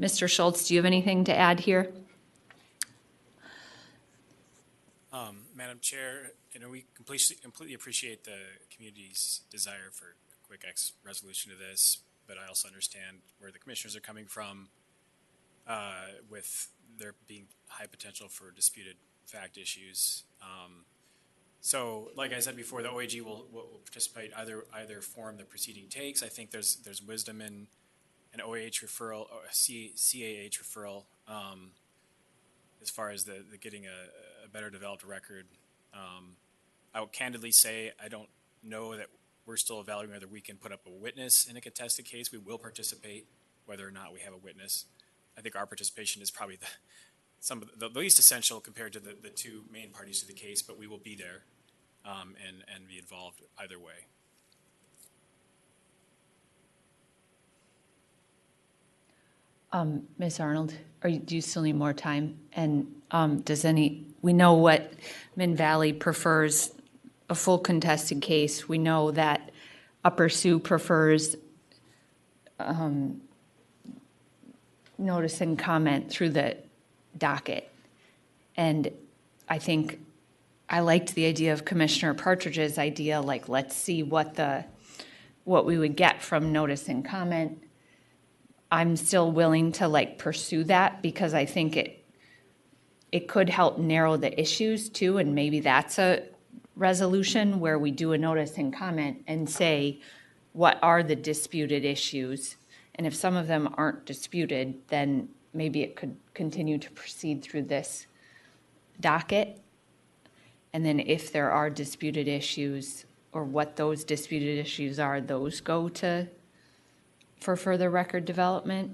Mr. Schultz, do you have anything to add here? Madam Chair, we completely appreciate the community's desire for a quick resolution to this, but I also understand where the commissioners are coming from with there being high potential for disputed fact issues. So, like I said before, the OAG will participate either form the proceeding takes. I think there's wisdom in an OAH referral or a CAH referral as far as the getting a better developed record. I will candidly say I don't know that we're still evaluating whether we can put up a witness in a contested case. We will participate whether or not we have a witness. I think our participation is probably the least essential compared to the two main parties to the case, but we will be there and be involved either way. Ms. Arnold, do you still need more time? And we know what Minn Valley prefers, a full contested case. We know that Upper Sioux prefers notice and comment through the docket. And I think I liked the idea of Commissioner Partridge's idea, let's see what we would get from notice and comment. I'm still willing to pursue that because I think it could help narrow the issues too, and maybe that's a resolution where we do a notice and comment and say what are the disputed issues, and if some of them aren't disputed, then maybe it could continue to proceed through this docket. And then if there are disputed issues or what those disputed issues are, those go for further record development.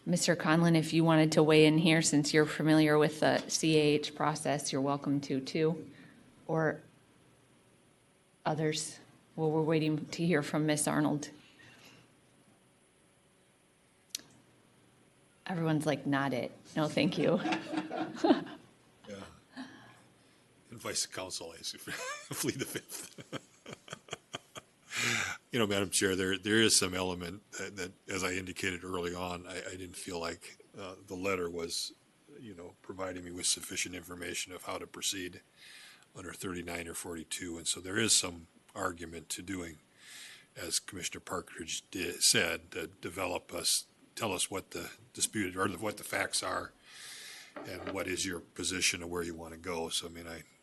Mr. Conlon, if you wanted to weigh in here, since you're familiar with the CAH process, you're welcome to too, or others. Well, we're waiting to hear from Ms. Arnold. Everyone's not it. No, thank you. Yeah. Vice Council, I plead the fifth. Madam Chair, there is some element that, as I indicated early on, I didn't feel like the letter was, providing me with sufficient information of how to proceed under 39 or 42. And so there is some argument to doing, as Commissioner Partridge said, to tell us what the disputed or what the facts are and what is your position of where you want to go. So,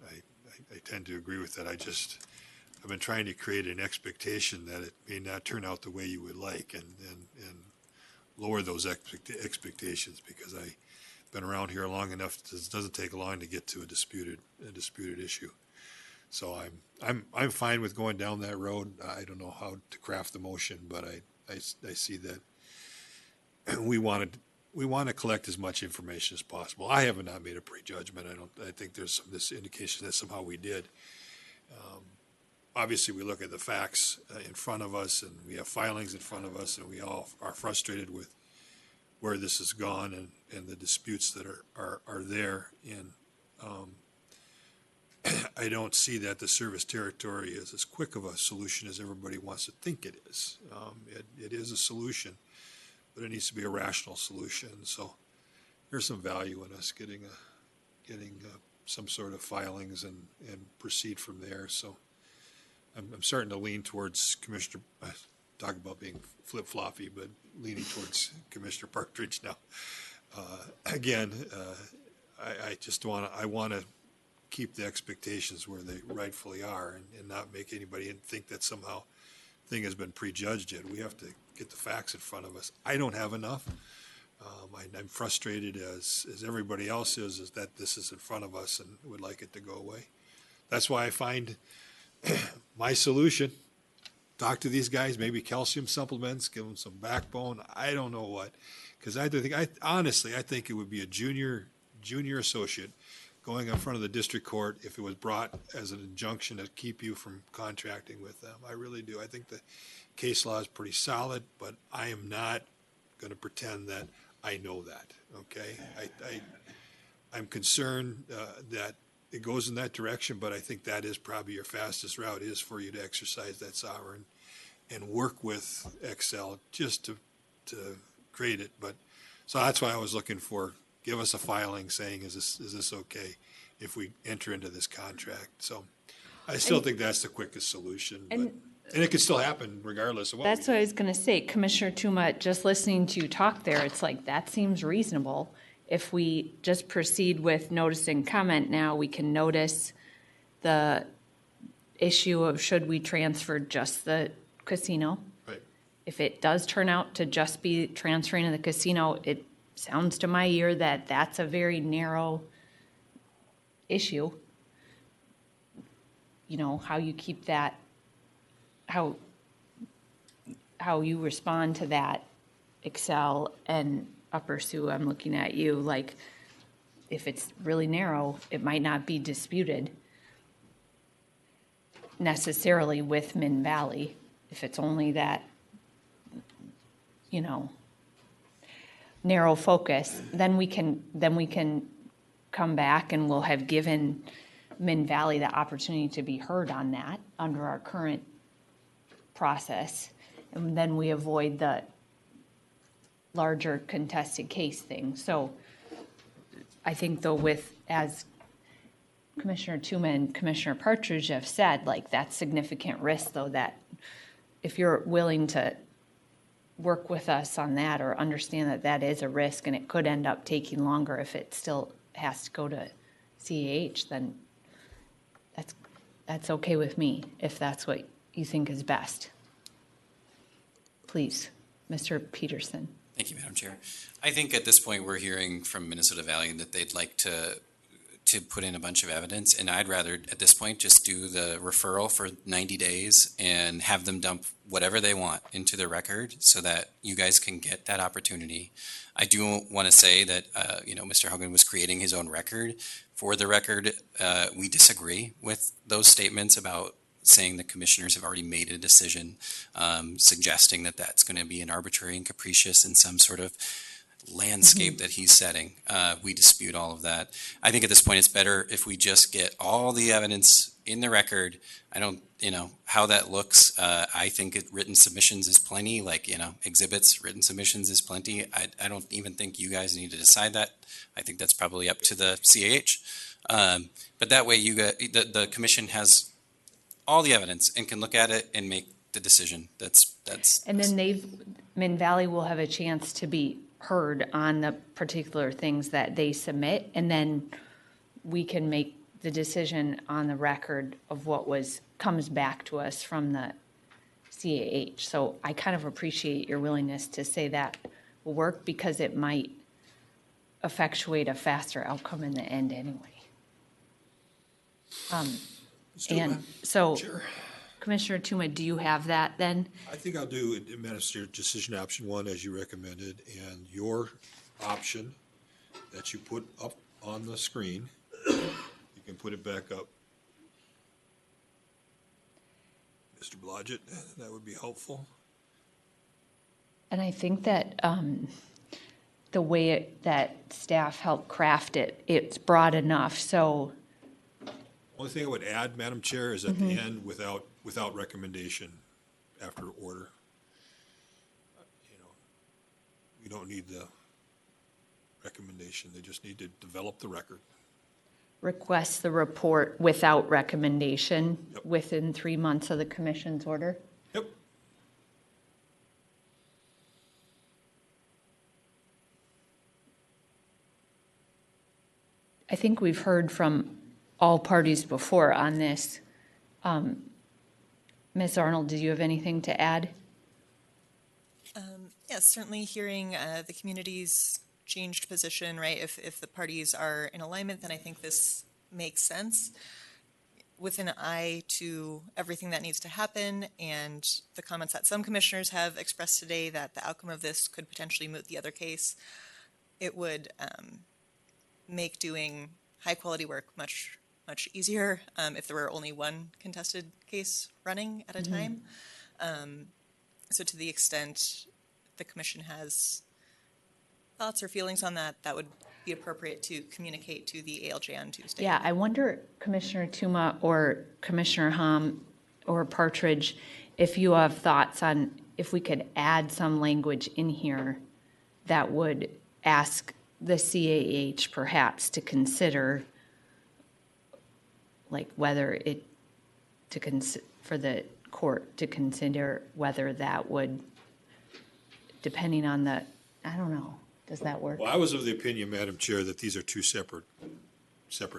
I tend to agree with that. I've been trying to create an expectation that it may not turn out the way you would like and lower those expectations, because I've been around here long enough. It doesn't take long to get to a disputed issue. So I'm fine with going down that road. I don't know how to craft the motion, but I see that we want to collect as much information as possible. I have not made a prejudgment. I think there's this indication that somehow we did. Obviously, we look at the facts in front of us, and we have filings in front of us, and we all are frustrated with where this has gone and the disputes that are there. And I don't see that the service territory is as quick of a solution as everybody wants to think it is. It is a solution, but it needs to be a rational solution. So there's some value in us getting some sort of filings and proceed from there. So I'm starting to lean towards Commissioner, talk about being flip-floppy, but leaning towards Commissioner Partridge now. Again, I just want to keep the expectations where they rightfully are and not make anybody think that somehow thing has been prejudged yet. We have to get the facts in front of us. I don't have enough. I'm frustrated as everybody else is that this is in front of us and would like it to go away. That's why I find my solution, talk to these guys, maybe calcium supplements, give them some backbone. I don't know what, because I think it would be a junior associate going in front of the district court if it was brought as an injunction to keep you from contracting with them. I really do. I think the case law is pretty solid, but I am not going to pretend that I know that. Okay, I'm concerned that it goes in that direction, but I think that is probably your fastest route, is for you to exercise that sovereign and work with Xcel just to create it. But so that's why I was looking for, give us a filing saying, is this okay if we enter into this contract? So I still think that's the quickest solution. And it could still happen regardless of what. That's what I was going to say. Commissioner Tuma, just listening to you talk there, it's like that seems reasonable. If we just proceed with notice and comment now, we can notice the issue of should we transfer just the casino. Right. If it does turn out to just be transferring to the casino, it sounds to my ear that that's a very narrow issue. You know, how you keep that, how you respond to that, Xcel and Upper Sioux, I'm looking at you, like, if it's really narrow, it might not be disputed necessarily with Minn Valley. If it's only that, you know, narrow focus, then we can come back and we'll have given Minn Valley the opportunity to be heard on that under our current process. And then we avoid the larger contested case thing. So I think though, with, as Commissioner Tuma and Commissioner Partridge have said, like, that's significant risk though, that if you're willing to work with us on that or understand that that is a risk and it could end up taking longer if it still has to go to CAH, then that's okay with me if that's what you think is best. Please, Mr. Peterson. Thank you, Madam Chair. I think at this point we're hearing from Minnesota Valley that they'd like to put in a bunch of evidence, and I'd rather at this point just do the referral for 90 days and have them dump whatever they want into the record so that you guys can get that opportunity. I do want to say that Mr. Hogan was creating his own record. For the record, we disagree with those statements about saying the commissioners have already made a decision, suggesting that that's going to be an arbitrary and capricious in some sort of landscape that he's setting. We dispute all of that. I think at this point it's better if we just get all the evidence in the record. I don't, how that looks. I think written submissions is plenty, exhibits, written submissions is plenty. I don't even think you guys need to decide that. I think that's probably up to the CAH. But that way the commission has all the evidence and can look at it and make the decision. That's. And then Minn Valley will have a chance to be heard on the particular things that they submit, and then we can make the decision on the record of what comes back to us from the CAH. So I kind of appreciate your willingness to say that will work, because it might effectuate a faster outcome in the end anyway. And so, sure. Commissioner Tuma, do you have that then? I think I'll do administrative decision option 1 as you recommended, and your option that you put up on the screen, you can put it back up. Mr. Blodgett, that would be helpful. And I think that the way that staff helped craft it, it's broad enough, so. Only thing I would add, Madam Chair, is at the end without recommendation after order. We don't need the recommendation. They just need to develop the record. request the report without recommendation within 3 months of the commission's order? Yep. I think we've heard from all parties before on this. Ms. Arnold, did you have anything to add? Yes, certainly hearing the community's changed position, right? If the parties are in alignment, then I think this makes sense. With an eye to everything that needs to happen and the comments that some commissioners have expressed today that the outcome of this could potentially moot the other case, it would make doing high quality work much easier if there were only one contested case running at a time. So to the extent the commission has thoughts or feelings on that, that would be appropriate to communicate to the ALJ on Tuesday. Yeah, I wonder, Commissioner Tuma or Commissioner Hom or Partridge, if you have thoughts on if we could add some language in here that would ask the CAH perhaps to consider, like whether it, for the court to consider whether that would, depending on the, I don't know, does that work? Well, I was of the opinion, Madam Chair, that these are two separate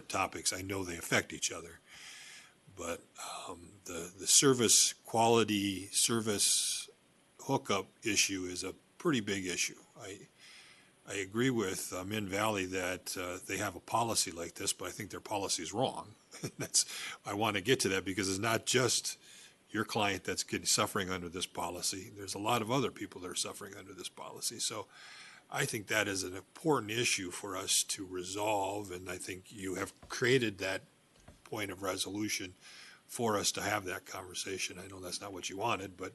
topics. I know they affect each other, but the service quality, service hookup issue is a pretty big issue. I agree with Minn Valley that they have a policy like this, but I think their policy is wrong. I want to get to that because it's not just your client that's suffering under this policy. There's a lot of other people that are suffering under this policy. So I think that is an important issue for us to resolve, and I think you have created that point of resolution for us to have that conversation. I know that's not what you wanted, but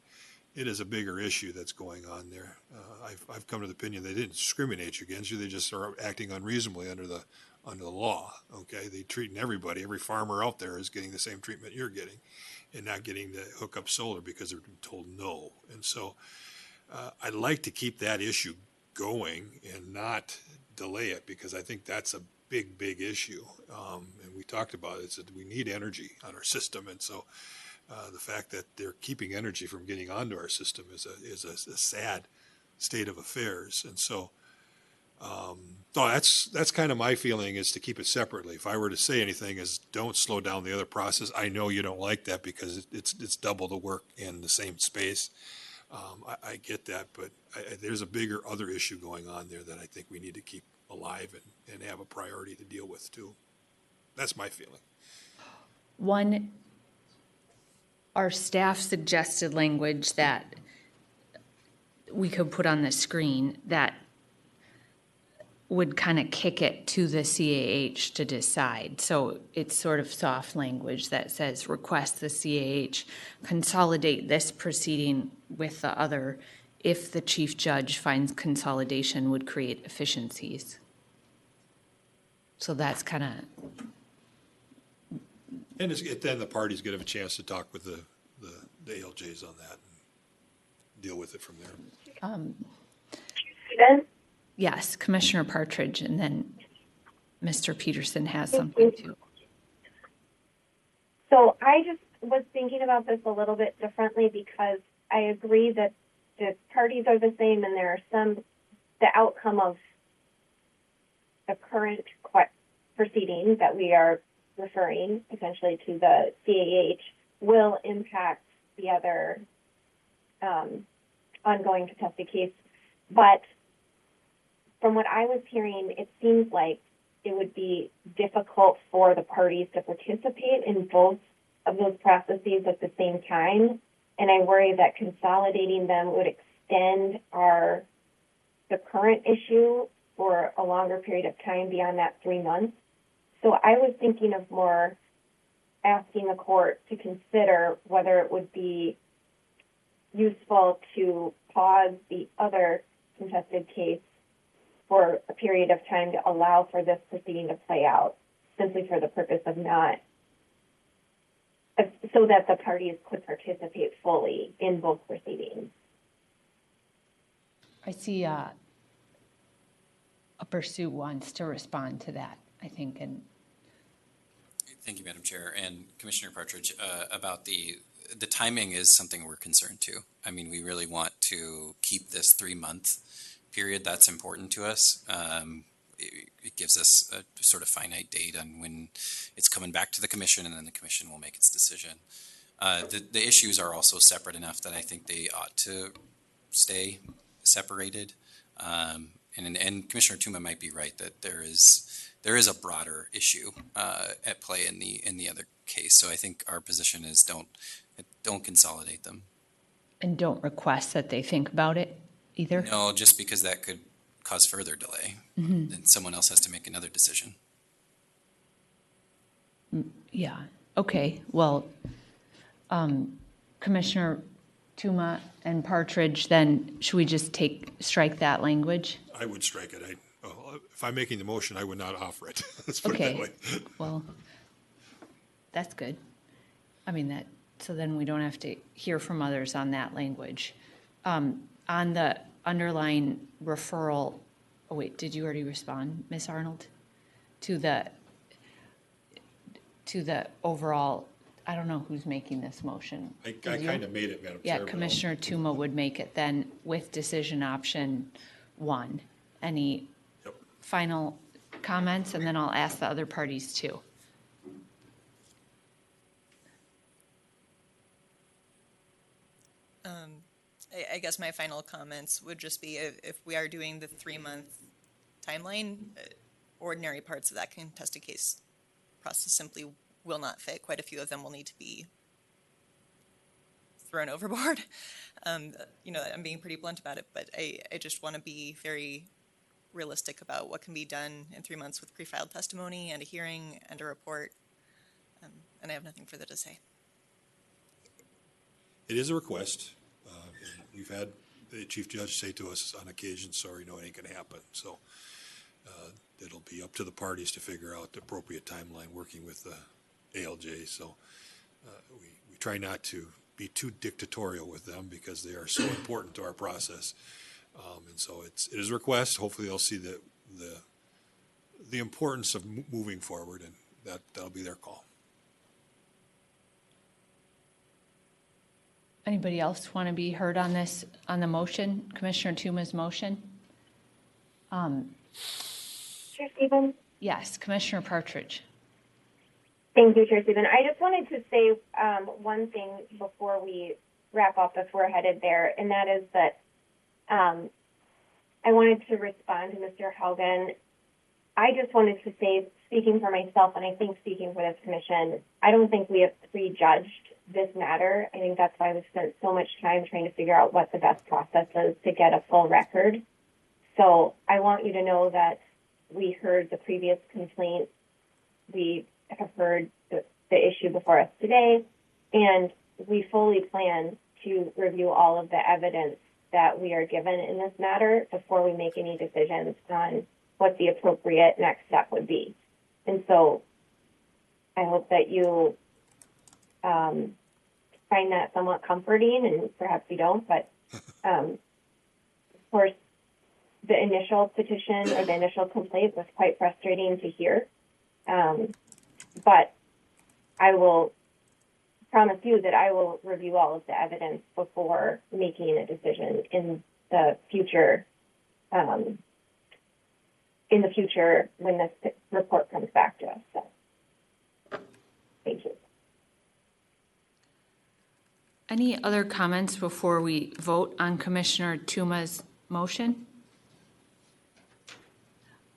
it is a bigger issue that's going on there. I've come to the opinion they didn't discriminate against you; they just are acting unreasonably under the law. Okay, they're treating everybody. Every farmer out there is getting the same treatment you're getting, and not getting the hookup solar because they're told no. And so, I'd like to keep that issue going and not delay it because I think that's a big issue. And we talked about it. It's that we need energy on our system, and so. The fact that they're keeping energy from getting onto our system is a sad state of affairs, and so that's kind of my feeling, is to keep it separately. If I were to say anything, is don't slow down the other process. I know you don't like that because it's double the work in the same space. I get that, but there's a bigger other issue going on there that I think we need to keep alive and have a priority to deal with too. That's my feeling. Our staff suggested language that we could put on the screen that would kind of kick it to the CAH to decide. So it's sort of soft language that says request the CAH consolidate this proceeding with the other if the chief judge finds consolidation would create efficiencies. So that's kind of... And then the parties get a chance to talk with the ALJs on that and deal with it from there. Yes, Commissioner Partridge, and then Mr. Peterson has something too. So I just was thinking about this a little bit differently because I agree that the parties are the same and there are the outcome of the current proceeding that we are referring essentially to the CAH will impact the other ongoing contested case. But from what I was hearing, it seems like it would be difficult for the parties to participate in both of those processes at the same time. And I worry that consolidating them would extend the current issue for a longer period of time beyond that 3 months. So I was thinking of more asking the court to consider whether it would be useful to pause the other contested case for a period of time to allow for this proceeding to play out, simply for the purpose of so that the parties could participate fully in both proceedings. I see Upper Sioux wants to respond to that, I think, and Thank you, Madam Chair. And Commissioner Partridge, about the timing is something we're concerned to. I mean, we really want to keep this 3-month period. That's important to us. It gives us a sort of finite date on when it's coming back to the commission, and then the commission will make its decision. The issues are also separate enough that I think they ought to stay separated. And Commissioner Tuma might be right that there is a broader issue at play in the other case. So I think our position is don't consolidate them. And don't request that they think about it either? No, just because that could cause further delay. Then someone else has to make another decision. Yeah, okay. Well, Commissioner Tuma and Partridge, then should we just strike that language? I would strike it. If I'm making the motion, I would not offer it. Let's put it Okay, that way. well, that's good. I mean, so then we don't have to hear from others on that language. On the underlying referral, oh wait, did you already respond, Ms. Arnold? To the overall, I don't know who's making this motion. I kind of made it, Madam Chair. Yeah, Commissioner Tuma would make it then with decision option 1. Any final comments? And then I'll ask the other parties too. I guess my final comments would just be if we are doing the 3-month timeline, ordinary parts of that contested case process simply will not fit. Quite a few of them will need to be thrown overboard. I'm being pretty blunt about it, but I just want to be very realistic about what can be done in 3 months with pre-filed testimony and a hearing and a report. And I have nothing further to say. It is a request. We've had the Chief Judge say to us on occasion, sorry, no, it ain't going to happen. So it'll be up to the parties to figure out the appropriate timeline working with the ALJ. So we try not to be too dictatorial with them because they are so important to our process. And so it is a request. Hopefully they'll see the importance of moving forward, and that'll be their call. Anybody else want to be heard on this, on the motion, Commissioner Tuma's motion? Chair Stevens? Yes, Commissioner Partridge. Thank you, Chair Stevens. I just wanted to say one thing before we wrap up, if we're headed there, and that is that I wanted to respond to Mr. Haugen. I just wanted to say, speaking for myself, and I think speaking for this commission, I don't think we have prejudged this matter. I think that's why we've spent so much time trying to figure out what the best process is to get a full record. So I want you to know that we heard the previous complaint. We have heard the issue before us today, and we fully plan to review all of the evidence that we are given in this matter before we make any decisions on what the appropriate next step would be. And so I hope that you find that somewhat comforting, and perhaps you don't, but of course, the initial petition or the initial complaint was quite frustrating to hear. But I will promise you that I will review all of the evidence before making a decision in the future. When this report comes back to us. So, thank you. Any other comments before we vote on Commissioner Tuma's motion?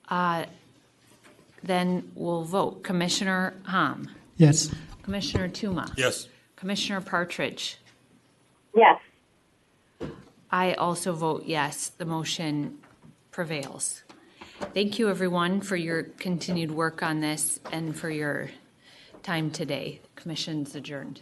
Then we'll vote. Commissioner Hom? Yes. Commissioner Tuma? Yes. Commissioner Partridge? Yes. I also vote yes. The motion prevails. Thank you, everyone, for your continued work on this and for your time today. Commission's adjourned.